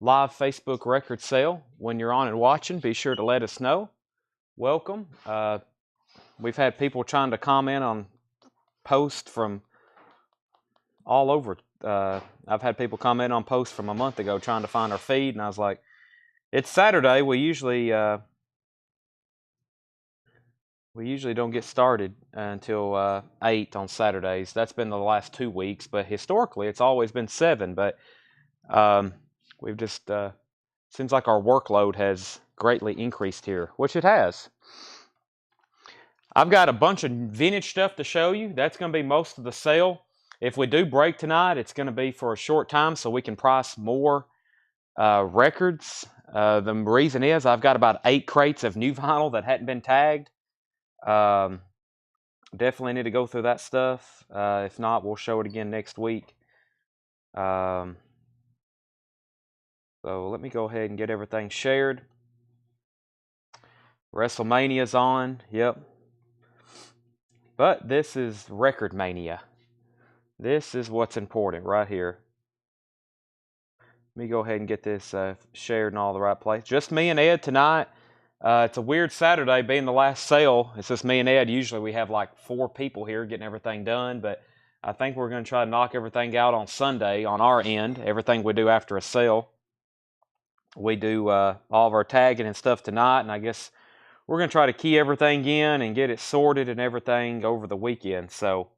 live Facebook record sale. When you're on and watching, be sure to let us know. Welcome. We've had people trying to comment on posts from all over. I've had people comment on posts from a month ago trying to find our feed, and I was like, it's Saturday. We usually don't get started until 8 on Saturdays. That's been the last 2 weeks, but historically it's always been 7. But we've just seems like our workload has greatly increased here, which it has. I've got a bunch of vintage stuff to show you. That's going to be most of the sale. If we do break tonight, it's going to be for a short time so we can price more records. The reason is I've got about 8 crates of new vinyl that hadn't been tagged. Definitely need to go through that stuff. If not, we'll show it again next week. So let me go ahead and get everything shared. WrestleMania's on. Yep. But this is Record Mania. This is what's important right here. Let me go ahead and get this shared in all the right places. Just me and Ed tonight. It's a weird Saturday being the last sale. It's just me and Ed. Usually we have like 4 people here getting everything done, but I think we're going to try to knock everything out on Sunday on our end, everything we do after a sale. We do all of our tagging and stuff tonight, and I guess we're going to try to key everything in and get it sorted and everything over the weekend. So,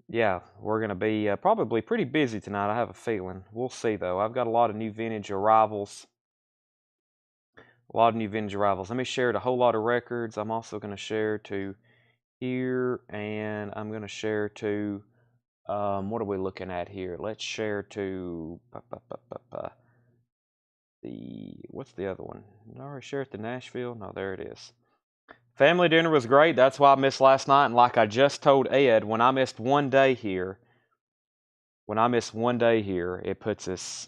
yeah, we're going to be probably pretty busy tonight, I have a feeling. We'll see, though. I've got a lot of new vintage arrivals. Let me share a whole lot of records. I'm also going to share to here, and I'm going to share to, what are we looking at here? Let's share to, what's the other one? Did I already share it to Nashville? No, there it is. Family dinner was great. That's why I missed last night. And like I just told Ed, when I missed one day here, it puts us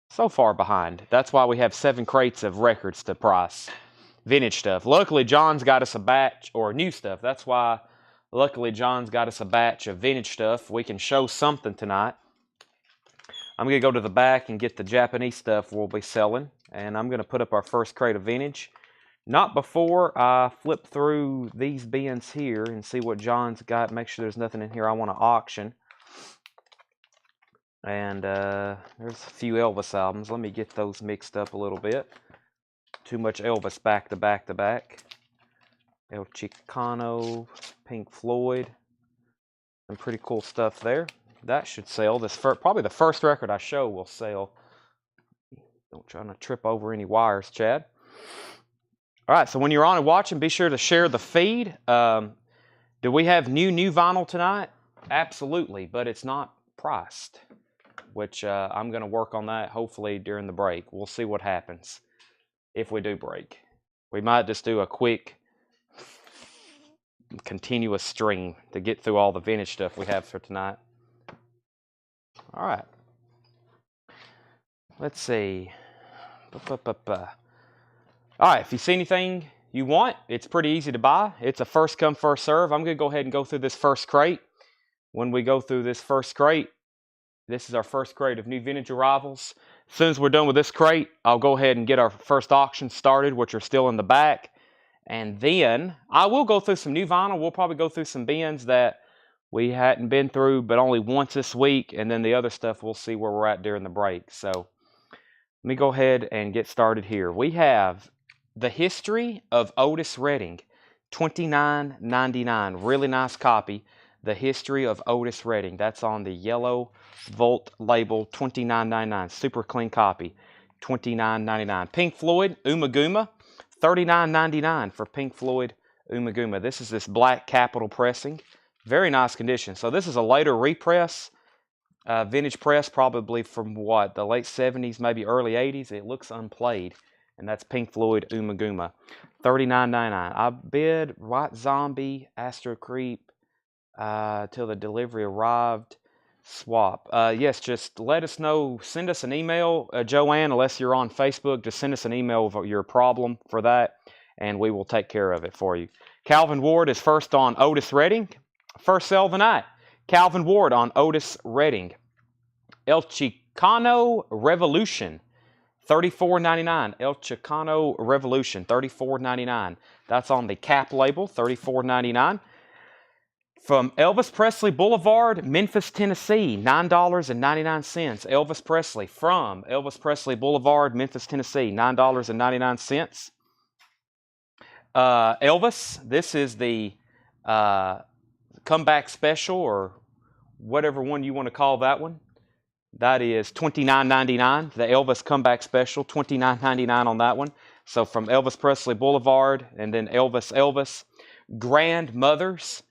so far behind. That's why we have 7 crates of records to price. Vintage stuff. Luckily, John's got us a batch, or new stuff. That's why, luckily, John's got us a batch of vintage stuff. We can show something tonight. I'm going to go to the back and get the Japanese stuff we'll be selling. And I'm going to put up our first crate of vintage. Not before I flip through these bins here and see what John's got. Make sure there's nothing in here I want to auction. And there's a few Elvis albums. Let me get those mixed up a little bit. Too much Elvis back to back to back. El Chicano, Pink Floyd. Some pretty cool stuff there. That should sell. Probably the first record I show will sell. Don't try to trip over any wires, Chad. All right, so when you're on and watching, be sure to share the feed. Do we have new vinyl tonight? Absolutely, but it's not priced, which I'm going to work on that hopefully during the break. We'll see what happens if we do break. We might just do a quick continuous stream to get through all the vintage stuff we have for tonight. All right. Let's see. All right, if you see anything you want, it's pretty easy to buy. It's a first come, first serve. I'm going to go ahead and go through this first crate. When we go through this first crate, this is our first crate of new vintage arrivals. As soon as we're done with this crate, I'll go ahead and get our first auction started, which are still in the back. And then I will go through some new vinyl. We'll probably go through some bins that we hadn't been through, but only once this week. And then the other stuff, we'll see where we're at during the break. So let me go ahead and get started here. We have The History of Otis Redding, $29.99. Really nice copy. The History of Otis Redding. That's on the yellow Volt label, $29.99. Super clean copy, $29.99. Pink Floyd, Umaguma, $39.99 for Pink Floyd, Umaguma. This is this black capital pressing. Very nice condition. So this is a later repress, vintage press, probably from what, the late 70s, maybe early 80s. It looks unplayed. And that's Pink Floyd, Umaguma, $39.99. I bid White Zombie, Astro Creep, till the delivery arrived. Swap. Yes, just let us know. Send us an email, Joanne, unless you're on Facebook. Just send us an email with your problem for that, and we will take care of it for you. Calvin Ward is first on Otis Redding. First sell of the night. Calvin Ward on Otis Redding. El Chicano Revolution, $34.99. El Chicano Revolution, $34.99. That's on the cap label, $34.99. From Elvis Presley Boulevard, Memphis, Tennessee, $9.99. Elvis Presley from Elvis Presley Boulevard, Memphis, Tennessee, $9.99. Elvis, this is the comeback special, or whatever one you want to call that one. That is $29.99. The Elvis comeback special, $29.99 on that one. So from Elvis Presley Boulevard, and then Elvis. Grandmothers.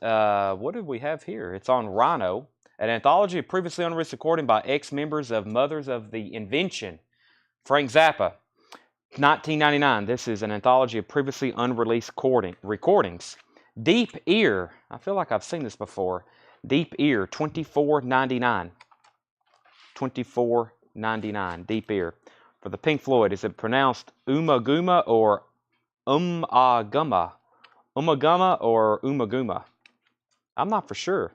What do we have here? It's on Rhino. An anthology of previously unreleased recording by ex-members of Mothers of the Invention. Frank Zappa, $19.99. This is an anthology of previously unreleased recordings. Deep Ear. I feel like I've seen this before. Deep Ear, $24.99. $24.99. Deep Ear. For the Pink Floyd, is it pronounced Umaguma or Umaguma? Umaguma or Umaguma? I'm not for sure.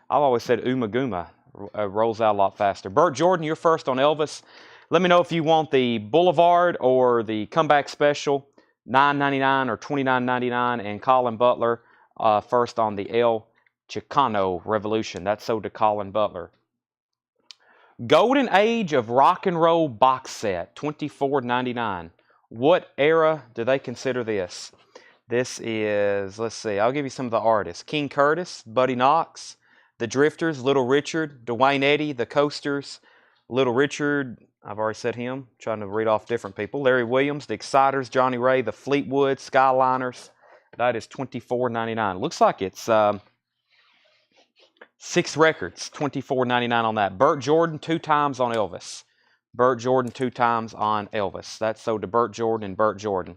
I've always said Umaguma. Rolls out a lot faster. Burt Jordan, you're first on Elvis. Let me know if you want the Boulevard or the comeback special, $9.99 or $29.99. And Colin Butler, first on the El Chicano Revolution. That's sold to Colin Butler. Golden Age of Rock and Roll box set, $24.99. What era do they consider this? This is, let's see, I'll give you some of the artists. King Curtis, Buddy Knox, The Drifters, Little Richard, Dwayne Eddy, The Coasters, Little Richard, I've already said him, trying to read off different people. Larry Williams, The Exciters, Johnny Ray, The Fleetwood, Skyliners. That is $24.99. Looks like it's 6 records, $24.99 on that. Burt Jordan, 2 times on Elvis. Burt Jordan, 2 times on Elvis. That's sold to Burt Jordan and Burt Jordan.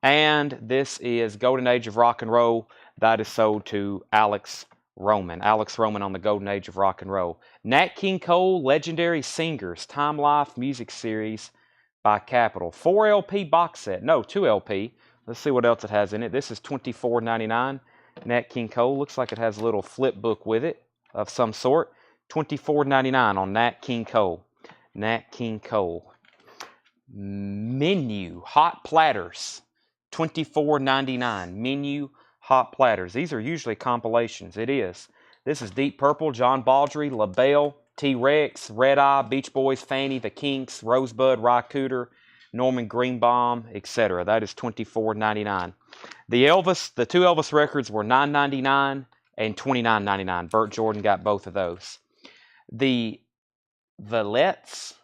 And this is Golden Age of Rock and Roll. That is sold to Alex Roman. Alex Roman on the Golden Age of Rock and Roll. Nat King Cole, Legendary Singers, Time Life Music Series by Capitol. 4 LP box set. No, 2 LP. Let's see what else it has in it. This is $24.99. Nat King Cole. Looks like it has a little flip book with it of some sort. $24.99 on Nat King Cole. Nat King Cole. Menu Hot Platters. $24.99. Menu Hot Platters. These are usually compilations. It is. This is Deep Purple, John Baldry, LaBelle, T-Rex, Red Eye, Beach Boys, Fanny, The Kinks, Rosebud, Ry Cooder, Norman Greenbaum, etc. That is $24.99. The 2 Elvis records were $9.99 and $29.99. Burt Jordan got both of those. The Vliets,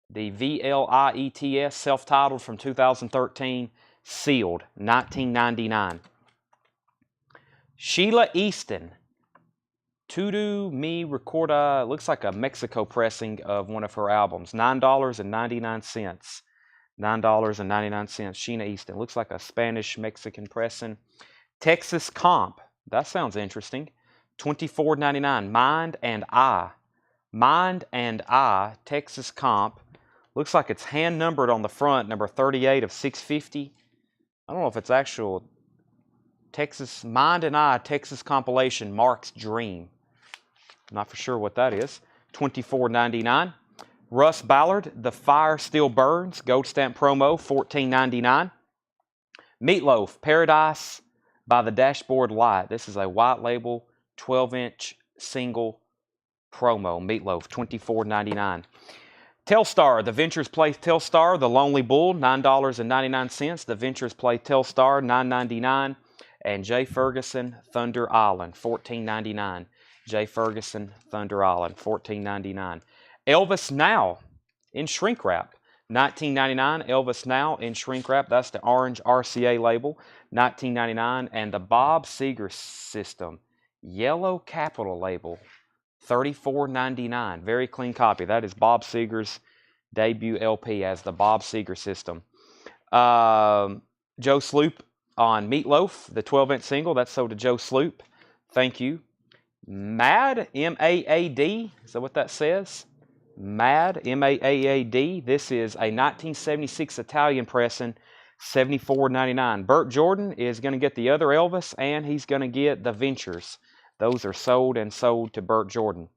the Vliets, self-titled from 2013, sealed, $19.99. Sheila Easton, Tudo Me Recorda, looks like a Mexico pressing of one of her albums, $9.99. $9.99. Sheila Easton, looks like a Spanish-Mexican pressing. Texas Comp, that sounds interesting, $24.99. Mind and I, Texas Comp, looks like it's hand numbered on the front, number 38 of 650. I don't know if it's actual Texas, Mind and I, Texas compilation, Mark's Dream. Not for sure what that is. $24.99. Russ Ballard, The Fire Still Burns, gold stamp promo, $14.99. Meatloaf, Paradise by the Dashboard Light. This is a white label, 12-inch single promo. Meatloaf, $24.99. Telstar, The Ventures Play Telstar, The Lonely Bull, $9.99. The Ventures Play Telstar, $9.99. And Jay Ferguson, Thunder Island, $14.99. Jay Ferguson, Thunder Island, $14.99. Elvis Now in shrink wrap, $19.99. Elvis Now in shrink wrap. That's the orange RCA label, $19.99. And the Bob Seger System, yellow capital label, $34.99. Very clean copy. That is Bob Seger's debut LP as the Bob Seger System. Joe Sloop on Meatloaf, the 12-inch single. That's sold to Joe Sloop. Thank you. Mad, M-A-A-D. Is that what that says? Mad, M-A-A-A-D. This is a 1976 Italian pressing, $74.99. Burt Jordan is going to get the other Elvis, and he's going to get the Ventures. Those are sold and sold to Burt Jordan.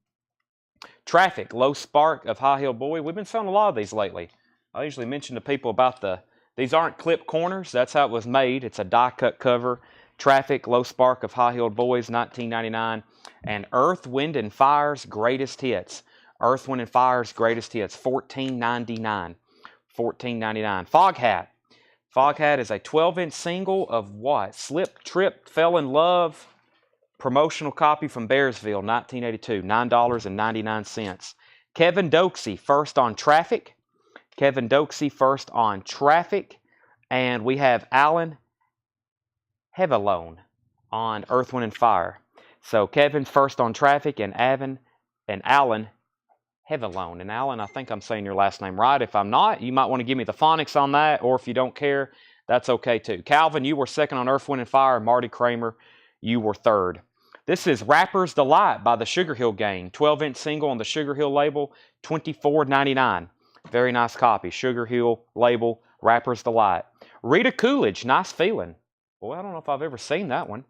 Traffic, Low Spark of High Heel Boy. We've been selling a lot of these lately. I usually mention to people about these aren't clip corners. That's how it was made. It's a die cut cover. Traffic, Low Spark of High Heeled Boys, $19.99. And Earth, Wind, and Fire's Greatest Hits. Earth, Wind, and Fire's Greatest Hits, $14.99. $14.99. Fog Hat. Fog Hat is a 12-inch single of what? Slip, Trip, Fell in Love. Promotional copy from Bearsville, 1982, $9.99. Kevin Doxey, First on Traffic. Kevin Doxey, First on Traffic. And we have Alan Heavalone on Earth, Wind, and Fire. So Kevin's First on Traffic, and Alan Heavalone. And Alan, I think I'm saying your last name right. If I'm not, you might want to give me the phonics on that, or if you don't care, that's okay too. Calvin, you were second on Earth, Wind, and Fire. Marty Kramer, you were third. This is Rapper's Delight by the Sugar Hill Gang. 12-inch single on the Sugar Hill label, $24.99. Very nice copy. Sugar Hill label, Rapper's Delight. Rita Coolidge, Nice Feeling. Boy, I don't know if I've ever seen that one.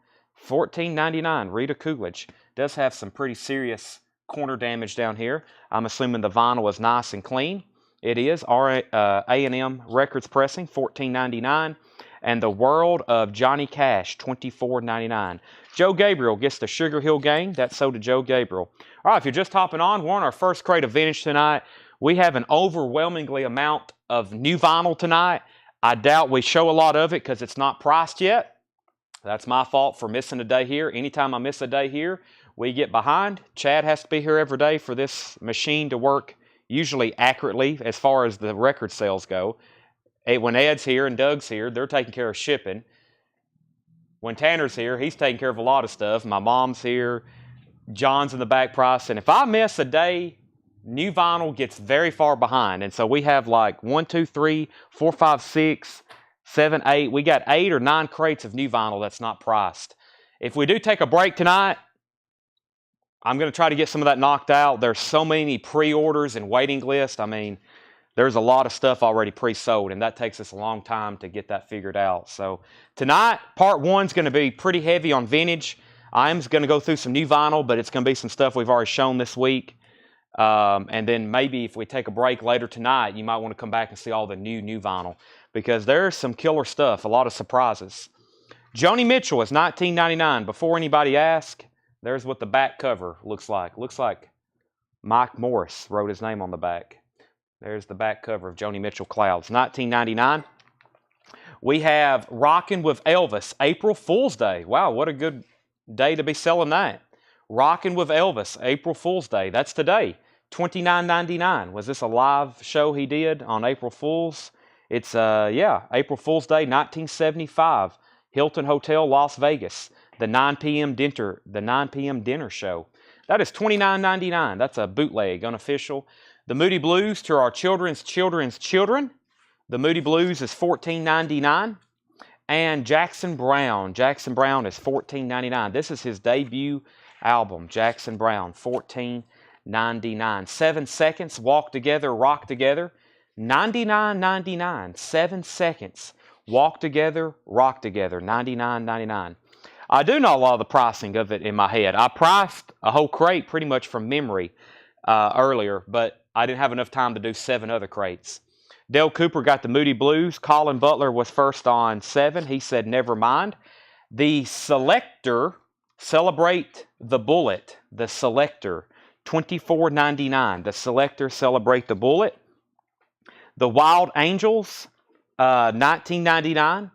$14.99, Rita Coolidge. Does have some pretty serious corner damage down here. I'm assuming the vinyl is nice and clean. It is. A&M Records Pressing, $14.99. And The World of Johnny Cash, $24.99. Joe Gabriel gets the Sugar Hill Gang. That's sold to Joe Gabriel. All right, if you're just hopping on, we're on our first crate of vintage tonight. We have an overwhelmingly amount of new vinyl tonight. I doubt we show a lot of it because it's not priced yet. That's my fault for missing a day here. Anytime I miss a day here, we get behind. Chad has to be here every day for this machine to work usually accurately as far as the record sales go. When Ed's here and Doug's here, they're taking care of shipping. When Tanner's here, he's taking care of a lot of stuff. My mom's here. John's in the back pricing. If I miss a day, new vinyl gets very far behind. And so we have like 1, 2, 3, 4, 5, 6, 7, 8. We got 8 or 9 crates of new vinyl that's not priced. If we do take a break tonight, I'm going to try to get some of that knocked out. There's so many pre-orders and waiting lists. I mean, there's a lot of stuff already pre-sold, and that takes us a long time to get that figured out. So tonight, part 1 is going to be pretty heavy on vintage. I'm going to go through some new vinyl, but it's going to be some stuff we've already shown this week. And then maybe if we take a break later tonight, you might want to come back and see all the new vinyl, because there's some killer stuff, a lot of surprises. Joni Mitchell is $19.99. Before anybody asks, there's what the back cover looks like. Looks like Mike Morris wrote his name on the back. There's the back cover of Joni Mitchell Clouds, $19.99. We have Rockin' with Elvis, April Fool's Day. Wow, what a good day to be selling that. Rockin' with Elvis, April Fool's Day. That's today, $29.99. Was this a live show he did on April Fool's? It's, April Fool's Day, 1975. Hilton Hotel, Las Vegas. The 9 p.m. dinner show. That is $29.99. That's a bootleg, unofficial. The Moody Blues, To Our Children's Children. The Moody Blues is $14.99. And Jackson Browne. Jackson Browne is $14.99. This is his debut album, Jackson Browne, $14.99. 7 Seconds, Walk Together, Rock Together, $99.99. 7 Seconds, Walk Together, Rock Together, $99.99. I do know a lot of the pricing of it in my head. I priced a whole crate pretty much from memory earlier, but I didn't have enough time to do 7 other crates. Dale Cooper got the Moody Blues. Colin Butler was first on 7. He said, never mind. The Selector, Celebrate the Bullet. The Selector, $24.99. The Selector, Celebrate the Bullet. The Wild Angels, $19.99.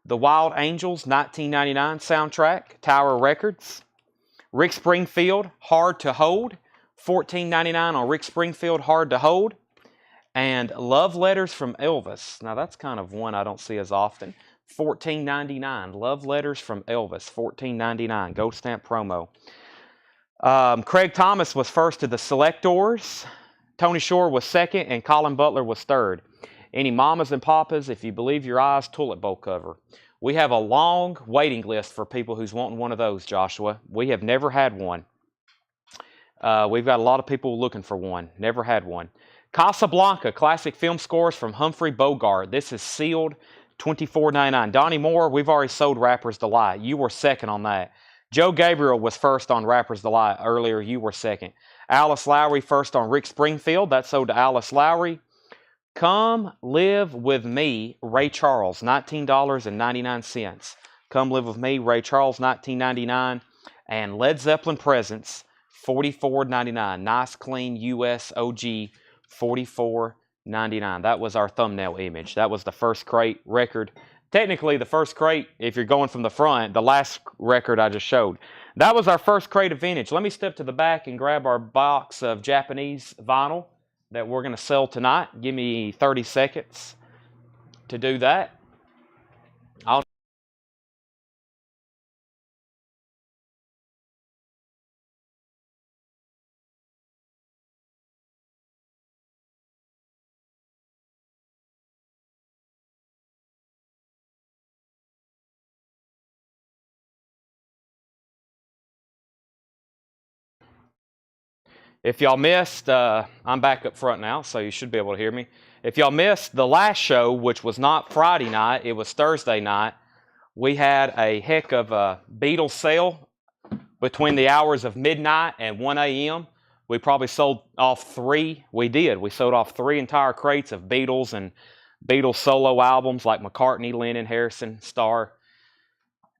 The Wild Angels, $19.99 soundtrack, Tower Records. Rick Springfield, Hard to Hold, $14.99 on Rick Springfield, Hard to Hold. And Love Letters from Elvis. Now that's kind of one I don't see as often. $14.99. Love Letters from Elvis, $14.99. Gold stamp promo. Craig Thomas was first to the Selectors. Tony Shore was second, and Colin Butler was third. Any mamas and papas, if you believe your eyes, toilet bowl cover. We have a long waiting list for people who's wanting one of those, Joshua. We have never had one. We've got a lot of people looking for one. Never had one. Casablanca, classic film scores from Humphrey Bogart. This is sealed, $24.99. Donnie Moore, we've already sold Rapper's Delight. You were second on that. Joe Gabriel was first on Rapper's Delight earlier. You were second. Alice Lowry first on Rick Springfield. That's sold to Alice Lowry. Come Live With Me, Ray Charles, $19.99. Come Live With Me, Ray Charles, $19.99. And Led Zeppelin Presents, $44.99. Nice, clean US OG, $44.99. That was our thumbnail image. That was the first crate record. Technically, the first crate, if you're going from the front, the last record I just showed. That was our first crate of vintage. Let me step to the back and grab our box of Japanese vinyl that we're going to sell tonight. Give me 30 seconds to do that. If y'all missed, I'm back up front now, so you should be able to hear me. If y'all missed the last show, which was not Friday night, it was Thursday night, we had a heck of a Beatles sale between the hours of midnight and 1 a.m. We probably sold off 3. We did. We sold off 3 entire crates of Beatles and Beatles solo albums like McCartney, Lennon, Harrison, Starr.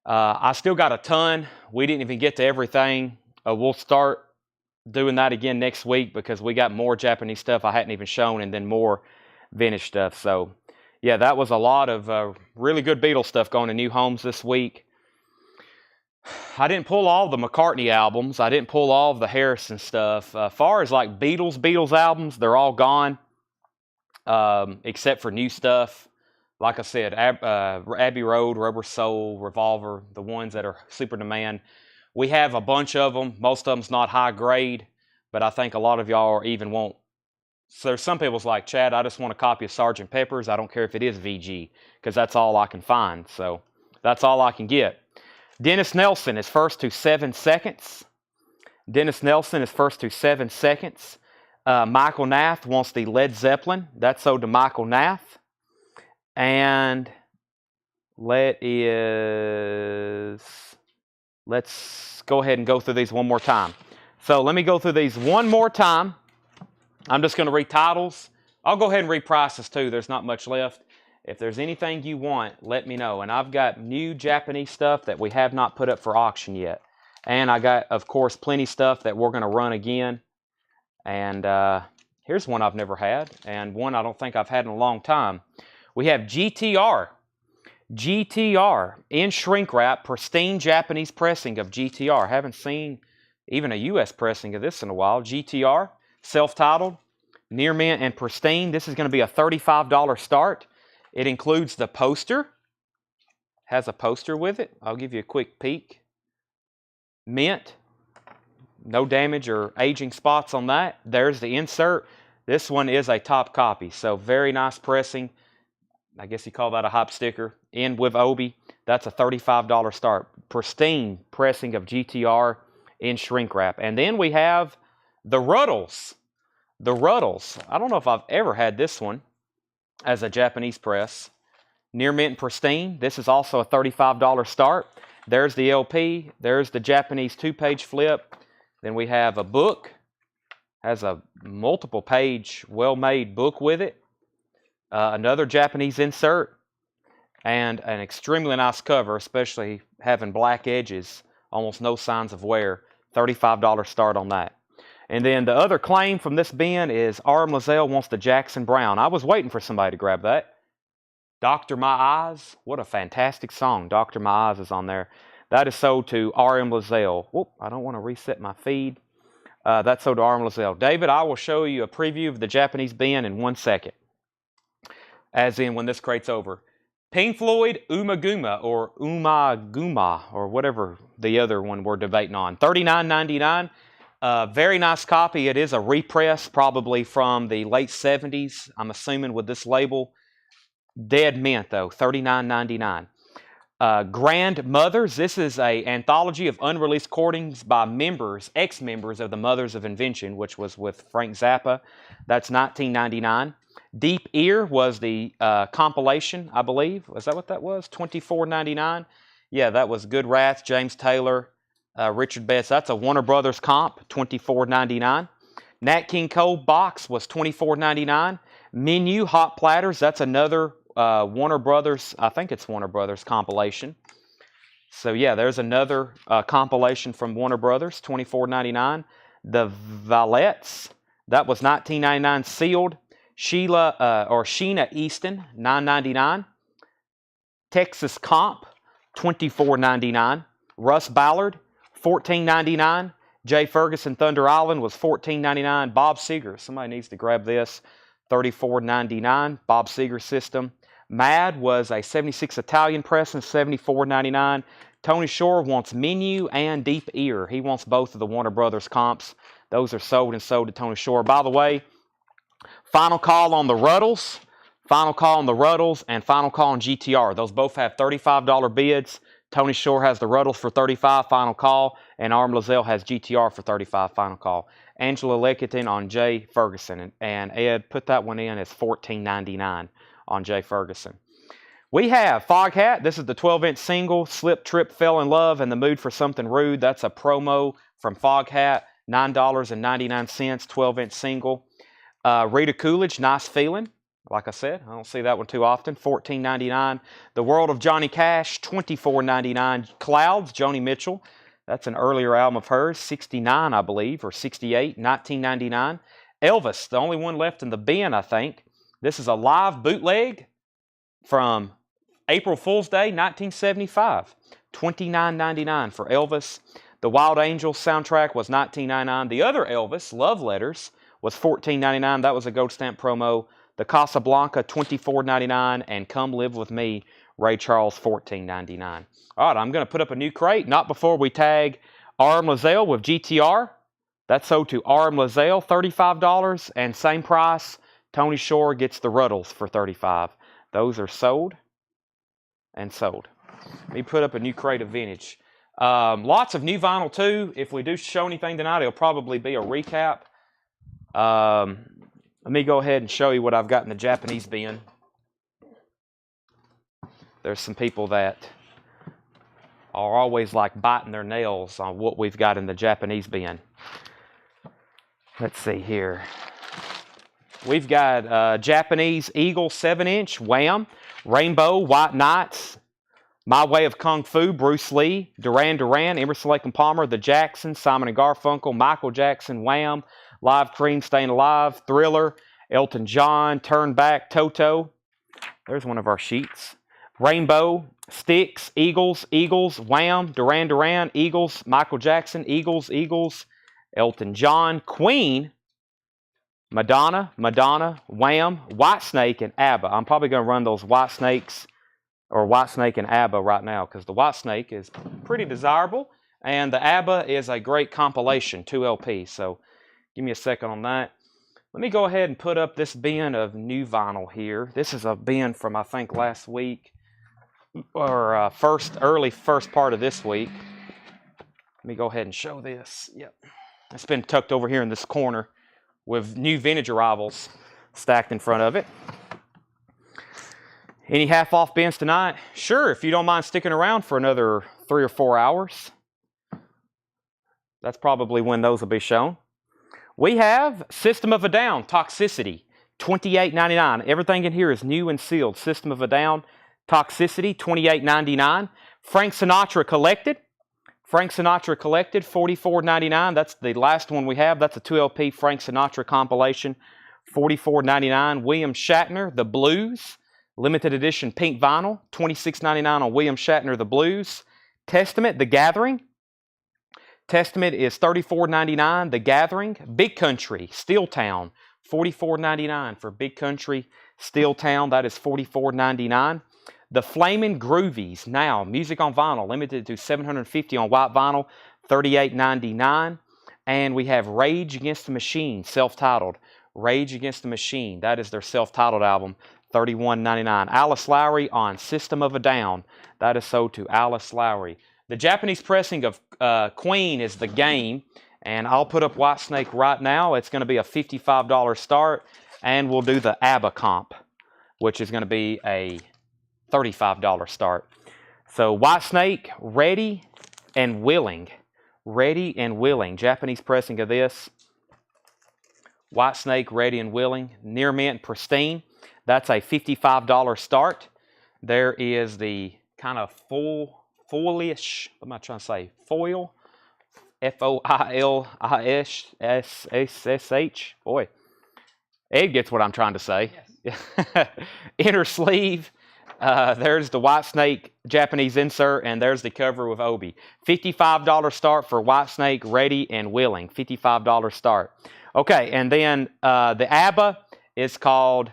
I still got a ton. We didn't even get to everything. We'll start doing that again next week because we got more Japanese stuff I hadn't even shown and then more vintage stuff. So, yeah, that was a lot of really good Beatles stuff going to new homes this week. I didn't pull all the McCartney albums. I didn't pull all of the Harrison stuff. As far as like Beatles albums, they're all gone except for new stuff. Like I said, Abbey Road, Rubber Soul, Revolver, the ones that are super demand. We have a bunch of them. Most of them's not high grade, but I think a lot of y'all even won't. So there's some people's like, Chad, I just want a copy of Sgt. Pepper's. I don't care if it is VG, because that's all I can find. So that's all I can get. Dennis Nelson is first to 7 seconds. Dennis Nelson is first to 7 seconds. Michael Nath wants the Led Zeppelin. That's sold to Michael Nath. And let's go ahead and go through these one more time. So let me go through these one more time. I'm just going to read titles. I'll go ahead and read prices too. There's not much left. If there's anything you want, let me know. And I've got new Japanese stuff that we have not put up for auction yet. And I got, of course, plenty stuff that we're going to run again. And here's one I've never had, and one I don't think I've had in a long time. We have GTR. GTR in shrink wrap, pristine Japanese pressing of GTR. Haven't seen even a U.S. pressing of this in a while. GTR, self-titled, near mint and pristine. This is going to be a $35 start. It includes the poster. Has a poster with it. I'll give you a quick peek. Mint. No damage or aging spots on that. There's the insert. This one is a top copy, so very nice pressing. I guess you call that a hop sticker. In with Obi. That's a $35 start. Pristine pressing of GTR in shrink wrap. And then we have the Ruddles. The Ruddles. I don't know if I've ever had this one as a Japanese press. Near mint and pristine. This is also a $35 start. There's the LP. There's the Japanese 2-page flip. Then we have a book. Has a multiple page, well-made book with it. Another Japanese insert. And an extremely nice cover, especially having black edges. Almost no signs of wear. $35 start on that. And then the other claim from this bin is R.M. Lazelle wants the Jackson Brown. I was waiting for somebody to grab that. Dr. My Eyes. What a fantastic song. Dr. My Eyes is on there. That is sold to R.M. Lazelle. Whoop, I don't want to reset my feed. That's sold to R.M. Lazelle. David, I will show you a preview of the Japanese bin in 1 second. As in when this crate's over. Pink Floyd Umaguma or Umaguma or whatever the other one we're debating on. $39.99. Very nice copy. It is a repress, probably from the late 70s, I'm assuming, with this label. Dead mint, though. $39.99. Grandmothers. This is an anthology of unreleased recordings by members, ex-members of the Mothers of Invention, which was with Frank Zappa. That's $19.99. Deep Ear was the compilation, I believe. Was that what that was? $24.99. Yeah, that was Good Rats, James Taylor, Richard Betts. That's a Warner Brothers comp, $24.99. Nat King Cole box was $24.99. Menu hot platters, that's another Warner Brothers, I think it's Warner Brothers compilation. So yeah, there's another compilation from Warner Brothers, $24.99. The Valettes, that was $19.99 sealed. Sheena Easton, $9.99. Texas Comp, $24.99. Russ Ballard, $14.99. Jay Ferguson Thunder Island was $14.99. Bob Seger, somebody needs to grab this, $34.99. Bob Seger system. Mad was a 76 Italian pressing, $74.99. Tony Shore wants Menu and Deep Ear. He wants both of the Warner Brothers comps. Those are sold to Tony Shore. By the way, final call on the Ruddles, final call on the Ruddles, and final call on GTR. Those both have $35 bids. Tony Shore has the Ruddles for $35, final call, and Arm Lozelle has GTR for $35, final call. Angela Leckerton on Jay Ferguson, and Ed put that one in as $14.99 on Jay Ferguson. We have Foghat. This is the 12-inch single, Slip, Trip, Fell in Love, and The Mood for Something Rude. That's a promo from Foghat, $9.99, 12-inch single. Rita Coolidge, Nice Feeling. Like I said, I don't see that one too often. $14.99. The World of Johnny Cash, $24.99. Clouds, Joni Mitchell. That's an earlier album of hers, 69, I believe, or 68, $19.99. Elvis, the only one left in the bin, I think. This is a live bootleg from April Fool's Day, 1975. $29.99 for Elvis. The Wild Angels soundtrack was $19.99. The other Elvis, Love Letters, was $14.99. That was a gold stamp promo. The Casablanca, $24.99, and Come Live With Me, Ray Charles, $14.99. All right, I'm going to put up a new crate, not before we tag RM Lozelle with GTR. That's sold to RM Lozelle, $35, and same price, Tony Shore gets the Ruddles for $35. Those are sold and sold. Let me put up a new crate of vintage. Lots of new vinyl, too. If we do show anything tonight, it'll probably be a recap. Let me go ahead and show you what I've got in the Japanese bin. There's some people that are always like biting their nails on what we've got in the Japanese bin. Let's see here. We've got Japanese Eagle 7-inch, Wham, Rainbow, White Knights, My Way of Kung Fu, Bruce Lee, Duran Duran, Emerson, Lake and Palmer, The Jacksons, Simon and Garfunkel, Michael Jackson, Wham, Live Cream, Staying Alive, Thriller, Elton John, Turn Back, Toto. There's one of our sheets. Rainbow, Styx, Eagles, Wham, Duran Duran, Eagles, Michael Jackson, Eagles, Elton John, Queen, Madonna, Wham, Whitesnake, and ABBA. I'm probably going to run those Whitesnake and ABBA right now because the Whitesnake is pretty desirable and the ABBA is a great compilation, 2 LPs. So give me a second on that. Let me go ahead and put up this bin of new vinyl here. This is a bin from, I think, last week or early first part of this week. Let me go ahead and show this. Yep. It's been tucked over here in this corner with new vintage arrivals stacked in front of it. Any half-off bins tonight? Sure, if you don't mind sticking around for another 3 or 4 hours. That's probably when those will be shown. We have System of a Down, Toxicity, $28.99. Everything in here is new and sealed. System of a Down, Toxicity, $28.99. Frank Sinatra Collected, $44.99. That's the last one we have. That's a 2 LP Frank Sinatra compilation, $44.99. William Shatner, The Blues, limited edition pink vinyl, $26.99 on William Shatner, The Blues. Testament, The Gathering. Testament is $34.99. The Gathering. Big Country, Steel Town, $44.99 for Big Country, Steel Town. That is $44.99. The Flamin' Groovies, now music on vinyl, limited to 750 on white vinyl, $38.99. And we have Rage Against the Machine, self-titled. Rage Against the Machine, that is their self-titled album, $31.99. Alice Lowry on System of a Down, that is sold to Alice Lowry. The Japanese pressing of Queen is The Game, and I'll put up Whitesnake right now. It's going to be a $55 start, and we'll do the ABBA comp, which is going to be a $35 start. So Whitesnake, Ready and Willing. Ready and Willing. Japanese pressing of this. Whitesnake, Ready and Willing, Near Mint, Pristine. That's a $55 start. There is the kind of foilish, what am I trying to say? Foil, Foilish. Boy, Ed gets what I'm trying to say. Yes. Inner sleeve. There's the Whitesnake Japanese insert, and there's the cover with Obi. $55 start for Whitesnake, Ready and Willing. $55 start. Okay, and then the ABBA is called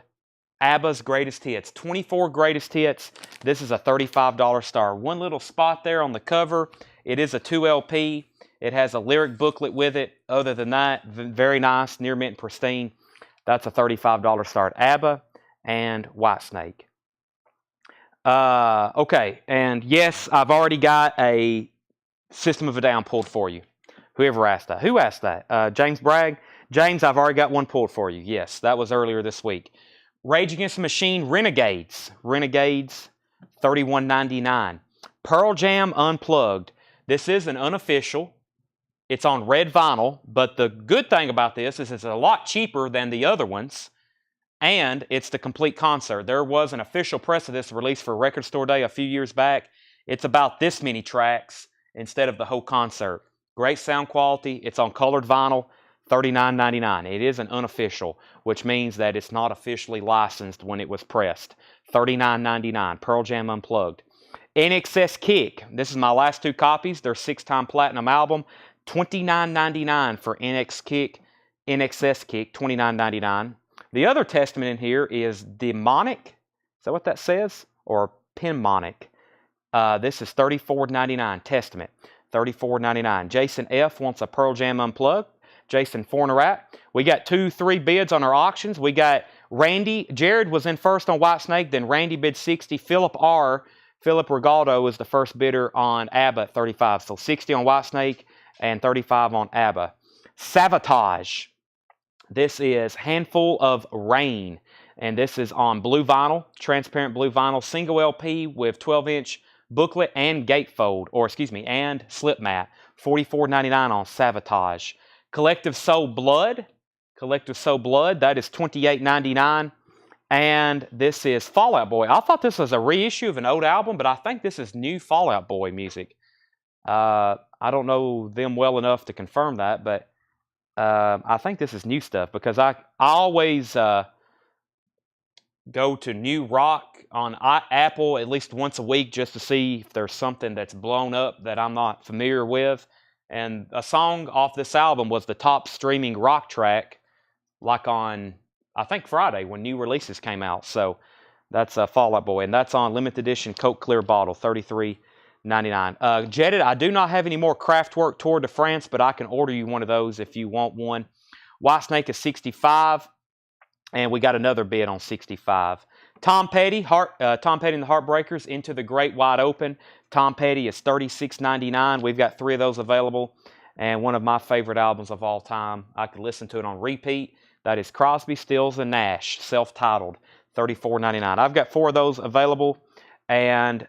ABBA's Greatest Hits. 24 Greatest Hits. This is a $35 start. One little spot there on the cover. It is a 2 LP. It has a lyric booklet with it. Other than that, very nice, near mint, pristine. That's a $35 start. ABBA and Whitesnake. Okay, and yes, I've already got a System of a Down pulled for you. Whoever asked that. Who asked that? James Bragg. James, I've already got one pulled for you. Yes, that was earlier this week. Rage Against the Machine, Renegades. Renegades, $31.99. Pearl Jam Unplugged. This is an unofficial. It's on red vinyl, but the good thing about this is it's a lot cheaper than the other ones, and it's the complete concert. There was an official press of this released for Record Store Day a few years back. It's about this many tracks instead of the whole concert. Great sound quality. It's on colored vinyl. $39.99. It is an unofficial, which means that it's not officially licensed when it was pressed. $39.99. Pearl Jam Unplugged. NXS Kick. This is my last two copies. Their 6-time platinum album. $29.99 for NXS Kick. $29.99. The other testament in here is Demonic. Is that what that says? Or Penmonic. This is $34.99. Testament. $34.99. Jason F. wants a Pearl Jam Unplugged. Jason Fornerat. We got 2-3 bids on our auctions. We got Randy. Jared was in first on Whitesnake. Then Randy bid 60. Philip Regaldo was the first bidder on ABBA at 35. So 60 on Whitesnake and 35 on ABBA. Savatage. This is Handful of Rain. And this is on blue vinyl, transparent blue vinyl, single LP with 12-inch booklet and gatefold, and slip mat. $44.99 on Savatage. Collective Soul Blood. That is $28.99. And this is Fall Out Boy. I thought this was a reissue of an old album, but I think this is new Fall Out Boy music. I don't know them well enough to confirm that, but I think this is new stuff because I always go to New Rock on Apple at least once a week just to see if there's something that's blown up that I'm not familiar with. And a song off this album was the top streaming rock track, like on, I think, Friday when new releases came out. So that's Fall Out Boy. And that's on limited edition Coke Clear bottle, $33.99. Jetted, I do not have any more Kraftwerk Tour de France, but I can order you one of those if you want one. Whitesnake is $65. And we got another bid on $65. Tom Petty and the Heartbreakers, Into the Great Wide Open. Tom Petty is $36.99. We've got 3 of those available. And one of my favorite albums of all time. I could listen to it on repeat. That is Crosby, Stills, and Nash, self-titled, $34.99. I've got 4 of those available. And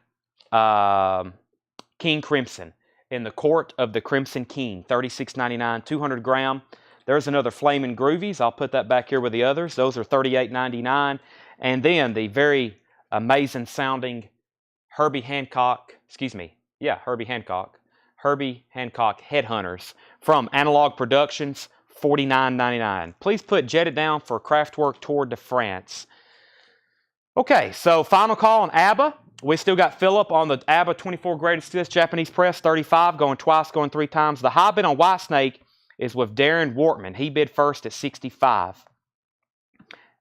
King Crimson, In the Court of the Crimson King, $36.99, 200 gram. There's another Flamin' Groovies. I'll put that back here with the others. Those are $38.99. And then the very amazing sounding Herbie Hancock Headhunters from Analog Productions, $49.99. Please put Jetted down for Kraftwerk Tour de France. Okay, so final call on ABBA. We still got Philip on the ABBA 24 Greatest Hits Japanese Press, 35, going twice, going 3 times. The high bid on Whitesnake is with Darren Wortman. He bid first at 65.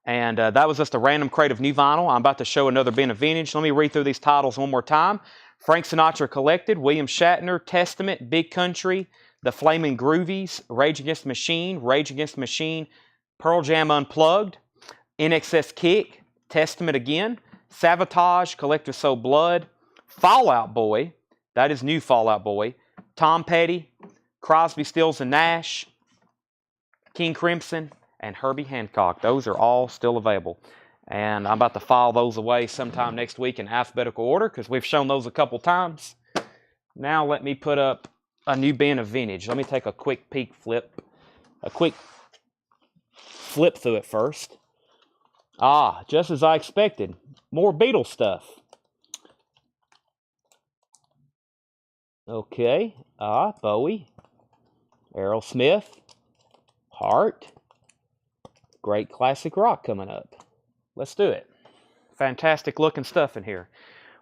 And that was just a random crate of new vinyl. I'm about to show another bin of vintage. Let me read through these titles one more time. Frank Sinatra Collected, William Shatner, Testament, Big Country, The Flamin' Groovies, Rage Against the Machine, Pearl Jam Unplugged, NXS Kick, Testament again, Savatage, Collective Soul Blood, Fall Out Boy, that is new Fall Out Boy, Tom Petty, Crosby, Stills, and Nash, King Crimson, and Herbie Hancock. Those are all still available. And I'm about to file those away sometime next week in alphabetical order because we've shown those a couple times. Now let me put up a new bin of vintage. Let me take a quick peek flip. A quick flip through it first. Ah, just as I expected. More Beatles stuff. Okay. Bowie. Aerosmith. Heart. Great classic rock coming up. Let's do it. Fantastic looking stuff in here.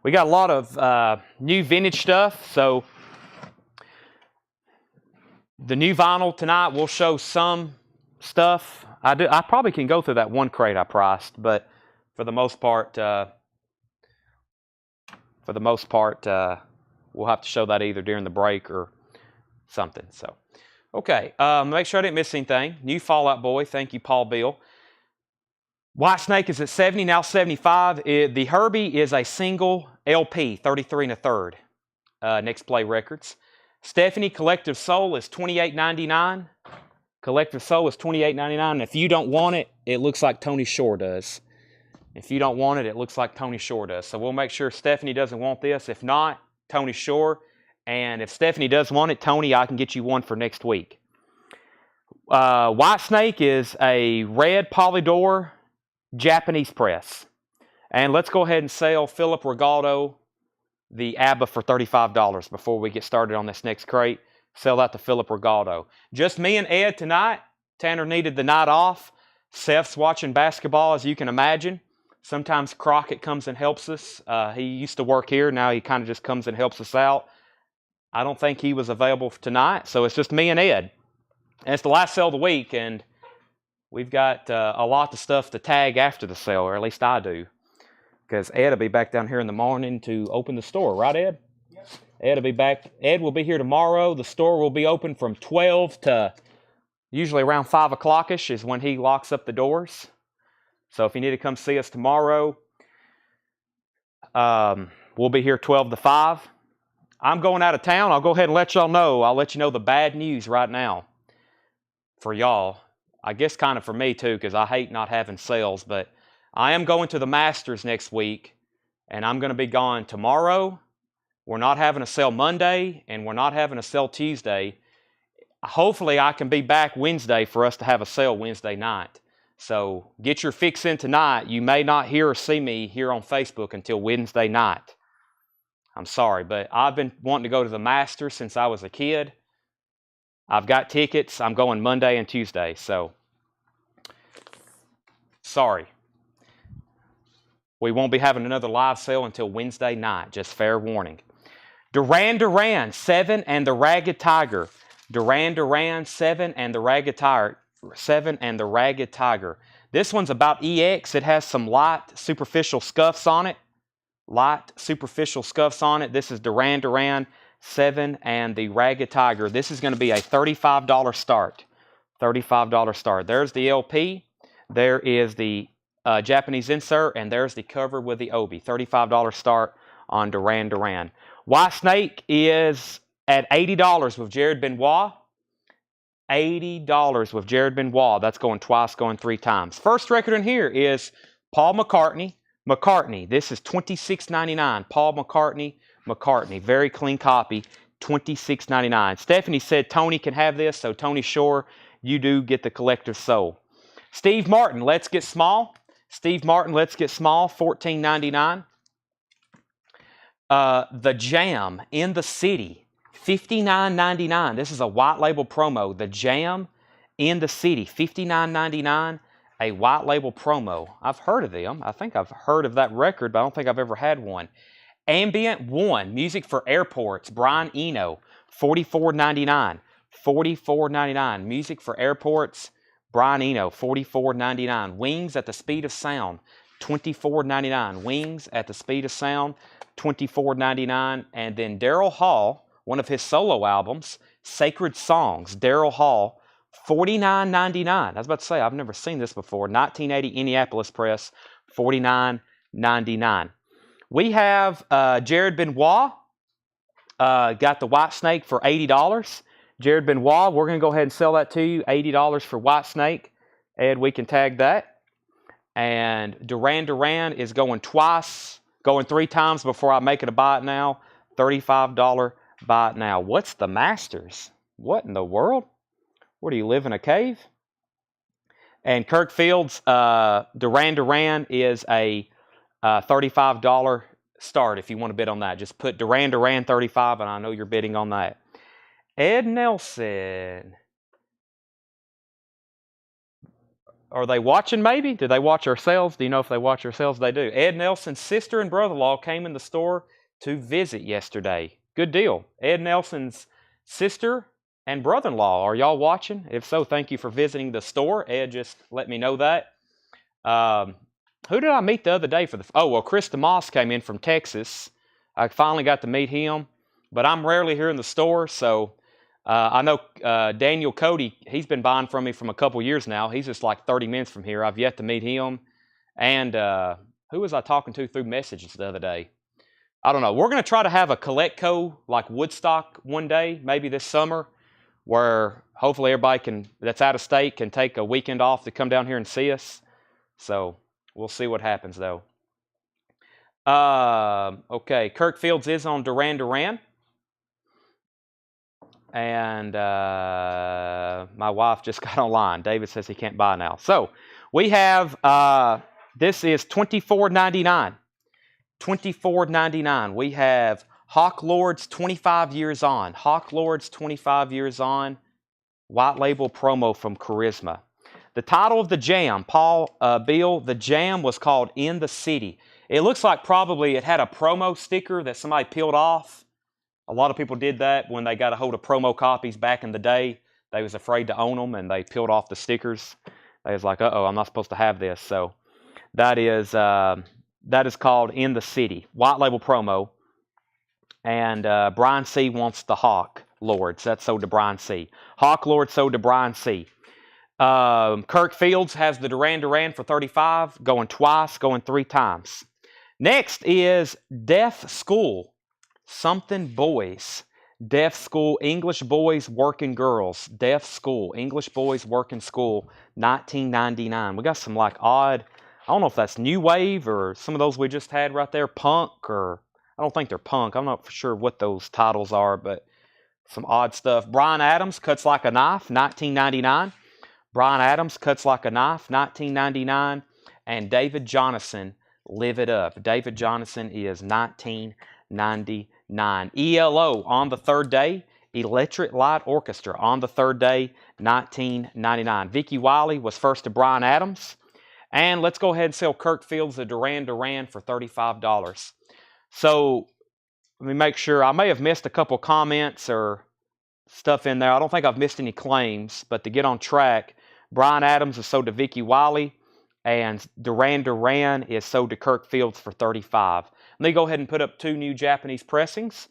We got a lot of new vintage stuff. So the new vinyl tonight, we'll show some stuff. I probably can go through that one crate I priced, but for the most part, we'll have to show that either during the break or something. So, okay, make sure I didn't miss anything. New Fall Out Boy, thank you, Paul Bill. White Snake is at 70, now 75. The Herbie is a single LP, 33 1/3, Next Play Records. Stephanie Collective Soul is $28.99. Collective Soul is $28.99. And if you don't want it, it looks like Tony Shore does. If you don't want it, it looks like Tony Shore does. So we'll make sure Stephanie doesn't want this. If not, Tony Shore. And if Stephanie does want it, Tony, I can get you one for next week. White Snake is a red Polydor Japanese press. And let's go ahead and sell Philip Regaldo the ABBA for $35 before we get started on this next crate. Sell that to Philip Regaldo. Just me and Ed tonight. Tanner needed the night off. Seth's watching basketball, as you can imagine. Sometimes Crockett comes and helps us. He used to work here. Now he kind of just comes and helps us out. I don't think he was available for tonight, so it's just me and Ed. And it's the last sale of the week, and we've got a lot of stuff to tag after the sale, or at least I do. Because Ed will be back down here in the morning to open the store. Right, Ed? Yep. Ed will be back. Ed will be here tomorrow. The store will be open from 12 to usually around 5 o'clock-ish is when he locks up the doors. So if you need to come see us tomorrow, we'll be here 12 to 5. I'm going out of town. I'll go ahead and let y'all know. I'll let you know the bad news right now for y'all. I guess kind of for me too, because I hate not having sales, but I am going to the Masters next week, and I'm going to be gone tomorrow. We're not having a sale Monday, and we're not having a sale Tuesday. Hopefully, I can be back Wednesday for us to have a sale Wednesday night. So get your fix in tonight. You may not hear or see me here on Facebook until Wednesday night. I'm sorry, but I've been wanting to go to the Masters since I was a kid. I've got tickets. I'm going Monday and Tuesday, so sorry. We won't be having another live sale until Wednesday night, just fair warning. Duran Duran, 7 and the Ragged Tiger. Duran Duran, 7 and the Ragged Tiger. 7 and the Ragged Tiger. This one's about EX. It has some light superficial scuffs on it. Light superficial scuffs on it. This is Duran Duran, 7 and the Ragged Tiger. This is going to be a $35 start. $35 start. There's the LP. There is the Japanese insert, and there's the cover with the Obi. $35 start on Duran Duran. White Snake is at $80 with Jared Benoit. $80 with Jared Benoit. That's going twice, going 3 times. First record in here is Paul McCartney. McCartney. This is $26.99. Paul McCartney. McCartney. Very clean copy. $26.99. Stephanie said Tony can have this, so Tony Shore, you do get the Collective Soul. Steve Martin, Let's Get Small. Steve Martin, Let's Get Small, $14.99. The Jam, In the City, $59.99. This is a white label promo. The Jam, In the City, $59.99. A white label promo. I've heard of them. I think I've heard of that record, but I don't think I've ever had one. Ambient One, Music for Airports, Brian Eno, $44.99. $44.99. Music for Airports, Brian Eno, $44.99. Wings at the Speed of Sound, $24.99. Wings at the Speed of Sound, $24.99. And then Daryl Hall, one of his solo albums, Sacred Songs, Daryl Hall, $49.99. I was about to say, I've never seen this before. 1980 Indianapolis Press, $49.99. We have Jared Benoit, got the White Snake for $80. Jared Benoit, we're going to go ahead and sell that to you, $80 for White Snake. Ed, we can tag that. And Duran Duran is going twice, going 3 times before I make it a buy it now. $35 buy it now. What's the Masters? What in the world? Where do you live, in a cave? And Kirk Fields, Duran Duran is a $35 start if you want to bid on that. Just put Duran Duran 35, and I know you're bidding on that. Ed Nelson. Are they watching maybe? Do they watch ourselves? Do you know if they watch ourselves? They do. Ed Nelson's sister and brother-in-law came in the store to visit yesterday. Good deal. Ed Nelson's sister and brother-in-law. Are y'all watching? If so, thank you for visiting the store. Ed just let me know that. Who did I meet the other day for the... Oh, well, Chris DeMoss came in from Texas. I finally got to meet him. But I'm rarely here in the store, so... I know Daniel Cody, he's been buying from me from a couple years now. He's just like 30 minutes from here. I've yet to meet him. And who was I talking to through messages the other day? I don't know. We're going to try to have a Coletco like Woodstock one day, maybe this summer, where hopefully everybody that's out of state can take a weekend off to come down here and see us. So we'll see what happens, though. Okay, Kirk Fields is on Duran Duran. And my wife just got online. David says he can't buy now. So we have, this is $24.99. $24.99. We have Hawk Lords 25 years on. Hawk Lords 25 years on. White label promo from Charisma. The title of the jam, Paul Beal, the jam was called In the City. It looks like probably it had a promo sticker that somebody peeled off. A lot of people did that when they got a hold of promo copies back in the day. They was afraid to own them, and they peeled off the stickers. They was like, uh-oh, I'm not supposed to have this. So that is called In the City, white label promo. And Brian C. wants the Hawk Lords. That's sold to Brian C. Hawk Lords sold to Brian C. Kirk Fields has the Duran Duran for $35, going twice, going 3 times. Next is Deaf School. Something Boys. Deaf School, English Boys, Working Girls. Deaf School, English Boys, Working School, 1999. We got some like odd, I don't know if that's new wave or some of those we just had right there, punk, or I don't think they're punk. I'm not for sure what those titles are, but some odd stuff. Bryan Adams, Cuts Like a Knife, 1999. Bryan Adams, Cuts Like a Knife, 1999. And David Jonathan, Live It Up. David Jonathan is 1999. ELO on the third day, Electric Light Orchestra on the third day, 1999. Vicky Wiley was first to Bryan Adams. And let's go ahead and sell Kirk Fields the Duran Duran for $35. So let me make sure. I may have missed a couple comments or stuff in there. I don't think I've missed any claims, but to get on track, Bryan Adams is sold to Vicky Wiley, and Duran Duran is sold to Kirk Fields for $35. Let me go ahead and put up 2 new Japanese pressings.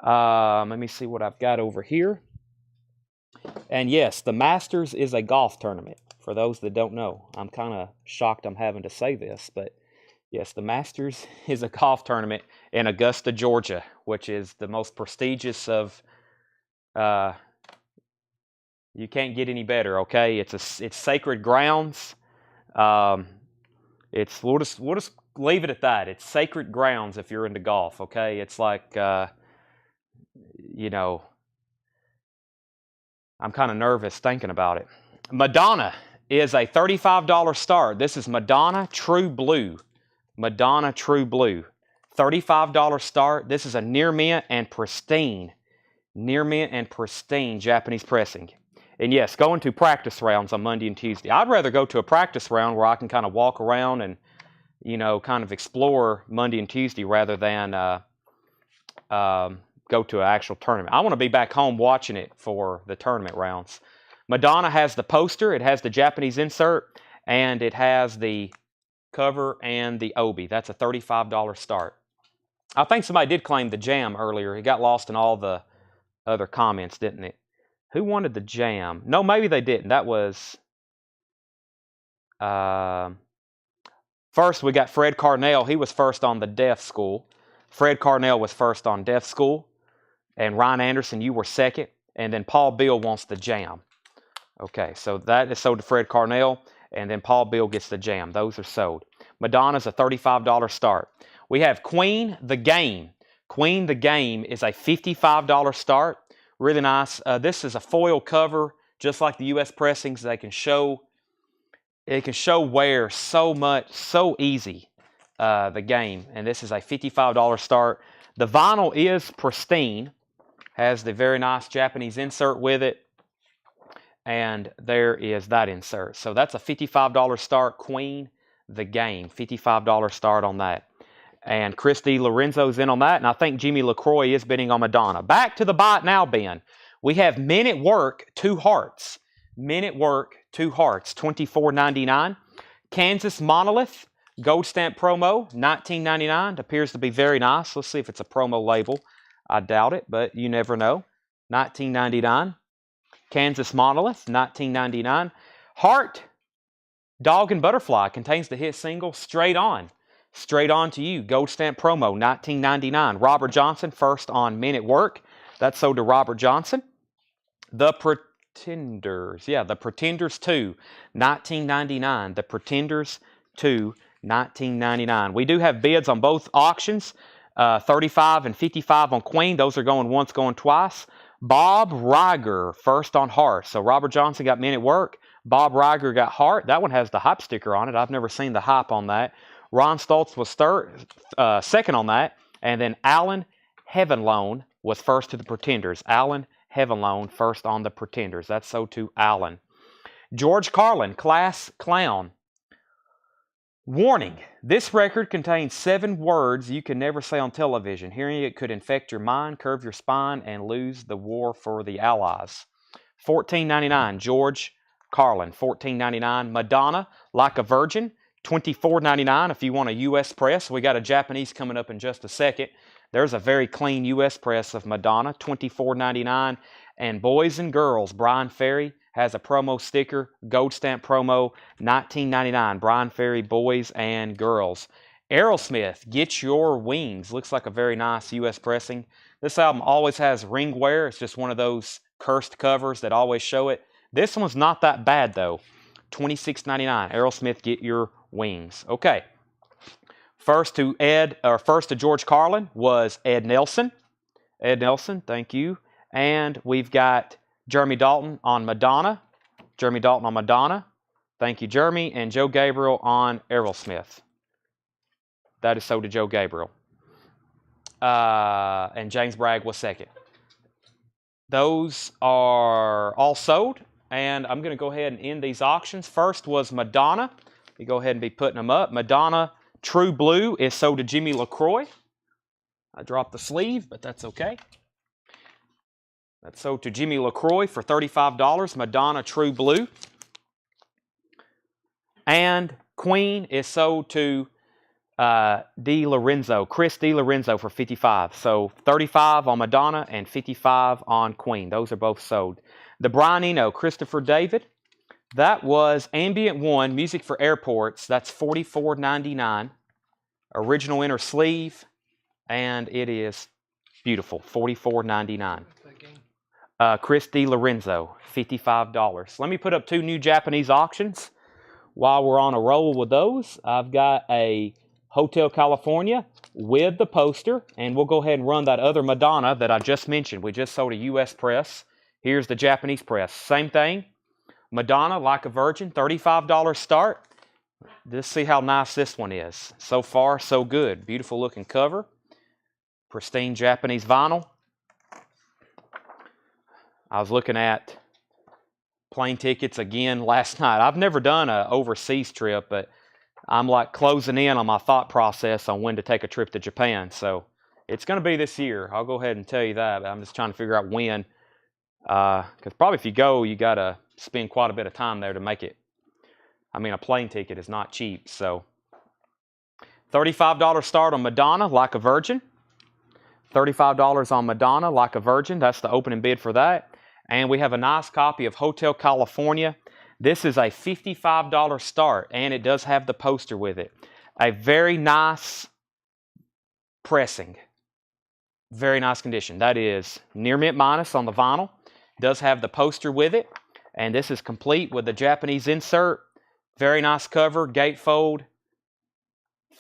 Let me see what I've got over here. And yes, the Masters is a golf tournament. For those that don't know, I'm kind of shocked I'm having to say this, but yes, the Masters is a golf tournament in Augusta, Georgia, which is the most prestigious of. You can't get any better, okay? It's sacred grounds. We'll just leave it at that. It's sacred grounds if you're into golf, okay? It's like, you know, I'm kind of nervous thinking about it. Madonna is a $35 start. This is Madonna True Blue. Madonna True Blue. $35 start. This is a near mint and pristine Japanese pressing. And yes, going to practice rounds on Monday and Tuesday. I'd rather go to a practice round where I can kind of walk around and, you know, kind of explore Monday and Tuesday rather than go to an actual tournament. I want to be back home watching it for the tournament rounds. Madonna has the poster. It has the Japanese insert, and it has the cover and the obi. That's a $35 start. I think somebody did claim the jam earlier. It got lost in all the other comments, didn't it? Who wanted the jam? No, maybe they didn't. That was... first, we got Fred Carnell. He was first on the Deaf School. Fred Carnell was first on Deaf School. And Ryan Anderson, you were second. And then Paul Beal wants the jam. Okay, so that is sold to Fred Carnell. And then Paul Beal gets the jam. Those are sold. Madonna's a $35 start. We have Queen the Game. Queen the Game is a $55 start. Really nice. This is a foil cover, just like the U.S. pressings. They can show It can show wear so much, so easy, the game. And this is a $55 start. The vinyl is pristine. Has the very nice Japanese insert with it. And there is that insert. So that's a $55 start. Queen, the game. $55 start on that. And Christy Lorenzo's in on that. And I think Jimmy LaCroix is bidding on Madonna. Back to the buy it now bin. We have Men at Work, 2 hearts. Men at Work, 2 hearts, $24.99. Kansas Monolith, gold stamp promo, $19.99. Appears to be very nice. Let's see if it's a promo label. I doubt it, but you never know. $19.99. Kansas Monolith, $19.99. Heart, Dog and Butterfly, contains the hit single Straight On. Straight On to You, gold stamp promo, $19.99. Robert Johnson, first on Men at Work. That's sold to Robert Johnson. The Pretenders, The Pretenders 2, $19.99. The Pretenders 2, $19.99. We do have bids on both auctions, 35 and 55 on Queen. Those are going once, going twice. Bob Riger, first on Heart. So Robert Johnson got Men at Work. Bob Riger got Heart. That one has the hype sticker on it. I've never seen the hype on that. Ron Stoltz was second on that. And then Alan Heavenloan was first to the Pretenders. Alan Heavenloan first on the Pretenders. That's so to Alan. George Carlin, Class Clown. Warning, this record contains 7 words you can never say on television. Hearing it could infect your mind, curve your spine, and lose the war for the Allies. $14.99, George Carlin, $14.99. Madonna, Like a Virgin, $24.99 if you want a U.S. press. We got a Japanese coming up in just a second. There's a very clean U.S. press of Madonna, $24.99. And Boys and Girls, Brian Ferry has a promo sticker, gold stamp promo, $19.99. Brian Ferry, Boys and Girls. Aerosmith, Get Your Wings. Looks like a very nice U.S. pressing. This album always has ring wear. It's just one of those cursed covers that always show it. This one's not that bad, though. $26.99. Aerosmith, Get Your Wings. Okay. First to George Carlin was Ed Nelson. Ed Nelson, thank you. And we've got Jeremy Dalton on Madonna. Jeremy Dalton on Madonna. Thank you, Jeremy. And Joe Gabriel on Aerosmith. That is so to Joe Gabriel. And James Bragg was second. Those are all sold. And I'm going to go ahead and end these auctions. First was Madonna. You go ahead and be putting them up. Madonna True Blue is sold to Jimmy LaCroix. I dropped the sleeve, but that's okay. That's sold to Jimmy LaCroix for $35. Madonna True Blue. And Queen is sold to Chris DiLorenzo for $55. So $35 on Madonna and $55 on Queen. Those are both sold. The Brian Eno, Christopher David. That was Ambient 1, Music for Airports. That's $44.99. Original inner sleeve. And it is beautiful. $44.99. Chris DiLorenzo, $55. Let me put up 2 new Japanese auctions while we're on a roll with those. I've got a Hotel California with the poster, and we'll go ahead and run that other Madonna that I just mentioned. We just sold a U.S. press. Here's the Japanese press. Same thing. Madonna, Like a Virgin, $35 start. Let's see how nice this one is. So far, so good. Beautiful looking cover. Pristine Japanese vinyl. I was looking at plane tickets again last night. I've never done an overseas trip, but I'm like closing in on my thought process on when to take a trip to Japan. So it's going to be this year. I'll go ahead and tell you that. But I'm just trying to figure out when. Because probably if you go, you got to spend quite a bit of time there to make it. I mean, a plane ticket is not cheap. So $35 start on Madonna, Like a Virgin. $35 on Madonna, Like a Virgin. That's the opening bid for that. And we have a nice copy of Hotel California. This is a $55 start, and it does have the poster with it. A very nice pressing. Very nice condition. That is near mint minus on the vinyl. Does have the poster with it. And this is complete with the Japanese insert. Very nice cover, gatefold.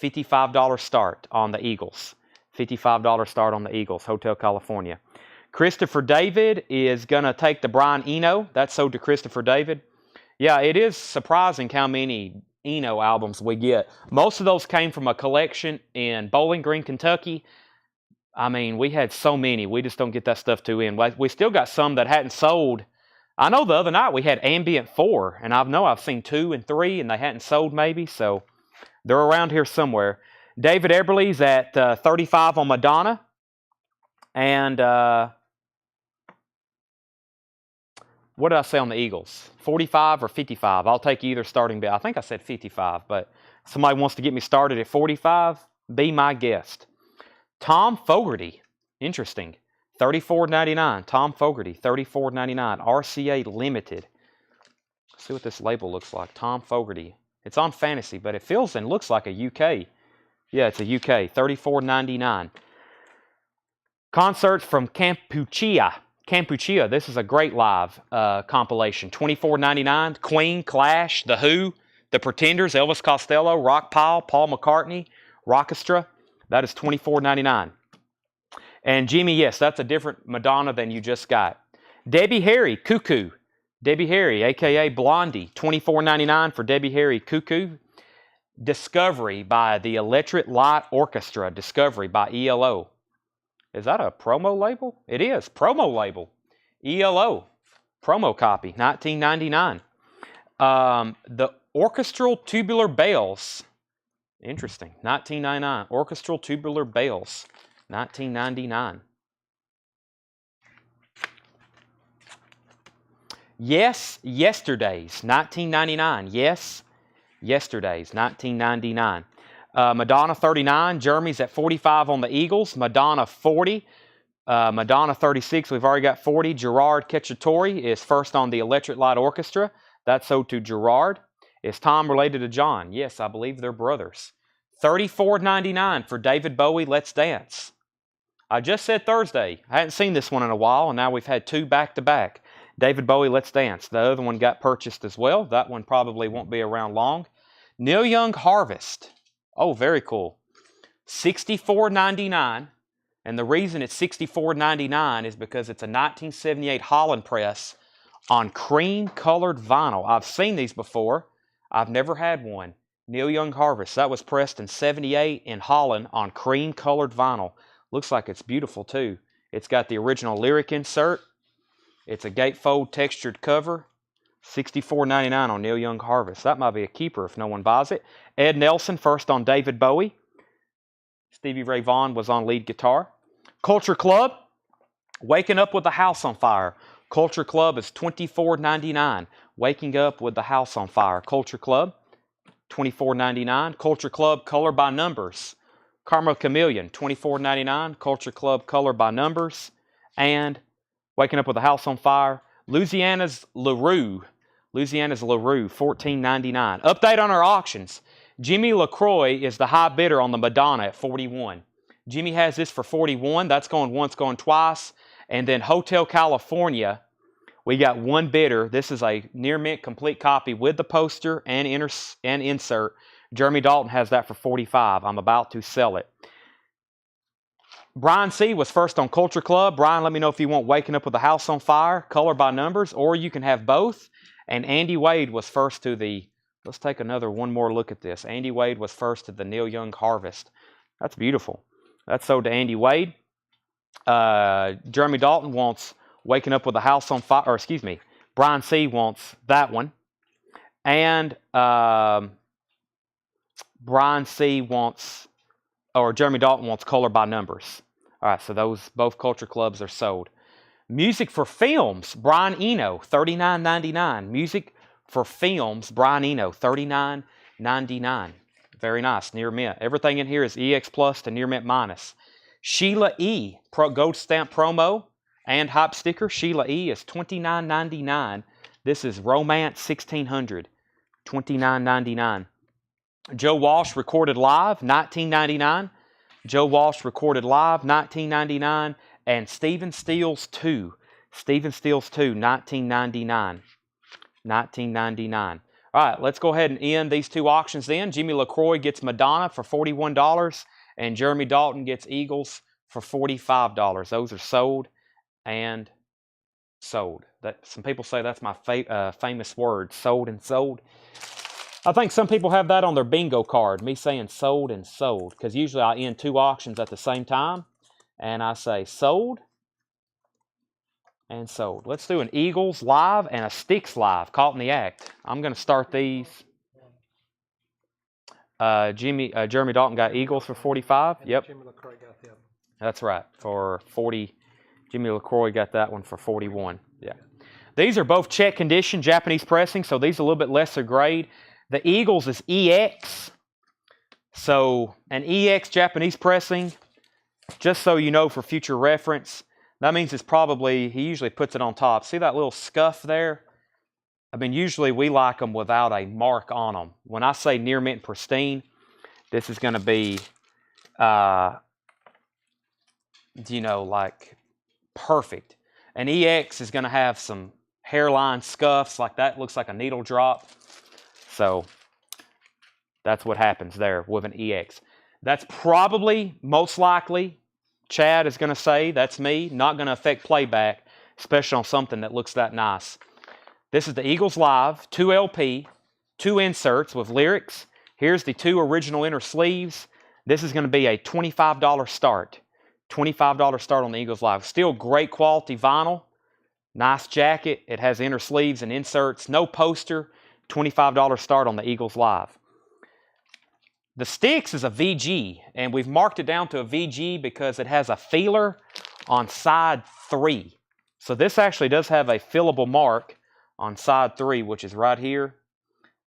$55 start on the Eagles. $55 start on the Eagles, Hotel California. Christopher David is going to take the Brian Eno. That's sold to Christopher David. Yeah, it is surprising how many Eno albums we get. Most of those came from a collection in Bowling Green, Kentucky. I mean, we had so many. We just don't get that stuff too in. We still got some that hadn't sold. I know the other night we had Ambient 4, and I've seen 2 and 3, and they hadn't sold maybe, so they're around here somewhere. David Eberle's at 35 on Madonna. And what did I say on the Eagles? 45 or 55? I'll take either starting bid. I think I said 55, but somebody wants to get me started at 45? Be my guest. Tom Fogarty. Interesting. $34.99. Tom Fogarty, $34.99. RCA Limited. Let's see what this label looks like. Tom Fogarty. It's on Fantasy, but it feels and looks like a UK. Yeah, it's a UK. $34.99. Concerts from Kampuchea. Kampuchea. This is a great live compilation. $24.99. Queen, Clash, The Who, The Pretenders, Elvis Costello, Rockpile, Paul McCartney, Rockestra. That is $24.99. And Jimmy, yes, that's a different Madonna than you just got. Debbie Harry, Cuckoo. Debbie Harry, a.k.a. Blondie. $24.99 for Debbie Harry, Cuckoo. Discovery by the Electric Light Orchestra. Discovery by ELO. Is that a promo label? It is. Promo label. ELO. Promo copy. $19.99. The Orchestral Tubular Bells. Interesting. $19.99. Orchestral Tubular Bells. $19.99. Yes, Yesterdays. $19.99. Yes, Yesterdays. $19.99. Madonna 39, Jeremy's at 45 on the Eagles. Madonna 40, Madonna 36, we've already got 40. Gerard Cacciatore is first on the Electric Light Orchestra. That's owed to Gerard. Is Tom related to John? Yes, I believe they're brothers. $34.99 for David Bowie, Let's Dance. I just said Thursday. I hadn't seen this one in a while, and now we've had 2 back-to-back. David Bowie, Let's Dance. The other one got purchased as well. That one probably won't be around long. Neil Young Harvest. Oh, very cool. $64.99. And the reason it's $64.99 is because it's a 1978 Holland press on cream-colored vinyl. I've seen these before. I've never had one. Neil Young Harvest. That was pressed in '78 in Holland on cream-colored vinyl. Looks like it's beautiful, too. It's got the original lyric insert. It's a gatefold textured cover. $64.99 on Neil Young Harvest. That might be a keeper if no one buys it. Ed Nelson first on David Bowie. Stevie Ray Vaughan was on lead guitar. Culture Club, Waking Up with the House on Fire. Culture Club is $24.99. Waking Up with the House on Fire. Culture Club, $24.99. Culture Club, Color by Numbers. Karma Chameleon, $24.99. Culture Club, Color by Numbers. And Waking Up with the House on Fire. Louisiana's LaRue. Louisiana's LaRue, $14.99. Update on our auctions. Jimmy LaCroix is the high bidder on the Madonna at $41. Jimmy has this for $41. That's going once, going twice. And then Hotel California, we got one bidder. This is a near mint complete copy with the poster and insert. Jeremy Dalton has that for $45. I'm about to sell it. Brian C. was first on Culture Club. Brian, let me know if you want Waking Up with the House on Fire, Color by Numbers, or you can have both. And Andy Wade was first to the, let's take one more look at this. Andy Wade was first to the Neil Young Harvest. That's beautiful. That's sold to Andy Wade. Jeremy Dalton wants Waking Up with the House on Fire, or excuse me, Brian C. wants that one. And Brian C. wants, or Jeremy Dalton wants Color by Numbers. All right, so those both Culture Clubs are sold. Music for Films, Brian Eno, $39.99. Music for Films, Brian Eno, $39.99. Very nice, near mint. Everything in here is EX Plus to near mint minus. Sheila E. Gold Stamp Promo and Hype Sticker. Sheila E. is $29.99. This is Romance 1600, $29.99. Joe Walsh Recorded Live, $19.99. Joe Walsh Recorded Live, $19.99. And Stephen Stills 2. Stephen Stills 2, $19.99. $19.99. All right, let's go ahead and end these 2 auctions then. Jimmy LaCroix gets Madonna for $41. And Jeremy Dalton gets Eagles for $45. Those are sold and Sold. That some people say that's my famous word, sold and sold. I think some people have that on their bingo card, me saying sold and sold, because usually I end 2 auctions at the same time, and I say sold and sold. Let's do an Eagles live and a Sticks live, caught in the act. I'm going to start these. Jeremy Dalton got Eagles for 45. Yep. Jimmy LaCroix got the other. That's right, for 40. Jimmy LaCroix got that one for 41. Yeah. These are both check condition, Japanese pressing, so these are a little bit lesser grade. The Eagles is EX. So an EX Japanese pressing, just so you know for future reference, that means it's probably, he usually puts it on top. See that little scuff there? I mean, usually we like them without a mark on them. When I say near mint pristine, this is going to be, you know, like perfect. An EX is going to have some hairline scuffs like that. Looks like a needle drop. So that's what happens there with an EX. That's probably, most likely, Chad is going to say, that's me, not going to affect playback, especially on something that looks that nice. This is the Eagles Live, 2 LP, 2 inserts with lyrics. Here's the 2 original inner sleeves. This is going to be a $25 start. $25 start on the Eagles Live. Still great quality vinyl. Nice jacket. It has inner sleeves and inserts. No poster. $25 start on the Eagles Live. The Sticks is a VG, and we've marked it down to a VG because it has a feeler on side 3. So this actually does have a fillable mark on side 3, which is right here.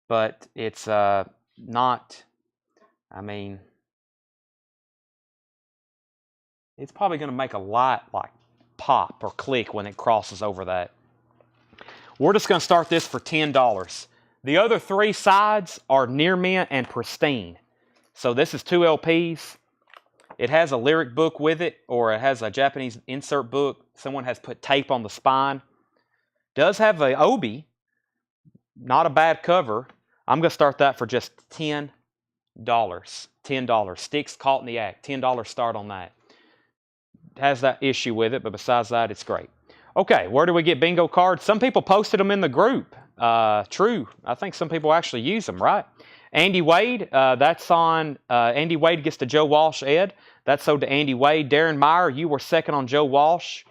But it's not, I mean, it's probably going to make a light like pop or click when it crosses over that. We're just going to start this for $10. The other 3 sides are near mint and pristine. So this is 2 LPs. It has a lyric book with it, or it has a Japanese insert book. Someone has put tape on the spine. Does have a obi. Not a bad cover. I'm going to start that for just $10. $10. Sticks caught in the act. $10 start on that. Has that issue with it, but besides that, it's great. Okay, where do we get bingo cards? Some people posted them in the group. True. I think some people actually use them, right? Andy Wade, that's on, Andy Wade gets to Joe Walsh, Ed. That's sold to Andy Wade. Darren Meyer, you were second on Joe Walsh.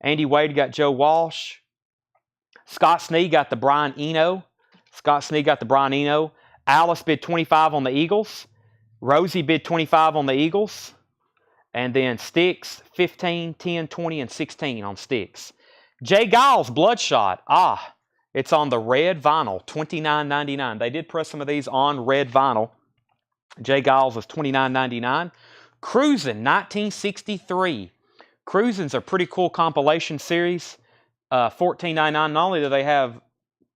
Andy Wade got Joe Walsh. Scott Snee got the Brian Eno. Scott Snee got the Brian Eno. Alice bid 25 on the Eagles. Rosie bid 25 on the Eagles. And then Sticks, 15, 10, 20, and 16 on Sticks. Jay Giles, Bloodshot. It's on the red vinyl, $29.99. They did press some of these on red vinyl. Jay Giles is $29.99. Cruisin', 1963. Cruisin's a pretty cool compilation series. $14.99. Not only do they have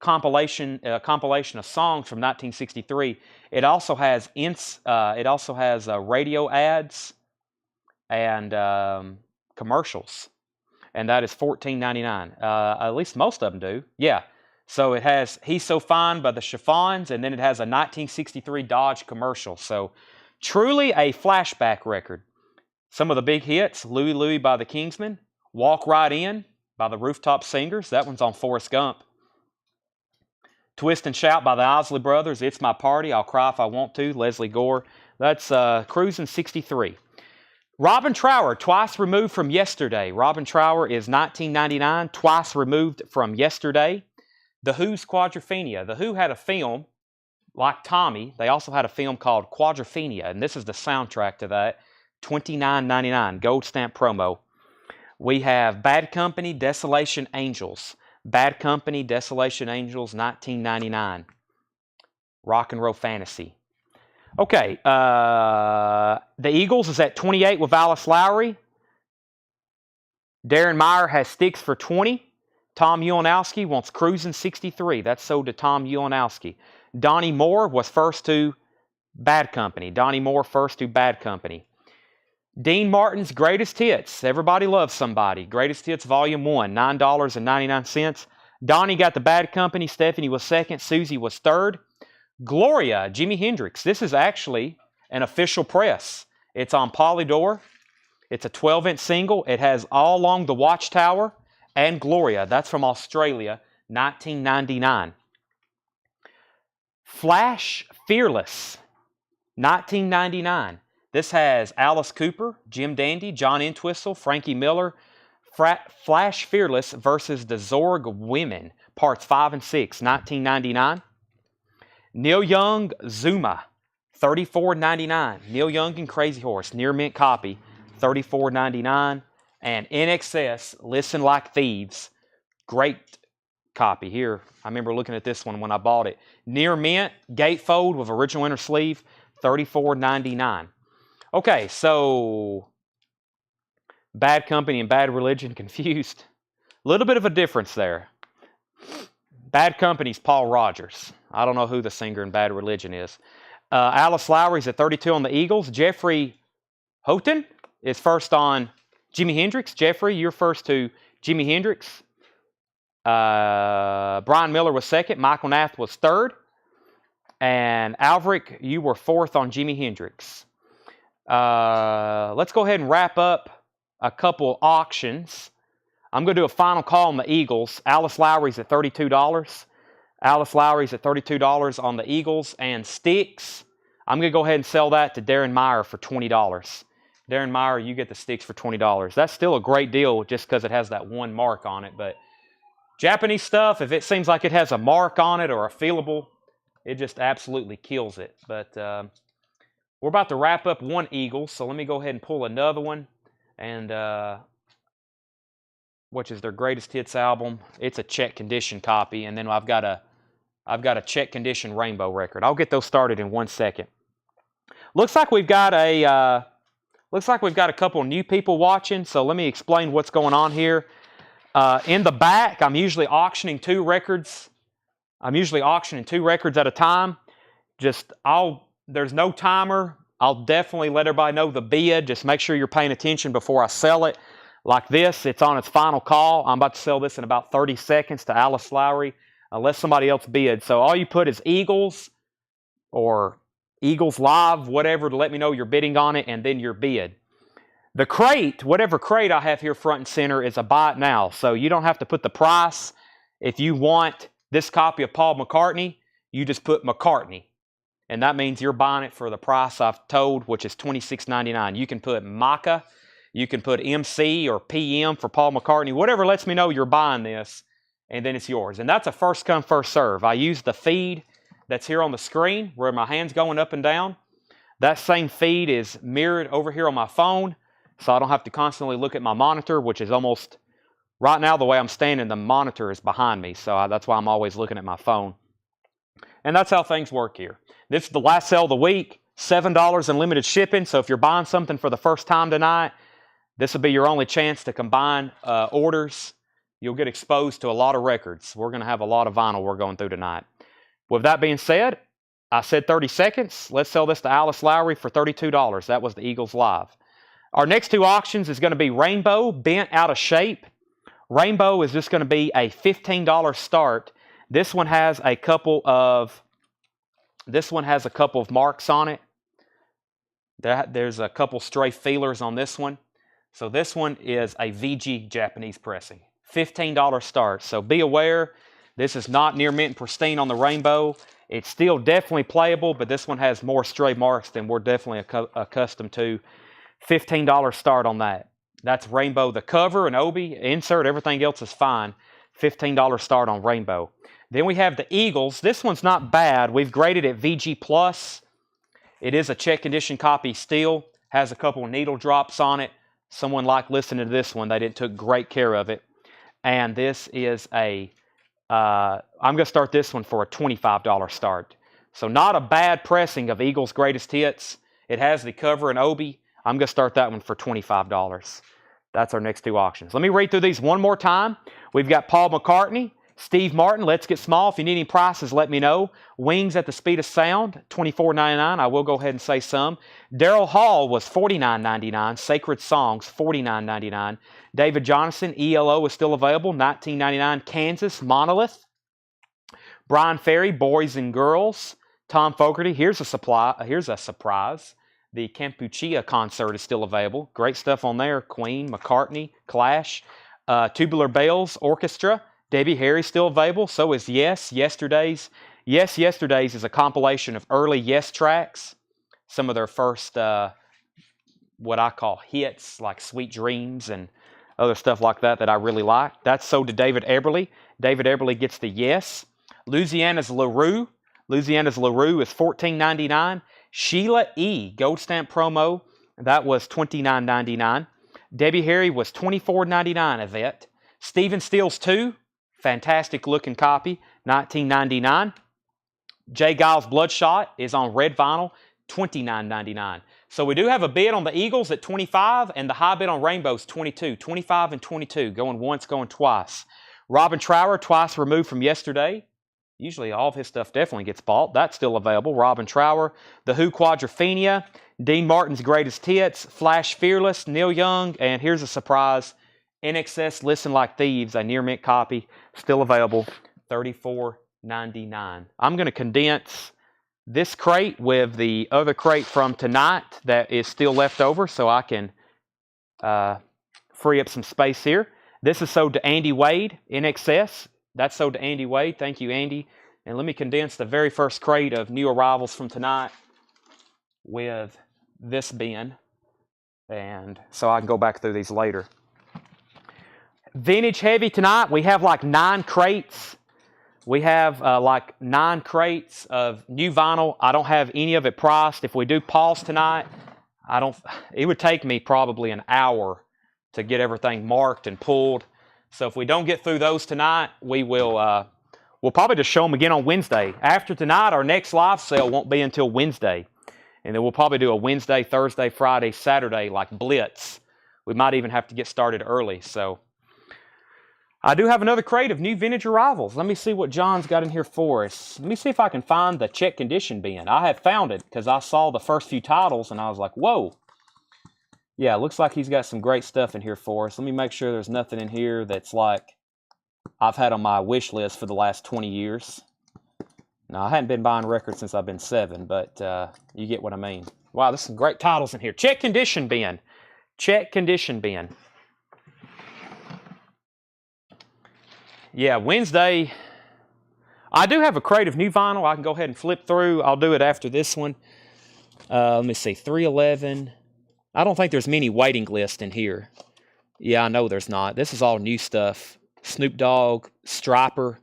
compilation of songs from 1963, it also has radio ads and commercials, and that is $14.99. At least most of them do. Yeah. So it has He's So Fine by the Chiffons, and then it has a 1963 Dodge commercial. So truly a flashback record. Some of the big hits: Louie Louie by the Kingsmen, Walk Right In by the Rooftop Singers. That one's on Forrest Gump. Twist and Shout by the Isley Brothers. It's My Party, I'll Cry If I Want To, Leslie Gore. That's Cruisin' 63. Robin Trower, Twice Removed from Yesterday. Robin Trower is $19.99, Twice Removed from Yesterday. The Who's Quadrophenia. The Who had a film, like Tommy, they also had a film called Quadrophenia, and this is the soundtrack to that, $29.99, gold stamp promo. We have Bad Company, Desolation Angels. Bad Company, Desolation Angels, $19.99. Rock and Roll Fantasy. Okay, the Eagles is at 28 with Alice Lowry. Darren Meyer has Sticks for 20. Tom Ulanowski wants Cruisin' 63. That's sold to Tom Ulanowski. Donnie Moore was first to Bad Company. Donnie Moore first to Bad Company. Dean Martin's Greatest Hits. Everybody Loves Somebody. Greatest Hits Volume 1, $9.99. Donnie got the Bad Company. Stephanie was second. Susie was third. Gloria, Jimi Hendrix. This is actually an official press. It's on Polydor. It's a 12-inch single. It has All Along the Watchtower and Gloria. That's from Australia, 1999. Flash Fearless, 1999. This has Alice Cooper, Jim Dandy, John Entwistle, Frankie Miller. Flash Fearless versus the Zorg Women, parts 5 and 6, 1999. Neil Young Zuma, $34.99. Neil Young and Crazy Horse, near mint copy, $34.99. And NXS, Listen Like Thieves, great copy here. I remember looking at this one when I bought it. Near mint, gatefold with original inner sleeve, $34.99. Okay, so Bad Company and Bad Religion confused. A little bit of a difference there. Bad Company's Paul Rogers. I don't know who the singer in Bad Religion is. Alice Lowry's at 32 on the Eagles. Jeffrey Houghton is first on Jimi Hendrix. Jeffrey, you're first to Jimi Hendrix. Brian Miller was second. Michael Nath was third. And Alverick, you were fourth on Jimi Hendrix. Let's go ahead and wrap up a couple auctions. I'm going to do a final call on the Eagles. Alice Lowry's at $32. Alice Lowry's at $32 on the Eagles. And sticks, I'm going to go ahead and sell that to Darren Meyer for $20. Darren Meyer, you get the sticks for $20. That's still a great deal just because it has that one mark on it. But Japanese stuff, if it seems like it has a mark on it or a feelable, it just absolutely kills it. But we're about to wrap up one Eagles, so let me go ahead and pull another one. And which is their greatest hits album. It's a check condition copy, and then I've got a check condition rainbow record. I'll get those started in 1 second. Looks like we've got a couple new people watching, so let me explain what's going on here. In the back, I'm usually auctioning 2 records. I'm usually auctioning 2 records at a time. There's no timer. I'll definitely let everybody know the bid. Just make sure you're paying attention before I sell it. Like this, it's on its final call. I'm about to sell this in about 30 seconds to Alice Lowry, unless somebody else bids. So all you put is Eagles or Eagles Live, whatever, to let me know you're bidding on it, and then your bid. The crate, whatever crate I have here front and center, is a buy it now. So you don't have to put the price. If you want this copy of Paul McCartney, you just put McCartney. And that means you're buying it for the price I've told, which is $26.99. You can put Micah, you can put MC or PM for Paul McCartney, whatever lets me know you're buying this, and then it's yours. And that's a first come, first serve. I use the feed that's here on the screen where my hand's going up and down. That same feed is mirrored over here on my phone, so I don't have to constantly look at my monitor, which is almost, right now the way I'm standing, the monitor is behind me, so that's why I'm always looking at my phone. And that's how things work here. This is the last sale of the week, $7 in limited shipping, so if you're buying something for the first time tonight, this will be your only chance to combine orders. You'll get exposed to a lot of records. We're going to have a lot of vinyl we're going through tonight. With that being said, I said 30 seconds. Let's sell this to Alice Lowry for $32. That was the Eagles Live. Our next 2 auctions is going to be Rainbow, Bent Out of Shape. Rainbow is just going to be a $15 start. This one has a couple of marks on it. There's a couple stray feelers on this one. So this one is a VG Japanese pressing. $15 start. So be aware, this is not near mint and pristine on the Rainbow. It's still definitely playable, but this one has more stray marks than we're definitely accustomed to. $15 start on that. That's Rainbow. The cover and Obi, insert, everything else is fine. $15 start on Rainbow. Then we have the Eagles. This one's not bad. We've graded it VG+. It is a check condition copy still. Has a couple of needle drops on it. Someone liked listening to this one. They took great care of it. And this is I'm going to start this one for a $25 start. So not a bad pressing of Eagles' greatest hits. It has the cover and Obi. I'm going to start that one for $25. That's our next 2 auctions. Let me read through these one more time. We've got Paul McCartney, Steve Martin, Let's Get Small. If you need any prices, let me know. Wings at the Speed of Sound, $24.99. I will go ahead and say some. Daryl Hall was $49.99. Sacred Songs, $49.99. David Johnson, ELO is still available, $19.99. Kansas, Monolith. Brian Ferry, Boys and Girls. Tom Fogerty, here's a surprise. The Kampuchea concert is still available. Great stuff on there. Queen, McCartney, Clash. Tubular Bells Orchestra. Debbie Harry's still available. So is Yes Yesterday's. Yes Yesterday's is a compilation of early Yes tracks. Some of their first, what I call hits, like Sweet Dreams and other stuff like that I really like. That's sold to David Eberly. David Eberly gets the Yes. Louisiana's LaRue. Louisiana's LaRue is $14.99. Sheila E. Gold Stamp promo. That was $29.99. Debbie Harry was $24.99 Yvette. Stephen Stills 2. Fantastic looking copy. $19.99. J. Giles Bloodshot is on red vinyl. $29.99. So we do have a bid on the Eagles at $25 and the high bid on Rainbows $22. $25 and $22. Going once, going twice. Robin Trower, twice removed from yesterday. Usually all of his stuff definitely gets bought. That's still available. Robin Trower. The Who Quadrophenia. Dean Martin's Greatest Hits. Flash Fearless. Neil Young. And here's a surprise. NXS Listen Like Thieves. A near mint copy. Still available. $34.99. I'm going to condense this crate with the other crate from tonight that is still left over so I can free up some space here. This is sold to Andy Wade, NXS. That's sold to Andy Wade. Thank you, Andy. And let me condense the very first crate of new arrivals from tonight with this bin. And so I can go back through these later. Vintage heavy tonight. We have like 9 crates. We have like 9 crates of new vinyl. I don't have any of it priced. If we do pause tonight, it would take me probably an hour to get everything marked and pulled. So if we don't get through those tonight, we will we'll probably just show them again on Wednesday. After tonight, our next live sale won't be until Wednesday. And then we'll probably do a Wednesday, Thursday, Friday, Saturday, like blitz. We might even have to get started early. So I do have another crate of new vintage arrivals. Let me see what John's got in here for us. Let me see if I can find the check condition bin. I have found it because I saw the first few titles and I was like, whoa. Yeah, it looks like he's got some great stuff in here for us. Let me make sure there's nothing in here that's like I've had on my wish list for the last 20 years. Now, I hadn't been buying records since I've been 7, but you get what I mean. Wow, there's some great titles in here. Check condition bin. Check condition bin. Yeah, Wednesday, I do have a crate of new vinyl. I can go ahead and flip through. I'll do it after this one. Let me see, 311. I don't think there's many waiting lists in here. Yeah, I know there's not. This is all new stuff. Snoop Dogg, Striper,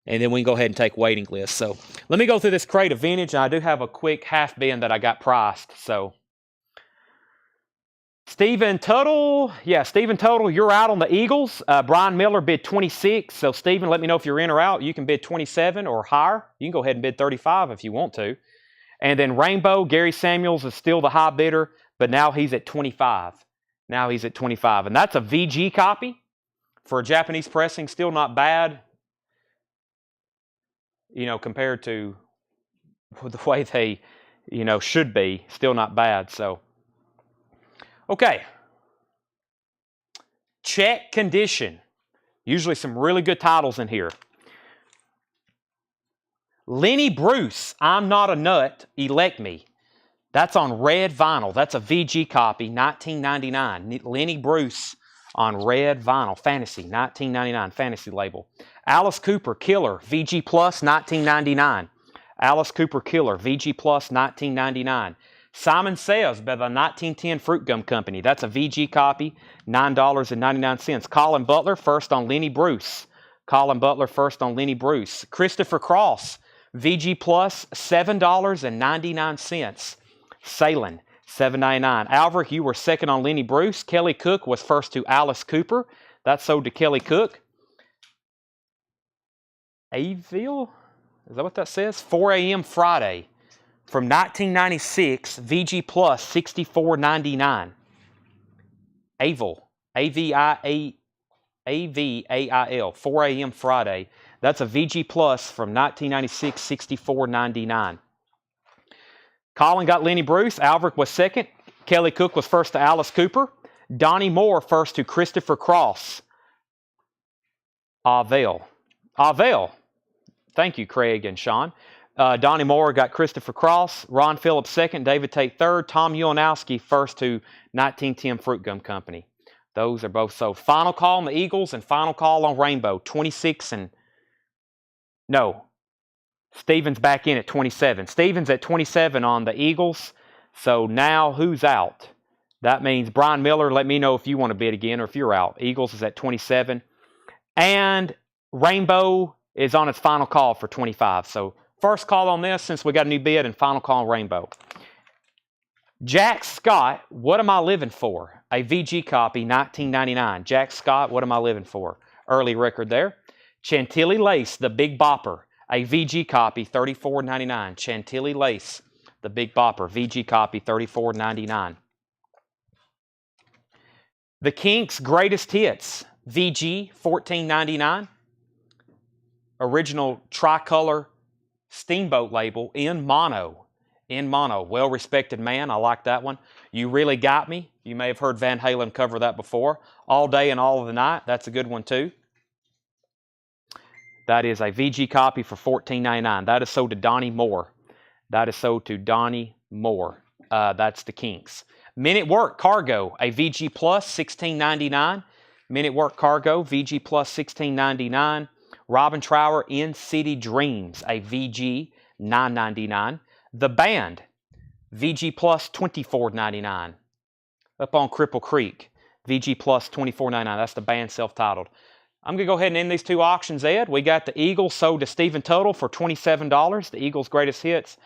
and then we can go ahead and take waiting lists. So let me go through this crate of vintage. I do have a quick half bin that I got priced. So Stephen Tuttle, you're out on the Eagles. Brian Miller bid 26. So Stephen, let me know if you're in or out. You can bid 27 or higher. You can go ahead and bid 35 if you want to. And then Rainbow, Gary Samuels is still the high bidder, but now he's at 25. Now he's at 25. And that's a VG copy for a Japanese pressing. Still not bad, compared to the way they, should be. Still not bad. So, okay. Check condition. Usually some really good titles in here. Lenny Bruce, I'm Not a Nut, Elect Me. That's on red vinyl. That's a VG copy, $19.99. Lenny Bruce on red vinyl. Fantasy, $19.99. Fantasy label. Alice Cooper, Killer, VG Plus, $19.99. Alice Cooper, Killer, VG Plus, $19.99. Simon Says by the 1910 Fruit Gum Company. That's a VG copy, $9.99. Colin Butler, first on Lenny Bruce. Colin Butler, first on Lenny Bruce. Christopher Cross, VG Plus, $7.99. Salem, $7.99. Alverick, you were second on Lenny Bruce. Kelly Cook was first to Alice Cooper. That sold to Kelly Cook. Aveville, is that what that says? 4 a.m. Friday from 1996. VG Plus, $64.99. Avil, A-V-A-I-L, 4 a.m. Friday. That's a VG Plus from 1996, $64.99. Colin got Lenny Bruce. Alverick was second. Kelly Cook was first to Alice Cooper. Donnie Moore first to Christopher Cross. Avell. Thank you, Craig and Sean. Donnie Moore got Christopher Cross. Ron Phillips second. David Tate third. Tom Ulanowski first to 1910 Fruit Gum Company. Those are both sold. Final call on the Eagles and final call on Rainbow. 26 and... No. Steven's back in at 27. Steven's at 27 on the Eagles. So now who's out? That means Brian Miller, let me know if you want to bid again or if you're out. Eagles is at 27. And Rainbow is on its final call for 25. So first call on this since we got a new bid, and final call on Rainbow. Jack Scott, What Am I Living For? A VG copy, 1999. Jack Scott, What Am I Living For? Early record there. Chantilly Lace, The Big Bopper. A VG copy, $34.99. Chantilly Lace, The Big Bopper. VG copy, $34.99. The Kinks' Greatest Hits. VG, $14.99. Original tricolor steamboat label in mono. In mono. Well-respected man. I like that one. You Really Got Me. You may have heard Van Halen cover that before. All Day and All of the Night. That's a good one too. That is a VG copy for $14.99. That is sold to Donnie Moore. That is sold to Donnie Moore. That's the Kinks. Men at Work Cargo, a VG Plus, $16.99. Men at Work Cargo, VG Plus, $16.99. Robin Trower, In City Dreams, a VG, $9.99. The Band, VG Plus, $24.99. Up on Cripple Creek, VG Plus, $24.99. That's the Band self-titled. I'm going to go ahead and end these two auctions, Ed. We got the Eagles sold to Stephen Total for $27. The Eagles' Greatest Hits,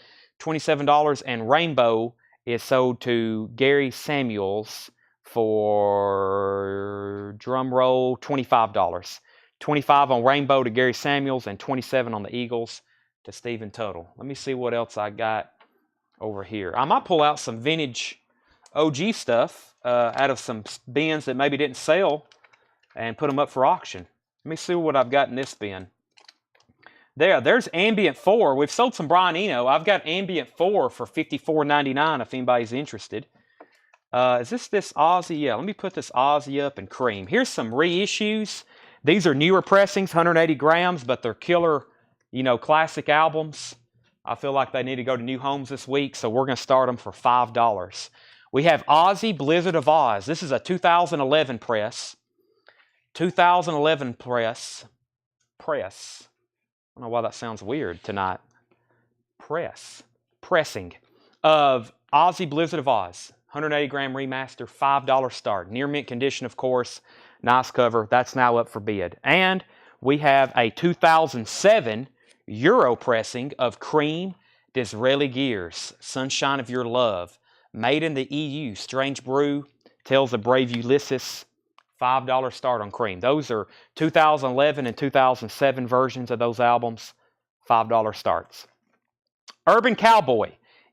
$27. And Rainbow is sold to Gary Samuels for, drum roll, $25. $25 on Rainbow to Gary Samuels and $27 on the Eagles to Stephen Total. Let me see what else I got over here. I might pull out some vintage OG stuff out of some bins that maybe didn't sell and put them up for auction. Let me see what I've got in this bin. There's Ambient 4. We've sold some Brian Eno. I've got Ambient 4 for $54.99 if anybody's interested. Is this Ozzy? Yeah, let me put this Ozzy up in cream. Here's some reissues. These are newer pressings, 180 grams, but they're killer, classic albums. I feel like they need to go to new homes this week, so we're going to start them for $5. We have Ozzy, Blizzard of Oz. This is a 2011 press. 2011 press. I don't know why that sounds weird tonight. Pressing of Ozzy, Blizzard of Oz. 180 gram remaster, $5 start. Near mint condition, of course. Nice cover. That's now up for bid. And we have a 2007 Euro pressing of Cream, Disraeli Gears, Sunshine of Your Love. Made in the EU. Strange Brew, Tales of Brave Ulysses. $5 start on Cream. Those are 2011 and 2007 versions of those albums. $5 starts. Urban Cowboy.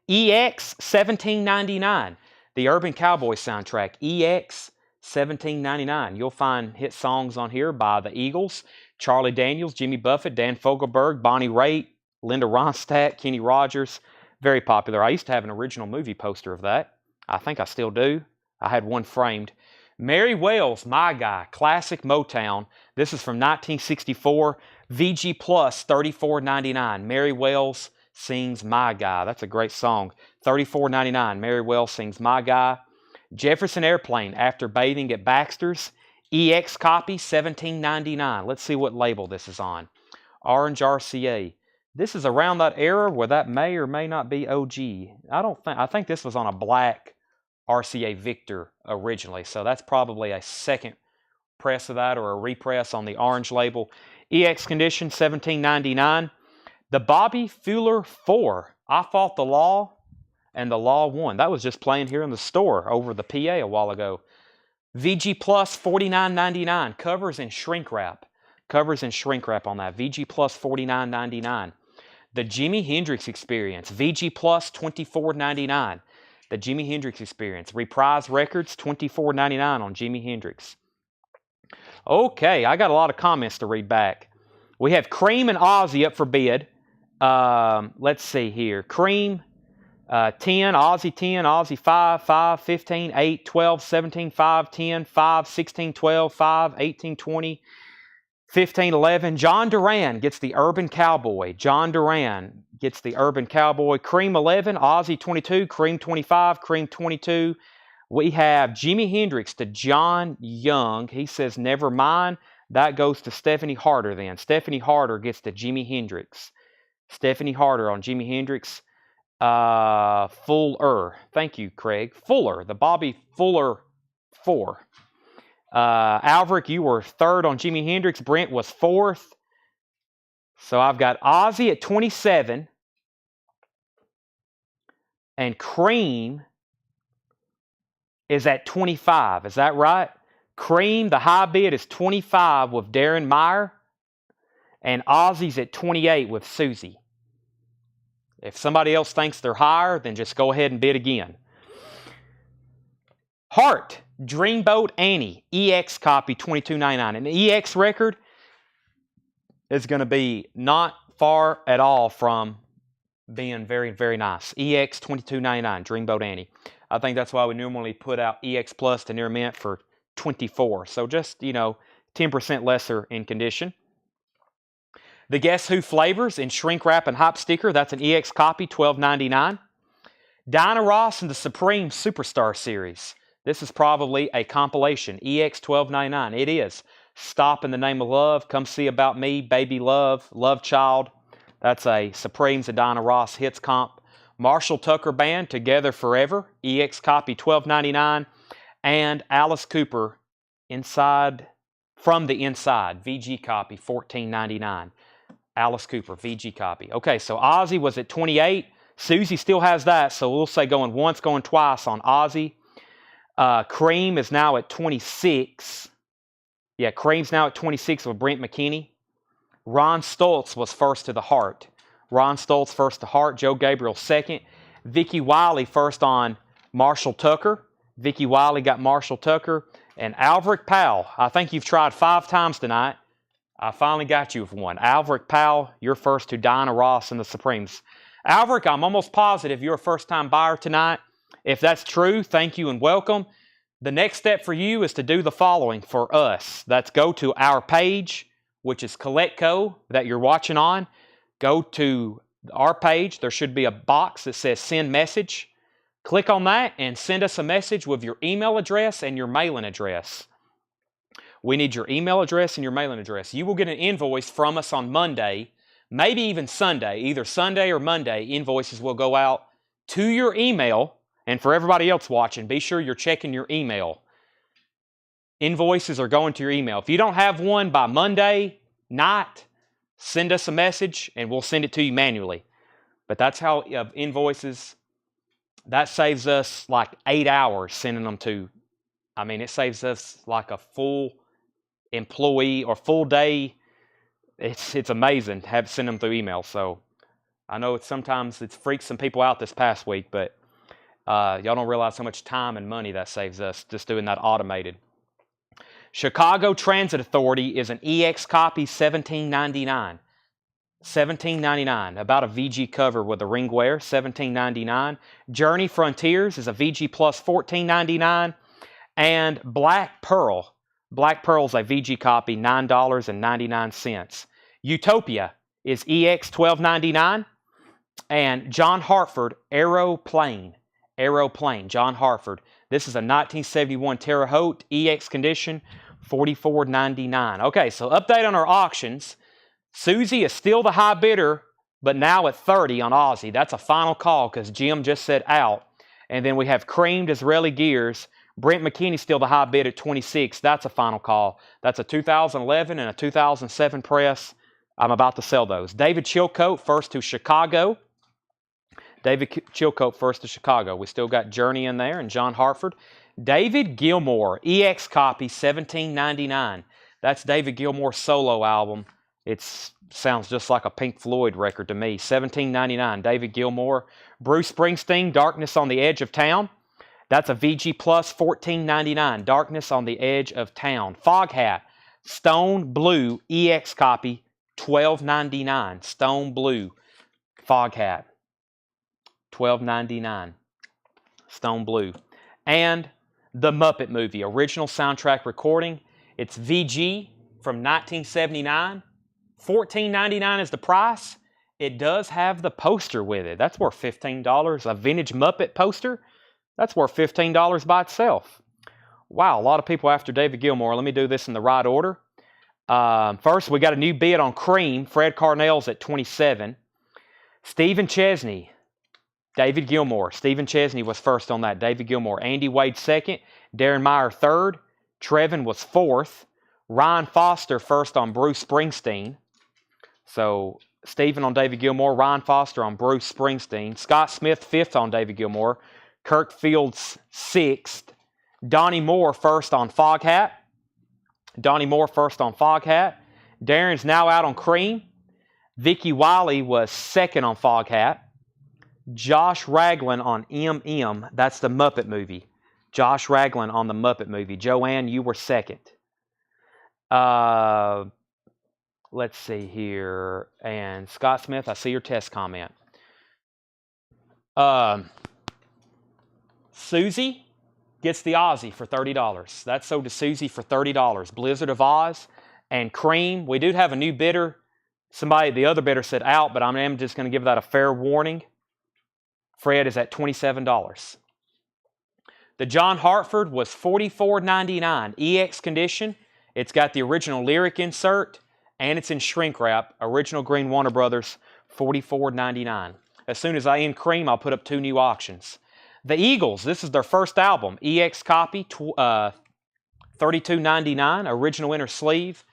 EX, $17.99. The Urban Cowboy soundtrack. EX, $17.99. You'll find hit songs on here by the Eagles, Charlie Daniels, Jimmy Buffett, Dan Fogelberg, Bonnie Raitt, Linda Ronstadt, Kenny Rogers. Very popular. I used to have an original movie poster of that. I think I still do. I had one framed. Mary Wells, My Guy, classic Motown. This is from 1964. VG Plus, $34.99. Mary Wells sings My Guy. That's a great song. $34.99. Mary Wells sings My Guy. Jefferson Airplane, After Bathing at Baxter's. EX copy, $17.99. Let's see what label this is on. Orange RCA. This is around that era where that may or may not be OG. I think this was on a black RCA Victor originally, so that's probably a second press of that or a repress on the orange label. EX condition, $17.99. The Bobby Fuller 4, I Fought the Law and the Law Won. That was just playing here in the store over the PA a while ago. VG Plus, $49.99. Covers and shrink wrap. Covers and shrink wrap on that. VG Plus, $49.99. The Jimi Hendrix Experience. VG Plus, $24.99. The Jimi Hendrix Experience. Reprise Records, $24.99 on Jimi Hendrix. Okay, I got a lot of comments to read back. We have Cream and Ozzy up for bid. Let's see here. Cream, 10, Ozzy 10, Ozzy 5, 5, 15, 8, 12, 17, 5, 10, 5, 16, 12, 5, 18, 20, 15, 11. John Duran gets the Urban Cowboy. John Duran gets the Urban Cowboy. Cream 11, Ozzy 22, Cream 25, Cream 22, We have Jimi Hendrix to John Young. He says, never mind. That goes to Stephanie Harder then. Stephanie Harder gets to Jimi Hendrix. Stephanie Harder on Jimi Hendrix. Fuller. Thank you, Craig. Fuller. The Bobby Fuller 4. Alverick, you were third on Jimi Hendrix. Brent was fourth. So I've got Ozzy at 27. And Cream is at 25. Is that right? Cream, the high bid, is 25 with Darren Meyer. And Ozzy's at 28 with Susie. If somebody else thinks they're higher, then just go ahead and bid again. Heart, Dreamboat Annie, EX copy, $22.99. An EX record is going to be not far at all from being very, very nice. EX, $22.99, Dreamboat Annie. I think that's why we normally put out EX Plus to near mint for $24. So just, 10% lesser in condition. The Guess Who flavors in shrink wrap and hop sticker, that's an EX copy, $12.99. Diana Ross and the Supreme Superstar Series. This is probably a compilation, EX $12.99. It is. Stop in the Name of Love, Come See About Me, Baby Love, Love Child. That's a Supremes and Diana Ross hits comp. Marshall Tucker Band, Together Forever, EX copy, $12.99. And Alice Cooper, From the Inside, VG copy, $14.99. Alice Cooper, VG copy. Okay, so Ozzy was at 28. Susie still has that, so we'll say going once, going twice on Ozzy. Cream is now at 26. Yeah, Cream's now at 26 with Brent McKinney. Ron Stoltz was first to the Heart. Ron Stoltz first to Heart. Joe Gabriel second. Vicky Wiley first on Marshall Tucker. Vicky Wiley got Marshall Tucker. And Alverick Powell, I think you've tried 5 times tonight. I finally got you with one. Alverick Powell, you're first to Diana Ross and the Supremes. Alverick, I'm almost positive you're a first-time buyer tonight. If that's true, thank you and welcome. The next step for you is to do the following for us. That's go to our page, which is Collectco that you're watching on. Go to our page. There should be a box that says Send Message. Click on that and send us a message with your email address and your mailing address. We need your email address and your mailing address. You will get an invoice from us on Monday, maybe even Sunday. Either Sunday or Monday, invoices will go out to your email. And for everybody else watching, be sure you're checking your email. Invoices are going to your email. If you don't have one by Monday night, send us a message and we'll send it to you manually. But that's how invoices, that saves us like 8 hours sending them to. It saves us like a full employee or full day. It's amazing to have send them through email. So I know sometimes it's freaked some people out this past week, but y'all don't realize how much time and money that saves us just doing that automated. Chicago Transit Authority is an EX copy, $17.99. $17.99. About a VG cover with a ring wear, $17.99. Journey Frontiers is a VG Plus, $14.99. And Black Pearl. Black Pearl's a VG copy, $9.99. Utopia is EX $12.99. And John Hartford, Aeroplane, John Hartford. This is a 1971 Terre Haute EX condition, $44.99. Okay, so update on our auctions. Susie is still the high bidder, but now at 30 on Ozzy. That's a final call because Jim just said out. And then we have Cream Disraeli Gears. Brent McKinney still the high bid at 26. That's a final call. That's a 2011 and a 2007 press. I'm about to sell those. David Chilcote first to Chicago. David Chilcote first to Chicago. We still got Journey in there and John Hartford. David Gilmour, EX copy, $17.99. That's David Gilmour's solo album. It sounds just like a Pink Floyd record to me. $17.99, David Gilmour. Bruce Springsteen, Darkness on the Edge of Town. That's a VG Plus, $14.99. Darkness on the Edge of Town. Foghat, Stone Blue, EX copy, $12.99. Stone Blue, Foghat, $12.99. Stone Blue. And The Muppet Movie, original soundtrack recording. It's VG from 1979. $14.99 is the price. It does have the poster with it. That's worth $15. A vintage Muppet poster. That's worth $15 by itself. Wow, a lot of people after David Gilmour. Let me do this in the right order. First, we got a new bid on Cream. Fred Carnell's at 27. Stephen Chesney, David Gilmour. Stephen Chesney was first on that. David Gilmour. Andy Wade second. Darren Meyer third. Trevin was fourth. Ryan Foster first on Bruce Springsteen. So Stephen on David Gilmour. Ryan Foster on Bruce Springsteen. Scott Smith fifth on David Gilmour. Kirk Fields sixth. Donnie Moore first on Foghat. Donnie Moore first on Foghat. Darren's now out on Cream. Vicky Wiley was second on Foghat. Josh Raglan on MM. That's the Muppet movie. Josh Raglan on the Muppet movie. Joanne, you were second. Let's see here. And Scott Smith, I see your test comment. Susie gets the Aussie for $30. That's sold to Susie for $30. Blizzard of Oz and Cream. We do have a new bidder. The other bidder said out, but I'm just going to give that a fair warning. Fred is at $27. The John Hartford was $44.99. EX condition. It's got the original lyric insert, and it's in shrink wrap. Original Green Warner Brothers, $44.99. As soon as I end Cream, I'll put up 2 new auctions. The Eagles, this is their first album. EX copy, $32.99. Original inner sleeve,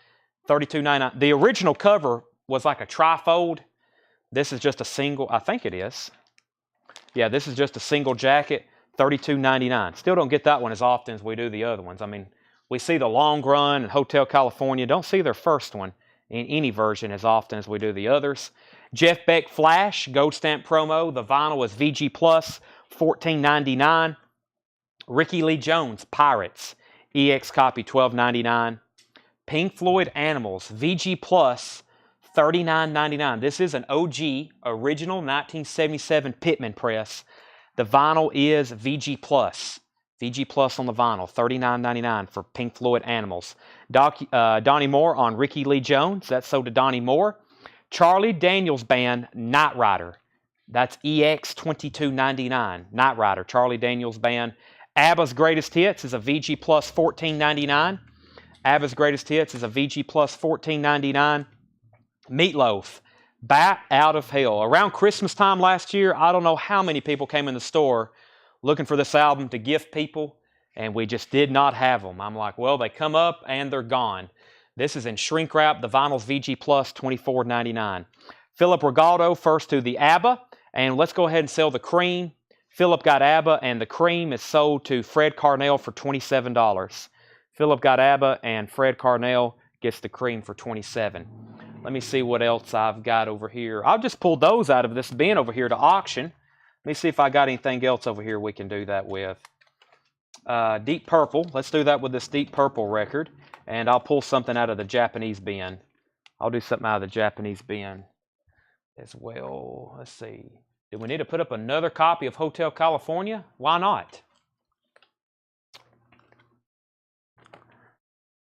$32.99. The original cover was like a trifold. This is just a single, I think it is. Yeah, this is just a single jacket, $32.99. Still don't get that one as often as we do the other ones. I mean, we see the Long Run and Hotel California. Don't see their first one in any version as often as we do the others. Jeff Beck Flash, Gold Stamp promo. The vinyl is VG Plus, $14.99. Ricky Lee Jones, Pirates, EX copy, $12.99. Pink Floyd Animals, VG Plus, $39.99. This is an OG, original 1977 Pittman press. The vinyl is VG Plus. VG Plus on the vinyl, $39.99 for Pink Floyd Animals. Donnie Moore on Ricky Lee Jones. That's sold to Donnie Moore. Charlie Daniels Band, Knight Rider. That's EX $22.99. Knight Rider, Charlie Daniels Band. ABBA's Greatest Hits is a VG Plus $14.99. ABBA's Greatest Hits is a VG Plus $14.99. Meatloaf, Bat Out of Hell. Around Christmas time last year, I don't know how many people came in the store looking for this album to gift people, and we just did not have them. I'm like, well, they come up and they're gone. This is in shrink wrap. The vinyl's VG Plus, $24.99. Philip Regaldo first to the ABBA, and let's go ahead and sell the Cream. Philip got ABBA, and the Cream is sold to Fred Carnell for $27. Philip got ABBA, and Fred Carnell gets the Cream for $27. Let me see what else I've got over here. I'll just pull those out of this bin over here to auction. Let me see if I got anything else over here we can do that with. Deep Purple. Let's do that with this Deep Purple record. And I'll pull something out of the Japanese bin. I'll do something out of the Japanese bin as well. Let's see. Do we need to put up another copy of Hotel California? Why not?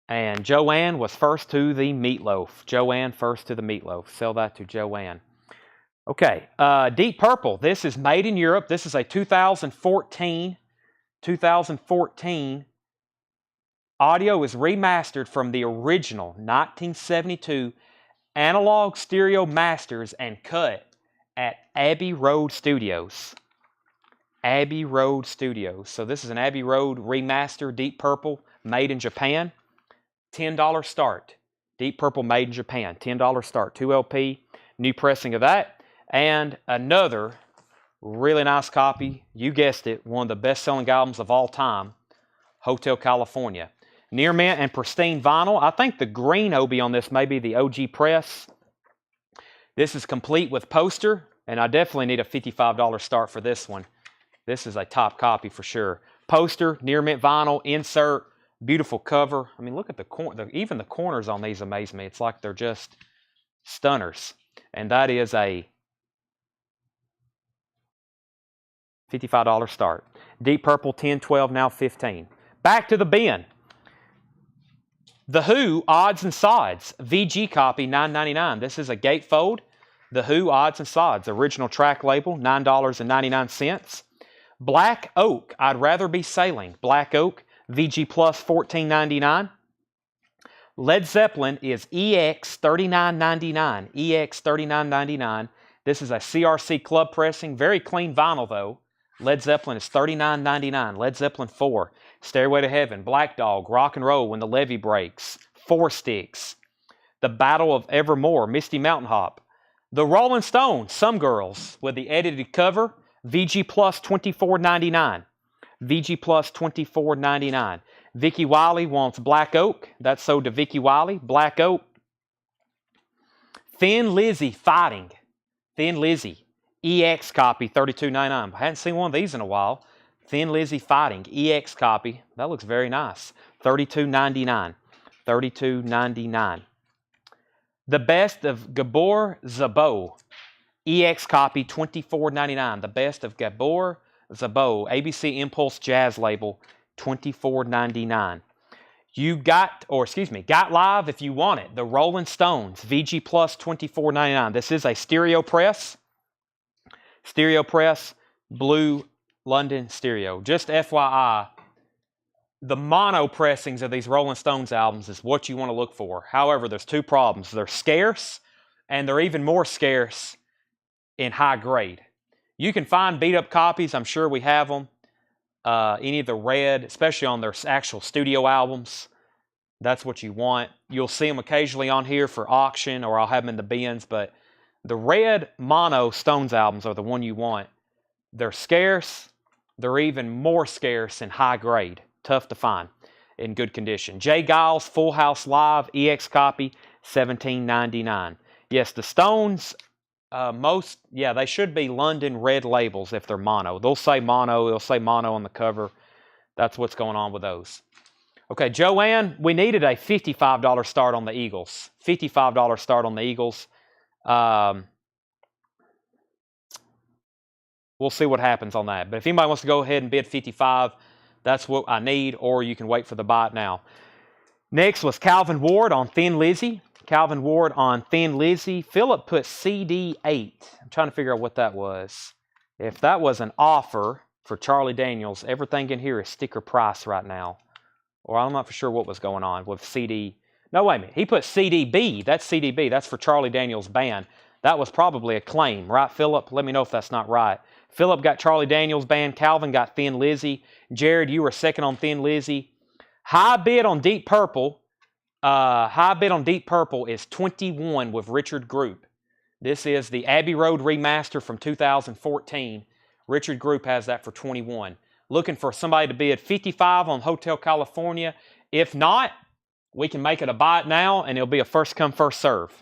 And Joanne was first to the Meatloaf. Joanne first to the Meatloaf. Sell that to Joanne. Okay, Deep Purple. This is made in Europe. This is a 2014 audio is remastered from the original 1972 analog stereo masters and cut at Abbey Road Studios. Abbey Road Studios. So this is an Abbey Road remaster Deep Purple made in Japan. $10 start. Deep Purple made in Japan. $10 start. 2 LP. New pressing of that. And another really nice copy. You guessed it. One of the best-selling albums of all time. Hotel California. Near mint and pristine vinyl. I think the green Obi on this may be the OG press. This is complete with poster. And I definitely need a $55 start for this one. This is a top copy for sure. Poster, near mint vinyl, insert, beautiful cover. I mean, look at the corner. Even the corners on these amaze me. It's like they're just stunners. And that is a $55 start. Deep Purple, 10, 12, now 15. Back to the bin. The Who, Odds and Sods. VG copy, $9.99. This is a gatefold. The Who, Odds and Sods. Original track label, $9.99. Black Oak, I'd Rather Be Sailing. Black Oak, VG Plus $14.99. Led Zeppelin is EX $39.99. EX $39.99. This is a CRC club pressing. Very clean vinyl though. Led Zeppelin is $39.99. Led Zeppelin 4. Stairway to Heaven. Black Dog. Rock and Roll When the Levee Breaks. 4 Sticks. The Battle of Evermore. Misty Mountain Hop. The Rolling Stones. Some Girls with the edited cover. VG Plus $24.99. VG Plus $24.99. Vicky Wiley wants Black Oak. That's sold to Vicky Wiley. Black Oak. Thin Lizzy Fighting. Thin Lizzy. EX copy $32.99. I hadn't seen one of these in a while. Thin Lizzy Fighting. EX copy. That looks very nice. $32.99. $32.99. The Best of Gabor Szabo. EX copy $24.99. The Best of Gabor Szabo. ABC Impulse Jazz label $24.99. Got Live If You Want It. The Rolling Stones. VG Plus $24.99. This is a stereo press. Stereo press. Blue London stereo. Just FYI, the mono pressings of these Rolling Stones albums is what you want to look for. However, there's 2 problems. They're scarce, and they're even more scarce in high grade. You can find beat up copies. I'm sure we have them. Any of the red, especially on their actual studio albums. That's what you want. You'll see them occasionally on here for auction, or I'll have them in the bins, but the red mono Stones albums are the one you want. They're scarce. They're even more scarce in high grade. Tough to find in good condition. Jay Giles, Full House Live, EX copy, $17.99. Yes, the Stones, they should be London red labels if they're mono. They'll say mono on the cover. That's what's going on with those. Okay, Joanne, we needed a $55 start on the Eagles. $55 start on the Eagles. We'll see what happens on that. But if anybody wants to go ahead and bid $55, that's what I need, or you can wait for the buy it now. Next was Calvin Ward on Thin Lizzy. Calvin Ward on Thin Lizzy. Philip put CD8. I'm trying to figure out what that was. If that was an offer for Charlie Daniels, everything in here is sticker price right now. Or I'm not for sure what was going on with CD. No, wait a minute. He put CDB. That's CDB. That's for Charlie Daniels Band. That was probably a claim, right, Philip? Let me know if that's not right. Philip got Charlie Daniels Band. Calvin got Thin Lizzy. Jared, you were second on Thin Lizzy. High bid on Deep Purple. High bid on Deep Purple is 21 with Richard Group. This is the Abbey Road remaster from 2014. Richard Group has that for 21. Looking for somebody to bid 55 on Hotel California. If not, we can make it a buy it now, and it'll be a first come, first serve.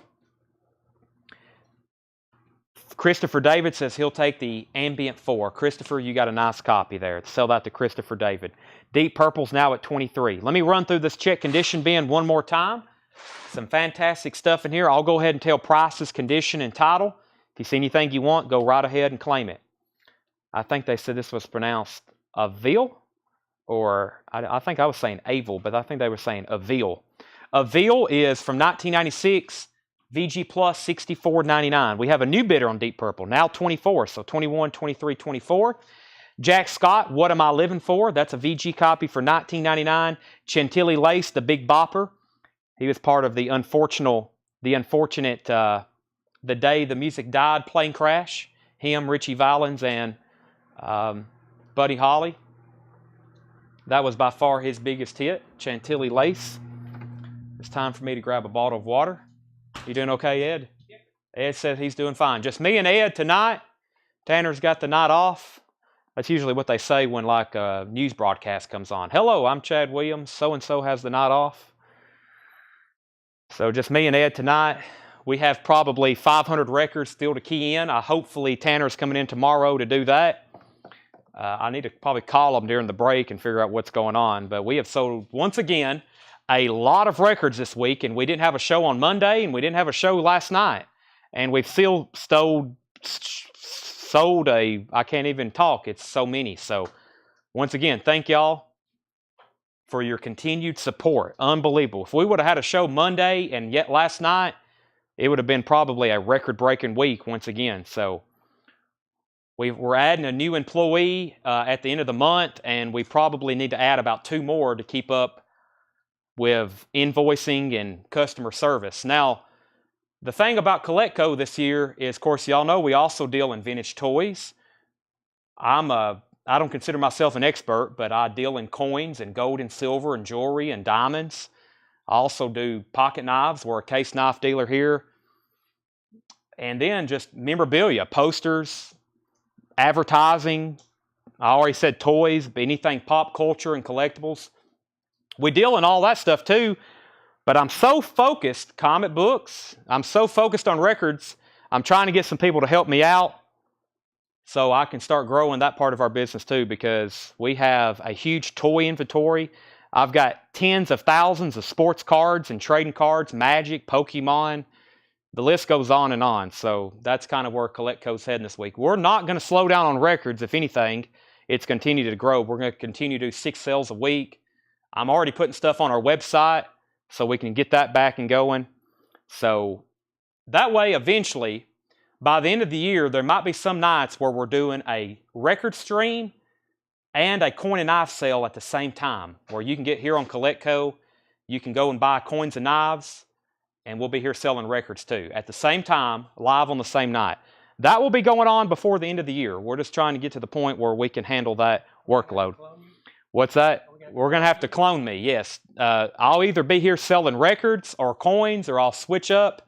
Christopher David says he'll take the Ambient 4. Christopher, you got a nice copy there. Sell that to Christopher David. Deep Purple's now at 23. Let me run through this check condition bin one more time. Some fantastic stuff in here. I'll go ahead and tell prices, condition, and title. If you see anything you want, go right ahead and claim it. I think they said this was pronounced Avil, or I think I was saying Avil, but I think they were saying Avil. Avil is from 1996. VG Plus $64.99. We have a new bidder on Deep Purple, now 24, so 21, 23, 24. Jack Scott, What Am I Living For? That's a VG copy for $19.99. Chantilly Lace, The Big Bopper. He was part of the unfortunate The Day the Music Died plane crash. Him, Richie Valens, and Buddy Holly. That was by far his biggest hit, Chantilly Lace. It's time for me to grab a bottle of water. You doing okay, Ed? Yeah. Ed said he's doing fine. Just me and Ed tonight. Tanner's got the night off. That's usually what they say when like a news broadcast comes on. Hello, I'm Chad Williams. So-and-so has the night off. So just me and Ed tonight. We have probably 500 records still to key in. Hopefully Tanner's coming in tomorrow to do that. I need to probably call him during the break and figure out what's going on. But we have sold, once again, a lot of records this week, and we didn't have a show on Monday, and we didn't have a show last night. And we've still sold I can't even talk, it's so many. So once again, thank y'all for your continued support. Unbelievable. If we would have had a show Monday and yet last night, it would have been probably a record-breaking week once again. So We're adding a new employee at the end of the month, and we probably need to add about 2 more to keep up with invoicing and customer service. Now, the thing about Coletco this year is, of course, y'all know we also deal in vintage toys. I don't consider myself an expert, but I deal in coins and gold and silver and jewelry and diamonds. I also do pocket knives. We're a case knife dealer here. And then just memorabilia, posters, advertising. I already said toys, but anything pop culture and collectibles. We deal in all that stuff too, but I'm so focused, comic books, I'm so focused on records, I'm trying to get some people to help me out so I can start growing that part of our business too, because we have a huge toy inventory. I've got tens of thousands of sports cards and trading cards, Magic, Pokemon. The list goes on and on. So that's kind of where Coletco's heading this week. We're not going to slow down on records. If anything, it's continued to grow. We're going to continue to do 6 sales a week. I'm already putting stuff on our website so we can get that back and going. So that way, eventually, by the end of the year, there might be some nights where we're doing a record stream and a coin and knife sale at the same time, where you can get here on Coletco, you can go and buy coins and knives, and we'll be here selling records too at the same time, live on the same night. That will be going on before the end of the year. We're just trying to get to the point where we can handle that workload. What's that? We're going to have to clone me, yes. I'll either be here selling records or coins, or I'll switch up.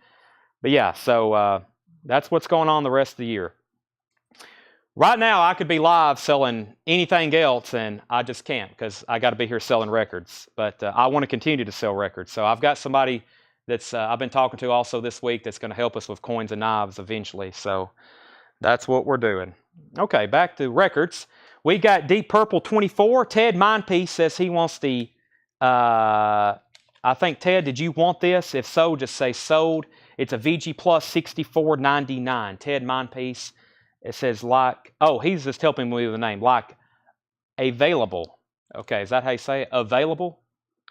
But yeah, so that's what's going on the rest of the year. Right now, I could be live selling anything else, and I just can't because I got to be here selling records. But I want to continue to sell records. So I've got somebody that's I've been talking to also this week that's going to help us with coins and knives eventually. So that's what we're doing. Okay, back to records. We got Deep Purple 24. Ted Mindpiece says he wants the, I think, Ted, did you want this? If so, just say sold. It's a VG Plus $64.99. Ted Mindpiece. It says like, oh, he's just helping me with the name. Like available. Okay, is that how you say it? Available?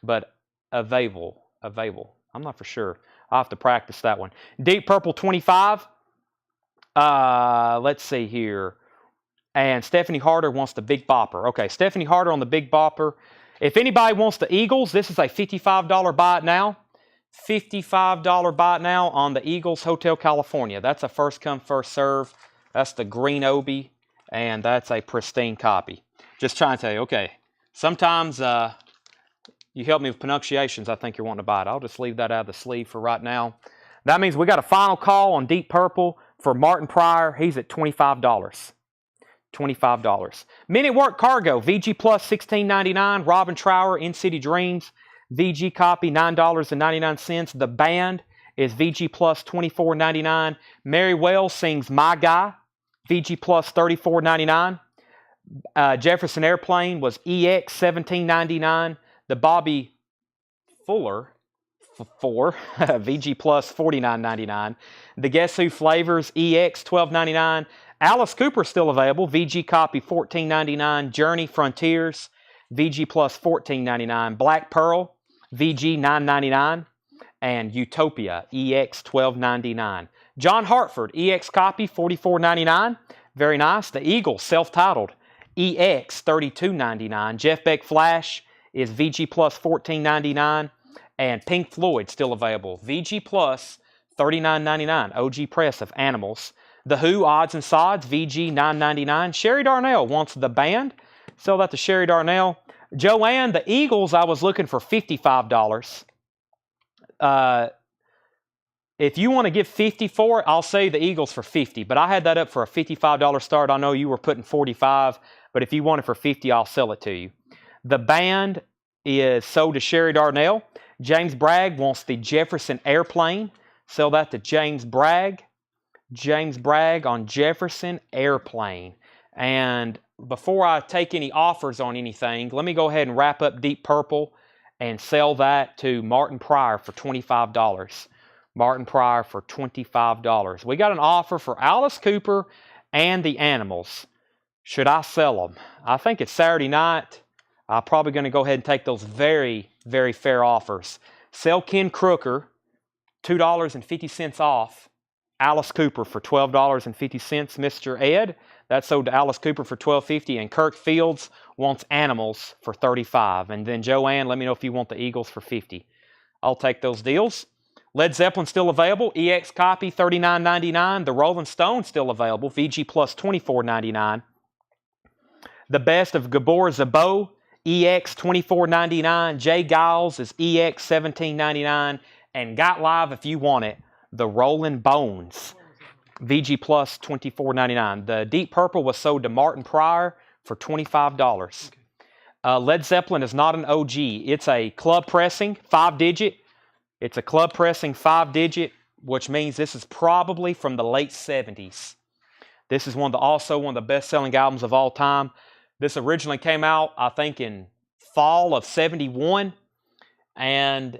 But available. I'm not for sure. I'll have to practice that one. Deep Purple 25. Let's see here. And Stephanie Harder wants the Big Bopper. Okay, Stephanie Harder on the Big Bopper. If anybody wants the Eagles, this is a $55 buy it now. $55 buy it now on the Eagles Hotel California. That's a first come, first serve. That's the green Obi, and that's a pristine copy. Just trying to tell you, okay, sometimes you help me with pronunciations, I think you're wanting to buy it. I'll just leave that out of the sleeve for right now. That means we got a final call on Deep Purple for Martin Pryor. He's at $25. $25. Minute Work Cargo, VG Plus $16.99. Robin Trower, In City Dreams, VG copy $9.99. The Band is VG Plus $24.99. Mary Wells sings My Guy, VG Plus $34.99. Jefferson Airplane was EX $17.99. The Bobby Fuller 4, VG Plus $49.99. The Guess Who Flavors EX $12.99. Alice Cooper still available, VG copy $14.99. Journey Frontiers, VG Plus $14.99. Black Pearl, VG $9.99. And Utopia, EX $12.99. John Hartford, EX copy $44.99. Very nice. The Eagles, self-titled, EX $32.99. Jeff Beck Flash is VG Plus $14.99. And Pink Floyd still available, VG Plus $39.99. OG Press of Animals. The Who, Odds and Sods, VG $9.99. Sherry Darnell wants the Band. Sell that to Sherry Darnell. Joanne, the Eagles, I was looking for $55. If you want to give $50 for it, I'll say the Eagles for $50. But I had that up for a $55 start. I know you were putting $45, but if you want it for $50, I'll sell it to you. The Band is sold to Sherry Darnell. James Bragg wants the Jefferson Airplane. Sell that to James Bragg. James Bragg on Jefferson Airplane. And before I take any offers on anything, let me go ahead and wrap up Deep Purple and sell that to Martin Pryor for $25. Martin Pryor for $25. We got an offer for Alice Cooper and the Animals. Should I sell them? I think it's Saturday night. I'm probably going to go ahead and take those very, very fair offers. Sell Ken Crooker, $2.50 off. Alice Cooper for $12.50. Mr. Ed, That sold to Alice Cooper for $12.50, and Kirk Fields wants Animals for $35. And then Joanne, let me know if you want the Eagles for $50. I'll take those deals. Led Zeppelin still available. EX copy $39.99. The Rolling Stones still available. VG Plus $24.99. The Best of Gabor Szabo, EX $24.99. Jay Giles is EX $17.99. And Got Live, if you want it, The Rolling Bones, VG Plus $24.99. The Deep Purple was sold to Martin Pryor for $25. Led Zeppelin is not an OG. It's a club pressing 5-digit. It's a club pressing 5-digit, which means this is probably from the late 70s. This is also one of the best-selling albums of all time. This originally came out, I think, in fall of 71, and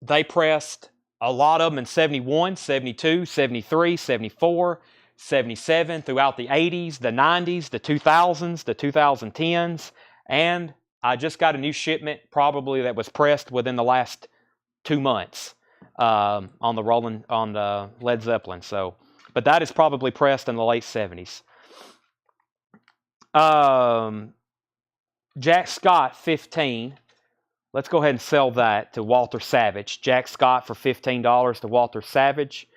they pressed a lot of them in 71, 72, 73, 74, 77, throughout the 80s, the 90s, the 2000s, the 2010s, and I just got a new shipment probably that was pressed within the last 2 months on the Led Zeppelin. So, but that is probably pressed in the late 70s. Jack Scott 15. Let's go ahead and sell that to Walter Savage. Jack Scott for $15 to Walter Savage.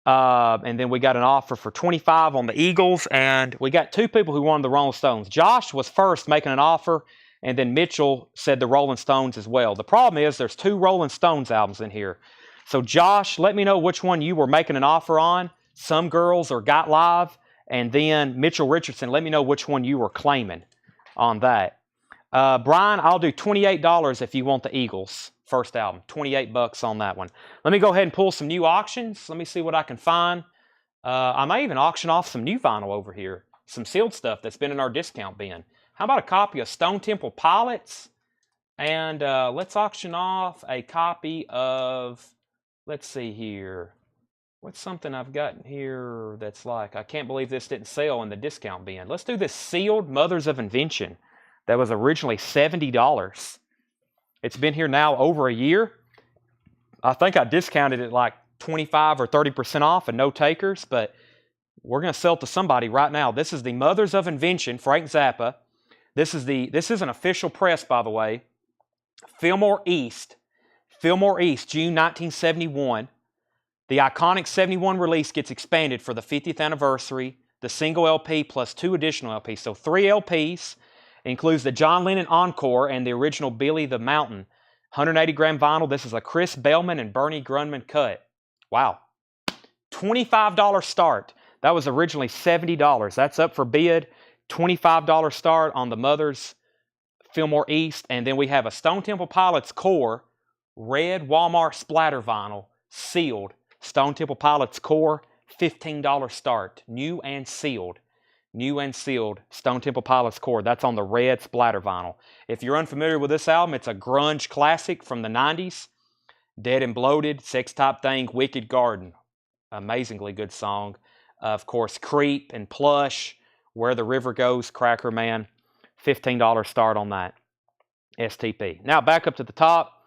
And then we got an offer for $25 on the Eagles, and we got 2 people who wanted the Rolling Stones. Josh was first making an offer, and then Mitchell said the Rolling Stones as well. The problem is there's 2 Rolling Stones albums in here. So Josh, let me know which one you were making an offer on, Some Girls or Got Live. And then Mitchell Richardson, let me know which one you were claiming on that. Brian, I'll do $28 if you want the Eagles first album. $28 on that one. Let me go ahead and pull some new auctions. Let me see what I can find. I may even auction off some new vinyl over here. Some sealed stuff that's been in our discount bin. How about a copy of Stone Temple Pilots? And let's auction off a copy of, let's see here. What's something I've got here that's like, I can't believe this didn't sell in the discount bin. Let's do this sealed Mothers of Invention. That was originally $70. It's been here now over a year. I think I discounted it like 25 or 30% off and no takers, but we're going to sell it to somebody right now. This is the Mothers of Invention, Frank Zappa. This is an official press, by the way. Fillmore East, June 1971. The iconic 71 release gets expanded for the 50th anniversary, the single LP plus 2 additional LPs. So 3 LPs. Includes the John Lennon Encore and the original Billy the Mountain. 180-gram vinyl. This is a Chris Bellman and Bernie Grundman cut. Wow. $25 start. That was originally $70. That's up for bid. $25 start on the Mothers Fillmore East. And then we have a Stone Temple Pilots Core red Walmart splatter vinyl, sealed. Stone Temple Pilots Core, $15 start. New and sealed. New and sealed Stone Temple Pilots Core. That's on the red splatter vinyl. If you're unfamiliar with this album, it's a grunge classic from the 90s. Dead and Bloated, Sex Type Thing, Wicked Garden. Amazingly good song. Of course, Creep and Plush, Where the River Goes, Cracker Man. $15 start on that. STP. Now back up to the top.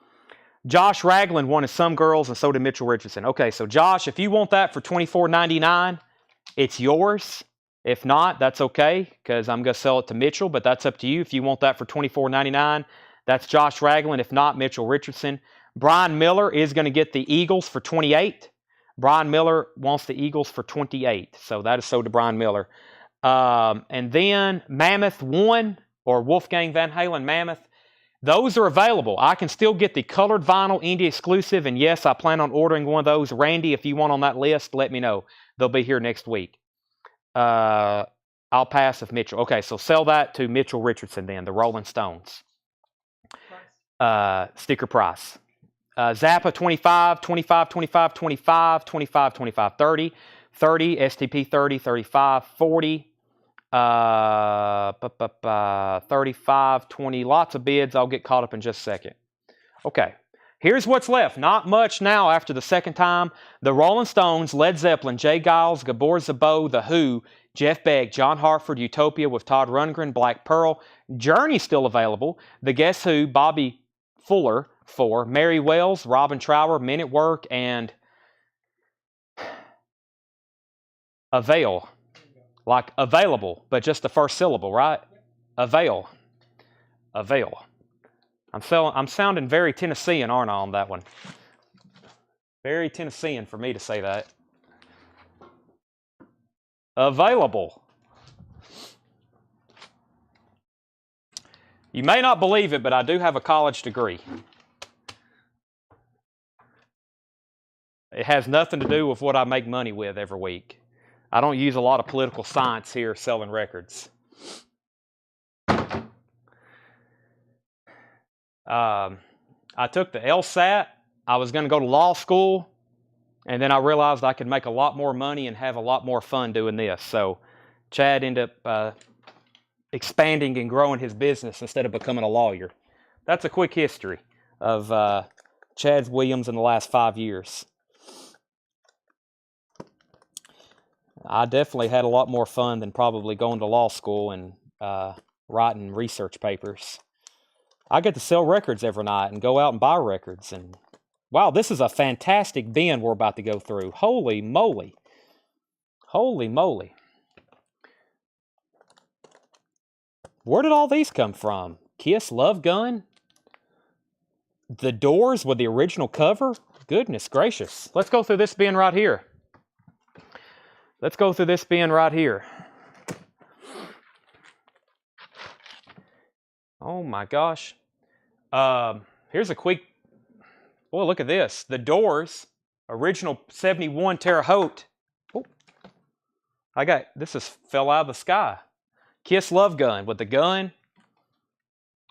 Josh Ragland wanted Some Girls, and so did Mitchell Richardson. Okay, so Josh, if you want that for $24.99, it's yours. If not, that's okay, because I'm going to sell it to Mitchell, but that's up to you. If you want that for $24.99, that's Josh Ragland. If not, Mitchell Richardson. Brian Miller is going to get the Eagles for $28. Brian Miller wants the Eagles for $28, so that is sold to Brian Miller. And then Mammoth 1, or Wolfgang Van Halen Mammoth, those are available. I can still get the colored vinyl indie exclusive, and yes, I plan on ordering one of those. Randy, if you want on that list, let me know. They'll be here next week. I'll pass if Mitchell. Okay, so sell that to Mitchell Richardson then, the Rolling Stones. Sticker price. Zappa 25, 25, 25, 25, 25, 25, 30, 30, STP 30, 35, 40, 35, 20, lots of bids. I'll get caught up in just a second. Okay, here's what's left. Not much now after the second time. The Rolling Stones, Led Zeppelin, Jay Giles, Gabor Szabo, The Who, Jeff Beck, John Hartford, Utopia with Todd Rundgren, Black Pearl, Journey still available, The Guess Who, Bobby Fuller, 4, Mary Wells, Robin Trower, Men at Work, and Avail. Like available, but just the first syllable, right? Avail. Avail. I'm sounding very Tennessean, aren't I, on that one? Very Tennessean for me to say that. Available. You may not believe it, but I do have a college degree. It has nothing to do with what I make money with every week. I don't use a lot of political science here selling records. I took the LSAT. I was going to go to law school, and then I realized I could make a lot more money and have a lot more fun doing this. So Chad ended up expanding and growing his business instead of becoming a lawyer. That's a quick history of Chad Williams in the last 5 years. I definitely had a lot more fun than probably going to law school and writing research papers. I get to sell records every night and go out and buy records. And wow, this is a fantastic bin we're about to go through. Holy moly. Holy moly. Where did all these come from? Kiss Love Gun? The Doors with the original cover? Goodness gracious. Let's go through this bin right here. Let's go through this bin right here. Oh my gosh. Here's a quick, boy, look at this. The Doors, original 71 Terre Haute. Oh, this fell out of the sky. Kiss Love Gun with the gun.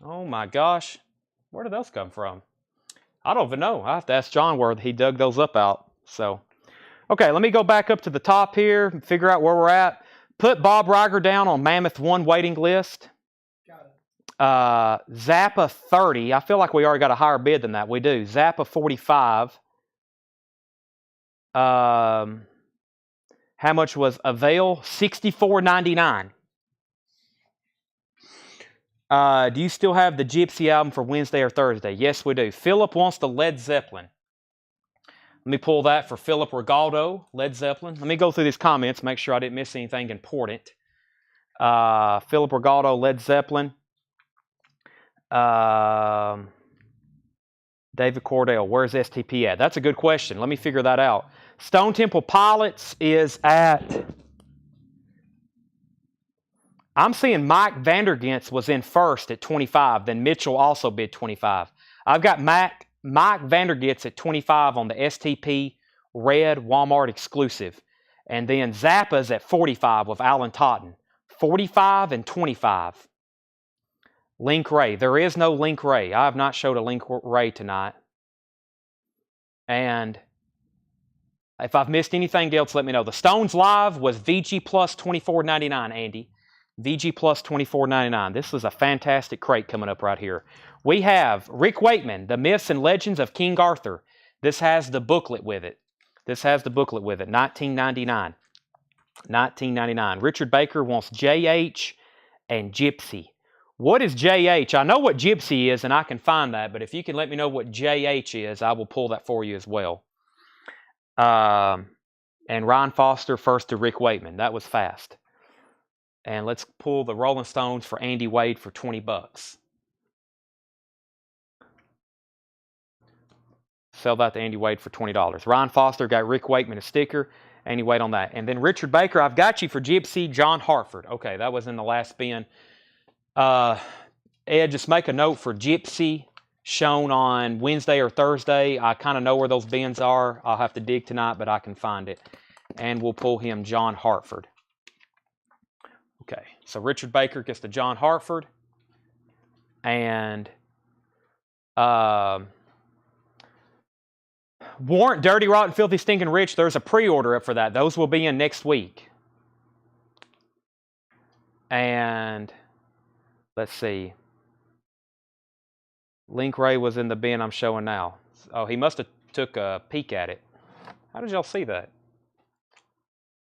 Oh my gosh. Where did those come from? I don't even know. I have to ask John where he dug those up out. So, okay, let me go back up to the top here and figure out where we're at. Put Bob Riger down on Mammoth 1 waiting list. Zappa 30. I feel like we already got a higher bid than that. We do. Zappa 45. How much was Avail? $64.99. Do you still have the Gypsy album for Wednesday or Thursday? Yes, we do. Philip wants the Led Zeppelin. Let me pull that for Philip Regaldo, Led Zeppelin. Let me go through these comments, make sure I didn't miss anything important. Philip Regaldo, Led Zeppelin. David Cordell, where's STP at? That's a good question. Let me figure that out. Stone Temple Pilots is at... I'm seeing Mike Vandergents was in first at 25. Then Mitchell also bid 25. I've got Mike Vandergents at 25 on the STP Red Walmart exclusive. And then Zappa's at 45 with Alan Totten. 45 and 25. Link Ray. There is no Link Ray. I have not showed a Link Ray tonight. And if I've missed anything else, let me know. The Stones Live was VG plus $24.99, Andy. VG plus $24.99. This is a fantastic crate coming up right here. We have Rick Wakeman, The Myths and Legends of King Arthur. This has the booklet with it. $19.99. $19.99. Richard Baker wants JH and Gypsy. What is JH? I know what Gypsy is, and I can find that, but if you can let me know what JH is, I will pull that for you as well. And Ryan Foster first to Rick Wakeman. That was fast. And let's pull the Rolling Stones for Andy Wade for $20. Sell that to Andy Wade for $20. Ryan Foster got Rick Wakeman a sticker. Andy Wade on that. And then Richard Baker, I've got you for Gypsy, John Hartford. Okay, that was in the last bin. Ed, just make a note for Gypsy shown on Wednesday or Thursday. I kind of know where those bins are. I'll have to dig tonight, but I can find it. And we'll pull him John Hartford. Okay, so Richard Baker gets the John Hartford. And Warrant Dirty, Rotten, Filthy, Stinking Rich, there's a pre-order up for that. Those will be in next week. And let's see. Link Ray was in the bin I'm showing now. Oh, he must have took a peek at it. How did y'all see that?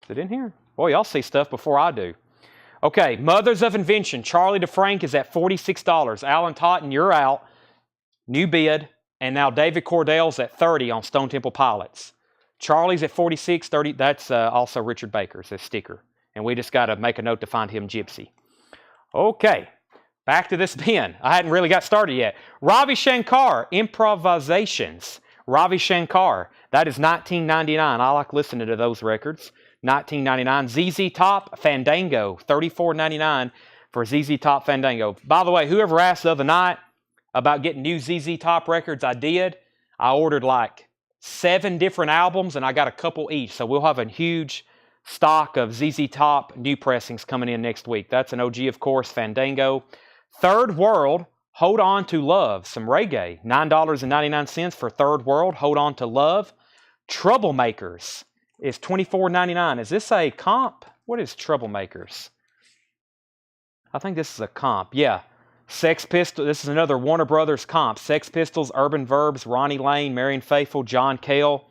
Is it in here? Boy, y'all see stuff before I do. Okay, Mothers of Invention. Charlie DeFrank is at $46. Alan Totten, you're out. New bid. And now David Cordell's at $30 on Stone Temple Pilots. Charlie's at $46, $30. That's also Richard Baker's, a sticker. And we just got to make a note to find him Gypsy. Okay, back to this pen. I hadn't really got started yet. Ravi Shankar, Improvisations. Ravi Shankar, that is $19.99. I like listening to those records. $19.99. ZZ Top, Fandango, $34.99 for ZZ Top Fandango. By the way, whoever asked the other night about getting new ZZ Top records, I did. I ordered like 7 different albums, and I got a couple each. So we'll have a huge stock of ZZ Top new pressings coming in next week. That's an OG, of course, Fandango. Third World, Hold On to Love, some reggae. $9.99 for Third World, Hold On to Love. Troublemakers is $24.99. Is this a comp? What is Troublemakers? I think this is a comp. Yeah. Sex Pistols. This is another Warner Brothers comp. Sex Pistols, Urban Verbs, Ronnie Lane, Marion Faithfull, John Cale.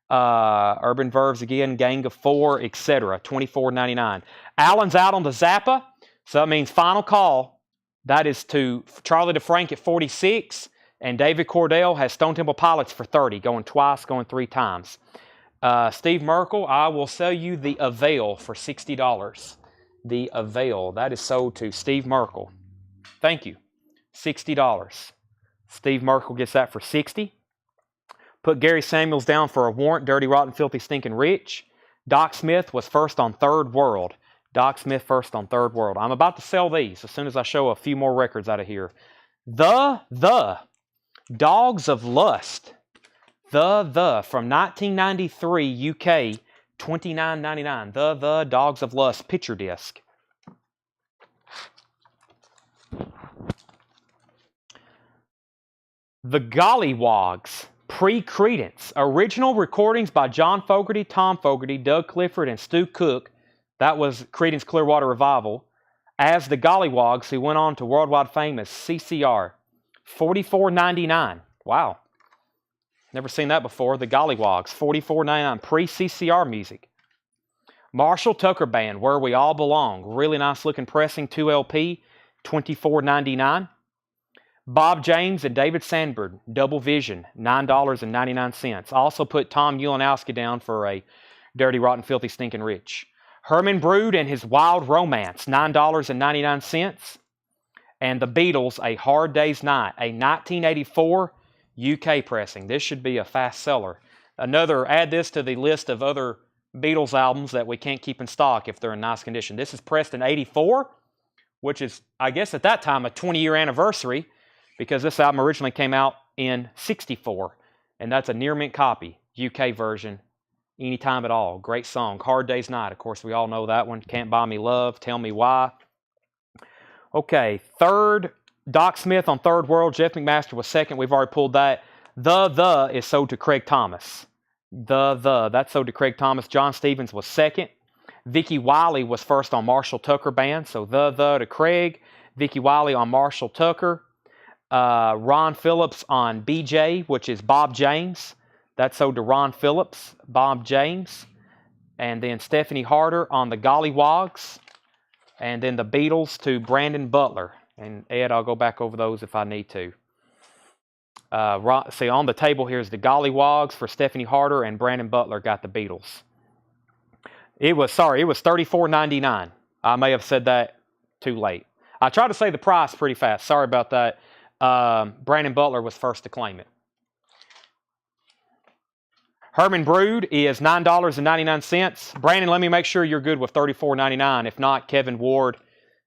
Urban Verbs again, Gang of Four, etc. $24.99. Alan's out on the Zappa. So that means Final Call. That is to Charlie DeFrank at 46. And David Cordell has Stone Temple Pilots for 30. Going twice, going 3 times. Steve Merkel, I will sell you the Avail for $60. The Avail. That is sold to Steve Merkel. Thank you. $60. Steve Merkel gets that for $60. Put Gary Samuels down for a warrant. Dirty, Rotten, Filthy, Stinking Rich. Doc Smith was first on Third World. Doc Smith first on Third World. I'm about to sell these as soon as I show a few more records out of here. The Dogs of Lust. The from 1993 UK, $29.99. The Dogs of Lust picture disc. The Gollywogs, pre-Creedence. Original recordings by John Fogerty, Tom Fogerty, Doug Clifford, and Stu Cook. That was Creedence Clearwater Revival. As the Gollywogs, who went on to worldwide fame as CCR. $44.99. Wow. Never seen that before. The Gollywogs, $44.99. Pre-CCR music. Marshall Tucker Band, Where We All Belong. Really nice looking pressing, 2LP, $24.99. Bob James and David Sandberg, Double Vision, $9.99. Also put Tom Ulanowski down for a Dirty, Rotten, Filthy, Stinking Rich. Herman Brood and His Wild Romance, $9.99. And the Beatles, A Hard Day's Night, a 1984 UK pressing. This should be a fast seller. Add this to the list of other Beatles albums that we can't keep in stock if they're in nice condition. This is pressed in 84, which is, I guess at that time, a 20-year anniversary, because this album originally came out in 64, and that's a near mint copy, UK version, Anytime at All. Great song. Hard Day's Night, of course, we all know that one. Can't Buy Me Love, Tell Me Why. Okay, third, Doc Smith on Third World. Jeff McMaster was second. We've already pulled that. The is sold to Craig Thomas. That's sold to Craig Thomas. John Stevens was second. Vicky Wiley was first on Marshall Tucker Band. So the to Craig. Vicky Wiley on Marshall Tucker. Ron Phillips on BJ, which is Bob James. That's sold to Ron Phillips, Bob James. And then Stephanie Harder on the Gollywogs. And then the Beatles to Brandon Butler. And Ed, I'll go back over those if I need to. See, on the table here is the Gollywogs for Stephanie Harder, and Brandon Butler got the Beatles. It was $34.99. I may have said that too late. I tried to say the price pretty fast. Sorry about that. Brandon Butler was first to claim it. Herman Brood is $9.99. Brandon, let me make sure you're good with $34.99. If not, Kevin Ward,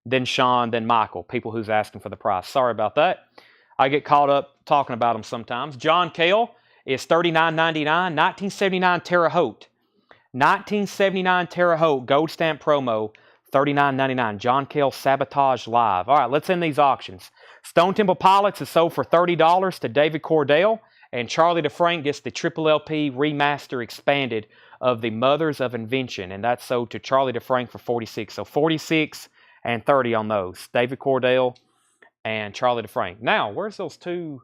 then Sean, then Michael. People who's asking for the price. Sorry about that. I get caught up talking about them sometimes. John Cale is $39.99. 1979 Terre Haute. 1979 Terre Haute Gold Stamp Promo, $39.99. John Cale Sabotage Live. All right, let's end these auctions. Stone Temple Pilots is sold for $30 to David Cordell. And Charlie DeFrank gets the Triple LP Remaster Expanded of the Mothers of Invention. And that's sold to Charlie DeFrank for $46. So $46 and $30 on those. David Cordell and Charlie DeFrank. Now, where's those two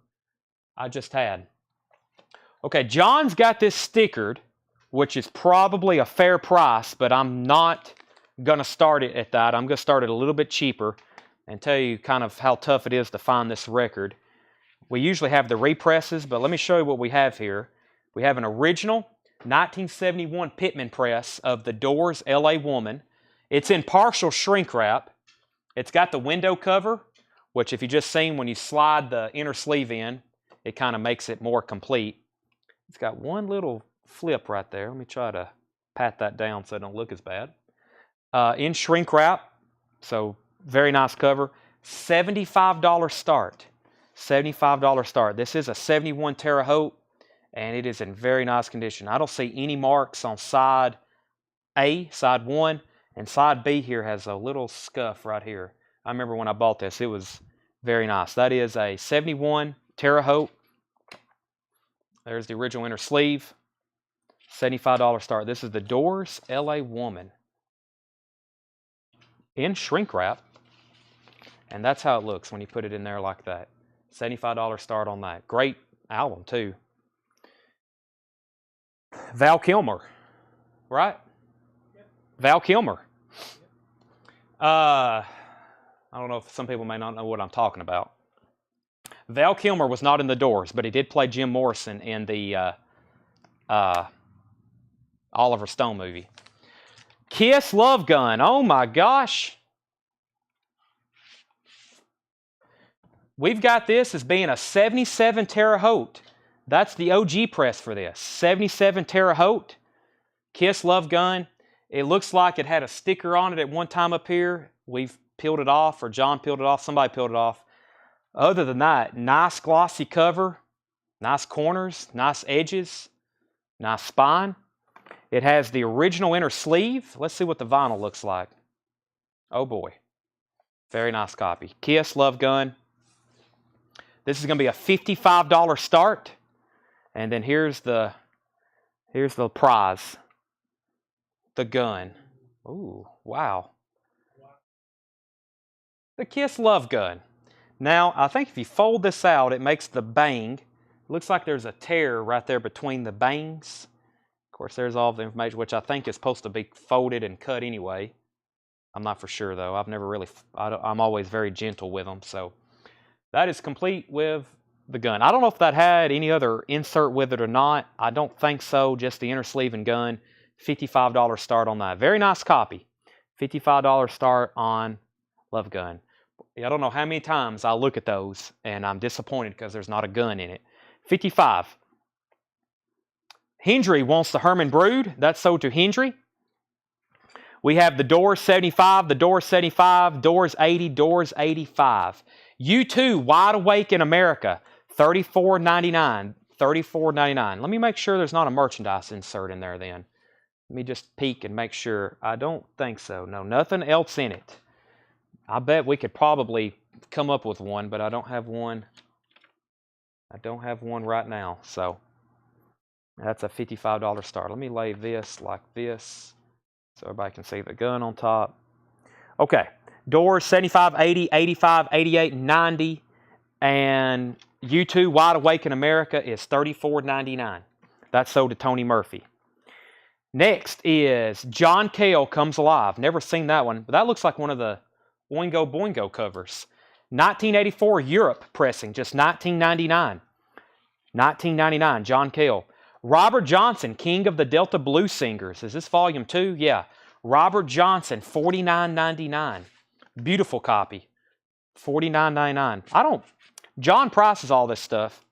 I just had? Okay, John's got this stickered, which is probably a fair price, but I'm not going to start it at that. I'm going to start it a little bit cheaper and tell you kind of how tough it is to find this record. We usually have the represses, but let me show you what we have here. We have an original 1971 Pittman press of The Doors' L.A. Woman. It's in partial shrink wrap. It's got the window cover, which if you just seen when you slide the inner sleeve in, it kind of makes it more complete. It's got one little flip right there. Let me try to pat that down so it don't look as bad. In shrink wrap, so very nice cover. $75 start. $75 start. This is a 71 Terre Haute, and it is in very nice condition. I don't see any marks on side A, side 1, and side B here has a little scuff right here. I remember when I bought this, it was very nice. That is a 71 Terre Haute. There's the original inner sleeve. $75 start. This is the Doors LA Woman in shrink wrap. And that's how it looks when you put it in there like that. $75 start on that. Great album, too. Val Kilmer, right? Yep. Val Kilmer. Yep. I don't know if some people may not know what I'm talking about. Val Kilmer was not in the Doors, but he did play Jim Morrison in the Oliver Stone movie. Kiss Love Gun. Oh my gosh. We've got this as being a 77 Terre Haute. That's the OG press for this. 77 Terre Haute. Kiss Love Gun. It looks like it had a sticker on it at one time up here. We've peeled it off, or John peeled it off. Somebody peeled it off. Other than that, nice glossy cover. Nice corners. Nice edges. Nice spine. It has the original inner sleeve. Let's see what the vinyl looks like. Oh boy. Very nice copy. Kiss Love Gun. This is going to be a $55 start. And then here's the prize. The gun. Ooh, wow. The Kiss Love Gun. Now, I think if you fold this out, it makes the bang. It looks like there's a tear right there between the bangs. Of course, there's all the information, which I think is supposed to be folded and cut anyway. I'm not for sure, though. I've never really, I'm always very gentle with them, so. That is complete with the gun. I don't know if that had any other insert with it or not. I don't think so. Just the inner sleeve and gun. $55 start on that. Very nice copy. $55 start on Love Gun. I don't know how many times I look at those and I'm disappointed because there's not a gun in it. 55. Hendry wants the Herman Brood. That's sold to Hendry. We have the Doors 75, the Doors 75, Doors 80, Doors 85. U2, Wide Awake in America, $34.99. $34.99. Let me make sure there's not a merchandise insert in there then. Let me just peek and make sure. I don't think so. No, nothing else in it. I bet we could probably come up with one, but I don't have one. I don't have one right now. So that's a $55 start. Let me lay this like this so everybody can see the gun on top. Okay. Doors 75, 80, 85, 88, 90, and U2 Wide Awake in America is $34.99. That's sold to Tony Murphy. Next is John Cale Comes Alive. Never seen that one, but that looks like one of the Oingo Boingo covers. 1984 Europe pressing, just $19.99. $19.99, John Cale. Robert Johnson, King of the Delta Blues Singers. Is this volume 2? Yeah. Robert Johnson, $49.99. Beautiful copy. $49.99. John prices all this stuff.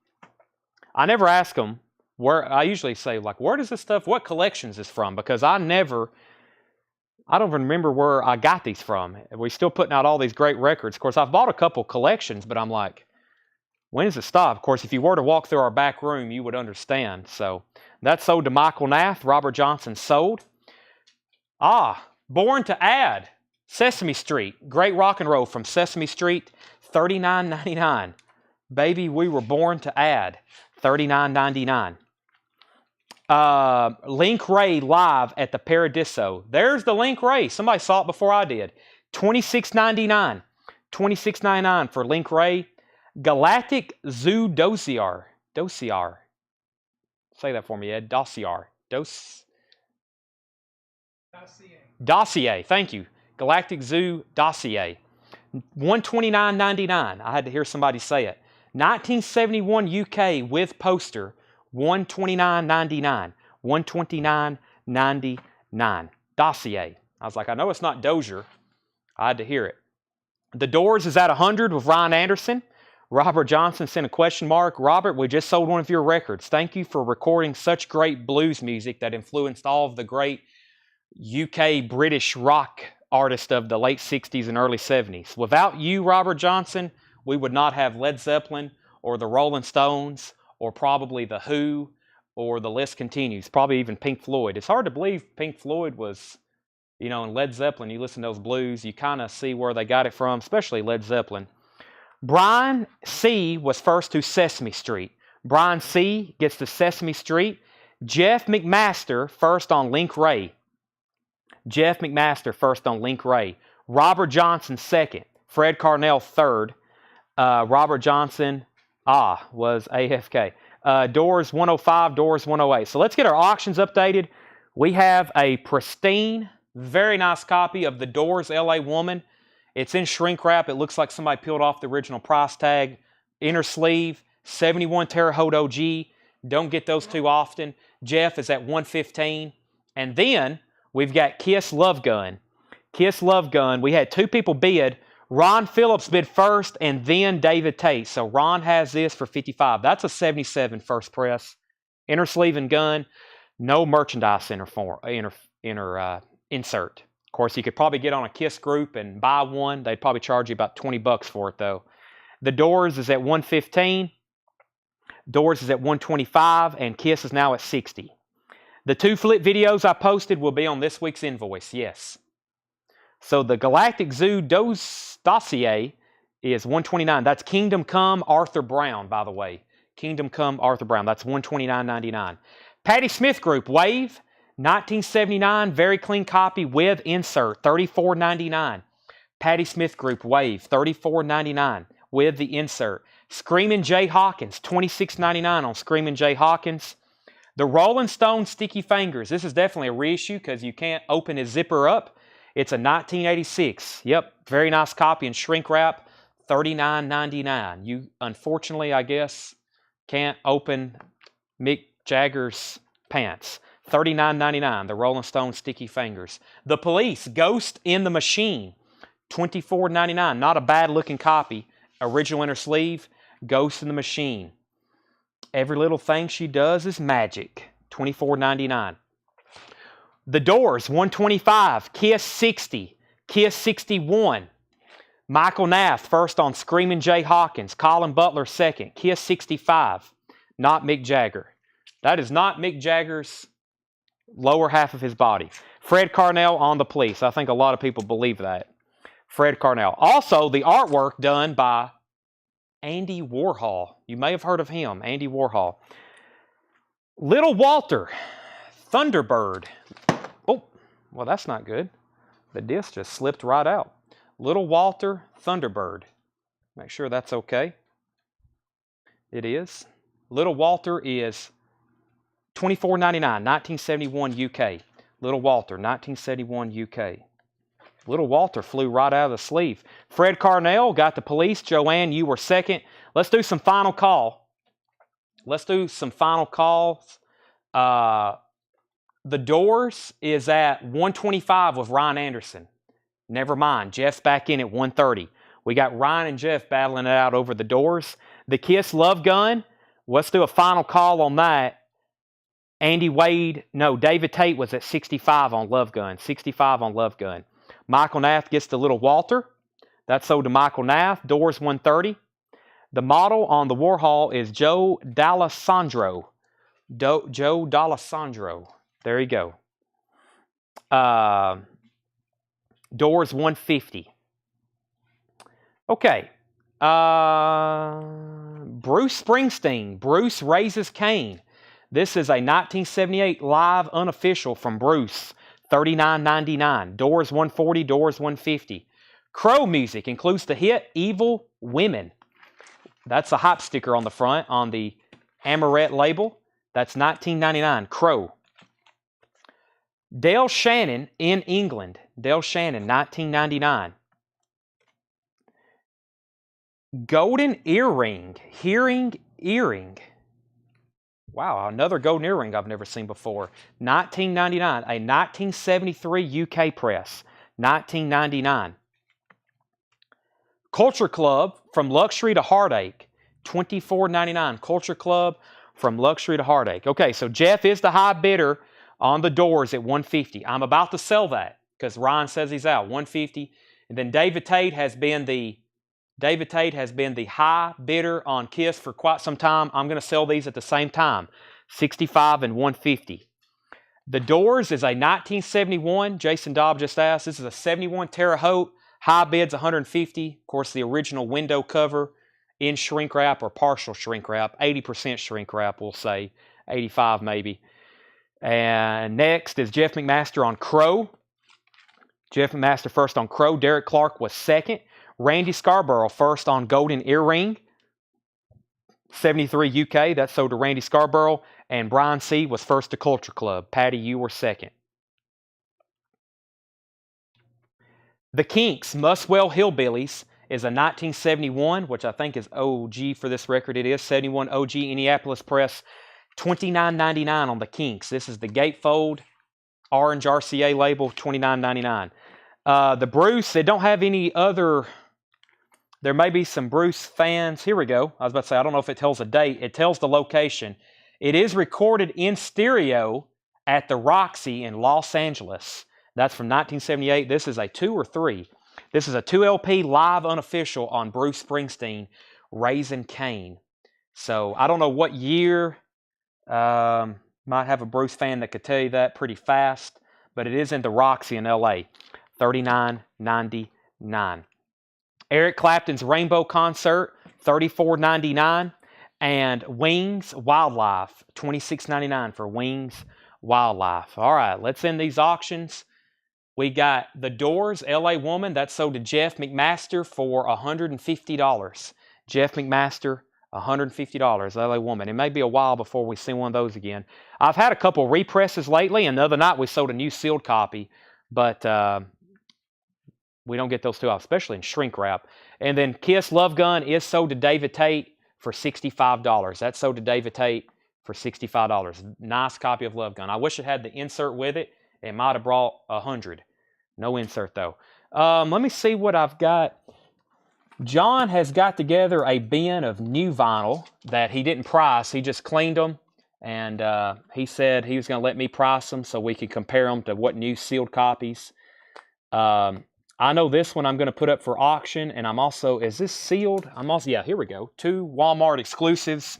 I never ask him where. I usually say, like, where does this stuff, what collection is this from? Because I don't even remember where I got these from. We're still putting out all these great records. Of course, I've bought a couple collections, but I'm like, when does it stop? Of course, if you were to walk through our back room, you would understand. So that's sold to Michael Nath. Robert Johnson sold. Born to Add. Sesame Street. Great rock and roll from Sesame Street. $39.99. Baby, we were born to add. $39.99. Link Ray live at the Paradiso. There's the Link Ray. Somebody saw it before I did. $26.99. $26.99 for Link Ray. Galactic Zoo Dossier. Dossier. Say that for me, Ed. Dossier. Dossier. Thank you. Galactic Zoo Dossier. $129.99. I had to hear somebody say it. 1971 UK with poster. $129.99. $129.99. Dossier. I was like, I know it's not Dozier. I had to hear it. The Doors is at 100 with Ryan Anderson. Robert Johnson sent a question mark. Robert, we just sold one of your records. Thank you for recording such great blues music that influenced all of the great UK British rock artists of the late 60s and early 70s. Without you, Robert Johnson, we would not have Led Zeppelin or the Rolling Stones or probably The Who, or the list continues, probably even Pink Floyd. It's hard to believe Pink Floyd was, you know, in Led Zeppelin, you listen to those blues, you kind of see where they got it from, especially Led Zeppelin. Brian C. was first to Sesame Street. Brian C. gets to Sesame Street. Jeff McMaster first on Link Ray. Jeff McMaster first on Link Ray. Robert Johnson second. Fred Carnell third. Robert Johnson was AFK. Doors 105, Doors 108. So let's get our auctions updated. We have a pristine, very nice copy of the Doors LA Woman. It's in shrink wrap. It looks like somebody peeled off the original price tag. Inner sleeve, 71 Terre Haute OG. Don't get those too often. Jeff is at 115. And then we've got Kiss Love Gun. Kiss Love Gun. We had two people bid. Ron Phillips bid first and then David Tate. So Ron has this for 55. That's a 77 first press. Inner sleeve and gun. No merchandise insert. Of course, you could probably get on a Kiss group and buy one. They'd probably charge you about 20 bucks for it, though. The Doors is at 115. Doors is at 125, and Kiss is now at 60. The two flip videos I posted will be on this week's invoice, yes. So the Galactic Zoo dossier is 129. That's Kingdom Come Arthur Brown, by the way. Kingdom Come Arthur Brown. That's $129.99. Patti Smith Group, Wave. 1979, very clean copy with insert, $34.99. Patti Smith Group, Wave, $34.99 with the insert. Screamin' Jay Hawkins, $26.99 on Screamin' Jay Hawkins. The Rolling Stone Sticky Fingers. This is definitely a reissue because you can't open his zipper up. It's a 1986. Yep, very nice copy in shrink wrap, $39.99. You, unfortunately, I guess, can't open Mick Jagger's pants. $39.99, the Rolling Stone Sticky Fingers. The Police, Ghost in the Machine, $24.99. Not a bad looking copy. Original inner sleeve, Ghost in the Machine. Every little thing she does is magic, $24.99. The Doors, 125. Kiss 60. Kiss 61. Michael Nath first on Screamin' Jay Hawkins. Colin Butler second. Kiss 65. Not Mick Jagger. That is not Mick Jagger's lower half of his body. Fred Carnell on the Police. I think a lot of people believe that. Fred Carnell. Also, the artwork done by Andy Warhol. You may have heard of him, Andy Warhol. Little Walter, Thunderbird. Oh, well, that's not good. The disc just slipped right out. Little Walter, Thunderbird. Make sure that's okay. It is. Little Walter is $24.99, 1971 UK. Little Walter, 1971 UK. Little Walter flew right out of the sleeve. Fred Carnell got the Police. Joanne, you were second. Let's do some final call. Let's do some final calls. The Doors is at 125 with Ryan Anderson. Never mind. Jeff's back in at 130. We got Ryan and Jeff battling it out over the Doors. The Kiss Love Gun. Let's do a final call on that. David Tate was at 65 on Love Gun. 65 on Love Gun. Michael Nath gets the Little Walter. That's sold to Michael Nath. Doors 130. The model on the Warhol is Joe D'Alessandro. Joe D'Alessandro. There you go. Doors 150. Okay. Bruce Springsteen. Bruce Raises Cain. This is a 1978 live unofficial from Bruce. $39.99. Doors 140, Doors 150. Crow Music includes the hit Evil Women. That's a hype sticker on the front on the Amoret label. That's $19.99. Crow. Dale Shannon in England. Dale Shannon, $19.99. Golden Earring. Hearing Earring. Wow, another golden earring I've never seen before. $19.99, a 1973 UK press. $19.99. Culture Club, From Luxury to Heartache. $24.99. Culture Club, From Luxury to Heartache. Okay, so Jeff is the high bidder on the doors at $150. I'm about to sell that because Ryan says he's out. $150. And then David Tate has been the high bidder on Kiss for quite some time. I'm going to sell these at the same time. $65 and $150. The Doors is a 1971. Jason Dobb just asked. This is a 71 Terre Haute. High bid's $150. Of course, the original window cover in shrink wrap or partial shrink wrap. 80% shrink wrap, we'll say. 85 maybe. And next is Jeff McMaster on Crow. Jeff McMaster first on Crow. Derek Clark was second. Randy Scarborough first on Golden Earring. 73 UK. That sold to Randy Scarborough. And Brian C. was first to Culture Club. Patty, you were second. The Kinks, Muswell Hillbillies, is a 1971, which I think is OG for this record. It is 71 OG Indianapolis Press. $29.99 on the Kinks. This is the gatefold orange RCA label, $29.99. The Bruce, they don't have any other. There may be some Bruce fans. Here we go. I was about to say, I don't know if it tells a date. It tells the location. It is recorded in stereo at the Roxy in Los Angeles. That's from 1978. This is a 2 or 3. This is a 2 LP live unofficial on Bruce Springsteen, Raising Cain. So I don't know what year. Might have a Bruce fan that could tell you that pretty fast. But it is in the Roxy in LA. $39.99. Eric Clapton's Rainbow Concert, $34.99. And Wings Wildlife, $26.99 for Wings Wildlife. All right, let's end these auctions. We got The Doors, LA Woman. That sold to Jeff McMaster for $150. Jeff McMaster, $150, LA Woman. It may be a while before we see one of those again. I've had a couple represses lately, and the other night we sold a new sealed copy, but we don't get those too often, especially in shrink wrap. And then Kiss Love Gun is sold to David Tate for $65. That's sold to David Tate for $65. Nice copy of Love Gun. I wish it had the insert with it. It might have brought 100. No insert, though. Let me see what I've got. John has got together a bin of new vinyl that he didn't price. He just cleaned them, and he said he was going to let me price them so we could compare them to what new sealed copies. I know this one I'm going to put up for auction, and I'm also, is this sealed? Yeah, here we go. 2 Walmart exclusives.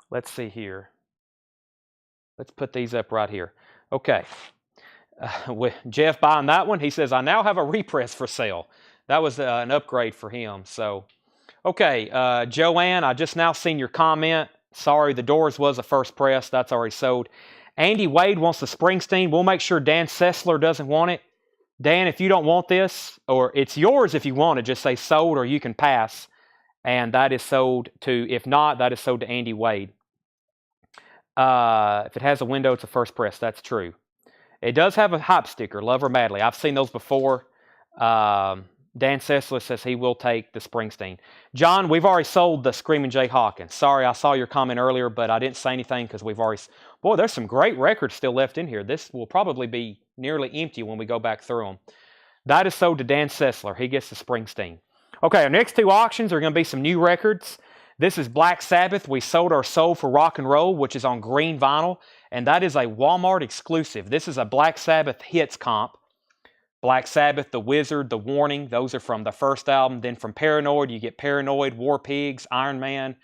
Let's see here. Let's put these up right here. Okay. With Jeff buying that one, he says, I now have a repress for sale. That was an upgrade for him. So, okay, Joanne, I just now seen your comment. Sorry, The Doors was a first press. That's already sold. Andy Wade wants the Springsteen. We'll make sure Dan Sessler doesn't want it. Dan, if you don't want this, or it's yours if you want it, just say sold or you can pass. And that is sold to, if not, that is sold to Andy Wade. If it has a window, it's a first press. That's true. It does have a hype sticker, Love Her Madly. I've seen those before. Dan Sessler says he will take the Springsteen. John, we've already sold the Screaming Jay Hawkins. Sorry, I saw your comment earlier, but I didn't say anything because we've already... Boy, there's some great records still left in here. This will probably be nearly empty when we go back through them. That is sold to Dan Sessler. He gets the Springsteen. Okay, our next 2 auctions are going to be some new records. This is Black Sabbath. We sold our soul for rock and roll, which is on green vinyl, and that is a Walmart exclusive. This is a Black Sabbath hits comp. Black Sabbath, The Wizard, The Warning, those are from the first album. Then from Paranoid, you get Paranoid, War Pigs, Iron Man.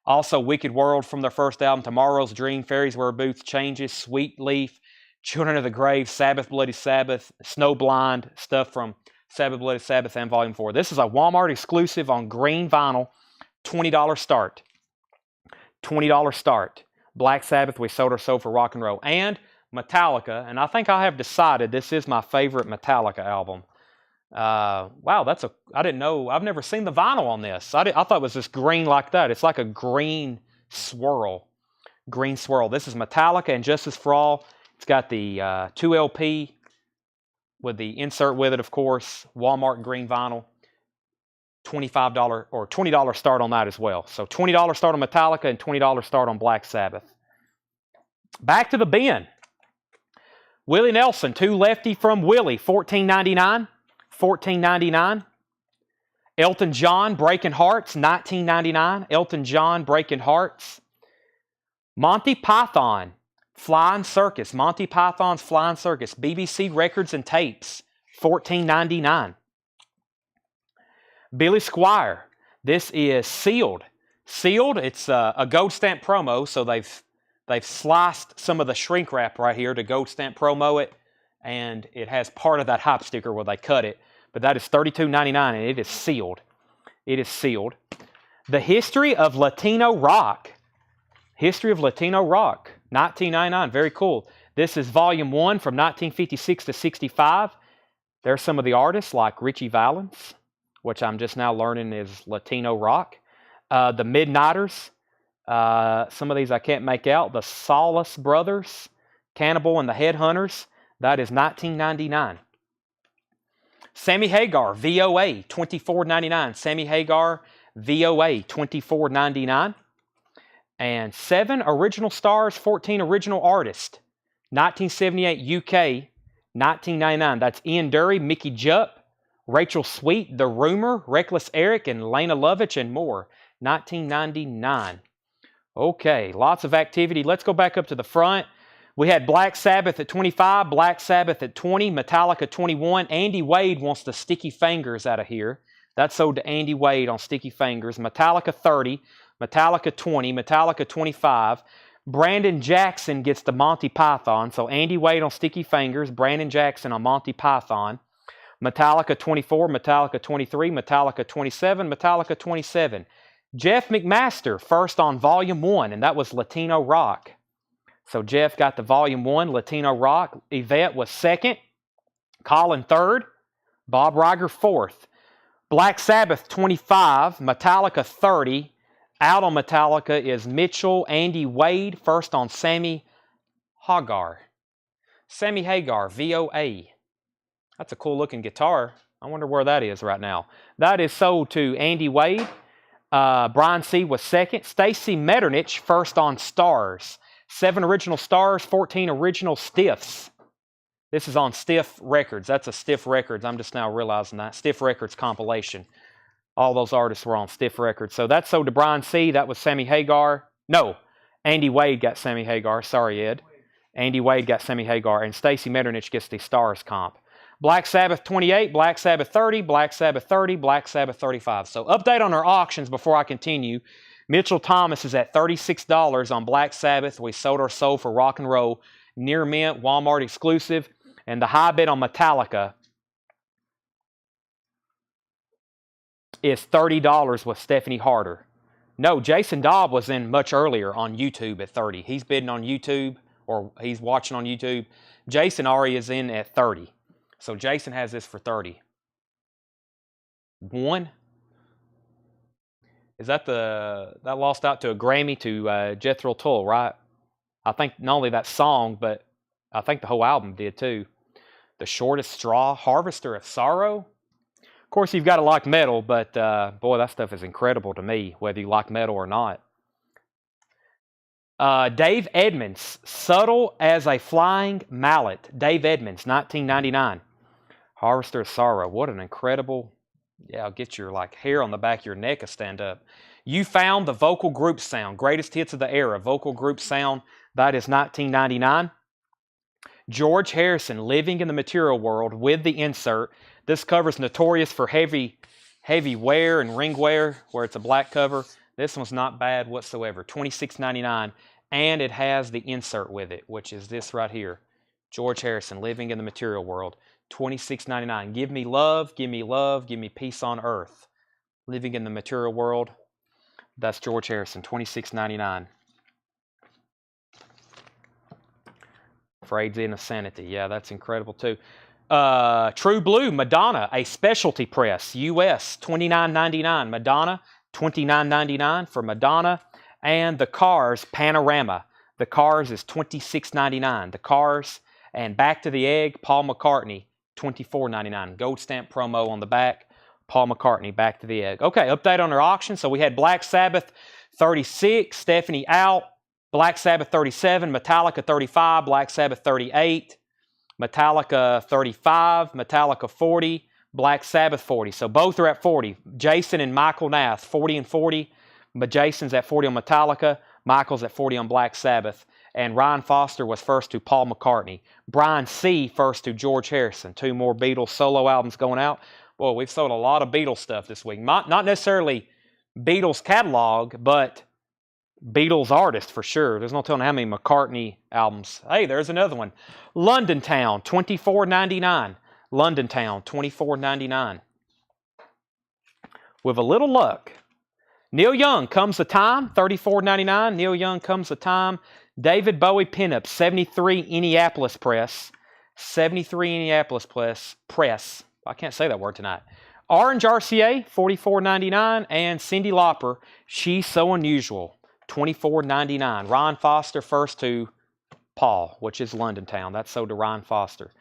Also Wicked World from their first album, Tomorrow's Dream, Fairies Wear Boots, Changes, Sweet Leaf, Children of the Grave, Sabbath, Bloody Sabbath, Snowblind, stuff from Sabbath, Bloody Sabbath and Volume 4. This is a Walmart exclusive on green vinyl, $20 start. $20 start. Black Sabbath, we sold our soul for rock and roll. And Metallica, and I think I have decided this is my favorite Metallica album. Wow, I didn't know, I've never seen the vinyl on this. I thought it was just green like that. It's like a green swirl. Green swirl. This is Metallica and Justice for All. It's got the 2 LP with the insert with it, of course. Walmart green vinyl. $25 or $20 start on that as well. So $20 start on Metallica and $20 start on Black Sabbath. Back to the bin. Willie Nelson, 2 lefty from Willie, $14.99. $14.99. Elton John, Breaking Hearts, $19.99. Elton John, Breaking Hearts. Monty Python, Flying Circus. Monty Python's Flying Circus. BBC Records and Tapes, $14.99. Billy Squier. This is sealed. Sealed, it's a gold stamp promo, so they've sliced some of the shrink wrap right here to gold stamp promo it, and it has part of that hype sticker where they cut it. But that is $32.99, and it is sealed. It is sealed. The History of Latino Rock. History of Latino Rock, $19.99. Very cool. This is Volume 1 from 1956 to 65. There's some of the artists like Richie Valens, which I'm just now learning is Latino rock. The Midnighters. Some of these I can't make out. The Solace Brothers, Cannibal and the Headhunters. That is $19.99. Sammy Hagar, VOA, $24.99. Sammy Hagar, VOA, $24.99. And 7 original stars, 14 original artists. 1978 UK, $19.99. That's Ian Dury, Mickey Jupp, Rachel Sweet, The Rumor, Reckless Eric, and Lena Lovitch, and more. $19.99. Okay, lots of activity. Let's go back up to the front. We had Black Sabbath at 25, Black Sabbath at 20, Metallica 21. Andy Wade wants the Sticky Fingers out of here. That's sold to Andy Wade on Sticky Fingers. Metallica 30, Metallica 20, Metallica 25. Brandon Jackson gets the Monty Python. So Andy Wade on Sticky Fingers, Brandon Jackson on Monty Python. Metallica 24, Metallica 23, Metallica 27, Metallica 27. Jeff McMaster first on Volume 1, and that was Latino Rock. So Jeff got the Volume 1, Latino Rock. Yvette was second. Colin third. Bob Riger fourth. Black Sabbath 25, Metallica 30. Out on Metallica is Mitchell, Andy Wade, first on Sammy Hagar. Sammy Hagar, VOA. That's a cool looking guitar. I wonder where that is right now. That is sold to Andy Wade. Brian C. was second. Stacy Metternich, first on Stars. 7 original stars, 14 original stiffs. This is on Stiff Records. That's a Stiff Records. I'm just now realizing that. Stiff Records compilation. All those artists were on Stiff Records. So that's sold to Brian C. That was Sammy Hagar. No, Andy Wade got Sammy Hagar. Sorry, Ed. Andy Wade got Sammy Hagar. And Stacy Metternich gets the Stars comp. Black Sabbath 28, Black Sabbath 30, Black Sabbath 30, Black Sabbath 35. So update on our auctions before I continue. Mitchell Thomas is at $36 on Black Sabbath. We sold our soul for rock and roll. Near mint, Walmart exclusive. And the high bid on Metallica is $30 with Stephanie Harder. No, Jason Dobb was in much earlier on YouTube at 30. He's bidding on YouTube, or he's watching on YouTube. Jason already is in at 30. So Jason has this for 30. One. Is that that lost out to a Grammy to Jethro Tull, right? I think not only that song, but I think the whole album did too. The Shortest Straw, Harvester of Sorrow. Of course, you've got to like metal, but boy, that stuff is incredible to me, whether you like metal or not. Dave Edmonds, Subtle as a Flying Mallet. Dave Edmonds, 1999. Harvester of Sorrow. What an incredible... Yeah, I'll get your hair on the back of your neck to stand up. You Found the Vocal Group Sound. Greatest hits of the era. Vocal Group Sound. That is $19.99. George Harrison, Living in the Material World with the insert. This cover is notorious for heavy wear and ring wear, where it's a black cover. This one's not bad whatsoever. $26.99. And it has the insert with it, which is this right here. George Harrison, Living in the Material World. $26.99. Give me love, give me love, give me peace on earth. Living in the Material World. That's George Harrison, $26.99. Fraid's Insanity. Yeah, that's incredible too. True Blue, Madonna, a specialty press, US, $29.99. Madonna, $29.99 for Madonna. And the Cars, Panorama. The Cars is $26.99. The Cars and Back to the Egg, Paul McCartney, $24.99. Gold stamp promo on the back. Paul McCartney, Back to the Egg. Okay, update on our auction. So we had Black Sabbath 36, Stephanie out. Black Sabbath 37, Metallica 35, Black Sabbath 38, Metallica 35, Metallica 40, Black Sabbath 40. So both are at 40. Jason and Michael Nath, 40 and 40. But Jason's at 40 on Metallica. Michael's at 40 on Black Sabbath. And Ryan Foster was first to Paul McCartney. Brian C. first to George Harrison. 2 more Beatles solo albums going out. Boy, we've sold a lot of Beatles stuff this week. Not necessarily Beatles catalog, but Beatles artists for sure. There's no telling how many McCartney albums. Hey, there's another one. London Town, $24.99. London Town, $24.99. With a little luck. Neil Young, Comes the Time, $34.99. Neil Young, Comes the Time. David Bowie Pinup, 73 Indianapolis Press. 73 Indianapolis Press. I can't say that word tonight. Orange RCA, $44.99. And Cyndi Lauper, She's So Unusual, $24.99. Ryan Foster first to Paul, which is London Town. That's sold to Ryan Foster.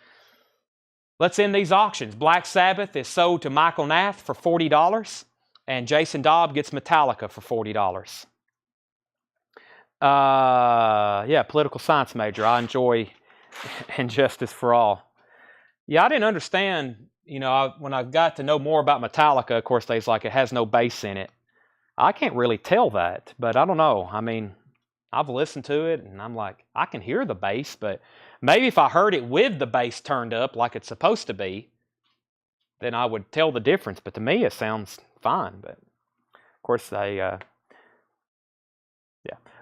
Let's end these auctions. Black Sabbath is sold to Michael Nath for $40. And Jason Dobb gets Metallica for $40. Yeah, political science major. I enjoy Injustice for All. Yeah, I didn't understand, when I got to know more about Metallica, of course, they was like, it has no bass in it. I can't really tell that, but I don't know. I mean, I've listened to it, and I'm like, I can hear the bass, but maybe if I heard it with the bass turned up like it's supposed to be, then I would tell the difference. But to me, it sounds fine. But, of course, yeah.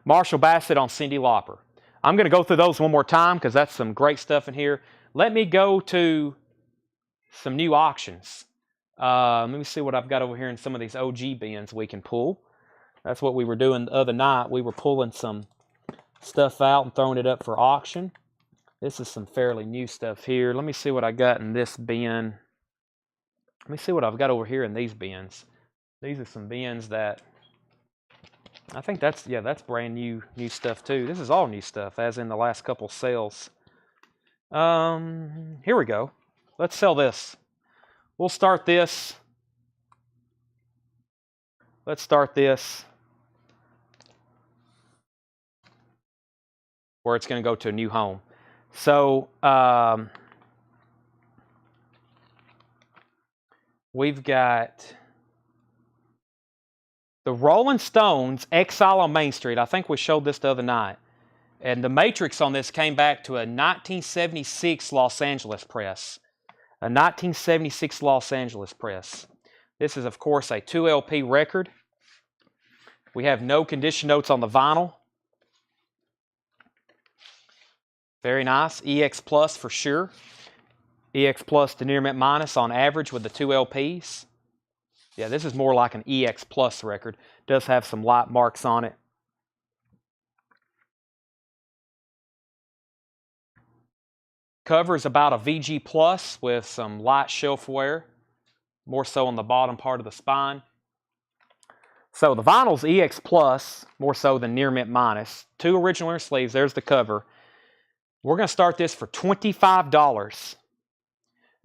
Marshall Bassett on Cyndi Lauper. I'm going to go through those one more time because that's some great stuff in here. Let me go to some new auctions. Let me see what I've got over here in some of these OG bins we can pull. That's what we were doing the other night. We were pulling some stuff out and throwing it up for auction. This is some fairly new stuff here. Let me see what I got in this bin. Let me see what I've got over here in these bins. These are some bins that I think that's brand new stuff too. This is all new stuff, as in the last couple sales. Here we go. Let's sell this. We'll start this. Let's start this where it's going to go to a new home. So we've got the Rolling Stones, Exile on Main Street. I think we showed this the other night. And the matrix on this came back to a 1976 Los Angeles press. A 1976 Los Angeles press. This is, of course, a 2 LP record. We have no condition notes on the vinyl. Very nice. EX Plus for sure. EX Plus to near mint minus on average with the 2 LPs. Yeah, this is more like an EX Plus record. Does have some light marks on it. Cover is about a VG Plus with some light shelf wear, more so on the bottom part of the spine. So the vinyl's EX Plus, more so than near mint minus. 2 original inner sleeves, there's the cover. We're going to start this for $25.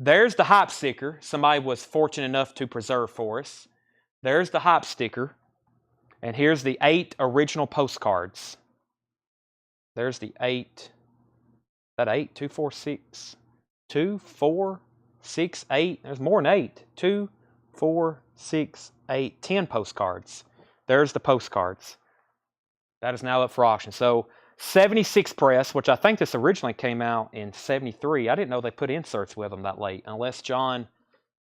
There's the hype sticker. Somebody was fortunate enough to preserve for us. There's the hype sticker. And here's the 8 original postcards. There's the 8. That 8, 2, 4, 6, 2, 4, 6, 8. There's more than 8. 2, 4, 6, 8, 10 postcards. There's the postcards. That is now up for auction. So 76 press, which I think this originally came out in 73. I didn't know they put inserts with them that late, unless John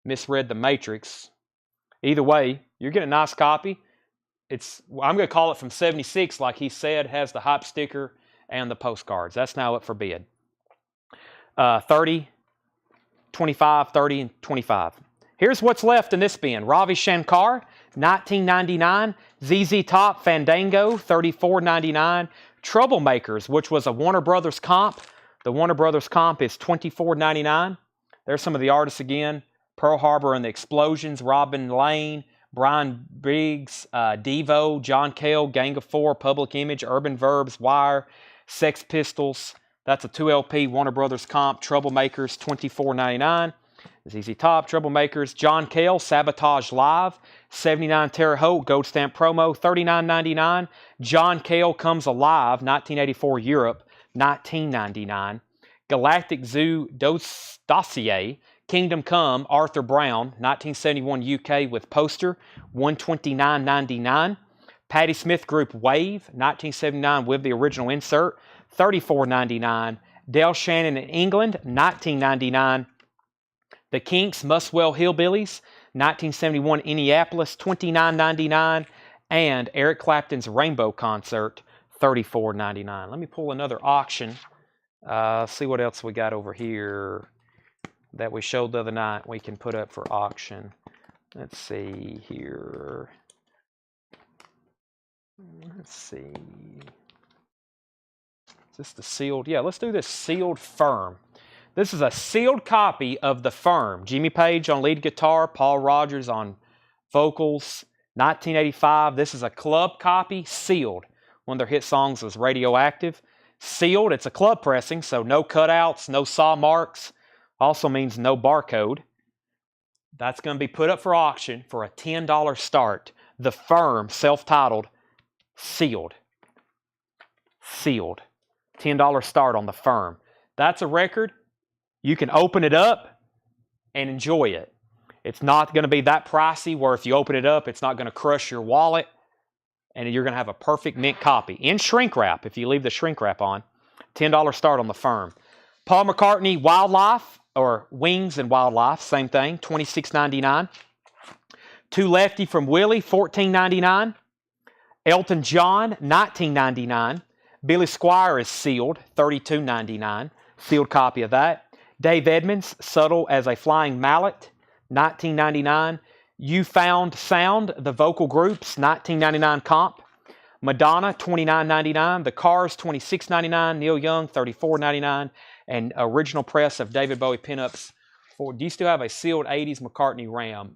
misread the matrix. Either way, you're getting a nice copy. I'm going to call it from 76, like he said, has the hype sticker and the postcards. That's now up for bid. 30, 25, 30, and 25. Here's what's left in this bin. Ravi Shankar, $19.99. ZZ Top, Fandango, $34.99. Troublemakers, which was a Warner Brothers comp. The Warner Brothers comp is $24.99. There's some of the artists again. Pearl Harbor and the Explosions, Robin Lane, Brian Briggs, Devo, John Cale, Gang of Four, Public Image, Urban Verbs, Wire, Sex Pistols. That's a 2 LP Warner Brothers comp. Troublemakers, $24.99. ZZ Top, Troublemakers, John Cale, Sabotage Live, 79 Terre Haute, Gold Stamp Promo, $39.99. John Cale Comes Alive, 1984 Europe, $19.99. Galactic Zoo Dossier, Kingdom Come, Arthur Brown, 1971 UK with poster, $129.99. Patti Smith Group Wave, 1979 with the original insert, $34.99. Del Shannon in England, $19.99. The Kinks, Muswell Hillbillies, 1971 Indianapolis, $29.99. And Eric Clapton's Rainbow Concert, $34.99. Let me pull another auction. See what else we got over here that we showed the other night we can put up for auction. Let's see here. Let's see. Is this the sealed? Yeah, let's do this sealed Firm. This is a sealed copy of the Firm. Jimmy Page on lead guitar, Paul Rogers on vocals, 1985. This is a club copy, sealed. One of their hit songs was Radioactive. Sealed, it's a club pressing, so no cutouts, no saw marks. Also means no barcode. That's going to be put up for auction for a $10 start. The Firm, self-titled, sealed. Sealed. $10 start on the Firm. That's a record. You can open it up and enjoy it. It's not going to be that pricey where if you open it up, it's not going to crush your wallet and you're going to have a perfect mint copy. In shrink wrap, if you leave the shrink wrap on. $10 start on the Firm. Paul McCartney, Wildlife, or Wings and Wildlife, same thing, $26.99. Two Lefty from Willie, $14.99. Elton John, $19.99. Billy Squier is sealed, $32.99. Sealed copy of that. Dave Edmonds, Subtle as a Flying Mallet, $19.99. You Found Sound, the vocal groups, $19.99 comp. Madonna, $29.99. The Cars, $26.99. Neil Young, $34.99. And original press of David Bowie pinups. Do you still have a sealed 80s McCartney Ram?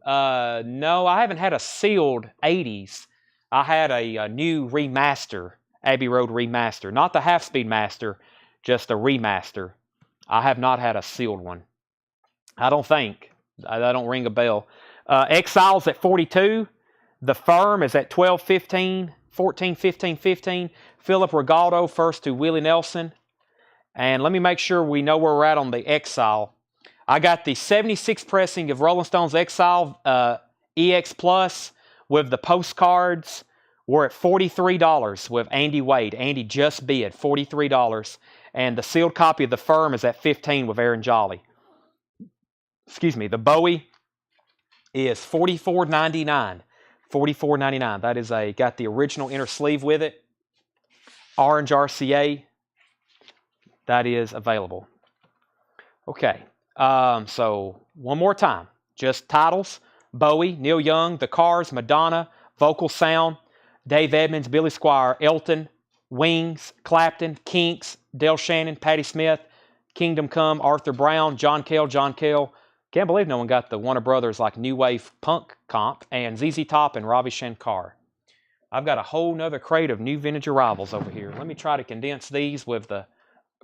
No, I haven't had a sealed 80s. I had a new remaster, Abbey Road remaster. Not the half-speed master, just a remaster. I have not had a sealed one. I don't think. I don't ring a bell. Exiles at 42. The Firm is at 12, 15, 14, 15, 15. Philip Regaldo first to Willie Nelson. And let me make sure we know where we're at on the Exile. I got the 76 pressing of Rolling Stones Exile EX Plus with the postcards. We're at $43 with Andy Wade. Andy just bid $43. And the sealed copy of the Firm is at $15 with Aaron Jolly. Excuse me, the Bowie is $44.99. $44.99. That is got the original inner sleeve with it. Orange RCA. That is available. Okay. So one more time. Just titles. Bowie, Neil Young, The Cars, Madonna, Vocal Sound, Dave Edmonds, Billy Squier, Elton, Wings, Clapton, Kinks, Del Shannon, Patti Smith, Kingdom Come, Arthur Brown, John Cale. Can't believe no one got the Warner Brothers like New Wave Punk comp, and ZZ Top and Ravi Shankar. I've got a whole nother crate of new vintage arrivals over here. Let me try to condense these with the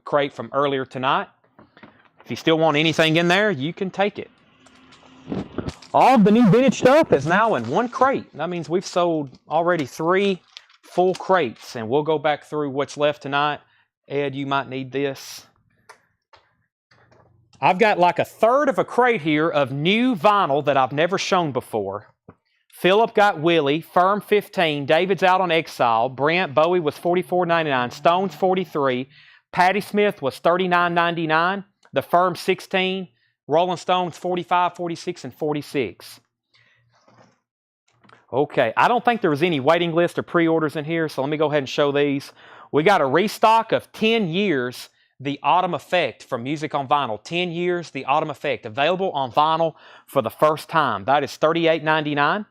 crate from earlier tonight. If you still want anything in there, you can take it. All of the new vintage stuff is now in one crate. That means we've sold already 3 full crates, and we'll go back through what's left tonight. Ed, you might need this. I've got like a third of a crate here of new vinyl that I've never shown before. Philip got Willie, Firm 15, David's out on Exile, Brent, Bowie was $44.99, Stones $43, Patti Smith was $39.99, the Firm 16, Rolling Stones 45, 46, and 46. Okay, I don't think there was any waiting list or pre-orders in here, so let me go ahead and show these. We got a restock of 10 years, The Autumn Effect from Music on Vinyl. 10 years, The Autumn Effect, available on vinyl for the first time. That is $38.99.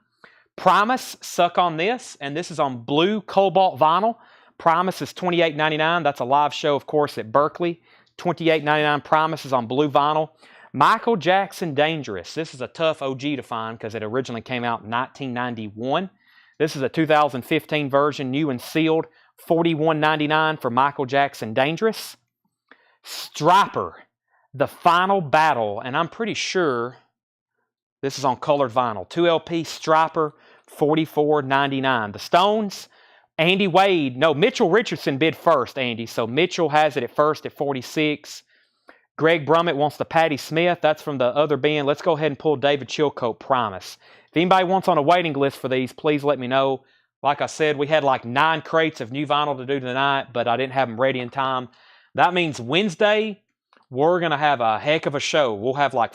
Primus, Suck on This, and this is on blue cobalt vinyl. Primus is $28.99. That's a live show, of course, at Berkeley. $28.99. Primus is on blue vinyl. Michael Jackson Dangerous. This is a tough OG to find because it originally came out in 1991. This is a 2015 version, new and sealed. $41.99 for Michael Jackson Dangerous. Striper. The Final Battle, and I'm pretty sure this is on colored vinyl. 2LP Striper, $44.99. The Stones, Andy Wade. No, Mitchell Richardson bid first, Andy. So Mitchell has it at first at 46. Greg Brummett wants the Patti Smith. That's from the other band. Let's go ahead and pull David Chilcote Primus. If anybody wants on a waiting list for these, please let me know. Like I said, we had like 9 crates of new vinyl to do tonight, but I didn't have them ready in time. That means Wednesday, we're going to have a heck of a show. We'll have like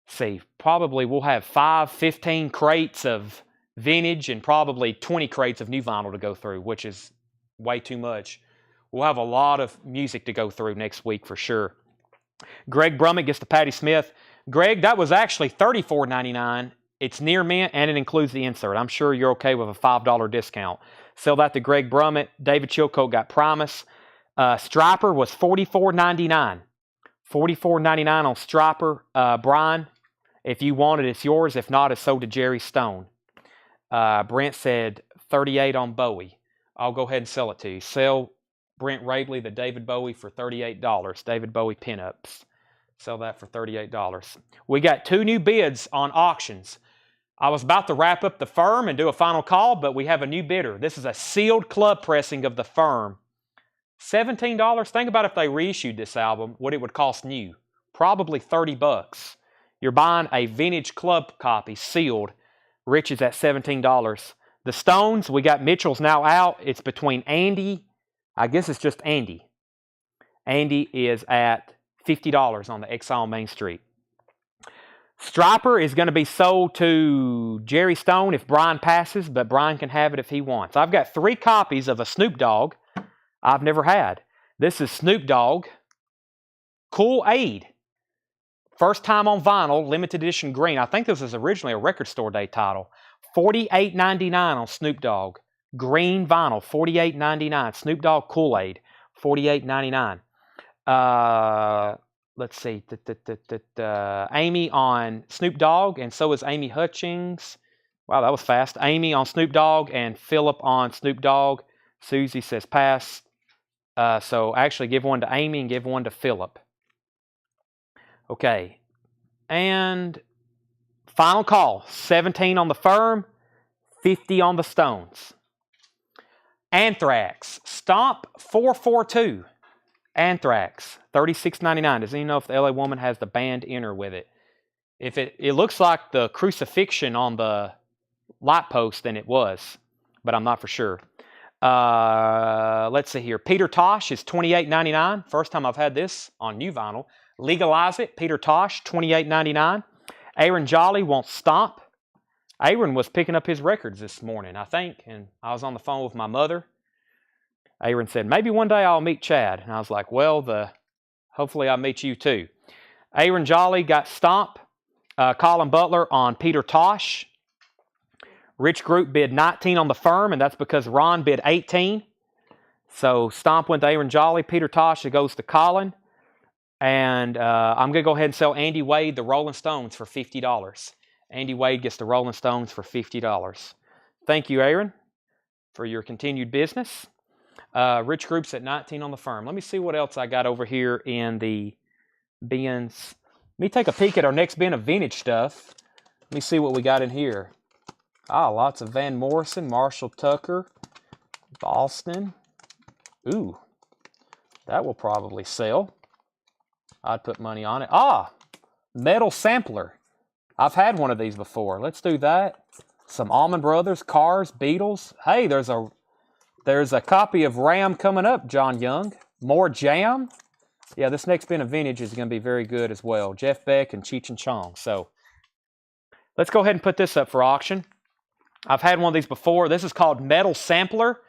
15 crates of vintage and probably 20 crates of new vinyl to go through, which is way too much. We'll have a lot of music to go through next week for sure. Greg Brummett gets the Patti Smith. Greg, that was actually $34.99. It's near mint and it includes the insert. I'm sure you're okay with a $5 discount. Sell that to Greg Brummett. David Chilcote got Primus. Striper was $44.99. $44.99 on Striper. Brian, if you want it, it's yours. If not, it's sold to Jerry Stone. Brent said $38 on Bowie. I'll go ahead and sell it to you. Sell Brent Rabley the David Bowie for $38. David Bowie pinups. Sell that for $38. We got 2 new bids on auctions. I was about to wrap up the Firm and do a final call, but we have a new bidder. This is a sealed club pressing of the Firm. $17. Think about if they reissued this album, what it would cost new. Probably $30. You're buying a vintage club copy, sealed. Rich is at $17. The Stones, we got Mitchell's now out. It's between Andy. I guess it's just Andy. Andy is at $50 on the Exile Main Street. Striper is going to be sold to Jerry Stone if Brian passes, but Brian can have it if he wants. I've got 3 copies of a Snoop Dogg I've never had. This is Snoop Dogg Cool Aid. First time on vinyl, limited edition green. I think this was originally a Record Store Day title. $48.99 on Snoop Dogg. Green vinyl, $48.99. Snoop Dogg Kool-Aid, $48.99. Let's see. Amy on Snoop Dogg, and so is Amy Hutchings. Wow, that was fast. Amy on Snoop Dogg and Philip on Snoop Dogg. Susie says pass. So actually give one to Amy and give one to Philip. Okay. And final call. 17 on the Firm, 50 on the Stones. Anthrax, Stomp 442. Anthrax, $36.99. Does anyone know if the LA Woman has the band inner with it? If it looks like the crucifixion on the light post, then it was, but I'm not for sure. Let's see here. Peter Tosh is $28.99. First time I've had this on new vinyl. Legalize It, Peter Tosh, $28.99. Aaron Jolly wants Stomp. Aaron was picking up his records this morning, I think, and I was on the phone with my mother. Aaron said, maybe one day I'll meet Chad. And I was like, well, hopefully I'll meet you too. Aaron Jolly got Stomp. Colin Butler on Peter Tosh. Rich Group bid 19 on the Firm, and that's because Ron bid 18. So Stomp went to Aaron Jolly. Peter Tosh, it goes to Colin. And I'm going to go ahead and sell Andy Wade the Rolling Stones for $50. Andy Wade gets the Rolling Stones for $50. Thank you, Aaron, for your continued business. Rich Group's at 19 on the Firm. Let me see what else I got over here in the bins. Let me take a peek at our next bin of vintage stuff. Let me see what we got in here. Lots of Van Morrison, Marshall Tucker, Boston. Ooh, that will probably sell. I'd put money on it. Metal Sampler. I've had one of these before. Let's do that. Some Allman Brothers, Cars, Beatles. Hey, there's a copy of Ram coming up, John Young. More Jam. Yeah, this next bin of vintage is going to be very good as well. Jeff Beck and Cheech and Chong. So let's go ahead and put this up for auction. I've had one of these before. This is called Metal Sampler.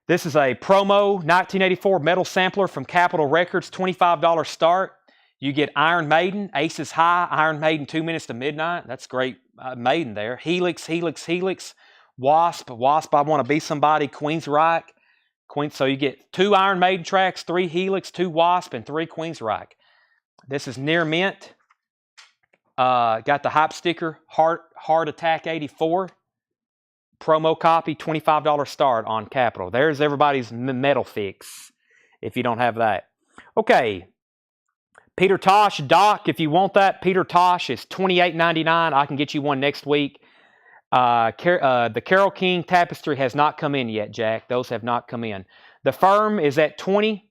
This is a promo 1984 Metal Sampler from Capitol Records, $25 start. You get Iron Maiden, Aces High, Iron Maiden 2 Minutes to Midnight. That's great Maiden there. Helix, Helix, Helix. Wasp, I Want to Be Somebody, Queensryche. So you get 2 Iron Maiden tracks, 3 Helix, 2 Wasp, and 3 Queensryche. This is near mint. Got the hype sticker, Heart Attack 84. Promo copy, $25 start on Capitol. There's everybody's metal fix if you don't have that. Okay, Peter Tosh, Doc, if you want that, Peter Tosh is $28.99. I can get you one next week. The Carole King tapestry has not come in yet, Jack. Those have not come in. The Firm is at $20.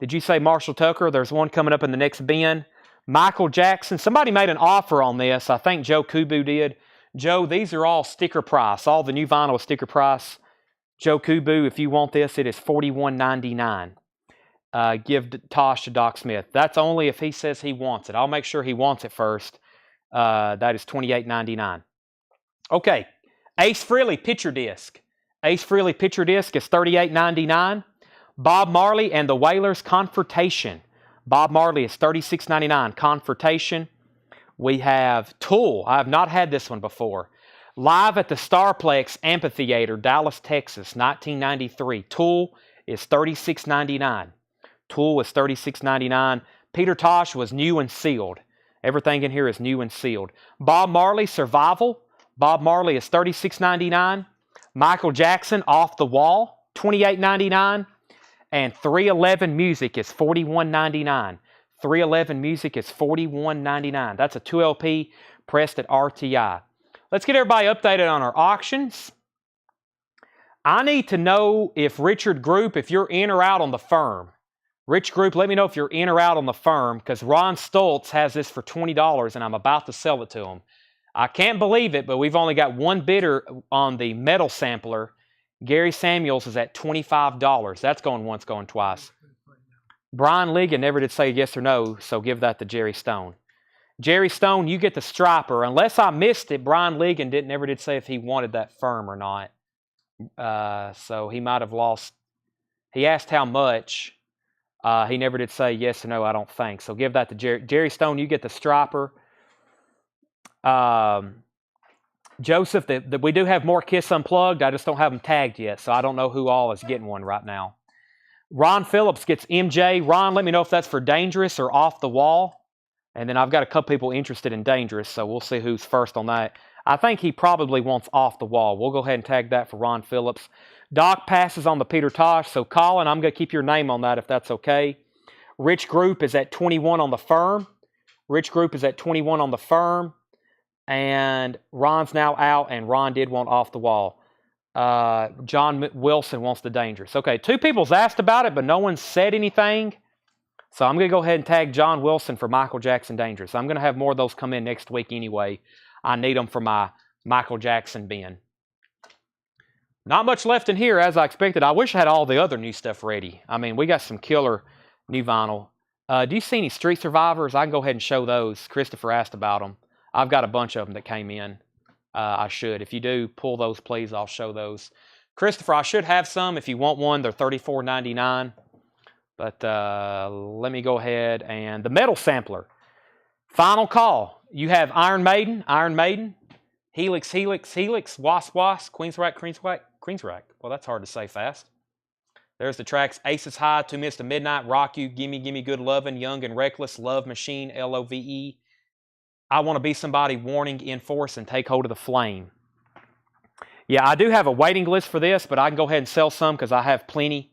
Did you say Marshall Tucker? There's one coming up in the next bin. Michael Jackson. Somebody made an offer on this. I think Joe Kubu did. Joe, these are all sticker price. All the new vinyl is sticker price. Joe Kubu, if you want this, it is $41.99. Give Tosh to Doc Smith. That's only if he says he wants it. I'll make sure he wants it first. That is $28.99. Okay, Ace Frehley picture disc. Ace Frehley picture disc is $38.99. Bob Marley and the Wailers Confrontation. Bob Marley is $36.99. Confrontation. We have Tool. I have not had this one before. Live at the Starplex Amphitheater, Dallas, Texas, 1993. Tool is $36.99. Tool is $36.99. Peter Tosh was new and sealed. Everything in here is new and sealed. Bob Marley, Survival. Bob Marley is $36.99. Michael Jackson, Off the Wall, $28.99. And 311 Music is $41.99. 311 Music is $41.99. That's a 2LP pressed at RTI. Let's get everybody updated on our auctions. I need to know if Richard Group, if you're in or out on the Firm. Rich Group, let me know if you're in or out on the Firm, because Ron Stoltz has this for $20 and I'm about to sell it to him. I can't believe it, but we've only got one bidder on the metal sampler. Gary Samuels is at $25. That's going once, going twice. Brian Ligon never did say yes or no, so give that to Jerry Stone. Jerry Stone, you get the striper. Unless I missed it, Brian Ligon never did say if he wanted that Firm or not. So he might have lost. He asked how much. He never did say yes or no, I don't think. So give that to Jerry. Jerry Stone, you get the striper. Joseph, we do have more Kiss Unplugged. I just don't have them tagged yet, so I don't know who all is getting one right now. Ron Phillips gets MJ. Ron, let me know if that's for Dangerous or Off the Wall. And then I've got a couple people interested in Dangerous, so we'll see who's first on that. I think he probably wants Off the Wall. We'll go ahead and tag that for Ron Phillips. Doc passes on the Peter Tosh, so Colin, I'm going to keep your name on that if that's okay. Rich Group is at 21 on the Firm. Rich Group is at 21 on the Firm. And Ron's now out, and Ron did want Off the Wall. John Wilson wants the Dangerous. Okay, two people's asked about it, but no one said anything. So I'm going to go ahead and tag John Wilson for Michael Jackson Dangerous. I'm going to have more of those come in next week anyway. I need them for my Michael Jackson bin. Not much left in here as I expected. I wish I had all the other new stuff ready. I mean, we got some killer new vinyl. Do you see any Street Survivors? I can go ahead and show those. Christopher asked about them. I've got a bunch of them that came in. I should. If you do, pull those, please. I'll show those. Christopher, I should have some. If you want one, they're $34.99. But let me go ahead and the metal sampler. Final call. You have Iron Maiden, Helix, Wasp, Queensrack. Well, that's hard to say fast. There's the tracks Aces High, 2 Minutes to Midnight, Rock You, Gimme Good Lovin', Young and Reckless, Love Machine, LOVE. I Want to Be Somebody, Warning, Enforce, and Take Hold of the Flame. Yeah, I do have a waiting list for this, but I can go ahead and sell some because I have plenty.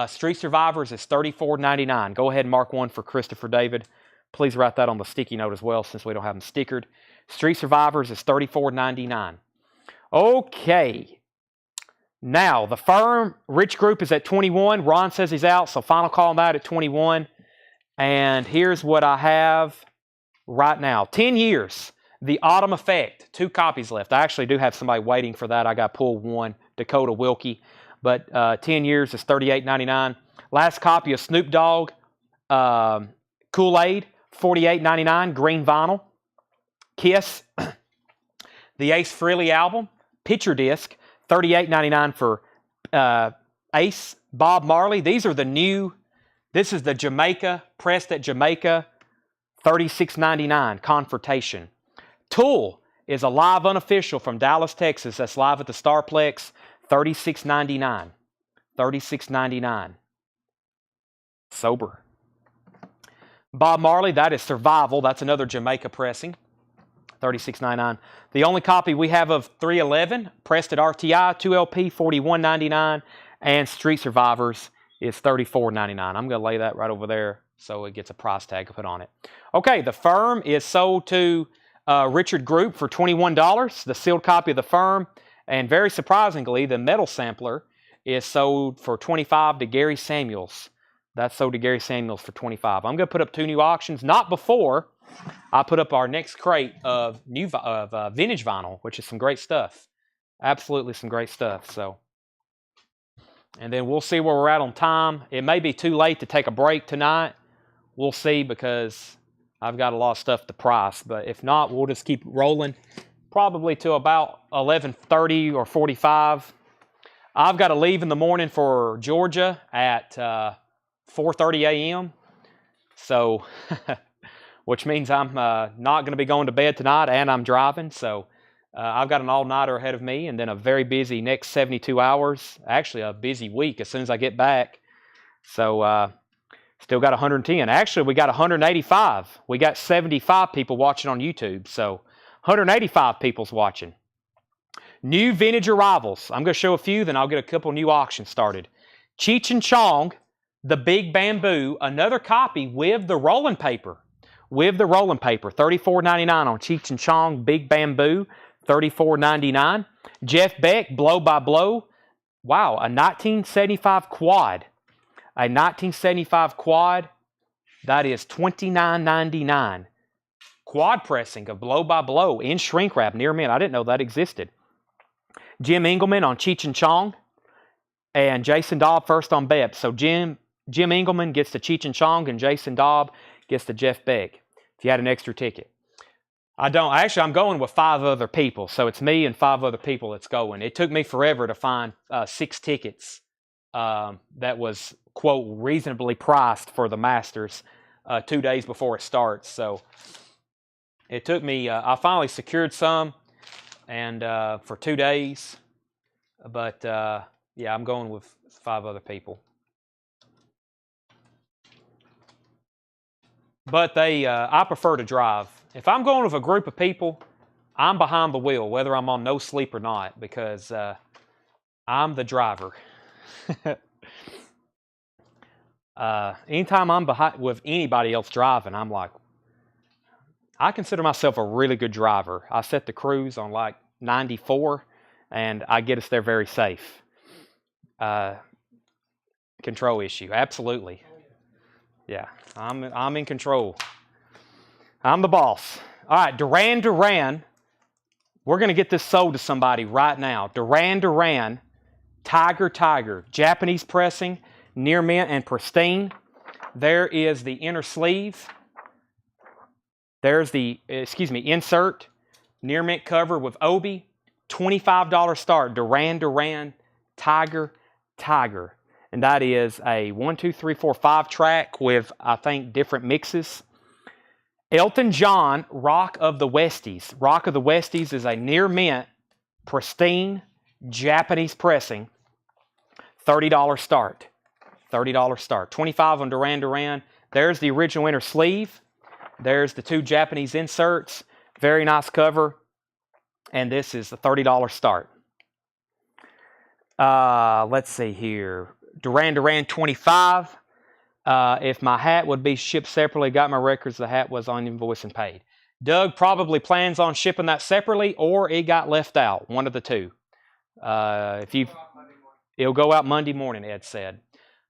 Street Survivors is $34.99. Go ahead and mark one for Christopher David. Please write that on the sticky note as well since we don't have them stickered. Street Survivors is $34.99. Okay. Now, the Firm Rich Group is at 21. Ron says he's out, so final call on that at 21. And here's what I have right now. 10 years. The Autumn Effect. 2 copies left. I actually do have somebody waiting for that. I got to pull one. Dakota Wilkie. But 10 years is $38.99. Last copy of Snoop Dogg. Kool-Aid. $48.99. Green vinyl. Kiss. The Ace Frehley album. Picture disc. $38.99 for Ace. Bob Marley. These are the new. This is the Jamaica. Pressed at Jamaica. $36.99. Confrontation. Tool is a live unofficial from Dallas, Texas. That's live at the Starplex. $36.99. $36.99. Sober. Bob Marley, that is Survival. That's another Jamaica pressing. $36.99. The only copy we have of 311, pressed at RTI, 2LP, $41.99. And Street Survivors is $34.99. I'm going to lay that right over there So it gets a price tag put on it. Okay, the Firm is sold to Richard Group for $21, the sealed copy of the Firm. And very surprisingly, the metal sampler is sold for $25 to Gary Samuels. That's sold to Gary Samuels for $25. I'm going to put up 2 new auctions, not before I put up our next crate of vintage vinyl, which is some great stuff. Absolutely some great stuff. So, and then we'll see where we're at on time. It may be too late to take a break tonight. We'll see, because I've got a lot of stuff to price. But if not, we'll just keep rolling probably to about 11:30 or 45. I've got to leave in the morning for Georgia at 4:30 a.m. So, which means I'm not going to be going to bed tonight, and I'm driving. So I've got an all-nighter ahead of me, and then a very busy next 72 hours. Actually, a busy week as soon as I get back. So still got 110. Actually, we got 185. We got 75 people watching on YouTube. So 185 people's watching. New vintage arrivals. I'm going to show a few, then I'll get a couple new auctions started. Cheech and Chong, the Big Bamboo, another copy with the rolling paper. With the rolling paper, $34.99 on Cheech and Chong, Big Bamboo, $34.99. Jeff Beck, Blow by Blow. Wow, a 1975 quad. A 1975 quad, that is $29.99. Quad pressing of Blow by Blow in shrink wrap near mint. I didn't know that existed. Jim Engelman on Cheech and Chong, and Jason Dobb first on Beb. So Jim Engelman gets the Cheech and Chong, and Jason Dobb gets the Jeff Beck, if you had an extra ticket. I'm going with 5 other people. So it's me and 5 other people that's going. It took me forever to find 6 tickets that was, quote, reasonably priced for the Masters 2 days before it starts. So it took me, I finally secured some, and for 2 days. But yeah, I'm going with 5 other people. But I prefer to drive. If I'm going with a group of people, I'm behind the wheel, whether I'm on no sleep or not, because I'm the driver. Anytime I'm behind with anybody else driving, I'm like, I consider myself a really good driver. I set the cruise on like 94, and I get us there very safe. Control issue, absolutely. Yeah, I'm in control. I'm the boss. All right, Duran Duran. We're going to get this sold to somebody right now. Duran Duran, Tiger, Japanese pressing, near mint and pristine. There is the inner sleeve. There's the, insert, near mint cover with Obi. $25 start, Duran Duran, Tiger. And that is a 1, 2, 3, 4, 5 track with, I think, different mixes. Elton John, Rock of the Westies. Rock of the Westies is a near mint, pristine, Japanese pressing. $30 start. $30 start. 25 on Duran Duran. There's the original inner sleeve. There's the 2 Japanese inserts. Very nice cover. And this is the $30 start. Let's see here. Duran Duran 25. If my hat would be shipped separately, got my records, the hat was on invoice and paid. Doug probably plans on shipping that separately, or it got left out. One of the two. It'll go out Monday morning, Ed said.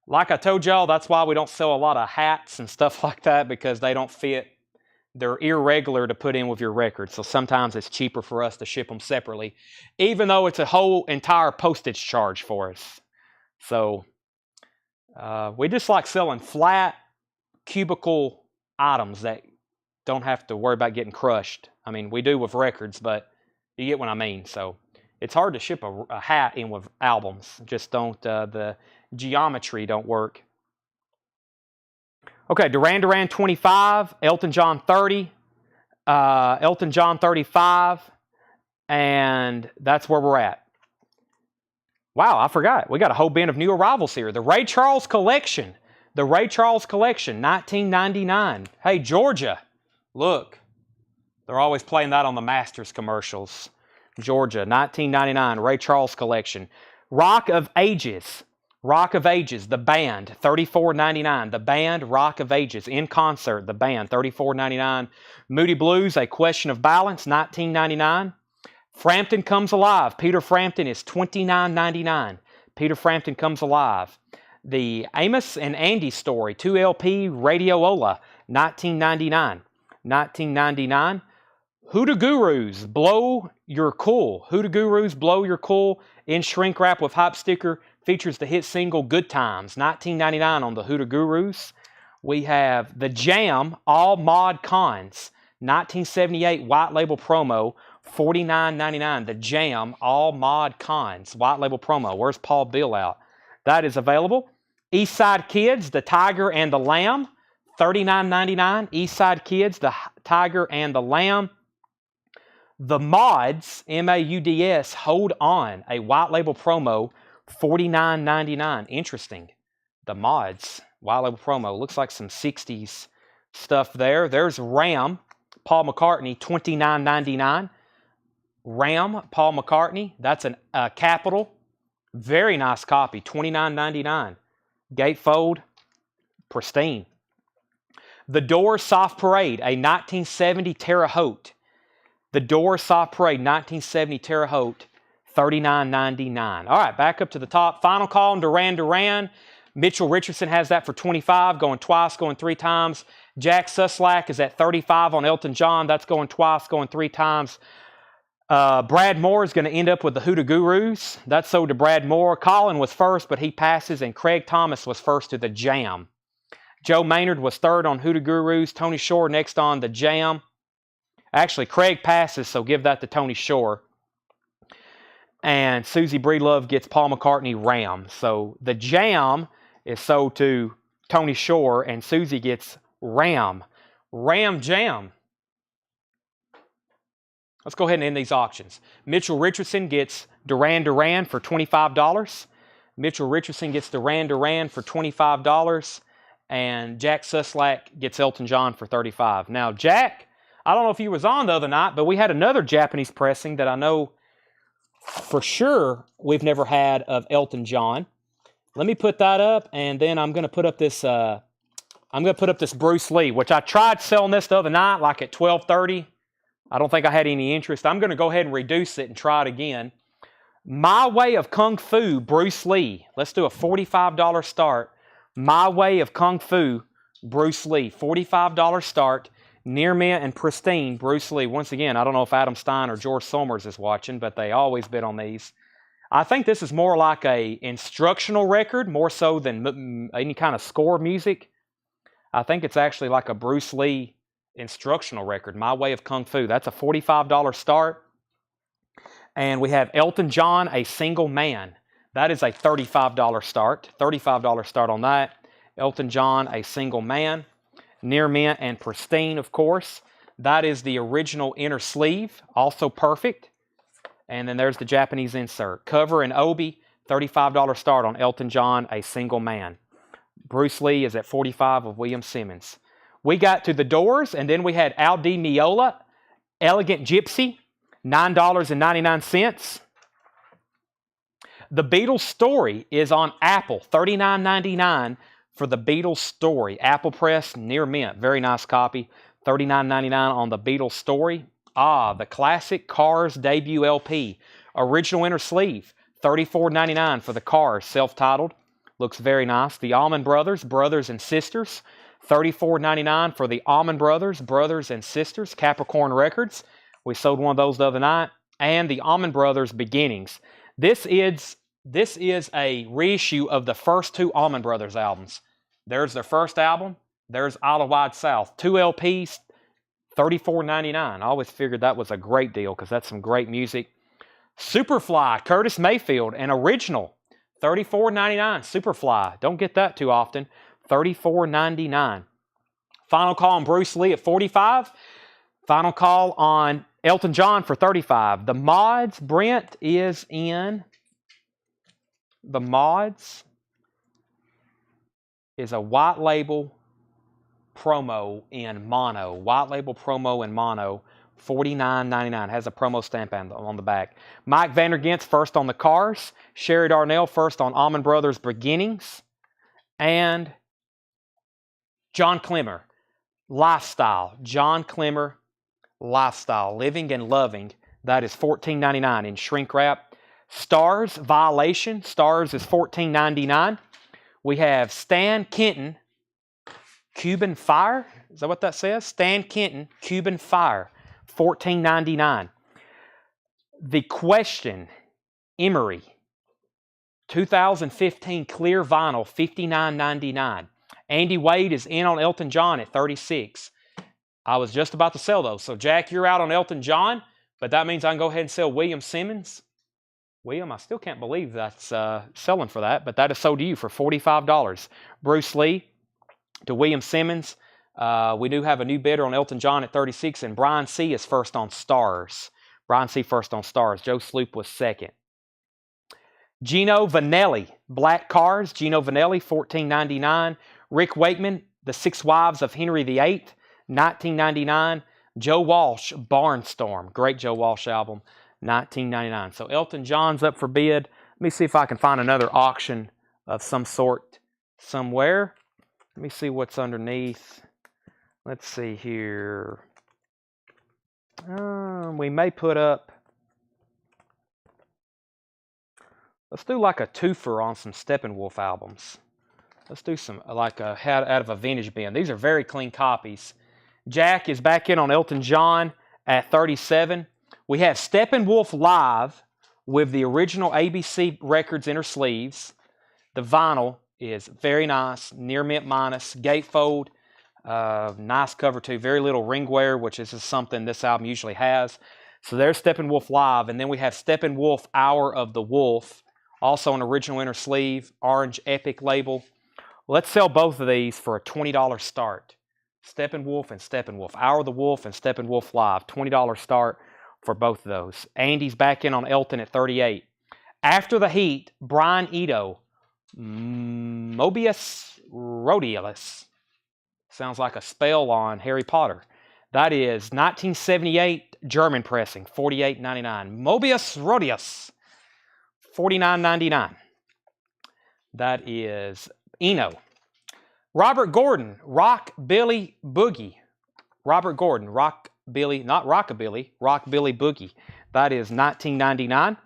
Like I told y'all, that's why we don't sell a lot of hats and stuff like that, because they don't fit. They're irregular to put in with your record. So sometimes it's cheaper for us to ship them separately, even though it's a whole entire postage charge for us. So we just like selling flat, cubicle items that don't have to worry about getting crushed. I mean, we do with records, but you get what I mean. So it's hard to ship a hat in with albums. Just don't, the geometry don't work. Okay, Duran Duran 25, Elton John 30, Elton John 35, and that's where we're at. Wow, I forgot. We got a whole bin of new arrivals here. The Ray Charles Collection. The Ray Charles Collection, 1999. Hey, Georgia, look. They're always playing that on the Masters commercials. Georgia, 1999, Ray Charles Collection. Rock of Ages. Rock of Ages, the band, $34.99. The band, Rock of Ages, in concert, the band, $34.99. Moody Blues, A Question of Balance, $19.99. Frampton Comes Alive, Peter Frampton is $29.99. Peter Frampton Comes Alive. The Amos and Andy Story, 2LP Radiola, $19.99. $19.99. Hoodoo Gurus, Blow Your Cool. Hoodoo Gurus, Blow Your Cool, in shrink wrap with hype sticker, features the hit single Good Times, $19.99 on the Hoodoo Gurus. We have The Jam, All Mod Cons, 1978 white label promo, $49.99. The Jam, All Mod Cons, white label promo. Where's Paul Bill out? That is available. Eastside Kids, The Tiger and the Lamb, $39.99. Eastside Kids, The Tiger and the Lamb. The Mods, M-A-U-D-S, Hold On, a white label promo, $49.99. Interesting. The Mods, white label promo. Looks like some 60s stuff there. There's Ram, Paul McCartney, $29.99. Ram, Paul McCartney. That's a Capital. Very nice copy, $29.99. Gatefold, pristine. The Doors Soft Parade, a 1970 Terre Haute. The Doors Soft Parade, 1970 Terre Haute, $39.99. All right, back up to the top. Final Call on Duran Duran. Mitchell Richardson has that for $25, going twice, going three times. Jack Suslak is at $35 on Elton John. That's going twice, going three times. Brad Moore is going to end up with the Hoodoo Gurus. That's sold to Brad Moore. Colin was first, but he passes, and Craig Thomas was first to the Jam. Joe Maynard was third on Hoodoo Gurus. Tony Shore next on the Jam. Actually, Craig passes, so give that to Tony Shore. And Susie Breedlove gets Paul McCartney Ram. So the Jam is sold to Tony Shore, and Susie gets Ram. Ram Jam. Let's go ahead and end these auctions. Mitchell Richardson gets Duran Duran for $25. Mitchell Richardson gets Duran Duran for $25. And Jack Suslak gets Elton John for $35. Now, Jack, I don't know if you was on the other night, but we had another Japanese pressing that I know for sure we've never had of Elton John. Let me put that up, and then I'm going to put up this. Bruce Lee, which I tried selling this the other night, like at 12:30. I don't think I had any interest. I'm going to go ahead and reduce it and try it again. My Way of Kung Fu, Bruce Lee. Let's do a $45 start. My Way of Kung Fu, Bruce Lee. $45 start. Near mint and pristine, Bruce Lee. Once again, I don't know if Adam Stein or George Somers is watching, but they always bid on these. I think this is more like a instructional record, more so than any kind of score music. I think it's actually like a Bruce Lee instructional record, My Way of Kung Fu. That's a $45 start. And we have Elton John, A Single Man. That is a $35 start. $35 start on that. Elton John, A Single Man. Near mint and pristine, of course. That is the original inner sleeve, also perfect. And then there's the Japanese insert. Cover and obi, $35 start on Elton John, A Single Man. Bruce Lee is at $45 of William Simmons. We got to the Doors, and then we had Al Di Meola, Elegant Gypsy, $9.99. The Beatles Story is on Apple, $39.99 for the Beatles Story. Apple Press, near mint. Very nice copy. $39.99 on the Beatles Story. The classic Cars debut LP. Original inner sleeve. $34.99 for the Cars, self-titled. Looks very nice. The Allman Brothers, Brothers and Sisters. $34.99 for the Allman Brothers, Brothers and Sisters. Capricorn Records. We sold one of those the other night. And the Allman Brothers Beginnings. This is a reissue of the first two Allman Brothers albums. There's their first album. There's Isle of Wide South. 2 LPs, $34.99. I always figured that was a great deal because that's some great music. Superfly, Curtis Mayfield, an original, $34.99. Superfly, don't get that too often. $34.99. Final Call on Bruce Lee at $45. Final Call on Elton John for $35. The Mods, Brent is in. The Mods is a white label promo in mono. White label promo in mono, $49.99. Has a promo stamp on the back. Mike Vandergent's first on the Cars. Sherry Darnell first on Allman Brothers Beginnings. And John Clemmer, Lifestyle. John Clemmer, Lifestyle. Living and Loving. That is $14.99 in shrink wrap. Stars, Violation. Stars is $14.99. We have Stan Kenton, Cuban Fire. Is that what that says? Stan Kenton, Cuban Fire, $14.99. The Question, Emery, 2015 clear vinyl, $59.99. Andy Wade is in on Elton John at $36. I was just about to sell those. So, Jack, you're out on Elton John, but that means I can go ahead and sell William Simmons. William, I still can't believe that's selling for that, but that is sold to you for $45. Bruce Lee to William Simmons. We do have a new bidder on Elton John at $36, and Brian C. is first on Stars. Brian C. first on Stars. Joe Sloop was second. Gino Vanelli, Black Cars. Gino Vanelli, $14.99. Rick Wakeman, The Six Wives of Henry VIII, $19.99. Joe Walsh, Barnstorm. Great Joe Walsh album. $19.99. So Elton John's up for bid. Let me see if I can find another auction of some sort somewhere. Let me see what's underneath. Let's see here. We may put up. Let's do like a twofer on some Steppenwolf albums. Let's do some like out of a vintage bin. These are very clean copies. Jack is back in on Elton John at $37. We have Steppenwolf Live with the original ABC Records inner sleeves. The vinyl is very nice, near mint minus, gatefold, nice cover too. Very little ring wear, which is something this album usually has. So there's Steppenwolf Live, and then we have Steppenwolf Hour of the Wolf, also an original inner sleeve, orange Epic label. Let's sell both of these for a $20 start. Steppenwolf and Steppenwolf, Hour of the Wolf and Steppenwolf Live, $20 start for both of those. Andy's back in on Elton at $38. After the Heat, Brian Eno, Mobius Rhodiolis. Sounds like a spell on Harry Potter. That is 1978 German pressing, $48.99. Mobius Rhodiolis, $49.99. That is Eno. Robert Gordon, Rock Billy Boogie. Robert Gordon, Rock Billy, not Rockabilly, Rock Billy Boogie. That is $19.99.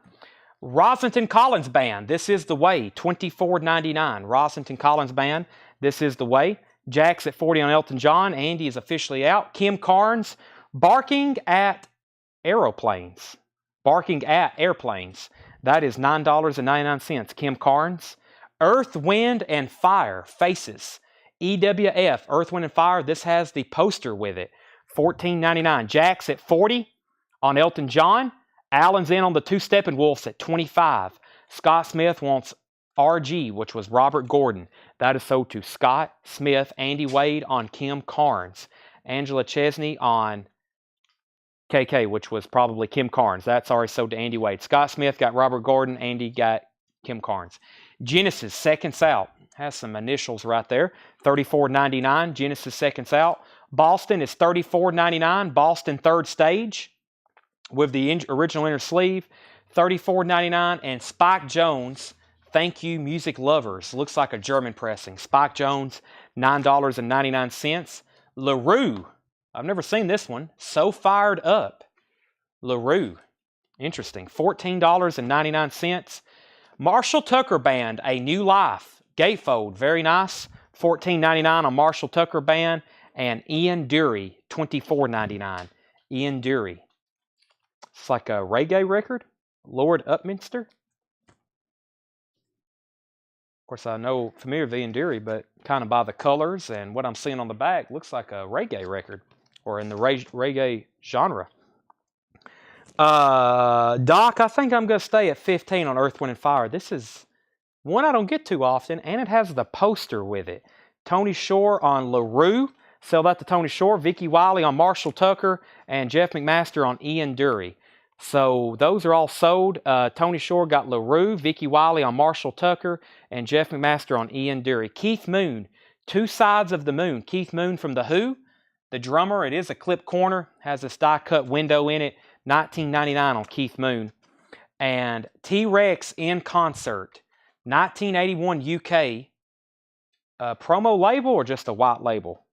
Rossington Collins Band, This Is the Way, $24.99. Rossington Collins Band, This Is the Way. Jack's at $40 on Elton John. Andy is officially out. Kim Carnes, Barking at Aeroplanes. Barking at Airplanes. That is $9.99. Kim Carnes. Earth, Wind, and Fire, Faces. EWF, Earth, Wind, and Fire. This has the poster with it. $14.99. Jack's at $40 on Elton John. Allen's in on the two Steppenwolfs at $25. Scott Smith wants RG, which was Robert Gordon. That is sold to Scott Smith. Andy Wade on Kim Carnes. Angela Chesney on KK, which was probably Kim Carnes. That's already sold to Andy Wade. Scott Smith got Robert Gordon. Andy got Kim Carnes. Genesis, Seconds Out. Has some initials right there. $34.99. Genesis, Seconds Out. Boston is $34.99. Boston, Third Stage with the original inner sleeve. $34.99. And Spike Jones, Thank You Music Lovers. Looks like a German pressing. Spike Jones, $9.99. LaRue. I've never seen this one. So Fired Up. LaRue. Interesting. $14.99. Marshall Tucker Band, A New Life. Gatefold. Very nice. $14.99 on Marshall Tucker Band. And Ian Dury, $24.99. Ian Dury. It's like a reggae record. Lord Upminster. Of course, I know familiar with Ian Dury, but kind of by the colors and what I'm seeing on the back, looks like a reggae record, or in the reggae genre. Doc, I think I'm going to stay at 15 on Earth, Wind, and Fire. This is one I don't get too often, and it has the poster with it. Tony Shore on LaRue. Sell that to Tony Shore. Vicky Wiley on Marshall Tucker, and Jeff McMaster on Ian Dury. So those are all sold. Tony Shore got LaRue, Vicky Wiley on Marshall Tucker, and Jeff McMaster on Ian Dury. Keith Moon, Two Sides of the Moon. Keith Moon from The Who. The drummer, it is a clip corner, has a die-cut window in it, $19.99 on Keith Moon. And T-Rex in Concert, 1981 UK. Promo label or just a white label?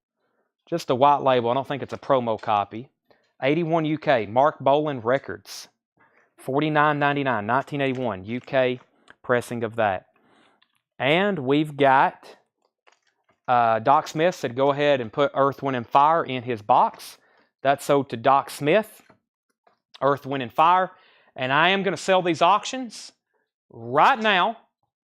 Just a white label. I don't think it's a promo copy. 81 UK, Mark Bolan Records. $49.99, 1981 UK pressing of that. And we've got Doc Smith said go ahead and put Earth, Wind, and Fire in his box. That's sold to Doc Smith, Earth, Wind, and Fire. And I am going to sell these auctions right now.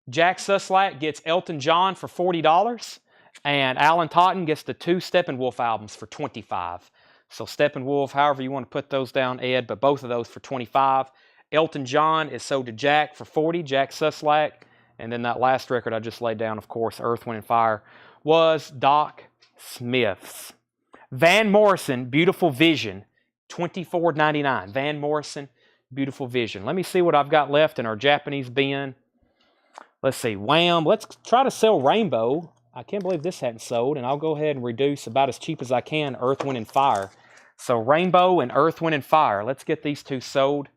Jack Suslak gets Elton John for $40. And Alan Totten gets the 2 Steppenwolf albums for $25. So Steppenwolf, however you want to put those down, Ed, but both of those for $25. Elton John is sold to Jack for $40, Jack Suslak. And then that last record I just laid down, of course, Earth, Wind, and Fire, was Doc Smith's. Van Morrison, Beautiful Vision, $24.99. Van Morrison, Beautiful Vision. Let me see what I've got left in our Japanese bin. Let's see, Wham. Let's try to sell Rainbow. I can't believe this hadn't sold, and I'll go ahead and reduce about as cheap as I can Earth, Wind, and Fire. So Rainbow and Earth, Wind, and Fire. Let's get these two sold.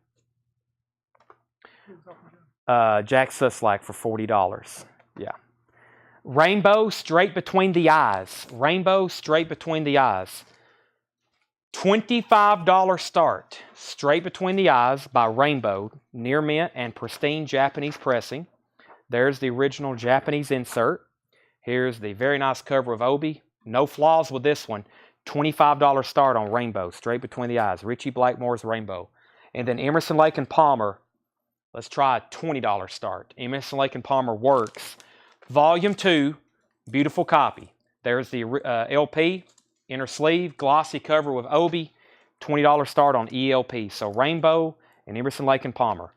Jack Suslak for $40. Yeah. Rainbow, Straight Between the Eyes. Rainbow, Straight Between the Eyes. $25 start. Straight Between the Eyes by Rainbow. Near mint and pristine Japanese pressing. There's the original Japanese insert. Here's the very nice cover of Obi. No flaws with this one. $25 start on Rainbow, Straight Between the Eyes. Richie Blackmore's Rainbow. And then Emerson, Lake and Palmer. Let's try a $20 start. Emerson, Lake and Palmer Works. Volume 2, beautiful copy. There's the LP, inner sleeve, glossy cover with Obi. $20 start on ELP. So Rainbow and Emerson, Lake and Palmer.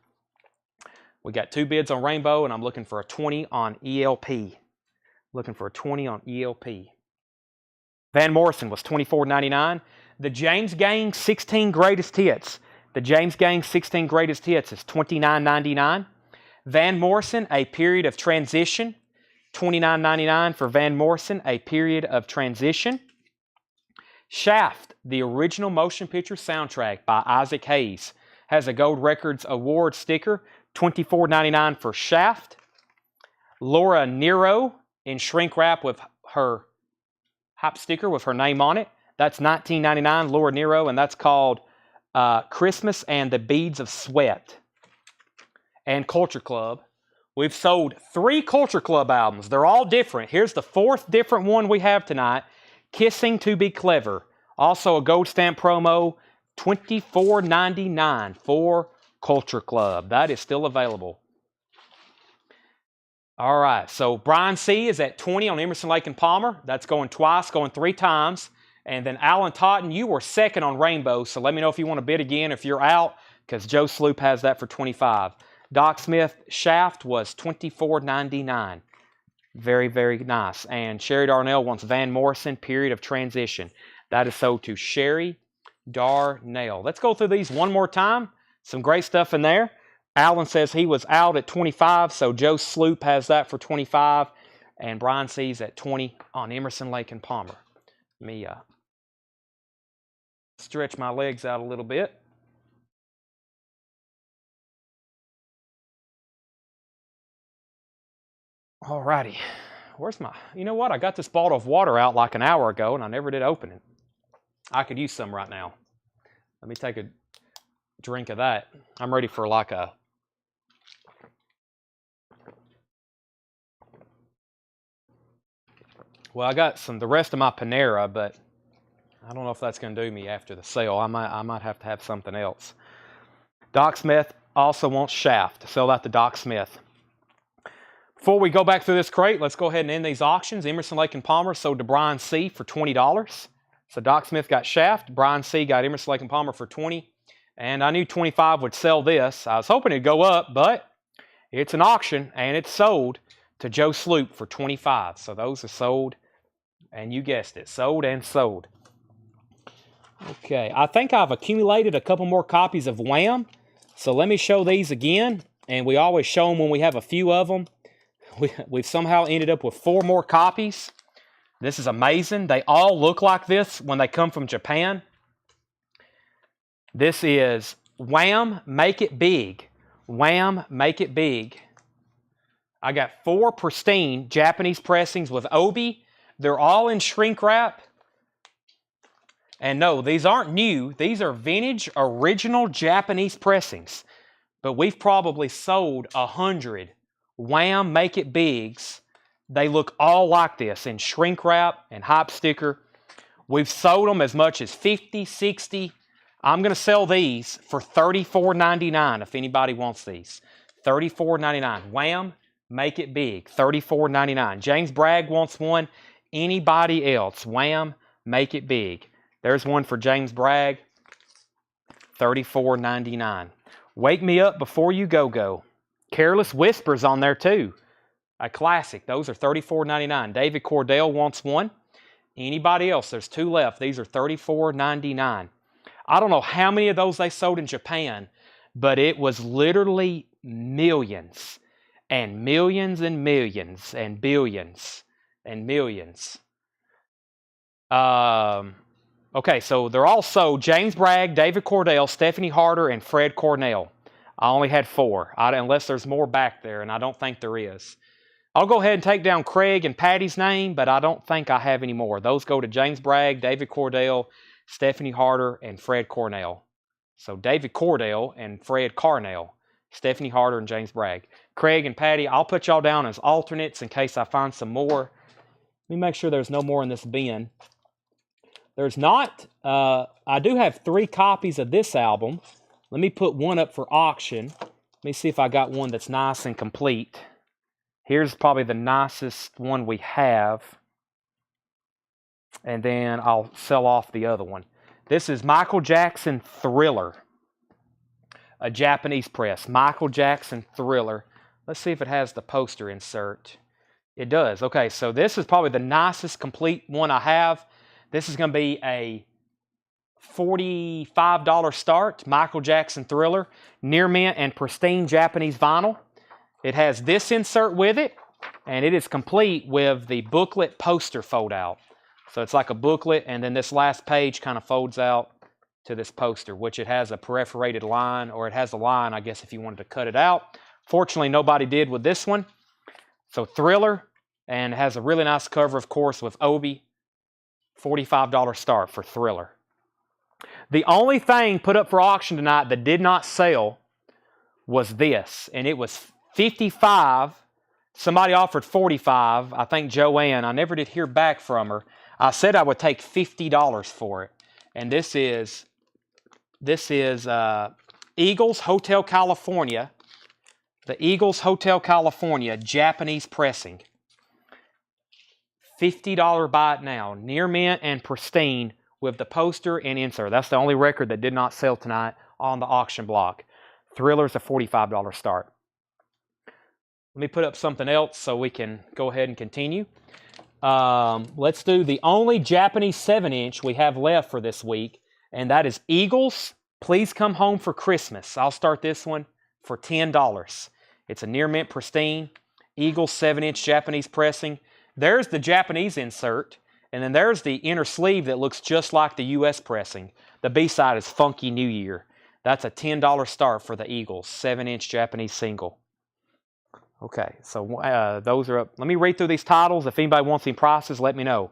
We got 2 bids on Rainbow, and I'm looking for a 20 on ELP. Looking for a 20 on ELP. Van Morrison was $24.99. The James Gang 16 Greatest Hits. The James Gang 16 Greatest Hits is $29.99. Van Morrison, A Period of Transition. $29.99 for Van Morrison, A Period of Transition. Shaft, the original motion picture soundtrack by Isaac Hayes, has a Gold Records Award sticker. $24.99 for Shaft. Laura Nero in shrink wrap with her hop sticker with her name on it. That's $19.99, Laura Nero, and that's called Christmas and the Beads of Sweat. And Culture Club. We've sold 3 Culture Club albums. They're all different. Here's the 4th different one we have tonight. Kissing to Be Clever. Also a gold stamp promo. $24.99 for Culture Club. That is still available. All right, so Brian C. is at 20 on Emerson, Lake and Palmer. That's going twice, going 3 times. And then Alan Totten, you were second on Rainbow, so let me know if you want to bid again if you're out, because Joe Sloop has that for $25. Doc Smith Shaft was $24.99. Very, very nice. And Sherry Darnell wants Van Morrison, Period of Transition. That is sold to Sherry Darnell. Let's go through these one more time. Some great stuff in there. Alan says he was out at 25, so Joe Sloop has that for 25, and Brian C's at 20 on Emerson, Lake and Palmer. Let me stretch my legs out a little bit. All righty. Where's my... You know what? I got this bottle of water out like an hour ago, and I never did open it. I could use some right now. Let me take a drink of that. I'm ready for like a... Well, I got the rest of my Panera, but I don't know if that's going to do me after the sale. I might have to have something else. Doc Smith also wants Shaft. Sell that to Doc Smith. Before we go back through this crate, let's go ahead and end these auctions. Emerson, Lake and Palmer sold to Brian C. for $20. So Doc Smith got Shaft. Brian C. got Emerson, Lake and Palmer for $20. And I knew 25 would sell this. I was hoping it'd go up, but it's an auction, and it's sold to Joe Sloop for $25. So those are sold. And you guessed it, sold and sold. Okay, I think I've accumulated a couple more copies of Wham. So let me show these again. And we always show them when we have a few of them. We've somehow ended up with 4 more copies. This is amazing. They all look like this when they come from Japan. This is Wham! Make It Big. Wham! Make It Big. I got 4 pristine Japanese pressings with obi. They're all in shrink wrap. And no, these aren't new. These are vintage, original Japanese pressings. But we've probably sold 100 Wham! Make It Bigs. They look all like this in shrink wrap and hype sticker. We've sold them as much as 50, 60. I'm going to sell these for $34.99 if anybody wants these. $34.99. Wham! Make It Big. $34.99. James Bragg wants one. Anybody else? Wham! Make It Big. There's one for James Bragg. $34.99. Wake Me Up Before You Go. Careless Whispers on there too. A classic. Those are $34.99. David Cordell wants one. Anybody else? There's 2 left. These are $34.99. I don't know how many of those they sold in Japan, but it was literally millions and millions and millions and billions and millions. Okay, so they're all sold. James Bragg, David Cordell, Stephanie Harder, and Fred Cornell. I only had 4, unless there's more back there, and I don't think there is. I'll go ahead and take down Craig and Patty's name, but I don't think I have any more. Those go to James Bragg, David Cordell, Stephanie Harder, and Fred Cornell. So David Cordell and Fred Cornell, Stephanie Harder, and James Bragg. Craig and Patty, I'll put y'all down as alternates in case I find some more. Let me make sure there's no more in this bin. There's not. I do have 3 copies of this album. Let me put one up for auction. Let me see if I got one that's nice and complete. Here's probably the nicest one we have. And then I'll sell off the other one. This is Michael Jackson Thriller. A Japanese press. Michael Jackson Thriller. Let's see if it has the poster insert. It does. Okay, so this is probably the nicest complete one I have. This is going to be a $45 start. Michael Jackson Thriller. Near mint and pristine Japanese vinyl. It has this insert with it, and it is complete with the booklet poster fold out. So it's like a booklet, and then this last page kind of folds out to this poster, which it has a perforated line, or it has a line, I guess, if you wanted to cut it out. Fortunately, nobody did with this one. So Thriller, and it has a really nice cover, of course, with obi. $45 start for Thriller. The only thing put up for auction tonight that did not sell was this, and it was $55. Somebody offered $45. I think Joanne. I never did hear back from her. I said I would take $50 for it, and this is Eagles Hotel California. The Eagles Hotel California Japanese pressing. $50 buy it now. Near mint and pristine with the poster and insert. That's the only record that did not sell tonight on the auction block. Thriller's a $45 start. Let me put up something else so we can go ahead and continue. Let's do the only Japanese 7-inch we have left for this week, and that is Eagles, Please Come Home for Christmas. I'll start this one for $10. It's a near mint pristine Eagles 7-inch Japanese pressing. There's the Japanese insert, and then there's the inner sleeve that looks just like the U.S. pressing. The B-side is Funky New Year. That's a $10 start for the Eagles 7-inch Japanese single. Okay, so those are up. Let me read through these titles. If anybody wants any prices, let me know.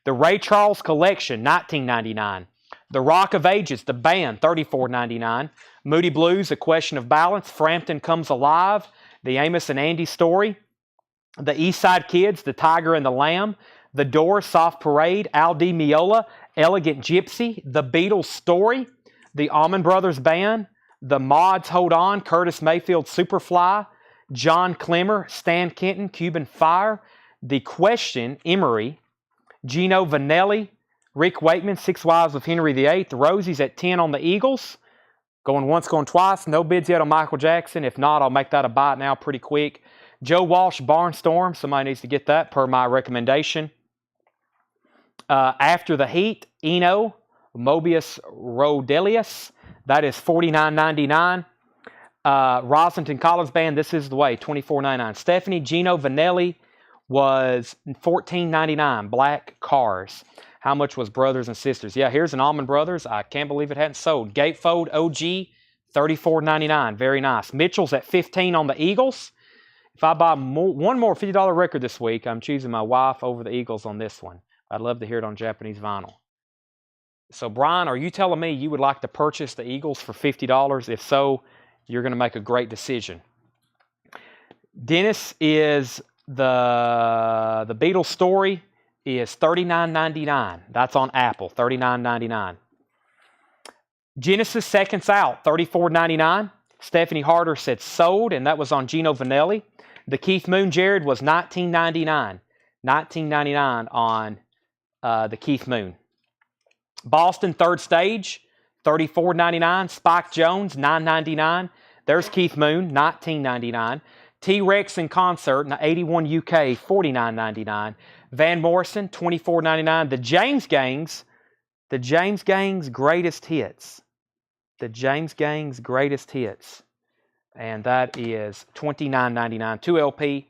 The Ray Charles Collection, $19.99. The Rock of Ages, the band, $34.99. Moody Blues, A Question of Balance. Frampton Comes Alive. The Amos and Andy Story. The East Side Kids, The Tiger and the Lamb. The Doors, Soft Parade. Al Di Meola, Elegant Gypsy. The Beatles Story. The Allman Brothers Band. The Mods, Hold On. Curtis Mayfield, Superfly. John Clemmer, Stan Kenton, Cuban Fire. The Question, Emery. Gino Vanelli, Rick Wakeman, Six Wives of Henry VIII. The Rosies at 10 on the Eagles. Going once, going twice. No bids yet on Michael Jackson. If not, I'll make that a buy now pretty quick. Joe Walsh, Barnstorm. Somebody needs to get that per my recommendation. After the Heat, Eno, Mobius Rodelius. That is $49.99. Roslington Collins Band, This Is the Way, $24.99. Stephanie, Gino Vanelli, was $14.99. Black Cars. How much was Brothers and Sisters? Yeah, here's an Allman Brothers. I can't believe it hadn't sold. Gatefold OG, $34.99. Very nice. Mitchell's at $15 on the Eagles. If I buy one more $50 record this week, I'm choosing my wife over the Eagles on this one. I'd love to hear it on Japanese vinyl. So, Brian, are you telling me you would like to purchase the Eagles for $50? If so, you're going to make a great decision. Dennis is the Beatles Story is $39.99. That's on Apple, $39.99. Genesis Seconds Out, $34.99. Stephanie Harder said sold, and that was on Gino Vanelli. The Keith Moon, Jared, was $19.99. $19.99 on the Keith Moon. Boston Third Stage, $34.99. Spike Jones, $9.99. There's Keith Moon, $19.99. T-Rex in Concert, 81 UK, $49.99. Van Morrison, $24.99. The James Gang's Greatest Hits. The James Gang's Greatest Hits. And that is $29.99. 2LP,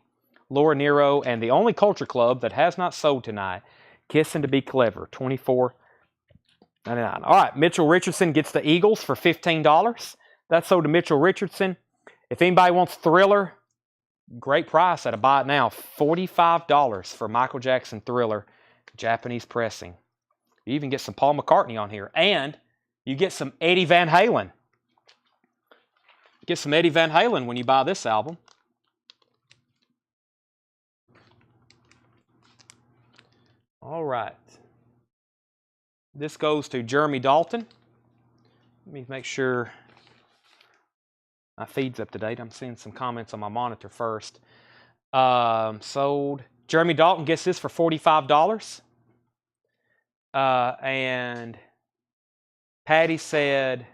Laura Nero, and the only Culture Club that has not sold tonight, Kissin' to Be Clever, $24.99. All right, Mitchell Richardson gets the Eagles for $15. That's sold to Mitchell Richardson. If anybody wants Thriller, great price at a buy it now. $45 for Michael Jackson Thriller, Japanese pressing. You even get some Paul McCartney on here. And you get some Eddie Van Halen. Get some Eddie Van Halen when you buy this album. All right. This goes to Jeremy Dalton. Let me make sure my feed's up to date. I'm seeing some comments on my monitor first. Sold. Jeremy Dalton gets this for $45. And Patty said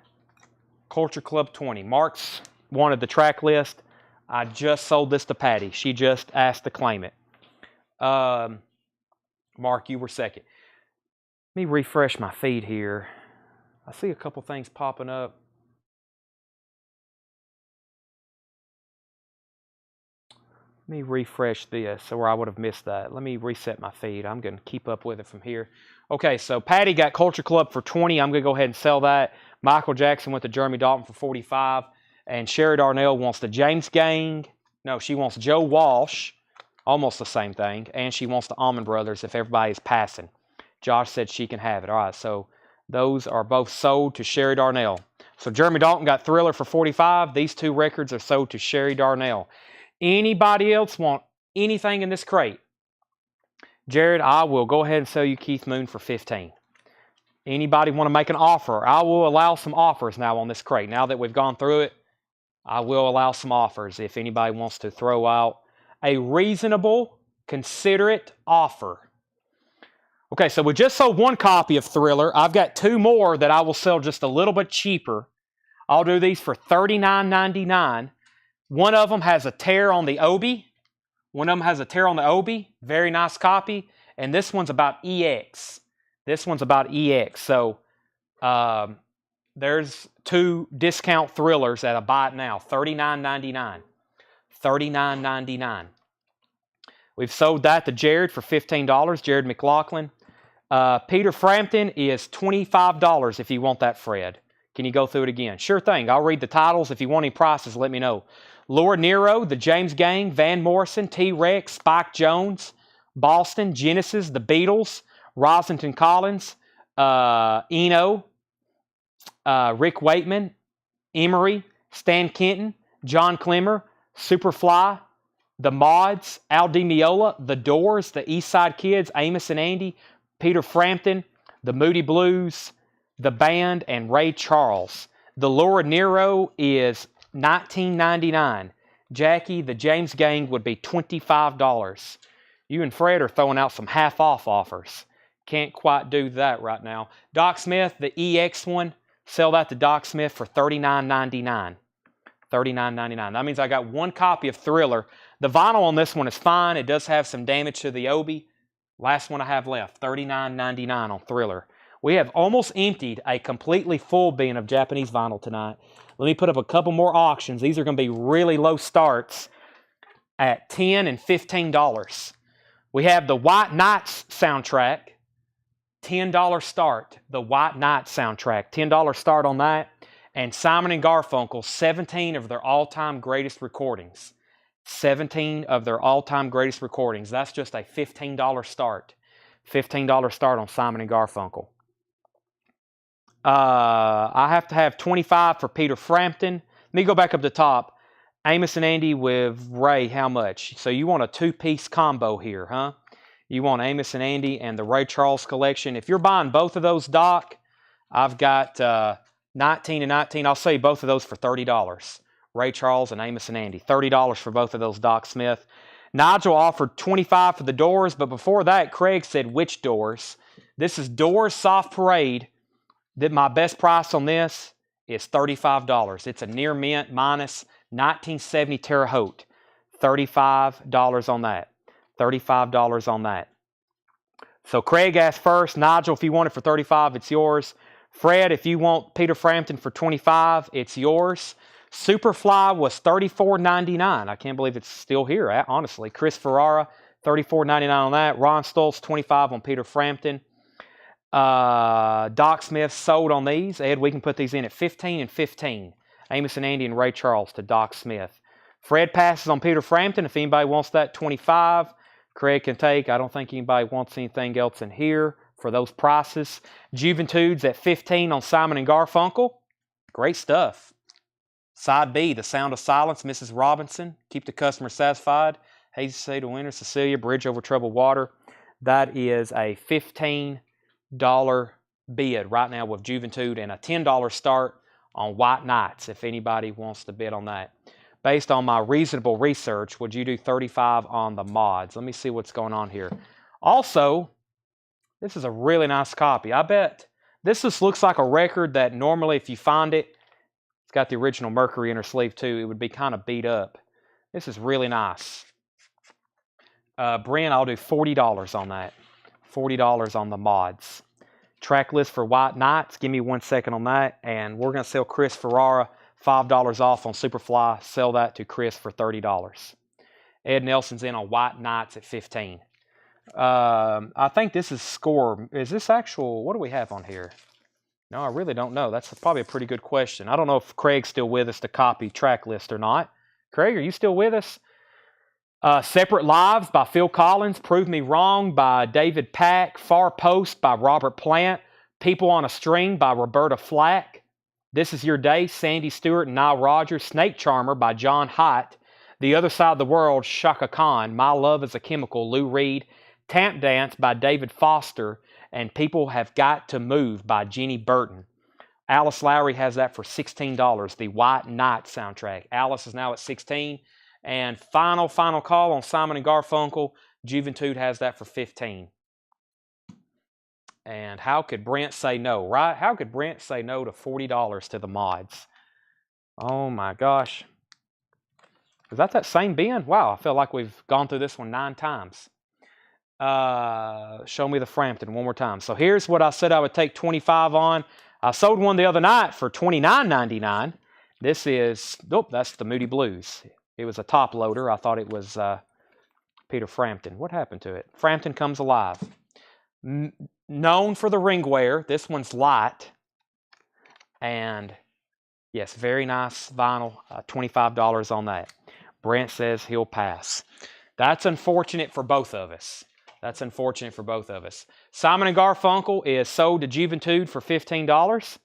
Culture Club 20. Mark's wanted the track list. I just sold this to Patty. She just asked to claim it. Mark, you were second. Let me refresh my feed here. I see a couple things popping up. Let me refresh this or I would have missed that. Let me reset my feed. I'm going to keep up with it from here. Okay, so Patty got Culture Club for $20. I'm going to go ahead and sell that. Michael Jackson went to Jeremy Dalton for $45. And Sherry Darnell wants the James Gang. No, she wants Joe Walsh. Almost the same thing. And she wants the Allman Brothers if everybody's passing. Josh said she can have it. All right, so those are both sold to Sherry Darnell. So Jeremy Dalton got Thriller for $45. These two records are sold to Sherry Darnell. Anybody else want anything in this crate? Jared, I will go ahead and sell you Keith Moon for $15. Anybody want to make an offer? I will allow some offers now on this crate. Now that we've gone through it, I will allow some offers if anybody wants to throw out a reasonable, considerate offer. Okay, so we just sold one copy of Thriller. I've got two more that I will sell just a little bit cheaper. I'll do these for $39.99. One of them has a tear on the obi. Very nice copy. And this one's about EX. So there's two discount Thrillers at a buy it now. $39.99. $39.99. We've sold that to Jared for $15. Jared McLaughlin. Peter Frampton is $25 if you want that, Fred. Can you go through it again? Sure thing. I'll read the titles. If you want any prices, let me know. Laura Nero, the James Gang, Van Morrison, T-Rex, Spike Jones, Boston, Genesis, the Beatles, Rosenton Collins, Eno, Rick Wakeman, Emery, Stan Kenton, John Clemmer, Superfly, the Mods, Al Di Meola, the Doors, the East Side Kids, Amos and Andy, Peter Frampton, the Moody Blues, the Band, and Ray Charles. The Laura Nero is $19.99. Jackie, the James Gang would be $25. You and Fred are throwing out some half-off offers. Can't quite do that right now. Doc Smith, the EX one, sell that to Doc Smith for $39.99. $39.99. That means I got one copy of Thriller. The vinyl on this one is fine. It does have some damage to the obi. Last one I have left, $39.99 on Thriller. We have almost emptied a completely full bin of Japanese vinyl tonight. Let me put up a couple more auctions. These are going to be really low starts at $10 and $15. We have the White Knights soundtrack, $10 start. The White Knights soundtrack, $10 start on that. And Simon and Garfunkel, 17 of their all-time greatest recordings. 17 of their all-time greatest recordings. That's just a $15 start. $15 start on Simon and Garfunkel. I have to have 25 for Peter Frampton. Let me go back up the top. Amos and Andy with Ray, how much? So you want a two-piece combo here, huh? You want Amos and Andy and the Ray Charles collection. If you're buying both of those, Doc, I've got 19 and 19. I'll say both of those for $30. Ray Charles and Amos and Andy. $30 for both of those, Doc Smith. Nigel offered 25 for the Doors, but before that, Craig said, which Doors? This is Doors Soft Parade. My best price on this is $35. It's a near mint minus 1970 Terre Haute. $35 on that. $35 on that. So Craig asked first. Nigel, if you want it for $35, it's yours. Fred, if you want Peter Frampton for $25, it's yours. Superfly was $34.99. I can't believe it's still here, honestly. Chris Ferrara, $34.99 on that. Ron Stoltz, $25 on Peter Frampton. Doc Smith sold on these. Ed, we can put these in at $15 and $15. Amos and Andy and Ray Charles to Doc Smith. Fred passes on Peter Frampton. If anybody wants that, $25. Craig can take. I don't think anybody wants anything else in here for those prices. Juventudes at $15 on Simon and Garfunkel. Great stuff. Side B, The Sound of Silence, Mrs. Robinson. Keep the customer satisfied. Hazy Say to Winter, Cecilia, Bridge Over Troubled Water. That is a $15 bid right now with Juventude and a $10 start on White Knights if anybody wants to bid on that. Based on my reasonable research, would you do $35 on the mods? Let me see what's going on here. Also, this is a really nice copy. I bet this just looks like a record that normally if you find it, it's got the original Mercury inner sleeve too, it would be kind of beat up. This is really nice. Brent, I'll do $40 on that. $40 on the mods. Track list for White Knights. Give me 1 second on that. And we're going to sell Chris Ferrara $5 off on Superfly. Sell that to Chris for $30. Ed Nelson's in on White Knights at $15. I think this is score. Is this actual? What do we have on here? No, I really don't know. That's probably a pretty good question. I don't know if Craig's still with us to copy track list or not. Craig, are you still with us? Separate Lives by Phil Collins, Prove Me Wrong by David Pack, Far Post by Robert Plant, People on a String by Roberta Flack, This Is Your Day, Sandy Stewart and Nile Rodgers, Snake Charmer by John Haidt, The Other Side of the World, Shaka Khan, My Love is a Chemical, Lou Reed, Tap Dance by David Foster, and People Have Got to Move by Jenny Burton. Alice Lowry has that for $16, the White Knight soundtrack. Alice is now at $16. And final call on Simon and Garfunkel. Juventude has that for $15. And how could Brent say no, right? How could Brent say no to $40 to the mods? Oh my gosh. Is that same bin? Wow, I feel like we've gone through this one 9 times. Show me the Frampton one more time. So here's what I said I would take 25 on. I sold one the other night for $29.99. This is, that's the Moody Blues. It was a top loader. I thought it was Peter Frampton. What happened to it? Frampton Comes Alive. Known for the ringware. This one's light. And yes, very nice vinyl. $25 on that. Brent says he'll pass. That's unfortunate for both of us. That's unfortunate for both of us. Simon and Garfunkel is sold to Juventude for $15.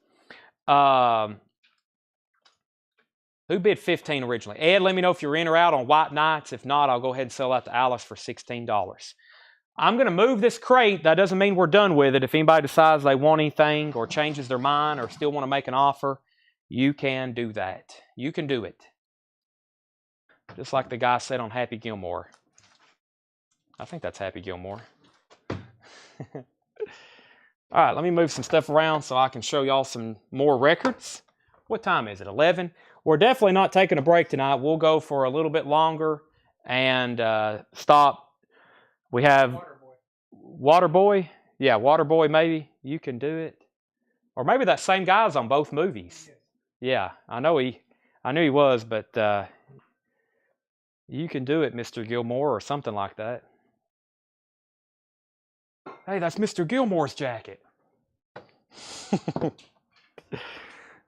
Who bid $15 originally? Ed, let me know if you're in or out on White Knights. If not, I'll go ahead and sell that to Alice for $16. I'm going to move this crate. That doesn't mean we're done with it. If anybody decides they want anything or changes their mind or still want to make an offer, you can do that. You can do it. Just like the guy said on Happy Gilmore. I think that's Happy Gilmore. All right, let me move some stuff around so I can show y'all some more records. What time is it? 11? We're definitely not taking a break tonight. We'll go for a little bit longer and stop. We have Waterboy. Yeah, Waterboy maybe. You can do it. Or maybe that same guy's on both movies. Yeah, I knew he was, but you can do it, Mr. Gilmore, or something like that. Hey, that's Mr. Gilmore's jacket.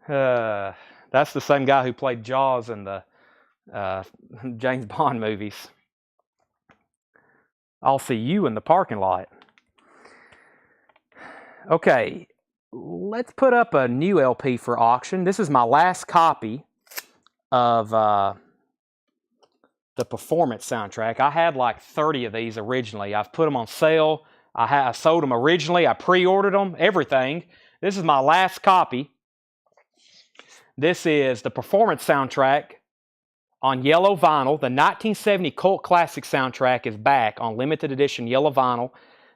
That's the same guy who played Jaws in the James Bond movies. I'll see you in the parking lot. Okay, let's put up a new LP for auction. This is my last copy of the Performance soundtrack. I had like 30 of these originally. I've put them on sale. I sold them originally. I pre-ordered them, everything. This is my last copy. This is the Performance soundtrack on yellow vinyl. The 1970 cult classic soundtrack is back on limited edition yellow vinyl.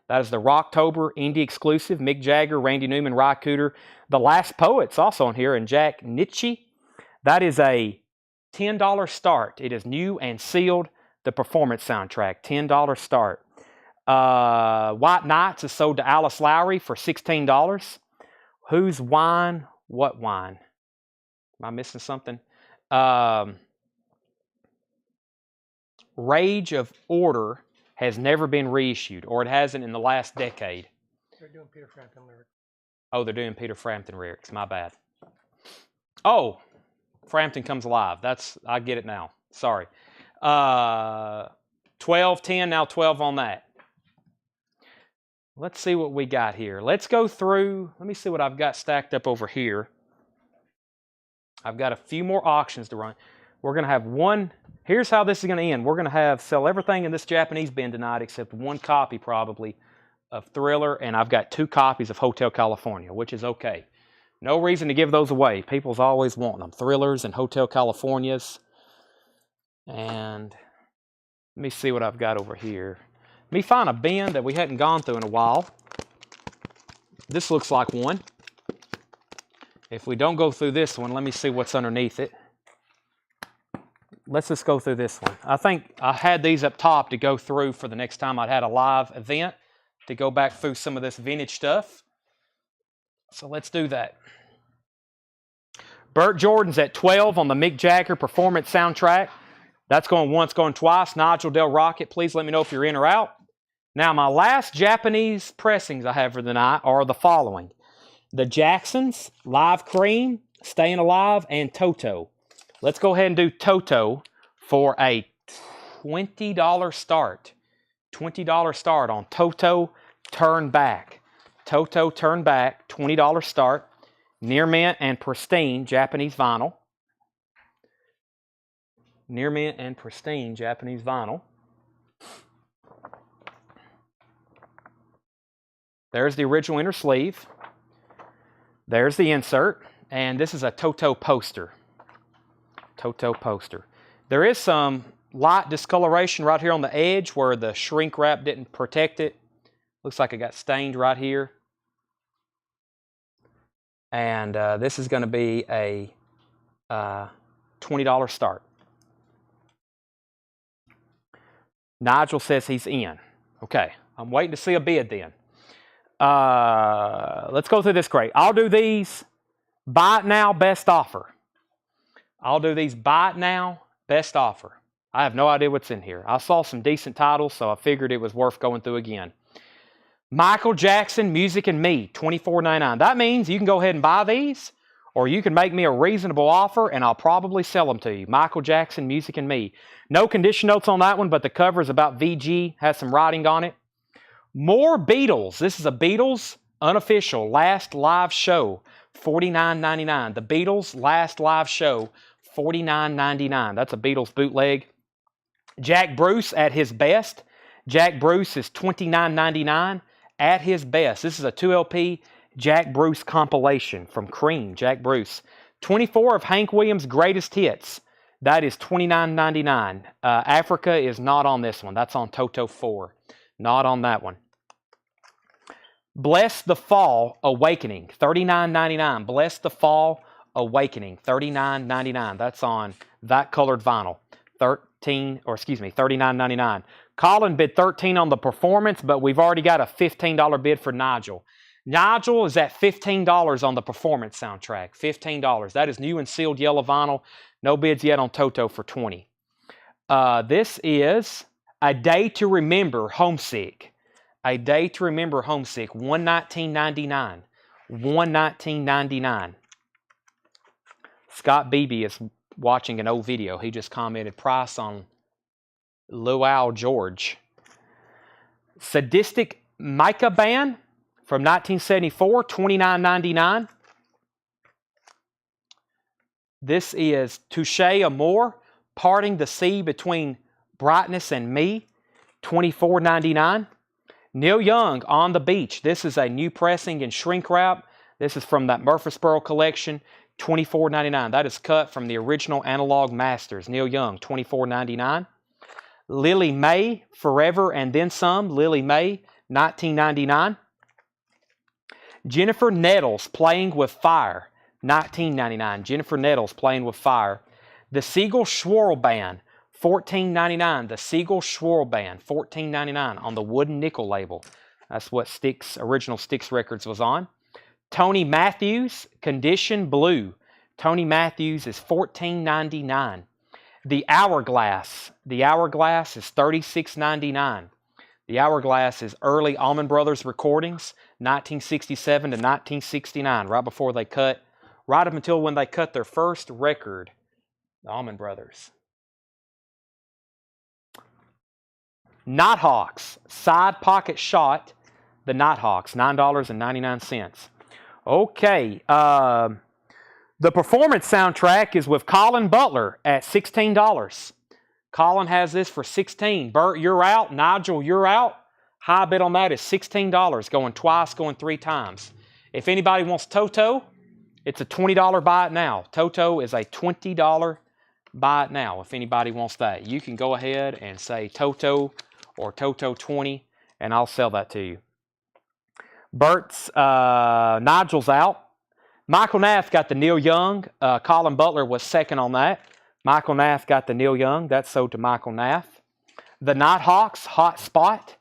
That is the Rocktober indie exclusive. Mick Jagger, Randy Newman, Ry Cooder. The Last Poets also on here, and Jack Nitzsche. That is a $10 start. It is new and sealed. The Performance soundtrack, $10 start. White Nights is sold to Alice Lowry for $16. Whose Wine? What Wine? Am I missing something? Rage of Order has never been reissued, or it hasn't in the last decade. They're doing Peter Frampton lyrics. Oh, they're doing Peter Frampton lyrics. My bad. Oh, Frampton Comes Alive. I get it now. Sorry. 12, 10, now 12 on that. Let's see what we got here. Let's go through. Let me see what I've got stacked up over here. I've got a few more auctions to run. We're going to have one. Here's how this is going to end. We're going to sell everything in this Japanese bin tonight except one copy probably of Thriller, and I've got 2 copies of Hotel California, which is okay. No reason to give those away. People's always wanting them. Thrillers and Hotel Californias. And let me see what I've got over here. Let me find a bin that we hadn't gone through in a while. This looks like one. If we don't go through this one, let me see what's underneath it. Let's just go through this one. I think I had these up top to go through for the next time I'd had a live event, to go back through some of this vintage stuff. So let's do that. Burt Jordan's at 12 on the Mick Jagger Performance soundtrack. That's going once, going twice. Nigel Del Rocket, please let me know if you're in or out. Now, my last Japanese pressings I have for the night are the following. The Jacksons, Live Cream, Staying Alive, and Toto. Let's go ahead and do Toto for a $20 start. $20 start on Toto Turn Back. Toto Turn Back, $20 start. Near Mint and Pristine Japanese vinyl. Near Mint and Pristine Japanese vinyl. There's the original inner sleeve. There's the insert. And this is a Toto poster. Toto poster. There is some light discoloration right here on the edge where the shrink wrap didn't protect it. Looks like it got stained right here. And this is going to be a $20 start. Nigel says he's in. Okay, I'm waiting to see a bid then. Let's go through this crate. I'll do these buy it now, best offer. I'll do these buy it now, best offer. I have no idea what's in here. I saw some decent titles, so I figured it was worth going through again. Michael Jackson, Music and Me, $24.99. That means you can go ahead and buy these, or you can make me a reasonable offer, and I'll probably sell them to you. Michael Jackson, Music and Me. No condition notes on that one, but the cover is about VG, has some writing on it. More Beatles. This is a Beatles unofficial last live show, $49.99. The Beatles last live show, $49.99. That's a Beatles bootleg. Jack Bruce at his best. Jack Bruce is $29.99 at his best. This is a 2LP Jack Bruce compilation from Cream. Jack Bruce. 24 of Hank Williams' greatest hits. That is $29.99. Africa is not on this one. That's on Toto 4. Not on that one. Bless the Fall Awakening, $39.99. Bless the Fall Awakening, $39.99. That's on that colored vinyl, $39.99. Colin bid $13 on the Performance, but we've already got a $15 bid for Nigel. Nigel is at $15 on the Performance soundtrack, $15. That is new and sealed yellow vinyl. No bids yet on Toto for $20. This is A Day to Remember, Homesick. A Day to Remember Homesick, $119.99. $119.99. Scott Beebe is watching an old video. He just commented price on Luau George. Sadistic Mica Band from 1974, $29.99. This is Touche Amour, Parting the Sea Between Brightness and Me, $24.99. Neil Young, On the Beach. This is a new pressing in shrink wrap. This is from that Murfreesboro collection, $24.99. That is cut from the original Analog Masters. Neil Young, $24.99. Lily May, Forever and Then Some. Lily May, $19.99. Jennifer Nettles, Playing with Fire, $19.99. Jennifer Nettles, Playing with Fire. The Siegel Schwarl Band, $14.99. The Siegel Schwarl Band, $14.99 on the wooden nickel label. That's what original Styx Records was on. Tony Matthews, Condition Blue. Tony Matthews is $14.99. The Hourglass. The Hourglass is $36.99. The Hourglass is early Allman Brothers recordings, 1967 to 1969, right up until when they cut their first record, the Allman Brothers. Nighthawks, Side Pocket Shot, the Nighthawks, $9.99. Okay, the performance soundtrack is with Colin Butler at $16. Colin has this for $16. Bert, you're out. Nigel, you're out. High bid on that is $16, going twice, going 3 times. If anybody wants Toto, it's a $20 buy it now. Toto is a $20 buy it now if anybody wants that. You can go ahead and say Toto or Toto 20, and I'll sell that to you. Bert's, Nigel's out. Michael Nath got the Neil Young. Colin Butler was second on that. Michael Nath got the Neil Young. That's sold to Michael Nath. The Nighthawks, Hot Spot,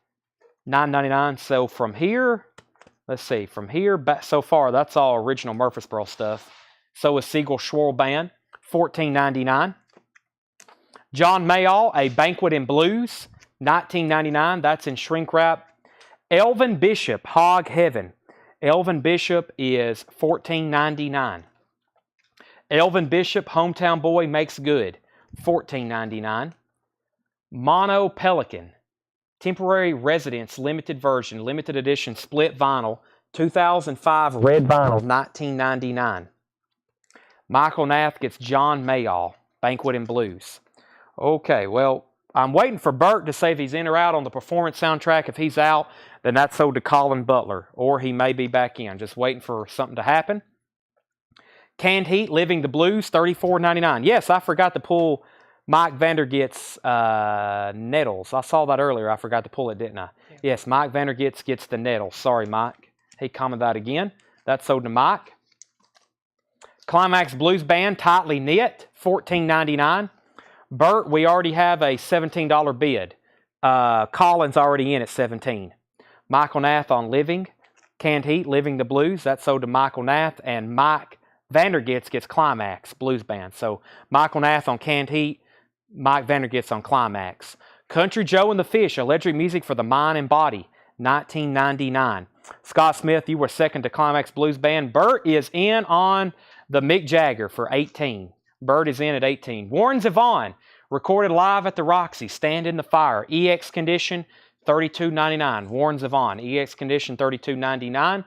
$9.99. So from here, let's see, from here back so far, that's all original Murfreesboro stuff. So is Siegel Schwarl Band, $14.99. John Mayall, A Banquet in Blues, $19.99. That's in shrink wrap. Elvin Bishop, Hog Heaven. Elvin Bishop is $14.99. Elvin Bishop, Hometown Boy Makes Good, $14.99. Mono Pelican, Temporary Residence Limited Version, Limited Edition Split Vinyl, 2005 Red Vinyl, $19.99. Michael Nath gets John Mayall, Banquet in Blues. Okay, well, I'm waiting for Bert to say if he's in or out on the performance soundtrack. If he's out, then that's sold to Colin Butler, or he may be back in. Just waiting for something to happen. Canned Heat, Living the Blues, $34.99. Yes, I forgot to pull Mike Vandergit's Nettles. I saw that earlier. I forgot to pull it, didn't I? Yeah. Yes, Mike Vandergit's gets the Nettles. Sorry, Mike. He commented that again. That's sold to Mike. Climax Blues Band, Tightly Knit, $14.99. Bert, we already have a $17 bid. Colin's already in at $17. Michael Nath on Living. Canned Heat, Living the Blues. That's sold to Michael Nath. And Mike Vandergits gets Climax Blues Band. So Michael Nath on Canned Heat, Mike Vandergits on Climax. Country Joe and the Fish, Electric Music for the Mind and Body, $19.99. Scott Smith, you were second to Climax Blues Band. Bert is in on the Mick Jagger for $18. Bert is in at $18. Warren Zevon, recorded live at the Roxy, Stand in the Fire, EX Condition, $32.99. Warren Zevon, EX Condition, $32.99.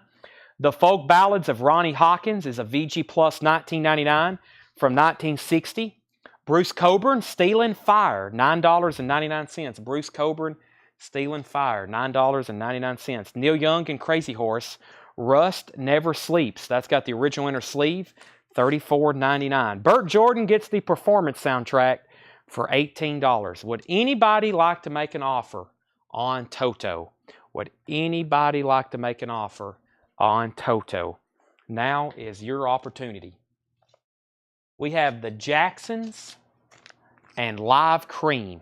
The Folk Ballads of Ronnie Hawkins is a VG Plus $19.99 from 1960. Bruce Coburn, Stealin' Fire, $9.99. Bruce Coburn, Stealin' Fire, $9.99. Neil Young and Crazy Horse, Rust Never Sleeps. That's got the original inner sleeve, $34.99. Burt Jordan gets the performance soundtrack for $18. Would anybody like to make an offer on Toto? Would anybody like to make an offer on Toto? Now is your opportunity. We have the Jacksons and Live Cream.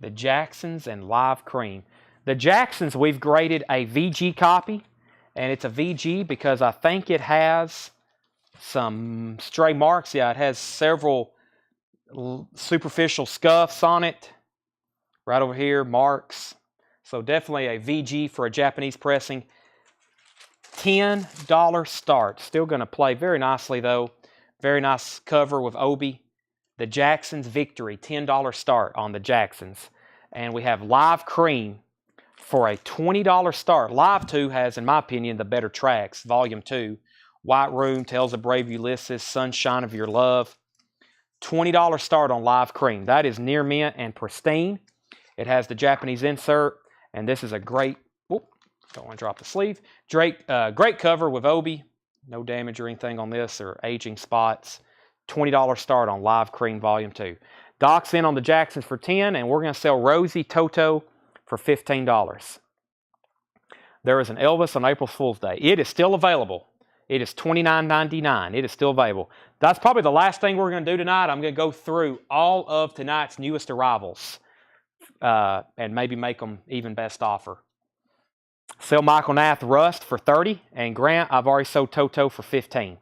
The Jacksons and Live Cream. The Jacksons, we've graded a VG copy, and it's a VG because I think it has some stray marks. Yeah, it has several superficial scuffs on it. Right over here, marks, So definitely a VG for a Japanese pressing. $10 start. Still going to play very nicely though. Very nice cover with Obi. The Jacksons Victory. $10 start on the Jacksons. And we have Live Cream for a $20 start. Live 2 has, in my opinion, the better tracks. Volume 2. White Room, Tales of Brave Ulysses, Sunshine of Your Love. $20 start on Live Cream. That is near mint and pristine. It has the Japanese insert. And this is a great, whoop, don't want to drop the sleeve. Great cover with Obi. No damage or anything on this or aging spots. $20 start on Live Cream Volume 2. Doc's in on the Jacksons for $10, and we're going to sell Rosie Toto for $15. There is an Elvis on April Fool's Day. It is still available. It is $29.99. It is still available. That's probably the last thing we're going to do tonight. I'm going to go through all of tonight's newest arrivals and maybe make them even best offer. Sell Michael Nath Rust for $30, and Grant, I've already sold Toto for $15.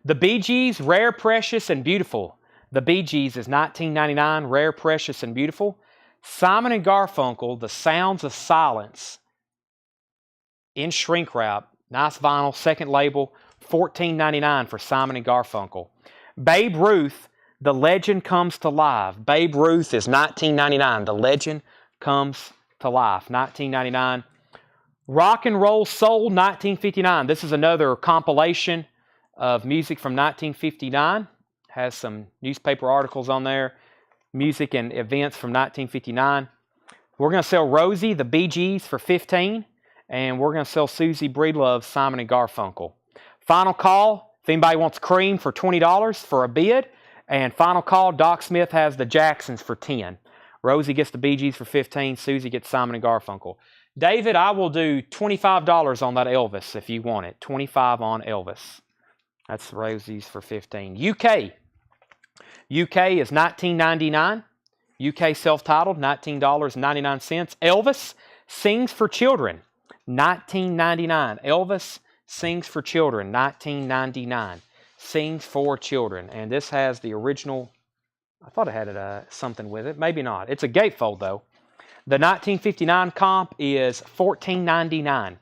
The Bee Gees, Rare, Precious, and Beautiful. The Bee Gees is $19.99, Rare, Precious, and Beautiful. Simon and Garfunkel, The Sounds of Silence, in shrink wrap. Nice vinyl, second label, $14.99 for Simon and Garfunkel. Babe Ruth, The Legend Comes to Life. Babe Ruth is $19.99. The Legend Comes to Life, $19.99. Rock and Roll Soul, $19.59. This is another compilation of music from 1959. Has some newspaper articles on there. Music and events from 1959. We're going to sell Rosie, the Bee Gees, for $15. And we're going to sell Susie Breedlove, Simon and Garfunkel. Final call, if anybody wants Cream for $20 for a bid. And final call, Doc Smith has the Jacksons for $10. Rosie gets the Bee Gees for $15. Susie gets Simon and Garfunkel. David, I will do $25 on that Elvis if you want it. $25 on Elvis. That's Rosie's for $15. UK is $19.99. UK self-titled, $19.99. Elvis Sings for Children, $19.99. Elvis Sings for Children, $19.99. Sings for Children. And this has the original, I thought it had something with it. Maybe not. It's a gatefold though. The 1959 comp is $14.99.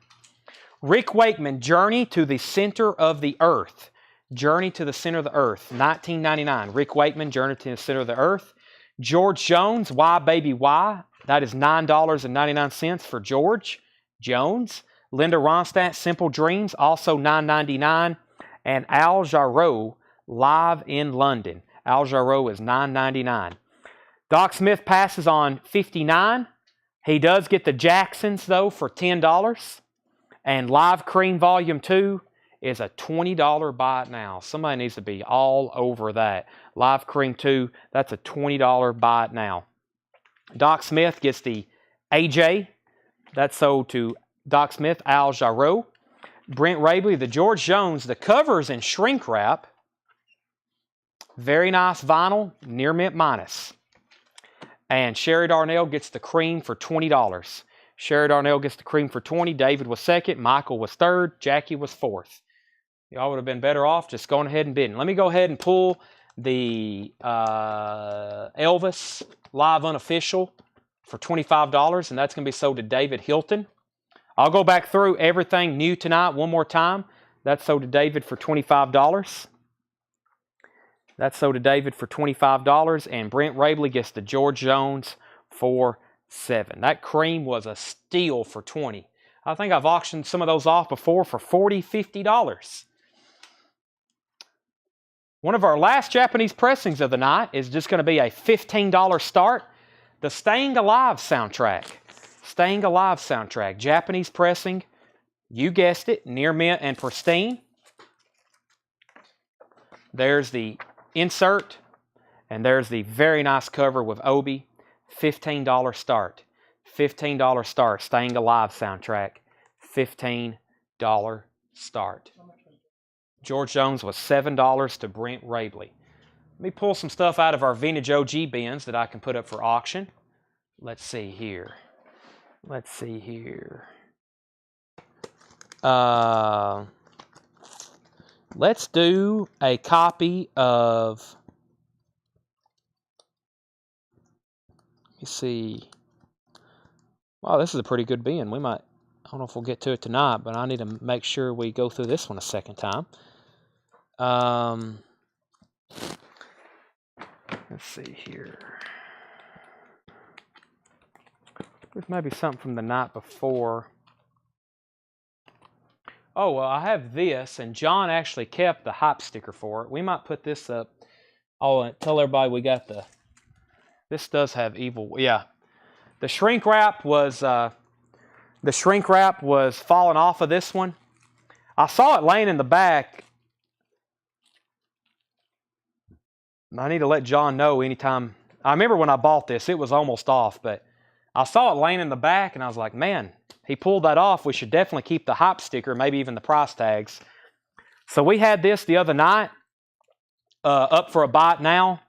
Rick Wakeman, Journey to the Center of the Earth. Journey to the Center of the Earth, $19.99. Rick Wakeman, Journey to the Center of the Earth. George Jones, Why Baby Why? That is $9.99 for George Jones. Linda Ronstadt, Simple Dreams, also $9.99. And Al Jarreau, Live in London. Al Jarreau is $9.99. Doc Smith passes on $59. He does get the Jacksons, though, for $10. And Live Cream Volume 2 is a $20 buy it now. Somebody needs to be all over that. Live Cream 2, that's a $20 buy it now. Doc Smith gets the AJ. That's sold to Doc Smith, Al Jarreau. Brent Rabley, the George Jones. The cover's in shrink wrap. Very nice vinyl, near mint minus. And Sherry Darnell gets the Cream for $20. Sherry Darnell gets the Cream for $20. David was second. Michael was third. Jackie was fourth. Y'all would have been better off just going ahead and bidding. Let me go ahead and pull the Elvis Live Unofficial for $25, and that's going to be sold to David Hilton. I'll go back through everything new tonight one more time. That's sold to David for $25. That's sold to David for $25, and Brent Rabley gets the George Jones for $7. That Cream was a steal for $20. I think I've auctioned some of those off before for $40, $50. One of our last Japanese pressings of the night is just going to be a $15 start. The Staying Alive soundtrack. Staying Alive soundtrack. Japanese pressing. You guessed it. Near mint and pristine. There's the insert. And there's the very nice cover with Obi. $15 start. $15 start. Staying Alive soundtrack. $15 start. George Jones was $7 to Brent Rabley. Let me pull some stuff out of our vintage OG bins that I can put up for auction. Let's see here. Let's see here. Let's do a copy of, let me see. Wow, this is a pretty good bin. We might, I don't know if we'll get to it tonight, but I need to make sure we go through this one a second time. Let's see here. There's maybe something from the night before. Oh, well, I have this, and John actually kept the hype sticker for it. We might put this up. I'll tell everybody we got the... This does have evil... Yeah. The shrink wrap was falling off of this one. I saw it laying in the back. I need to let John know anytime. I remember when I bought this, it was almost off, but I saw it laying in the back, and I was like, man, he pulled that off. We should definitely keep the hype sticker, maybe even the price tags. So we had this the other night, up for a bite now.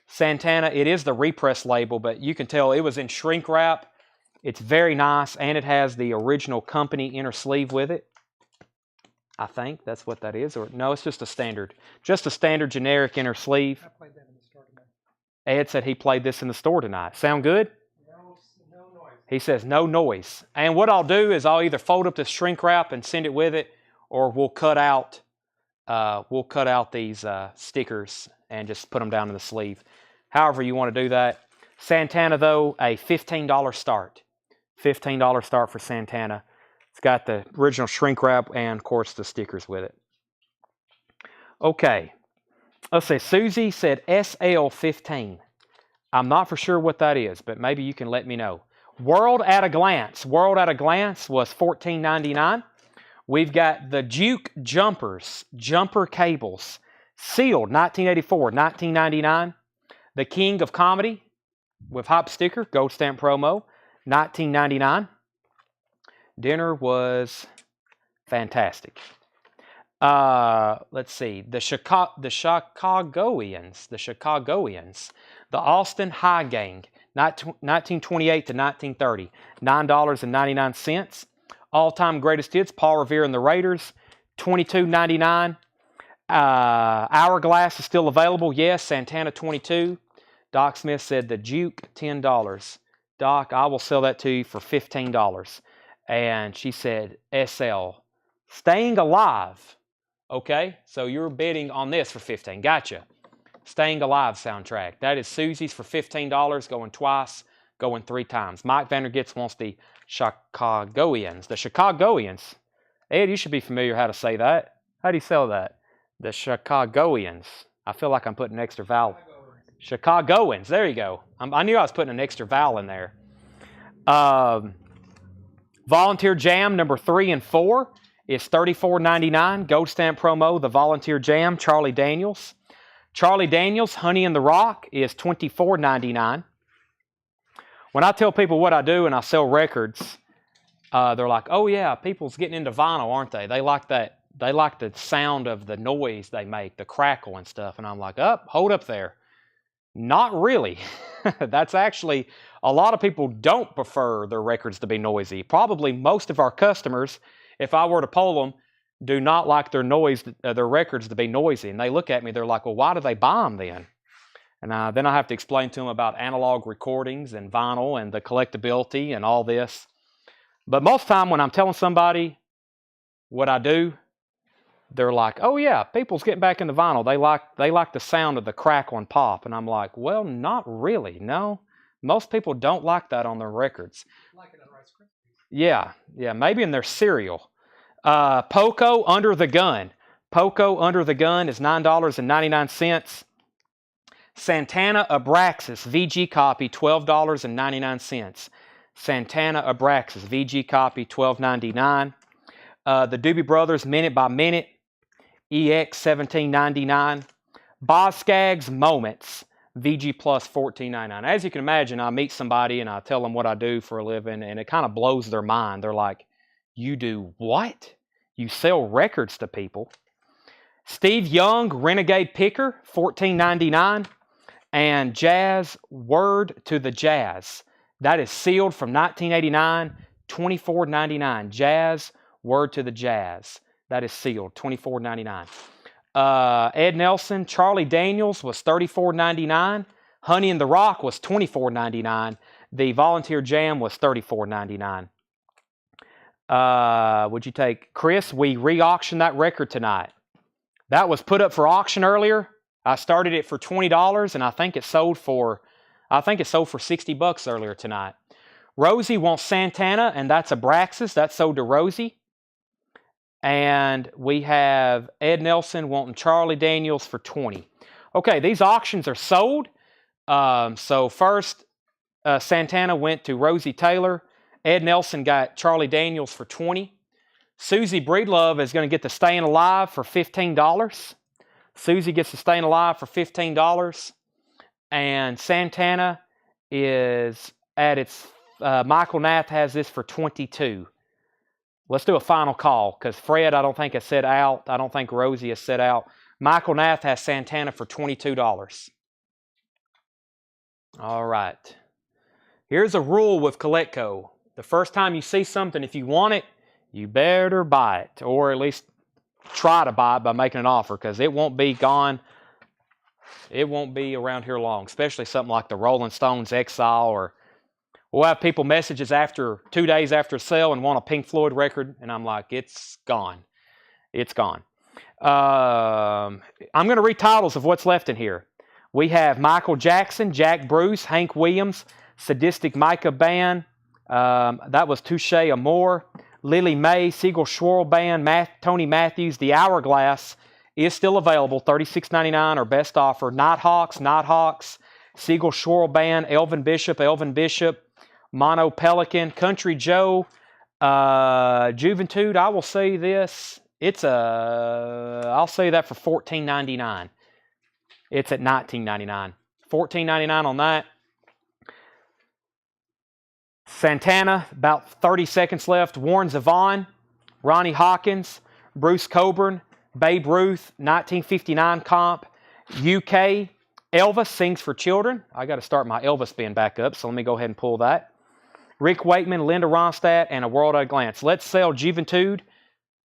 Santana, it is the repress label, but you can tell it was in shrink wrap. It's very nice, and it has the original company inner sleeve with it. I think that's what that is. Or no, it's just a standard generic inner sleeve. I played that in the store tonight. Ed said he played this in the store tonight. Sound good? No noise. He says no noise. And what I'll do is I'll either fold up the shrink wrap and send it with it, or we'll cut out these stickers and just put them down in the sleeve. However you want to do that. Santana, though, a $15 start. $15 start for Santana. It's got the original shrink wrap and, of course, the stickers with it. Okay. Let's see. Susie said SL15. I'm not for sure what that is, but maybe you can let me know. World at a Glance. World at a Glance was $14.99. We've got the Juke Jumpers, jumper cables, sealed, 1984, $19.99. The King of Comedy with hop sticker, gold stamp promo, $19.99. Dinner was fantastic. Let's see, the Chicagoans, the Austin High Gang, 1928 to 1930, $9.99. All-time greatest hits, Paul Revere and the Raiders, $22.99. Hourglass is still available. Yes, Santana 22. Doc Smith said the Juke, $10. Doc, I will sell that to you for $15. And she said SL. Staying Alive. Okay, so you're bidding on this for $15. Gotcha. Staying Alive soundtrack. That is Susie's for $15, going twice, going 3 times. Mike Vandergits wants the Chicagoans. The Chicagoans. Ed, you should be familiar how to say that. How do you spell that? The Chicagoans. I feel like I'm putting an extra vowel. Chicagoans. There you go. I knew I was putting an extra vowel in there. Volunteer Jam number 3 and 4 is $34.99. Gold stamp promo, the Volunteer Jam, Charlie Daniels. Charlie Daniels, Honey in the Rock is $24.99. When I tell people what I do and I sell records, they're like, oh yeah, people's getting into vinyl, aren't they? They like that. They like the sound of the noise they make, the crackle and stuff. And I'm like, hold up there. Not really. That's actually, a lot of people don't prefer their records to be noisy. Probably most of our customers, if I were to poll them, do not like their records to be noisy. And they look at me, they're like, well, why do they buy them then? And then I have to explain to them about analog recordings and vinyl and the collectability and all this. But most of the time when I'm telling somebody what I do, they're like, oh yeah, people's getting back into vinyl. They like the sound of the crackle and pop. And I'm like, well, not really. No, most people don't like that on their records. Like it on Rice Krispies. Yeah, maybe in their cereal. Poco Under the Gun. Poco Under the Gun is $9.99. Santana Abraxas VG copy, $12.99. Santana Abraxas VG copy, $12.99. The Doobie Brothers Minute by Minute, EX, $17.99. Boz Scaggs Moments, VG Plus, $14.99. As you can imagine, I meet somebody and I tell them what I do for a living, and it kind of blows their mind. They're like, you do what? You sell records to people. Steve Young Renegade Picker, $14.99. And Jazz Word to the Jazz. That is sealed from 1989, $24.99. Jazz Word to the Jazz. That is sealed, $24.99. Ed Nelson, Charlie Daniels was $34.99. Honey in the Rock was $24.99. The Volunteer Jam was $34.99. Would you take Chris? We re-auctioned that record tonight. That was put up for auction earlier. I started it for $20, and I think it sold for $60 earlier tonight. Rosie wants Santana, and that's Abraxas. That sold to Rosie. And we have Ed Nelson wanting Charlie Daniels for $20. Okay, these auctions are sold. So first, Santana went to Rosie Taylor. Ed Nelson got Charlie Daniels for $20. Susie Breedlove is going to get the Staying Alive for $15. Susie gets the Staying Alive for $15. And Santana is at its... Michael Nath has this for $22. Let's do a final call, because Fred, I don't think, has said out. I don't think Rosie has said out. Michael Nath has Santana for $22. All right. Here's a rule with Coletco. The first time you see something, if you want it, you better buy it, or at least try to buy it by making an offer, because it won't be gone. It won't be around here long, especially something like the Rolling Stones Exile, or we'll have people messages after 2 days after sale and want a Pink Floyd record, and I'm like, it's gone. It's gone. I'm going to read titles of what's left in here. We have Michael Jackson, Jack Bruce, Hank Williams, Sadistic Micah Band. That was Touche Amore. Lily Mae, Siegel Schwarl Band, Tony Matthews. The Hourglass is still available, $36.99 or best offer. Nighthawks, Siegel Schwarl Band, Elvin Bishop, Mono Pelican, Country Joe, Juventude. I will say this. I'll say that for $14.99. It's at $19.99. $14.99 on that. Santana, about 30 seconds left. Warren Zevon, Ronnie Hawkins, Bruce Coburn, Babe Ruth, 1959 comp, UK. Elvis Sings for Children. I got to start my Elvis bin back up, so let me go ahead and pull that. Rick Wakeman, Linda Ronstadt, and A World at a Glance. Let's sell Juventude,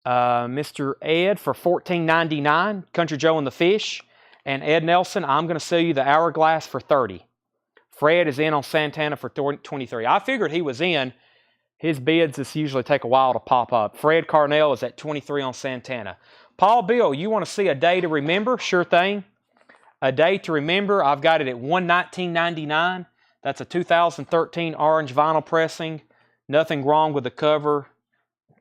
Mr. Ed, for $14.99. Country Joe and the Fish. And Ed Nelson, I'm going to sell you the Hourglass for $30. Fred is in on Santana for $23. I figured he was in. His bids just usually take a while to pop up. Fred Carnell is at $23 on Santana. Paul Bill, you want to see a day to remember? Sure thing. A day to remember, I've got it at $119.99. That's a 2013 orange vinyl pressing. Nothing wrong with the cover.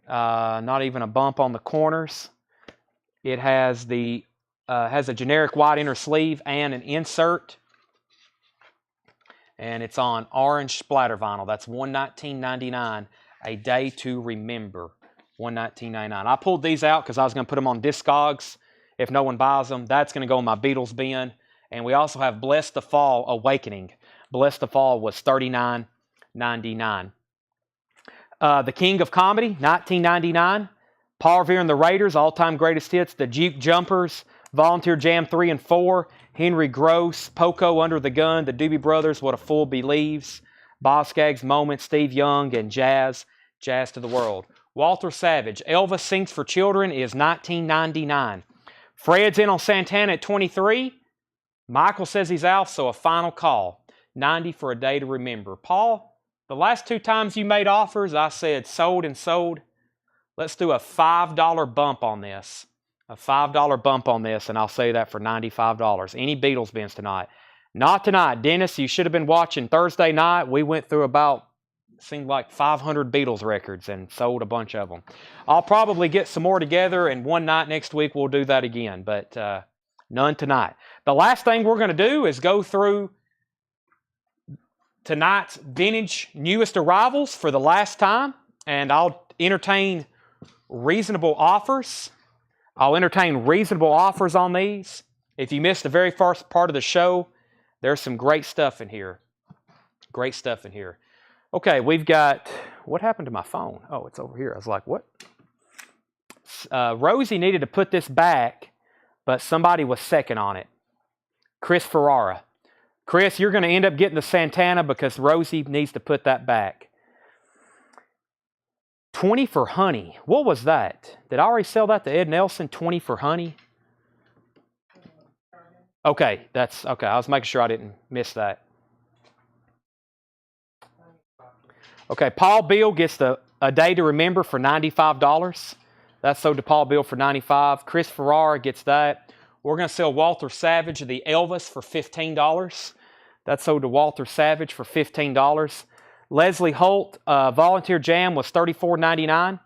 Not even a bump on the corners. It has a generic white inner sleeve and an insert. And it's on orange splatter vinyl. That's $119.99. A day to remember. $119.99. I pulled these out because I was going to put them on Discogs. If no one buys them, that's going to go in my Beatles bin. And we also have Bless the Fall Awakening. Bless the Fall was $39.99. The King of Comedy, $19.99. Paul Revere and the Raiders, all-time greatest hits. The Duke Jumpers, Volunteer Jam 3 and 4. Henry Gross, Poco Under the Gun, the Doobie Brothers, What a Fool Believes. Boz Scaggs Moment, Steve Young, and Jazz to the World. Walter Savage, Elvis Sings for Children is $19.99. Fred's in on Santana at $23. Michael says he's out, so a final call. $90 for a day to remember. Paul, the last 2 times you made offers, I said sold and sold. Let's do a $5 bump on this. A $5 bump on this, and I'll say that for $95. Any Beatles bins tonight? Not tonight. Dennis, you should have been watching Thursday night. We went through seemed like 500 Beatles records and sold a bunch of them. I'll probably get some more together, and one night next week we'll do that again, but none tonight. The last thing we're going to do is go through tonight's vintage newest arrivals for the last time, and I'll entertain reasonable offers. I'll entertain reasonable offers on these. If you missed the very first part of the show, there's some great stuff in here. Great stuff in here. Okay, we've got... What happened to my phone? Oh, it's over here. I was like, what? Rosie needed to put this back, but somebody was second on it. Chris Ferrara. Chris, you're going to end up getting the Santana because Rosie needs to put that back. 20 for Honey. What was that? Did I already sell that to Ed Nelson? 20 for Honey? Okay, that's okay. I was making sure I didn't miss that. Okay, Paul Bill gets A Day to Remember for $95. That's sold to Paul Bill for $95. Chris Ferrara gets that. We're going to sell Walter Savage the Elvis for $15. That's sold to Walter Savage for $15. Leslie Holt, Volunteer Jam was $34.99.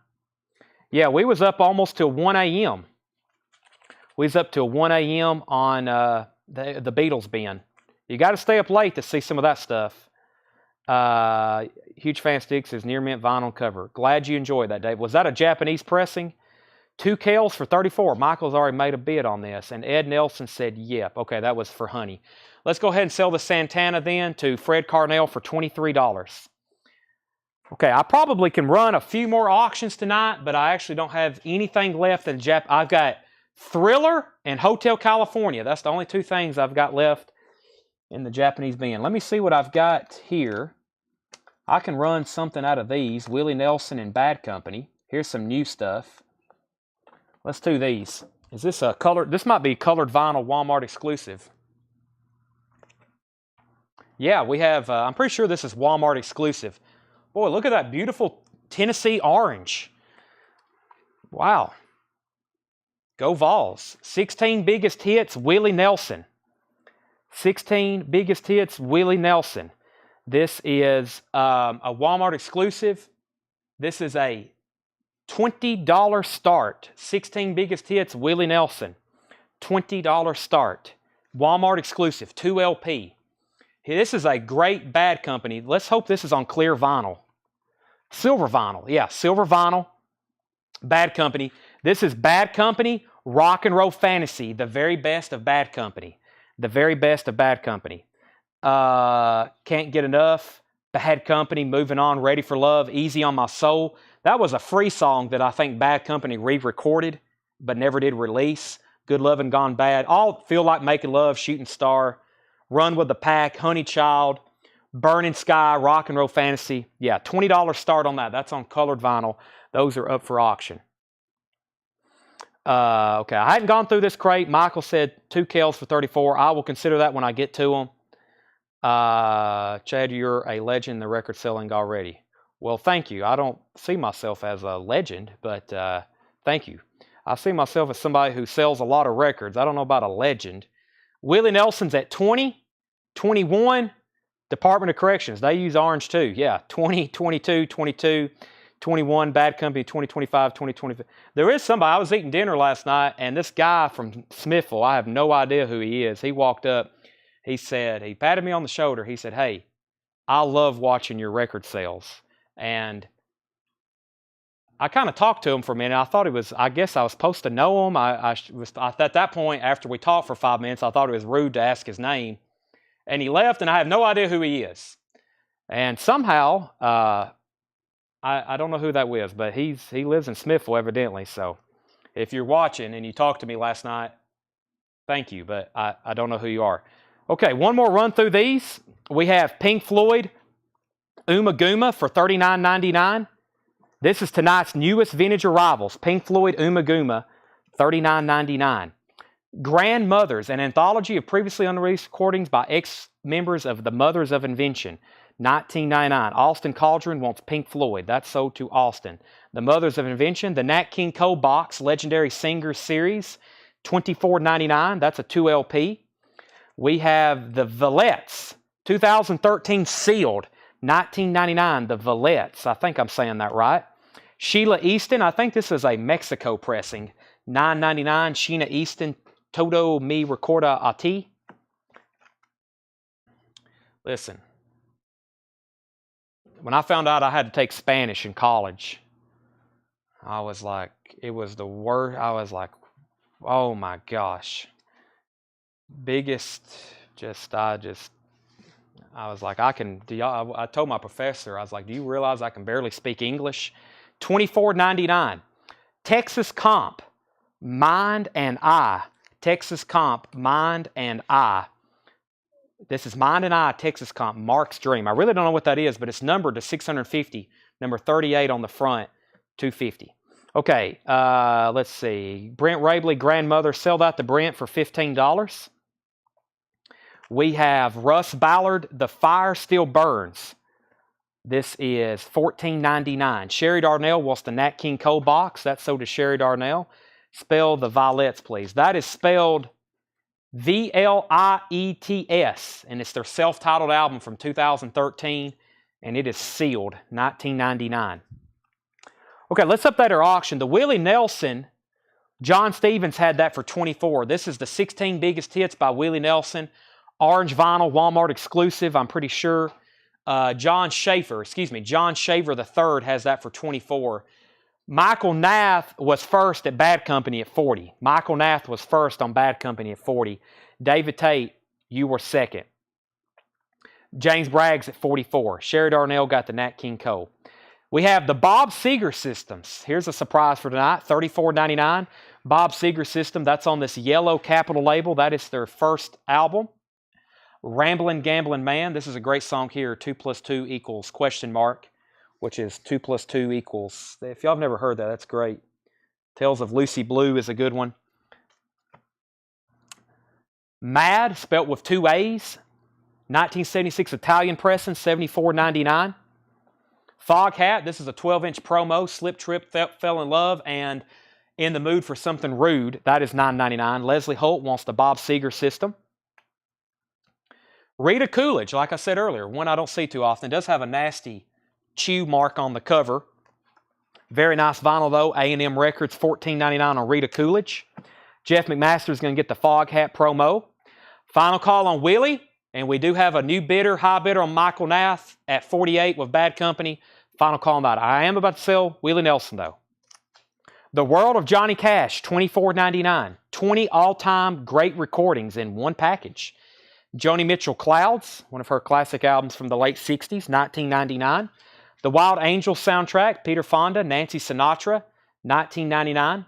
Yeah, we was up almost till 1 a.m. We was up till 1 a.m. on the Beatles bin. You got to stay up late to see some of that stuff. Huge Fan Sticks is near mint vinyl cover. Glad you enjoyed that, Dave. Was that a Japanese pressing? 2 Kales for $34. Michael's already made a bid on this. And Ed Nelson said, yep. Okay, that was for Honey. Let's go ahead and sell the Santana then to Fred Carnell for $23. Okay, I probably can run a few more auctions tonight, but I actually don't have anything left in I've got Thriller and Hotel California. That's the only 2 things I've got left in the Japanese bin. Let me see what I've got here. I can run something out of these. Willie Nelson and Bad Company. Here's some new stuff. Let's do these. Is this a colored? This might be colored vinyl Walmart exclusive. Yeah, we have, I'm pretty sure this is Walmart exclusive. Boy, look at that beautiful Tennessee orange. Wow. Go Vols. 16 biggest hits, Willie Nelson. 16 biggest hits, Willie Nelson. This is a Walmart exclusive. This is a $20 start. 16 biggest hits, Willie Nelson. $20 start. Walmart exclusive, 2 LP. This is a great Bad Company. Let's hope this is on clear vinyl. Silver vinyl. Yeah, silver vinyl. Bad Company. This is Bad Company, Rock and Roll Fantasy, the very best of Bad Company. The very best of Bad Company. Can't Get Enough. Bad Company, Moving On, Ready for Love, Easy on My Soul. That was a free song that I think Bad Company re-recorded, but never did release. Good Lovin' Gone Bad. All Feel Like Making Love, Shooting Star, Run with the Pack, Honey Child, Burning Sky, Rock and Roll Fantasy. Yeah, $20 start on that. That's on colored vinyl. Those are up for auction. Okay, I hadn't gone through this crate. Michael said 2 Kales for $34. I will consider that when I get to them. Chad, you're a legend in the record selling already. Well, thank you. I don't see myself as a legend, but thank you. I see myself as somebody who sells a lot of records. I don't know about a legend. Willie Nelson's at 20, 21, Department of Corrections. They use orange too. Yeah, 20, 22, 22, 21, Bad Company, 2025, 2025. There is somebody, I was eating dinner last night, and this guy from Smithville, I have no idea who he is. He walked up, he said, he patted me on the shoulder. He said, hey, I love watching your record sales. And I kind of talked to him for a minute. I thought it was, I guess I was supposed to know him. At that point, after we talked for 5 minutes, I thought it was rude to ask his name. And he left, and I have no idea who he is. And somehow, I don't know who that was, but he lives in Smithville, evidently. So if you're watching and you talked to me last night, thank you, but I don't know who you are. Okay, one more run through these. We have Pink Floyd, Uma Guma for $39.99. This is tonight's newest vintage arrivals. Pink Floyd, Uma Guma, $39.99. Grandmothers, an anthology of previously unreleased recordings by ex-members of the Mothers of Invention, $19.99. Austin Cauldron wants Pink Floyd. That's sold to Austin. The Mothers of Invention, the Nat King Cole Box, Legendary Singers Series, $24.99. That's a 2 LP. We have the Valettes, 2013 sealed, $19.99. The Valettes. I think I'm saying that right. Sheila Easton, I think this is a Mexico pressing, $9.99. Sheena Easton, Todo Mi Recorda a Ti. Listen, when I found out I had to take Spanish in college, I was like, it was the worst. I was like, oh my gosh. Biggest, I was like, I told my professor, I was like, do you realize I can barely speak English? $24.99. Texas Comp, Mind and I. Texas Comp, Mind and I. This is Mind and I, Texas Comp, Mark's Dream. I really don't know what that is, but it's numbered to 650. Number 38 on the front, 250. Okay, let's see. Brent Rabley, Grandmother, sell that to Brent for $15. We have Russ Ballard, The Fire Still Burns. This is $14.99. Sherry Darnell wants the Nat King Cole box. That's sold to Sherry Darnell. Spell the Violets, please. That is spelled Vliets, and it's their self-titled album from 2013, and it is sealed, $19.99. Okay, let's update our auction. The Willie Nelson, John Stevens had that for $24. This is the 16 biggest hits by Willie Nelson. Orange vinyl, Walmart exclusive, I'm pretty sure. John Shaver III has that for $24. Michael Nath was first at Bad Company at $40. Michael Nath was first on Bad Company at $40. David Tate, you were second. James Braggs at $44. Sherry Darnell got the Nat King Cole. We have the Bob Seger Systems. Here's a surprise for tonight, $34.99. Bob Seger System, that's on this yellow capital label. That is their first album. Ramblin' Gamblin' Man. This is a great song here, 2 + 2 = question mark, which is 2 + 2 equals. If y'all have never heard that, that's great. Tales of Lucy Blue is a good one. Mad, spelt with 2 A's. 1976 Italian pressing, $74.99. Fog Hat, this is a 12-inch promo. Slip, Trip, Fell in Love, and In the Mood for Something Rude. That is $9.99. Leslie Holt wants the Bob Seger System. Rita Coolidge, like I said earlier, one I don't see too often, does have a nasty chew mark on the cover. Very nice vinyl though. A&M Records, $14.99 on Rita Coolidge. Jeff McMaster is going to get the Fog Hat promo. Final call on Willie, and we do have a new bidder, high bidder on Michael Nath at $48 with Bad Company. Final call on that. I am about to sell Willie Nelson though. The World of Johnny Cash, $24.99. 20 all-time great recordings in one package. Joni Mitchell Clouds, one of her classic albums from the late 60s, $19.99. The Wild Angels soundtrack, Peter Fonda, Nancy Sinatra, $19.99.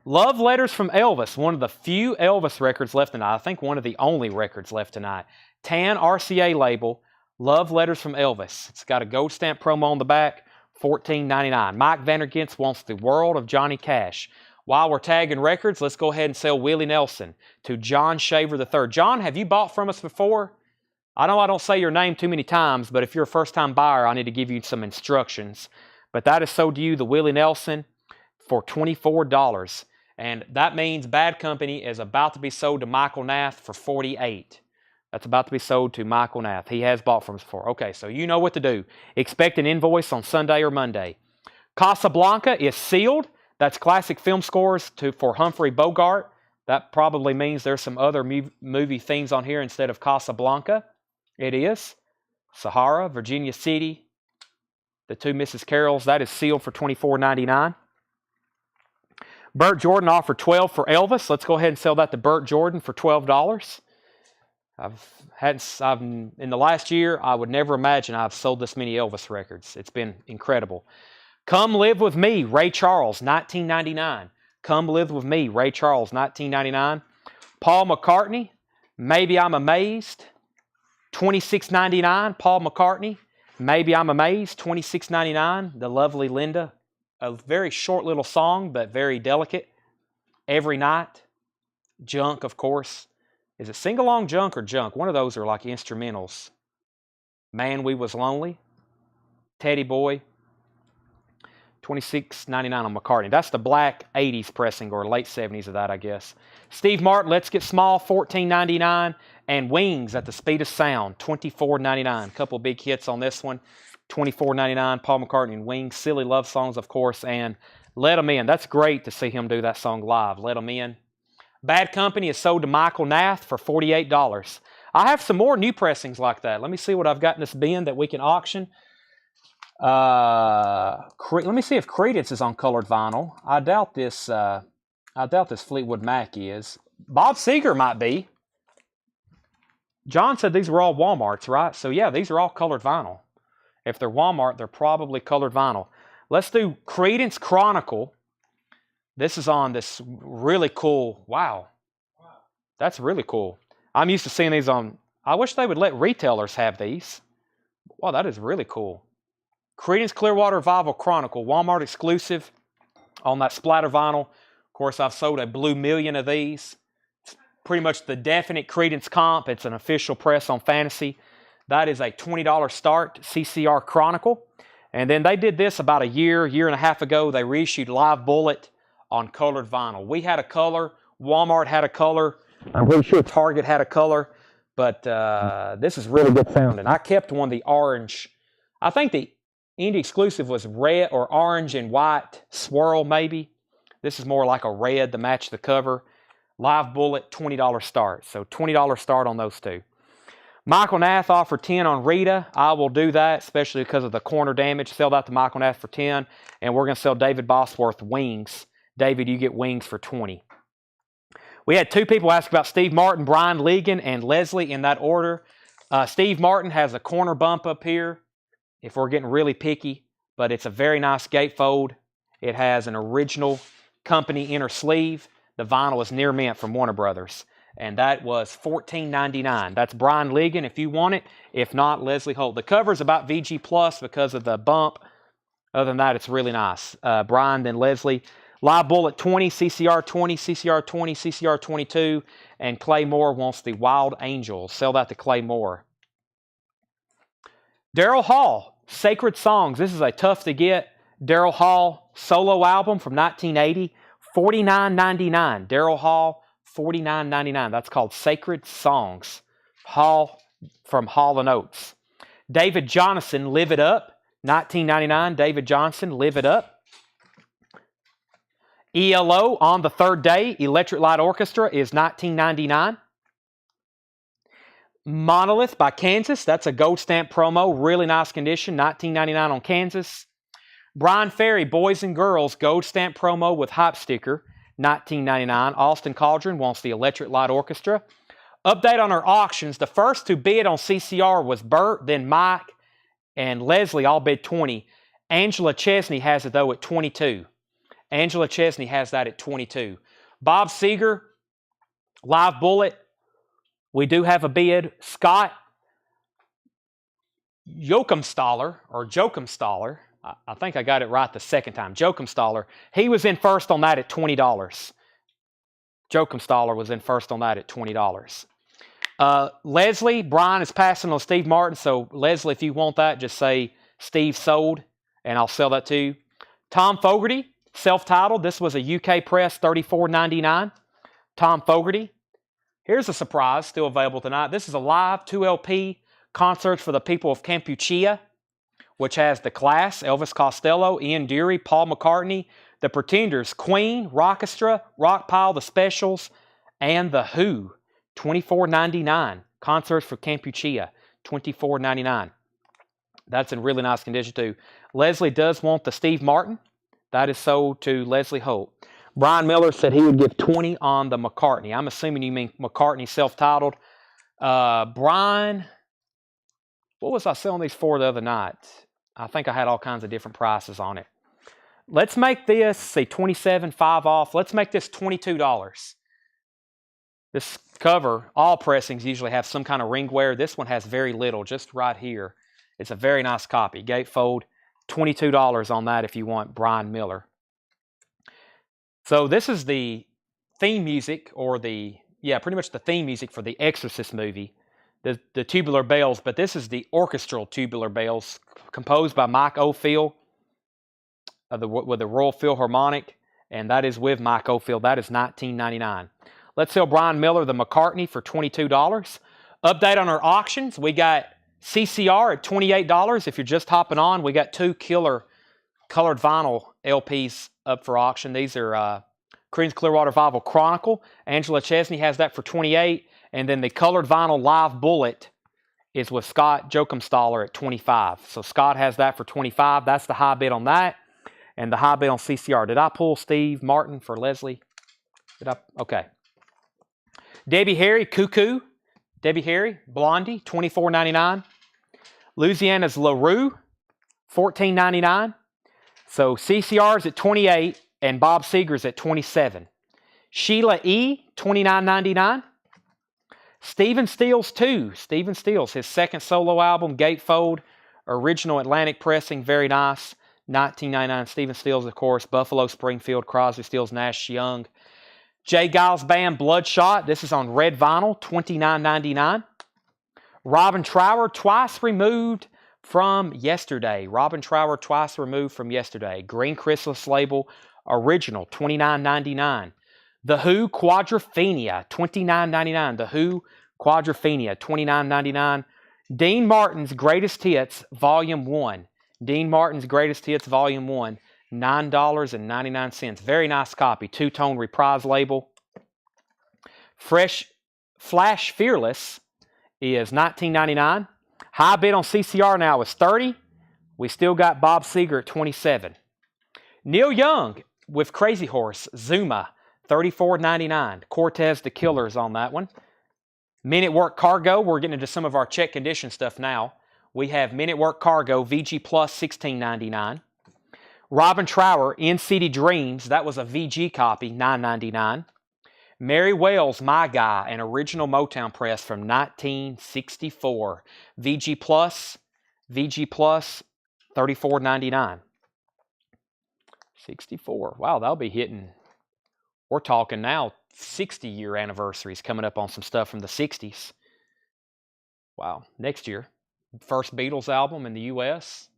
Love Letters from Elvis, one of the few Elvis records left tonight. I think one of the only records left tonight. Tan RCA label, Love Letters from Elvis. It's got a gold stamp promo on the back, $14.99. Mike Vandergins wants The World of Johnny Cash. While we're tagging records, let's go ahead and sell Willie Nelson to John Shaver III. John, have you bought from us before? I know I don't say your name too many times, but if you're a first-time buyer, I need to give you some instructions. But that is sold to you, the Willie Nelson, for $24. And that means Bad Company is about to be sold to Michael Nath for $48. That's about to be sold to Michael Nath. He has bought from us before. Okay, so you know what to do. Expect an invoice on Sunday or Monday. Casablanca is sealed. That's classic film scores for Humphrey Bogart. That probably means there's some other movie themes on here instead of Casablanca. It is. Sahara, Virginia City, The Two Mrs. Carols. That is sealed for $24.99. Burt Jordan offered $12 for Elvis. Let's go ahead and sell that to Burt Jordan for $12. In the last year, I would never imagine I've sold this many Elvis records. It's been incredible. Come Live With Me, Ray Charles, $19.99. Come Live With Me, Ray Charles, $19.99. Paul McCartney, Maybe I'm Amazed, $26.99. Paul McCartney, Maybe I'm Amazed, $26.99. The Lovely Linda, a very short little song, but very delicate. Every Night. Junk, of course. Is it Sing-Along Junk or Junk? One of those are like instrumentals. Man, We Was Lonely. Teddy Boy. $26.99 on McCartney. That's the black 80s pressing, or late 70s of that, I guess. Steve Martin, Let's Get Small, $14.99. And Wings at the Speed of Sound, $24.99. A couple of big hits on this one. $24.99. Paul McCartney and Wings. Silly Love Songs, of course. And Let 'Em In. That's great to see him do that song live. Let 'Em In. Bad Company is sold to Michael Nath for $48. I have some more new pressings like that. Let me see what I've got in this bin that we can auction. Let me see if Creedence is on colored vinyl. I doubt this Fleetwood Mac is. Bob Seger might be. John said these were all Walmarts, right? So yeah, these are all colored vinyl. If they're Walmart, they're probably colored vinyl. Let's do Creedence Chronicle. This is on this really cool. Wow. That's really cool. I'm used to seeing these on. I wish they would let retailers have these. Wow, that is really cool. Creedence Clearwater Revival Chronicle, Walmart exclusive on that splatter vinyl. Of course, I've sold a blue million of these. It's pretty much the definite Creedence comp. It's an official press on Fantasy. That is a $20 start, CCR Chronicle. And then they did this about a year and a half ago. They reissued Live Bullet on colored vinyl. We had a color. Walmart had a color. I'm pretty sure Target had a color. But this is really good sounding. I kept one, the orange. I think the indie exclusive was red or orange and white swirl maybe. This is more like a red to match the cover. Live Bullet, $20 start. So $20 start on those two. Michael Nath offered 10 on Rita. I will do that, especially because of the corner damage. Sell that to Michael Nath for 10. And we're going to sell David Bosworth wings. David, you get wings for 20. We had two people ask about Steve Martin, Brian Legan, and Leslie in that order. Steve Martin has a corner bump up here, if we're getting really picky, but it's a very nice gatefold. It has an original company inner sleeve. The vinyl is near mint from Warner Brothers. And that was $14.99. That's Brian Legan if you want it. If not, Leslie Holt. The cover is about VG Plus because of the bump. Other than that, it's really nice. Brian, then Leslie. Live Bullet 20, CCR 20, CCR 20, CCR 22. And Clay Moore wants the Wild Angels. Sell that to Clay Moore. Daryl Hall, Sacred Songs. This is a tough to get Daryl Hall solo album from 1980. $49.99. Daryl Hall. $49.99. That's called Sacred Songs. Hall from Hall & Oates. David Johnson, Live It Up. $19.99. David Johnson, Live It Up. ELO, On the Third Day, Electric Light Orchestra is $19.99. Monolith by Kansas. That's a gold stamp promo. Really nice condition. $19.99 on Kansas. Brian Ferry, Boys and Girls, gold stamp promo with hype sticker. $19.99. Austin Cauldron wants the Electric Light Orchestra. Update on our auctions. The first to bid on CCR was Bert, then Mike, and Leslie all bid 20. Angela Chesney has it, though, at 22. Angela Chesney has that at 22. Bob Seger, Live Bullet. We do have a bid. Scott Jokumstaller, I think I got it right the second time. Jokumstaller. He was in first on that at $20. Jokumstaller was in first on that at $20. Leslie, Brian is passing on Steve Martin. So, Leslie, if you want that, just say Steve sold, and I'll sell that to you. Tom Fogarty, self-titled. This was a UK press, $34.99. Tom Fogarty. Here's a surprise, still available tonight. This is a live 2LP concerts for the people of Kampuchea, which has The Class, Elvis Costello, Ian Dury, Paul McCartney, The Pretenders, Queen, Rockestra, Rockpile, The Specials, and The Who. $24.99. Concerts for Kampuchea, $24.99. That's in really nice condition too. Leslie does want the Steve Martin. That is sold to Leslie Holt. Brian Miller said he would give 20 on the McCartney. I'm assuming you mean McCartney self-titled. Brian, what was I selling these for the other night? I think I had all kinds of different prices on it. Let's make this, say 27, 5 off. Let's make this $22. This cover, all pressings usually have some kind of ring wear. This one has very little, just right here. It's a very nice copy. Gatefold, $22 on that if you want Brian Miller. So this is the theme music, or pretty much the theme music for the Exorcist movie. The Tubular Bells, but this is the orchestral Tubular Bells, composed by Mike Oldfield with the Royal Philharmonic, and that is with Mike Oldfield. That is $19.99. Let's sell Brian Miller the McCartney for $22. Update on our auctions. We got CCR at $28. If you're just hopping on, we got 2 killer colored vinyl LPs up for auction. These are Creedence Clearwater Revival Chronicle. Angela Chesney has that for $28. And then the colored vinyl Live Bullet is with Scott Jokumstaller at $25. So Scott has that for $25. That's the high bid on that. And the high bid on CCR. Did I pull Steve Martin for Leslie? Okay. Debbie Harry, Cuckoo. Debbie Harry, Blondie, $24.99. Louisiana's LaRue, $14.99. So CCR's at $28 and Bob Seger's at $27. Sheila E., $29.99. Stephen Stills 2. Stephen Stills, his second solo album, Gatefold, original Atlantic pressing, very nice. $19.99. Stephen Stills, of course, Buffalo, Springfield, Crosby, Stills, Nash, Young. Jay Giles Band, Bloodshot. This is on red vinyl, $29.99. Robin Trower, twice removed from yesterday. Robin Trower, twice removed from yesterday. Green Chrysalis label, original, $29.99. The Who, Quadrophenia, $29.99. The Who, Quadrophenia, $29.99. Dean Martin's Greatest Hits, Volume 1. Dean Martin's Greatest Hits, Volume 1, $9.99. Very nice copy. Two-tone reprise label. Fresh Flash Fearless is $19.99. High bid on CCR now is $30. We still got Bob Seger at $27. Neil Young with Crazy Horse, Zuma, $34.99. Cortez the Killers on that one. Men at Work Cargo, we're getting into some of our check condition stuff now. We have Men at Work Cargo, VG Plus, $16.99. Robin Trower, In City Dreams, that was a VG copy, $9.99. Mary Wells, My Guy, an original Motown press from 1964. VG Plus, $34.99. 64. Wow, that'll be hitting. We're talking now 60-year anniversaries coming up on some stuff from the 60s. Wow, next year. First Beatles album in the U.S.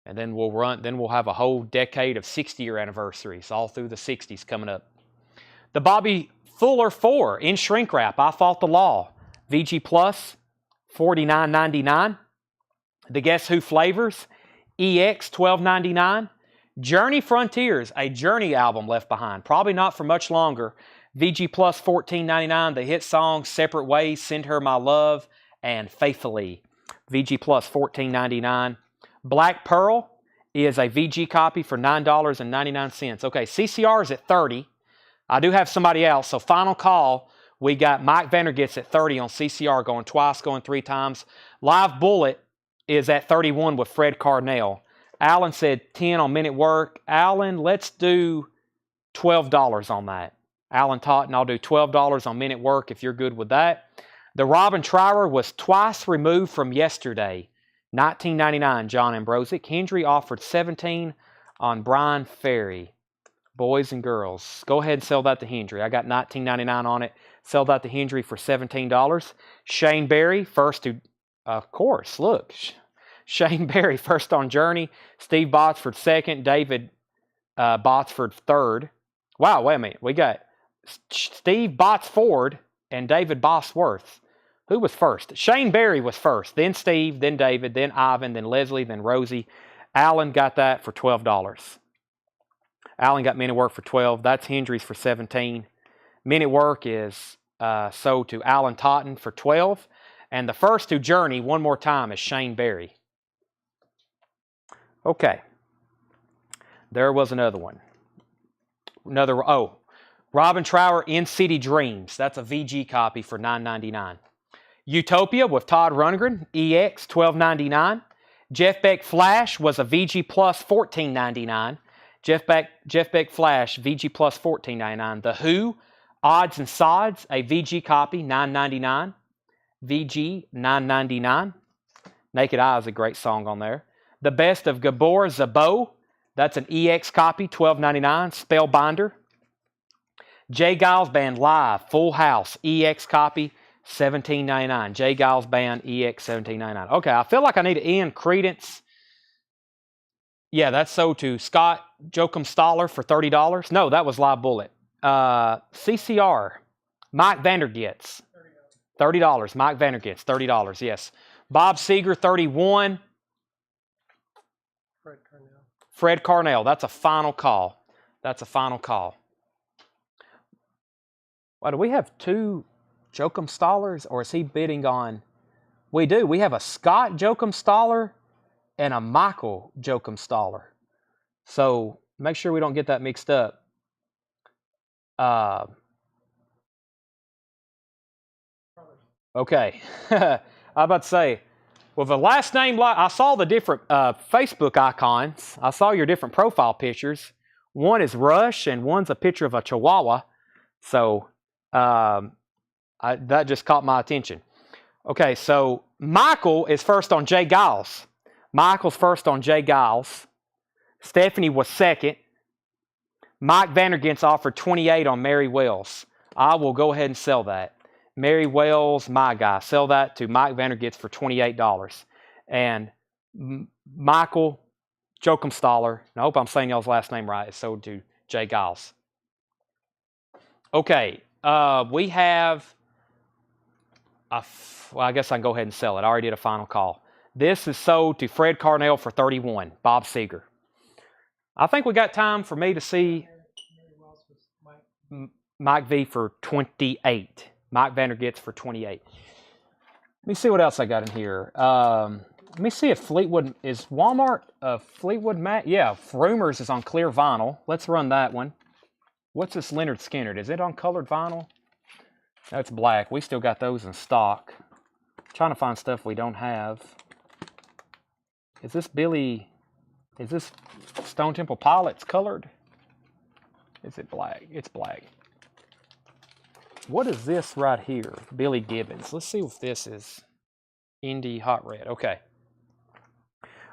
And then we'll have a whole decade of 60-year anniversaries all through the 60s coming up. The Bobby Fuller 4 in shrink wrap, I Fought the Law. VG Plus, $49.99. The Guess Who flavors, EX, $12.99. Journey Frontiers, a Journey album left behind. Probably not for much longer. VG Plus, $14.99. The hit songs, Separate Ways, Send Her My Love, and Faithfully. VG Plus, $14.99. Black Pearl is a VG copy for $9.99. Okay, CCR is at $30. I do have somebody else, so final call. We got Mike Vandergits at $30 on CCR, going twice, going 3 times. Live Bullet is at $31 with Fred Carnell. Alan said 10 on Men at Work. Alan, let's do $12 on that. Alan Totten, I'll do $12 on Men at Work if you're good with that. The Robin Trower was twice removed from yesterday. $19.99, John Ambrosic. Hendry offered $17 on Brian Ferry. Boys and girls, go ahead and sell that to Hendry. I got $19.99 on it. Sell that to Hendry for $17. Shane Berry, first to, of course, look. Shane Berry, first on Journey. Steve Botsford, second. David Botsford, third. Wow, wait a minute. We got Steve Botsford and David Bosworth. Who was first? Shane Berry was first. Then Steve, then David, then Ivan, then Leslie, then Rosie. Alan got that for $12. Alan got Men at Work for $12. That's Hendry's for $17. Men at Work is sold to Alan Totten for $12. And the first to Journey, one more time, is Shane Berry. Okay. There was another one. Robin Trower, In City Dreams. That's a VG copy for $9.99. Utopia with Todd Rundgren, EX, $12.99. Jeff Beck Flash was a VG Plus, $14.99. Jeff Beck Flash, VG Plus, $14.99. The Who, Odds and Sods, a VG copy, $9.99. VG, $9.99. Naked Eye is a great song on there. The Best of Gabor Szabo, that's an EX copy, $12.99. Spellbinder. J. Giles Band Live, Full House, EX copy, $17.99. J. Giles Band, EX, $17.99. Okay, I feel like I need to end Credence. Yeah, that's sold to Scott Joachim Staller for $30. No, that was Live Bullet. CCR, Mike Vandergits, $30. Mike Vandergits, $30, yes. Bob Seger, $31. Fred Carnell, that's a final call. That's a final call. Well, do we have 2 Joachim Stallers, or is he bidding on? We do. We have a Scott Joachim Staller and a Michael Joachim Staller. So make sure we don't get that mixed up. Okay. I'm about to say, well, the last name, I saw the different Facebook icons. I saw your different profile pictures. One is Rush and one's a picture of a Chihuahua. So that just caught my attention. Okay, so Michael is first on Jay Giles. Michael's first on Jay Giles. Stephanie was second. Mike Vandergits offered $28 on Mary Wells. I will go ahead and sell that. Mary Wells, my guy. Sell that to Mike Vandergits for $28. And Michael Jokumstaller, I hope I'm saying y'all's last name right, is sold to Jay Giles. Okay, we have, well, I guess I can go ahead and sell it. I already did a final call. This is sold to Fred Carnell for $31, Bob Seeger. I think we got time for me to see Mike V for $28. Mike Vandergits for $28. Let me see what else I got in here. Let me see if Fleetwood, is Walmart Fleetwood Mac? Yeah, Rumors is on clear vinyl. Let's run that one. What's this Leonard Skinner? Is it on colored vinyl? That's black. We still got those in stock. Trying to find stuff we don't have. Is this Stone Temple Pilots colored? Is it black? It's black. What is this right here? Billy Gibbons. Let's see if this is Indy Hot Red. Okay.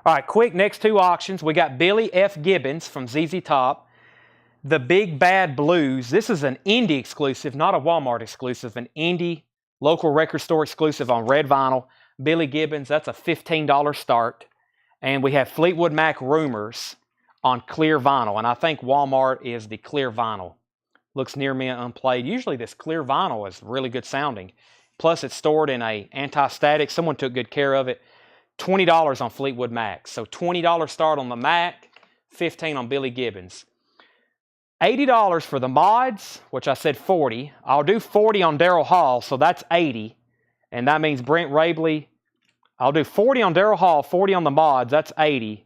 All right, quick, next two auctions. We got Billy F. Gibbons from ZZ Top. The Big Bad Blues. This is an indie exclusive, not a Walmart exclusive, an indie local record store exclusive on red vinyl. Billy Gibbons, that's a $15 start. And we have Fleetwood Mac Rumors on clear vinyl. And I think Walmart is the clear vinyl. Looks near me unplayed. Usually this clear vinyl is really good sounding. Plus it's stored in a anti-static. Someone took good care of it. $20 on Fleetwood Mac. So $20 start on the Mac, $15 on Billy Gibbons. $80 for the mods, which I said $40. I'll do $40 on Daryl Hall, so that's $80. And that means Brent Rabley. I'll do $40 on Daryl Hall, $40 on the mods, that's $80.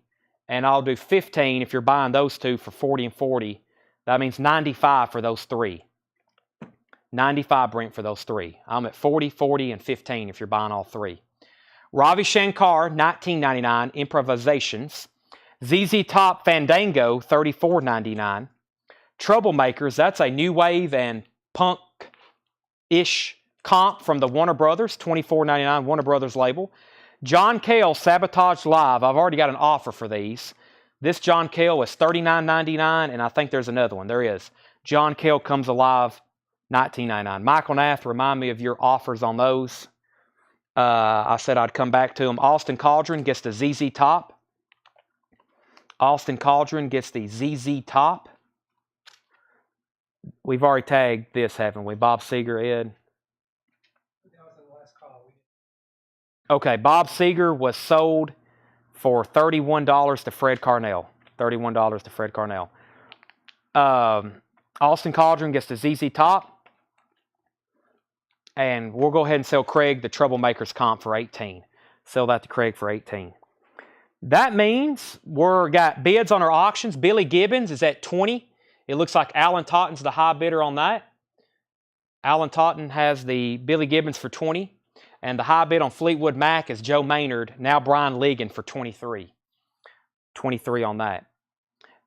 And I'll do $15 if you're buying those two for $40 and $40. That means $95 for those three. $95, Brent, for those three. I'm at $40, $40, and $15 if you're buying all three. Ravi Shankar, $19.99, Improvisations. ZZ Top Fandango, $34.99. Troublemakers, that's a new wave and punk-ish comp from the Warner Brothers, $24.99, Warner Brothers label. John Cale, Sabotage Live. I've already got an offer for these. This John Cale is $39.99, and I think there's another one. There is. John Cale Comes Alive, $19.99. Michael Nath, remind me of your offers on those. I said I'd come back to them. Austin Cauldron gets the ZZ Top. Austin Cauldron gets the ZZ Top. We've already tagged this, haven't we? Bob Seeger, Ed. That was in the last call. Okay, Bob Seeger was sold for $31 to Fred Carnell. $31 to Fred Carnell. Austin Cauldron gets the ZZ Top. And we'll go ahead and sell Craig the Troublemakers comp for $18. Sell that to Craig for $18. That means we've got bids on our auctions. Billy Gibbons is at $20. It looks like Alan Totten's the high bidder on that. Alan Totten has the Billy Gibbons for $20. And the high bid on Fleetwood Mac is Joe Maynard, now Brian Ligon for $23. $23 on that.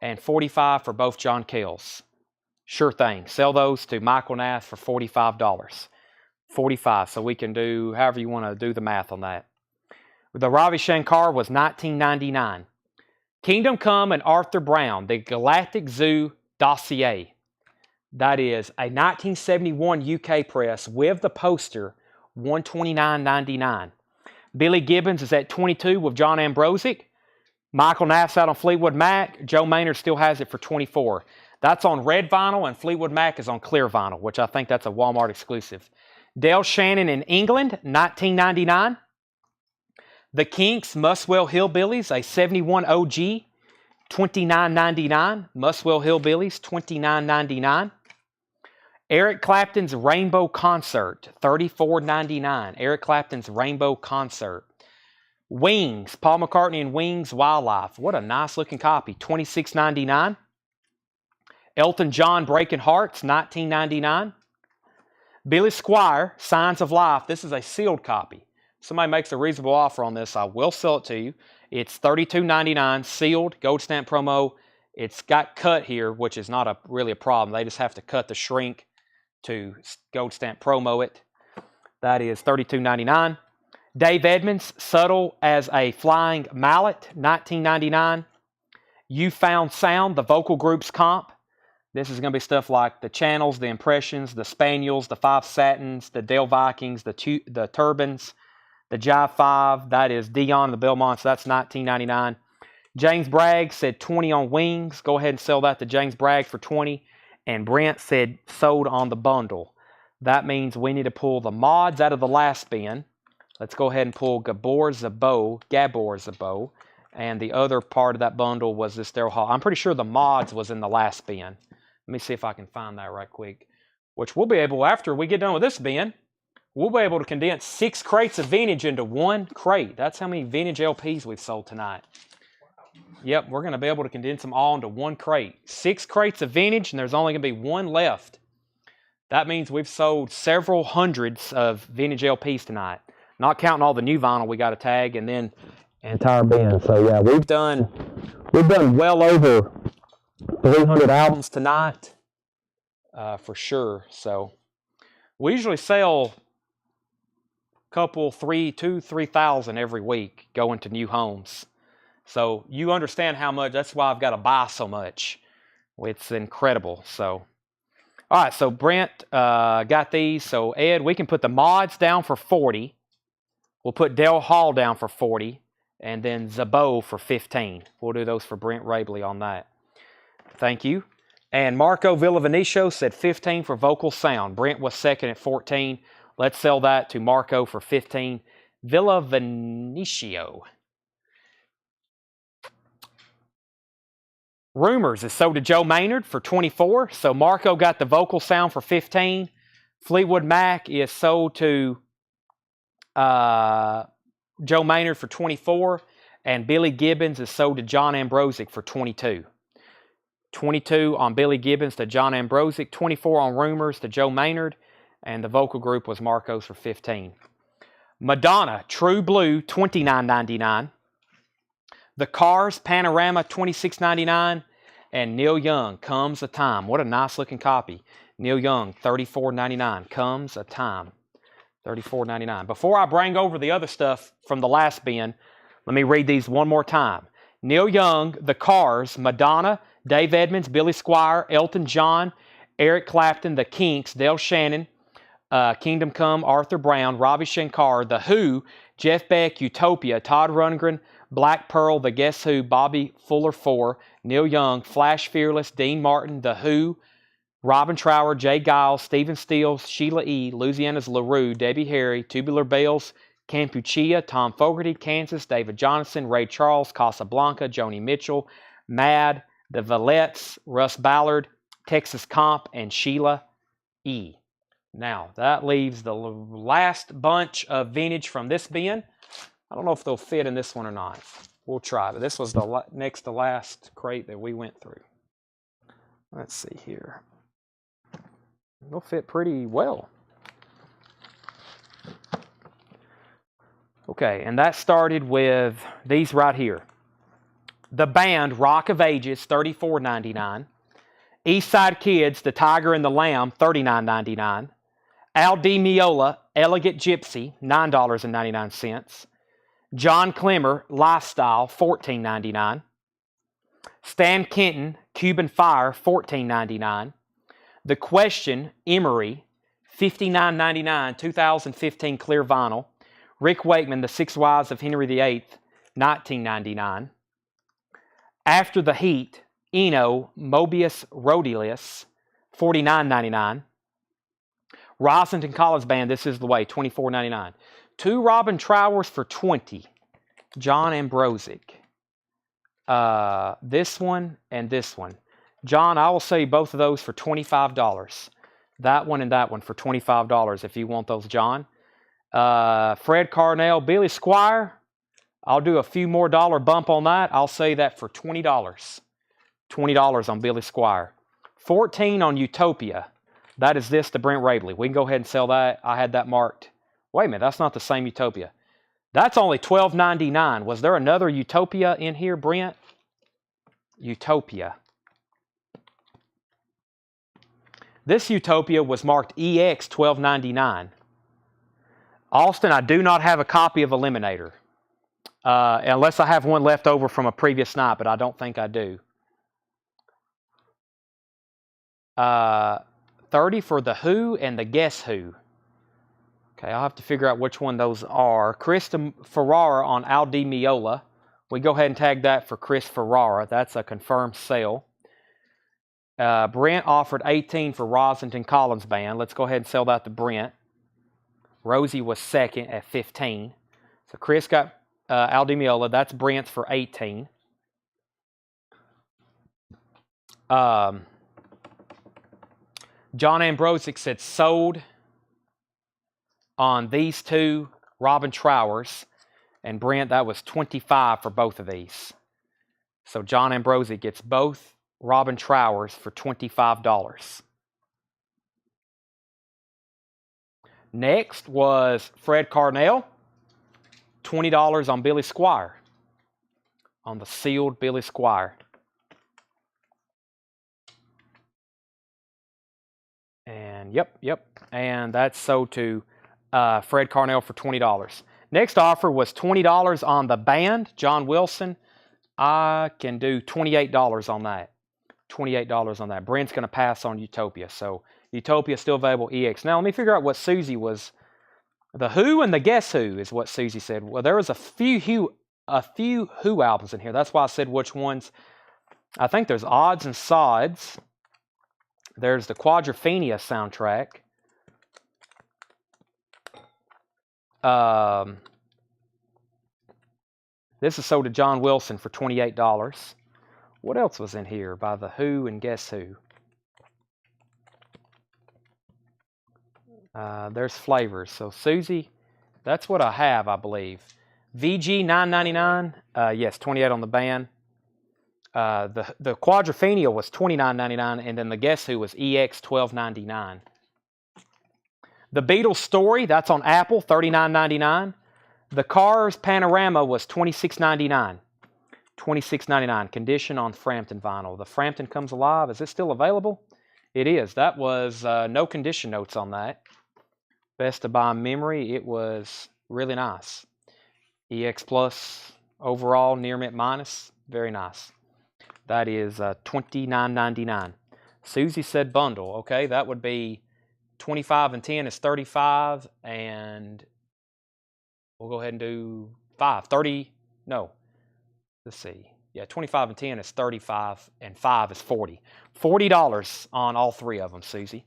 And $45 for both John Cales. Sure thing. Sell those to Michael Nath for $45. $45. So we can do however you want to do the math on that. The Ravi Shankar was $19.99. Kingdom Come and Arthur Brown, the Galactic Zoo Dossier. That is a 1971 UK press with the poster, $129.99. Billy Gibbons is at $22 with John Ambrosic. Michael Nath's out on Fleetwood Mac. Joe Maynard still has it for $24. That's on red vinyl, and Fleetwood Mac is on clear vinyl, which I think that's a Walmart exclusive. Dale Shannon in England, $19.99. The Kinks, Muswell Hillbillies, a 71 OG, $29.99. Muswell Hillbillies, $29.99. Eric Clapton's Rainbow Concert, $34.99. Eric Clapton's Rainbow Concert. Wings, Paul McCartney and Wings Wildlife. What a nice looking copy, $26.99. Elton John Breaking Hearts, $19.99. Billy Squier, Signs of Life. This is a sealed copy. Somebody makes a reasonable offer on this, I will sell it to you. It's $32.99, sealed, gold stamp promo. It's got cut here, which is not really a problem. They just have to cut the shrink to gold stamp promo it. That is $32.99. Dave Edmonds, Subtle as a Flying Mallet, $19.99. You Found Sound, the vocal group's comp, This is going to be stuff like the Channels, the Impressions, the Spaniels, the Five Satins, the Dale Vikings, the Turbans, the Jive 5. That is Dion and the Belmonts. That's $19.99. James Bragg said 20 on wings. Go ahead and sell that to James Bragg for 20. And Brent said sold on the bundle. That means we need to pull the mods out of the last bin. Let's go ahead and pull Gabor Zabo. And the other part of that bundle was this Daryl Hall. I'm pretty sure the mods was in the last bin. Let me see if I can find that right quick. Which we'll be able, after we get done with this bin, we'll be able to condense 6 crates of vintage into 1 crate. That's how many vintage LPs we've sold tonight. Yep, we're going to be able to condense them all into 1 crate. 6 crates of vintage, and there's only going to be 1 left. That means we've sold several hundreds of vintage LPs tonight. Not counting all the new vinyl we got to tag, and then entire bin. So yeah, we've done well over 300 albums tonight, for sure. So we usually sell a couple, 3,000 every week going to new homes. So you understand how much. That's why I've got to buy so much. It's incredible. So all right. So Brent got these. So Ed, we can put the mods down for 40. We'll put Dale Hall down for 40. And then Zabo for 15. We'll do those for Brent Rabley on that. Thank you. And Marco Villavenicio said 15 for vocal sound. Brent was second at 14. Let's sell that to Marco for 15. Villavenicio. Rumors is sold to Joe Maynard for 24. So Marco got the vocal sound for 15. Fleetwood Mac is sold to Joe Maynard for 24. And Billy Gibbons is sold to John Ambrosic for 22. 22 on Billy Gibbons to John Ambrosic. 24 on Rumors to Joe Maynard. And the vocal group was Marco's for 15. Madonna, True Blue, $29.99. The Cars, Panorama, $26.99. And Neil Young, Comes a Time. What a nice looking copy. Neil Young, $34.99. Comes a Time. $34.99. Before I bring over the other stuff from the last bin, let me read these one more time. Neil Young, The Cars, Madonna, Dave Edmunds, Billy Squier, Elton John, Eric Clapton, The Kinks, Del Shannon, Kingdom Come, Arthur Brown, Ravi Shankar, The Who, Jeff Beck, Utopia, Todd Rundgren, Black Pearl, The Guess Who, Bobby Fuller 4, Neil Young, Flash Fearless, Dean Martin, The Who, Robin Trower, Jay Giles, Stephen Stills, Sheila E., Louisiana's LaRue, Debbie Harry, Tubular Bells, Campuchia, Tom Fogerty, Kansas, David Johnson, Ray Charles, Casablanca, Joni Mitchell, Mad, The Valettes, Russ Ballard, Texas Comp, and Sheila E. Now, that leaves the last bunch of vintage from this bin. I don't know if they'll fit in this one or not. We'll try, but this was the next to last crate that we went through. Let's see here. They'll fit pretty well. Okay, and that started with these right here. The Band, Rock of Ages, $34.99. Eastside Kids, The Tiger and the Lamb, $39.99. Al Di Meola, Elegant Gypsy, $9.99. John Clemmer, Lifestyle, $14.99. Stan Kenton, Cuban Fire, $14.99. The Question, Emery, $59.99, 2015 clear vinyl. Rick Wakeman, The Six Wives of Henry VIII, $19.99. After the Heat, Eno, Mobius Rhodelius, $49.99. Rossington College Band, This Is the Way, $24.99. 2 Robin Trowers for $20. John Ambrosic. This one and this one. John, I will sell you both of those for $25. That one and that one for $25 if you want those, John. Fred Carnell, Billy Squier. I'll do a few more dollar bump on that. I'll say that for $20. $20 on Billy Squier. 14 on Utopia. That is this to Brent Rabley. We can go ahead and sell that. I had that marked. Wait a minute, that's not the same Utopia. That's only $12.99. Was there another Utopia in here, Brent? Utopia. This Utopia was marked EX $12.99. Austin, I do not have a copy of Eliminator. Unless I have one left over from a previous night, but I don't think I do. 30 for the Who and the Guess Who. Okay, I'll have to figure out which one those are. Chris Ferrara on Al Di Meola. We go ahead and tag that for Chris Ferrara. That's a confirmed sale. Brent offered 18 for Roslington Collins Band. Let's go ahead and sell that to Brent. Rosie was second at 15. So Chris got Al Di Meola. That's Brent's for 18. John Ambrosic said sold on these two Robin Trowers. And Brent, that was 25 for both of these. So John Ambrosic gets both Robin Trowers for $25. Next was Fred Carnell, $20 on Billy Squire, on the sealed Billy Squire. And yep. And that's sold to Fred Carnell for $20. Next offer was $20 on the band, John Wilson. I can do $28 on that. $28 on that. Brent's going to pass on Utopia. So Utopia still available EX. Now let me figure out what Susie was. The Who and the Guess Who is what Susie said. Well, there was a few Who albums in here. That's why I said which ones. I think there's Odds and Sods. There's the Quadrophenia soundtrack. This is sold to John Wilson for $28. What else was in here by the Who and Guess Who? There's flavors. So Susie, that's what I have, I believe. VG $9.99. Yes, $28 on the band. The Quadrophenia was $29.99, and then the Guess Who was EX $12.99. The Beatles Story, that's on Apple, $39.99. The Cars Panorama was $26.99. $26.99. Condition on Frampton vinyl. The Frampton Comes Alive, is it still available? It is. That was no condition notes on that. Best to buy memory, it was really nice. EX Plus overall, near mint minus, very nice. That is $29.99. Susie said bundle. Okay, that would be 25 and 10 is 35, and we'll go ahead and do 5. 30, no. Let's see. Yeah, 25 and 10 is 35, and 5 is 40. $40 on all three of them, Susie.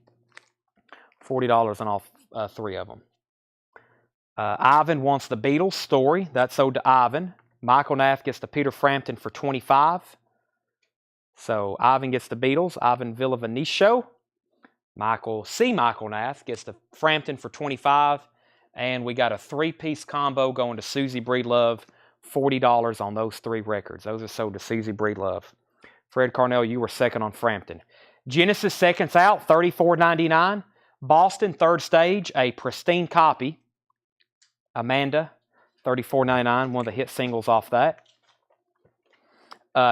$40 on all three of them. Ivan wants the Beatles Story. That's sold to Ivan. Michael Nath gets the Peter Frampton for $25. So Ivan gets the Beatles. Ivan Villavenicio. Michael Nath gets the Frampton for $25. And we got a 3-piece combo going to Susie Breedlove. $40 on those 3 records. Those are sold to Susie Breedlove. Fred Carnell, you were second on Frampton. Genesis Seconds Out, $34.99. Boston Third Stage, a pristine copy. Amanda, $34.99. One of the hit singles off that.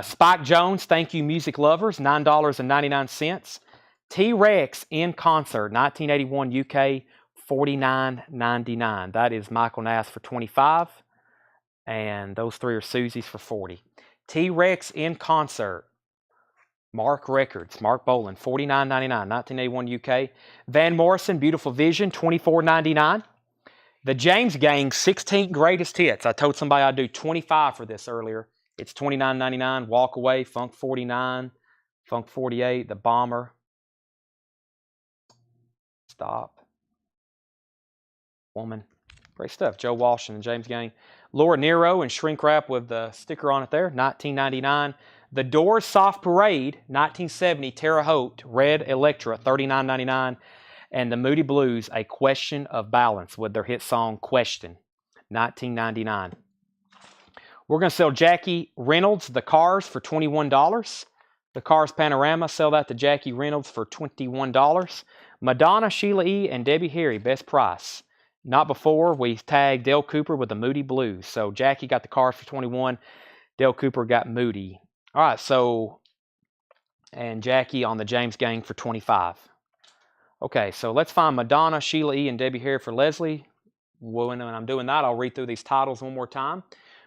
Spike Jones, Thank You Music Lovers, $9.99. T-Rex in Concert, 1981 UK, $49.99. That is Michael Nath for $25. And those 3 are Susie's for $40. T-Rex in Concert. Mark Records. Mark Boland. $49.99. 1981 UK. Van Morrison. Beautiful Vision. $24.99. The James Gang 16 Greatest Hits. I told somebody I'd do 25 for this earlier. It's $29.99. Walk Away. Funk 49. Funk 48. The Bomber. Stop. Woman. Great stuff. Joe Walsh and the James Gang. Laura Nero and Shrink Wrap with the sticker on it there, $19.99. The Doors Soft Parade, 1970, Terre Haute, Red Electra, $39.99. And the Moody Blues, A Question of Balance with their hit song Question, $19.99. We're going to sell Jackie Reynolds The Cars for $21. The Cars Panorama, sell that to Jackie Reynolds for $21. Madonna, Sheila E., and Debbie Harry, best price. Not before, we tagged Dale Cooper with the Moody Blues. So Jackie got the Cars for $21. Dale Cooper got Moody. All right, so, and Jackie on the James Gang for $25. Okay, so let's find Madonna, Sheila E., and Debbie Harry for Leslie. When I'm doing that, I'll read through these titles one more time.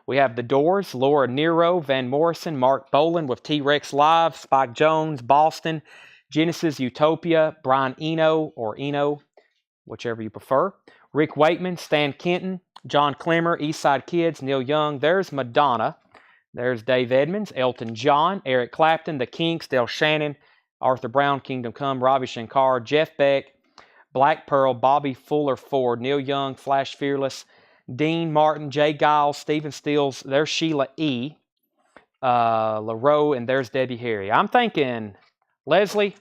We have The Doors, Laura Nero, Van Morrison, Mark Boland with T-Rex Live, Spike Jones, Boston, Genesis Utopia, Brian Eno or Eno, whichever you prefer. Rick Wakeman, Stan Kenton, John Clemmer, Eastside Kids, Neil Young. There's Madonna. There's Dave Edmonds, Elton John, Eric Clapton, The Kinks, Del Shannon, Arthur Brown, Kingdom Come, Ravi Shankar, Jeff Beck, Black Pearl, Bobby Fuller Ford, Neil Young, Flash Fearless, Dean Martin, Jay Giles, Stephen Stills. There's Sheila E. LaRoe, and there's Debbie Harry. I'm thinking, Leslie,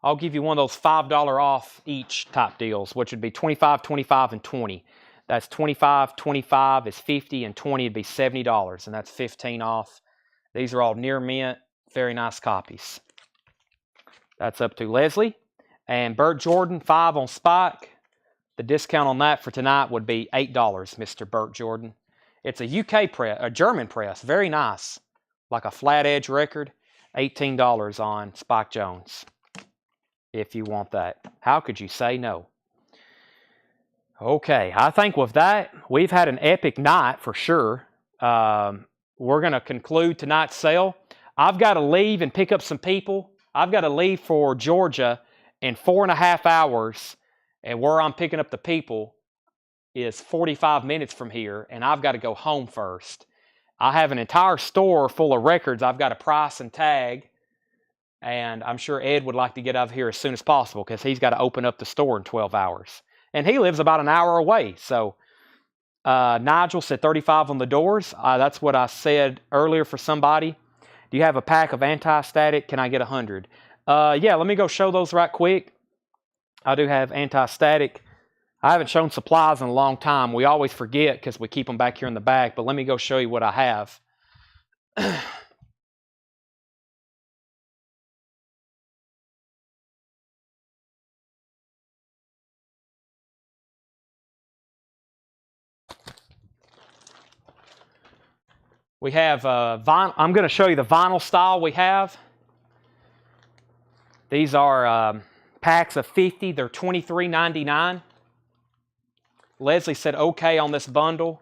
I'll give you one of those $5 off each type deals, which would be 25, 25, and 20. That's 25, 25 is 50, and 20 would be $70, and that's 15 off. These are all near mint, very nice copies. That's up to Leslie. And Burt Jordan, 5 on Spike. The discount on that for tonight would be $8, Mr. Burt Jordan. It's a UK press, a German press, very nice, like a flat edge record. $18 on Spike Jones, if you want that. How could you say no? Okay, I think with that, we've had an epic night for sure. We're going to conclude tonight's sale. I've got to leave and pick up some people. I've got to leave for Georgia in 4.5 hours, and where I'm picking up the people is 45 minutes from here, and I've got to go home first. I have an entire store full of records I've got to price and tag, and I'm sure Ed would like to get out of here as soon as possible because he's got to open up the store in 12 hours. And he lives about an hour away. So Nigel said 35 on the doors. That's what I said earlier for somebody. Do you have a pack of anti-static? Can I get 100? Yeah, let me go show those right quick. I do have anti-static. I haven't shown supplies in a long time. We always forget because we keep them back here in the back. But let me go show you what I have. We have vinyl. I'm going to show you the vinyl style we have. These are packs of 50. They're $23.99. Leslie said okay on this bundle.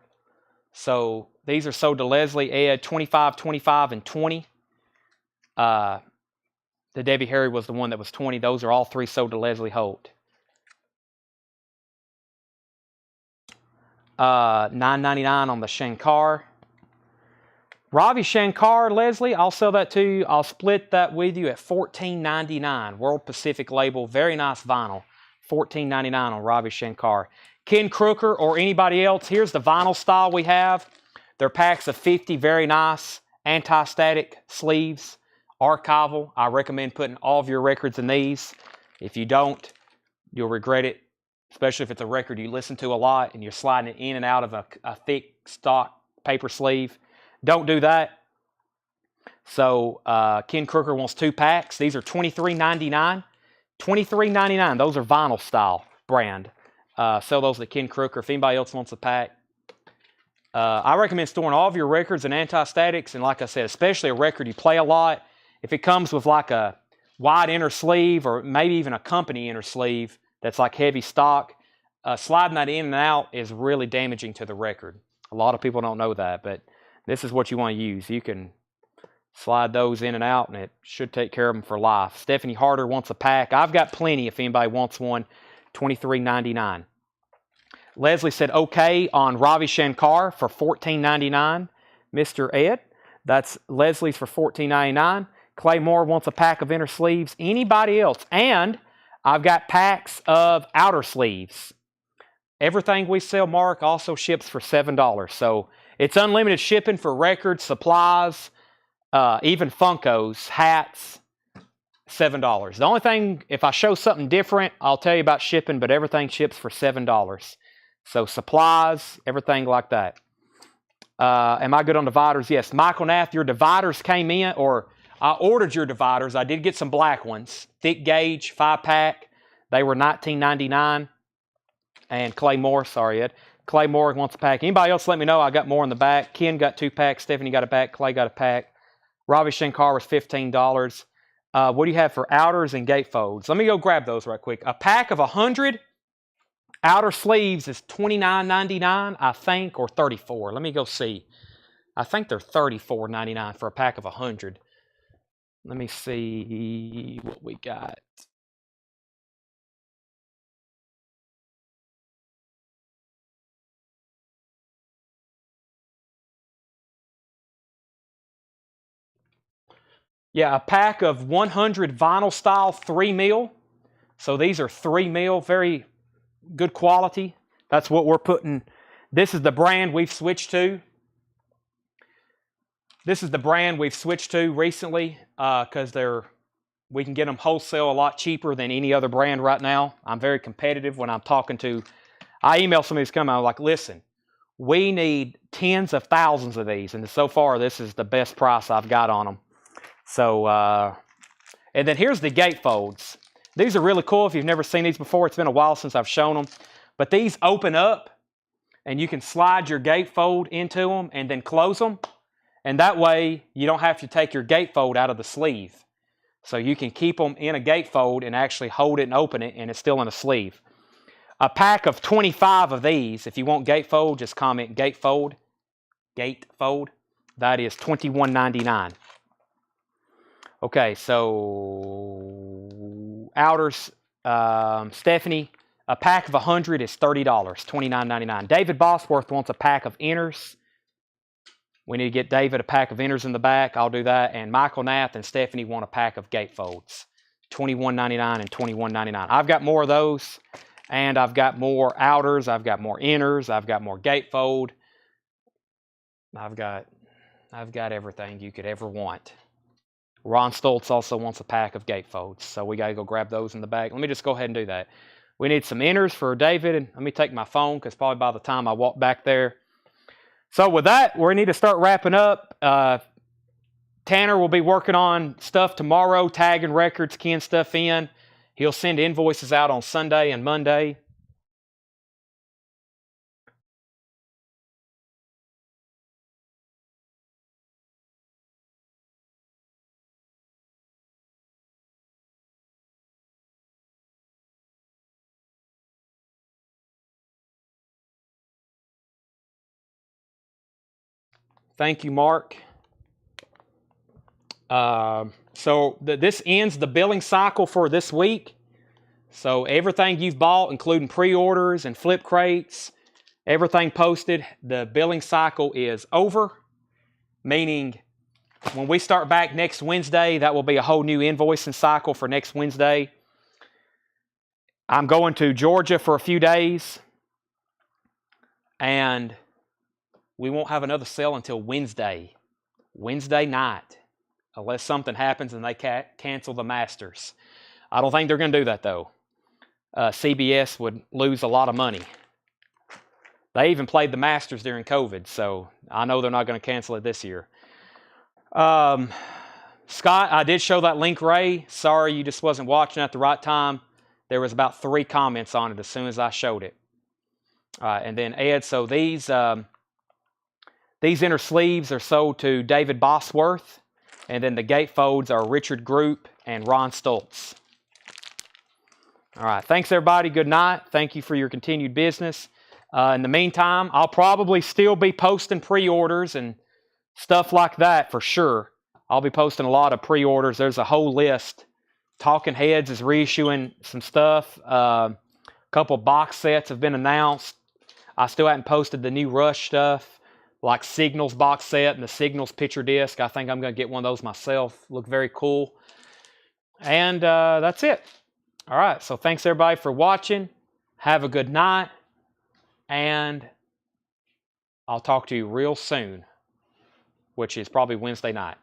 So these are sold to Leslie, Ed, 25, 25, and 20. The Debbie Harry was the one that was 20. Those are all 3 sold to Leslie Holt. $9.99 on the Shankar. Ravi Shankar, Leslie, I'll sell that to you. I'll split that with you at $14.99. World Pacific label, very nice vinyl. $14.99 on Ravi Shankar. Ken Crooker or anybody else, here's the vinyl style we have. They're packs of 50, very nice. Anti-static sleeves, archival. I recommend putting all of your records in these. If you don't, you'll regret it, especially if it's a record you listen to a lot and you're sliding it in and out of a thick stock paper sleeve. Don't do that. So Ken Crooker wants 2 packs. These are $23.99. $23.99. Those are vinyl style brand. Sell those to Ken Crooker. If anybody else wants a pack. I recommend storing all of your records in anti-statics. And like I said, especially a record you play a lot. If it comes with like a wide inner sleeve or maybe even a company inner sleeve that's like heavy stock, sliding that in and out is really damaging to the record. A lot of people don't know that, but this is what you want to use. You can slide those in and out, and it should take care of them for life. Stephanie Harder wants a pack. I've got plenty if anybody wants one. $23.99. Leslie said okay on Ravi Shankar for $14.99. Mr. Ed, that's Leslie's for $14.99. Clay Moore wants a pack of inner sleeves. Anybody else? And I've got packs of outer sleeves. Everything we sell, Mark, also ships for $7. So it's unlimited shipping for records, supplies, even Funkos, hats, $7. The only thing, if I show something different, I'll tell you about shipping, but everything ships for $7. So supplies, everything like that. Am I good on dividers? Yes. Michael Nath, your dividers came in, or I ordered your dividers. I did get some black ones. Thick gauge, 5-pack. They were $19.99. And Clay Moore, sorry, Ed. Clay Moore wants a pack. Anybody else let me know? I got more in the back. Ken got 2 packs. Stephanie got a pack. Clay got a pack. Ravi Shankar was $15. What do you have for outers and gatefolds? Let me go grab those right quick. A pack of 100 outer sleeves is $29.99, I think, or $34. Let me go see. I think they're $34.99 for a pack of 100. Let me see what we got. Yeah, a pack of 100 vinyl style 3 mil. So these are 3 mil, very good quality. That's what we're putting. This is the brand we've switched to. This is the brand we've switched to recently because we can get them wholesale a lot cheaper than any other brand right now. I'm very competitive when I'm talking to. I email somebody who's coming. I'm like, listen, we need tens of thousands of these, and so far this is the best price I've got on them. So, and then here's the gatefolds. These are really cool. If you've never seen these before, it's been a while since I've shown them. But these open up, and you can slide your gatefold into them and then close them. And that way, you don't have to take your gatefold out of the sleeve. So you can keep them in a gatefold and actually hold it and open it, and it's still in a sleeve. A pack of 25 of these, if you want gatefold, just comment gatefold. Gatefold. That is $21.99. Okay, so outers, Stephanie, a pack of 100 is $30, $29.99. David Bosworth wants a pack of inners. We need to get David a pack of inners in the back. I'll do that. And Michael Nath and Stephanie want a pack of gatefolds, $21.99 and $21.99. I've got more of those, and I've got more outers. I've got more inners. I've got more gatefold. I've got everything you could ever want. Ron Stoltz also wants a pack of gatefolds, so we got to go grab those in the back. Let me just go ahead and do that. We need some inners for David, and let me take my phone because probably by the time I walk back there. So with that, we need to start wrapping up. Tanner will be working on stuff tomorrow, tagging records, keying stuff in. He'll send invoices out on Sunday and Monday. Thank you, Mark. This ends the billing cycle for this week. So everything you've bought, including pre-orders and flip crates, everything posted, the billing cycle is over, meaning when we start back next Wednesday, that will be a whole new invoicing cycle for next Wednesday. I'm going to Georgia for a few days, and we won't have another sale until Wednesday night, unless something happens and they cancel the Masters. I don't think they're going to do that, though. CBS would lose a lot of money. They even played the Masters during COVID, so I know they're not going to cancel it this year. Scott, I did show that link, Ray. Sorry you just wasn't watching at the right time. There was about 3 comments on it as soon as I showed it. And then Ed, so these inner sleeves are sold to David Bosworth, and then the gatefolds are Richard Group and Ron Stoltz. All right, thanks everybody. Good night. Thank you for your continued business. In the meantime, I'll probably still be posting pre-orders and stuff like that for sure. I'll be posting a lot of pre-orders. There's a whole list. Talking Heads is reissuing some stuff. A couple box sets have been announced. I still haven't posted the new Rush stuff, like Signals box set and the Signals picture disc. I think I'm going to get one of those myself. Look very cool. And that's it. All right, so thanks everybody for watching. Have a good night, and I'll talk to you real soon, which is probably Wednesday night.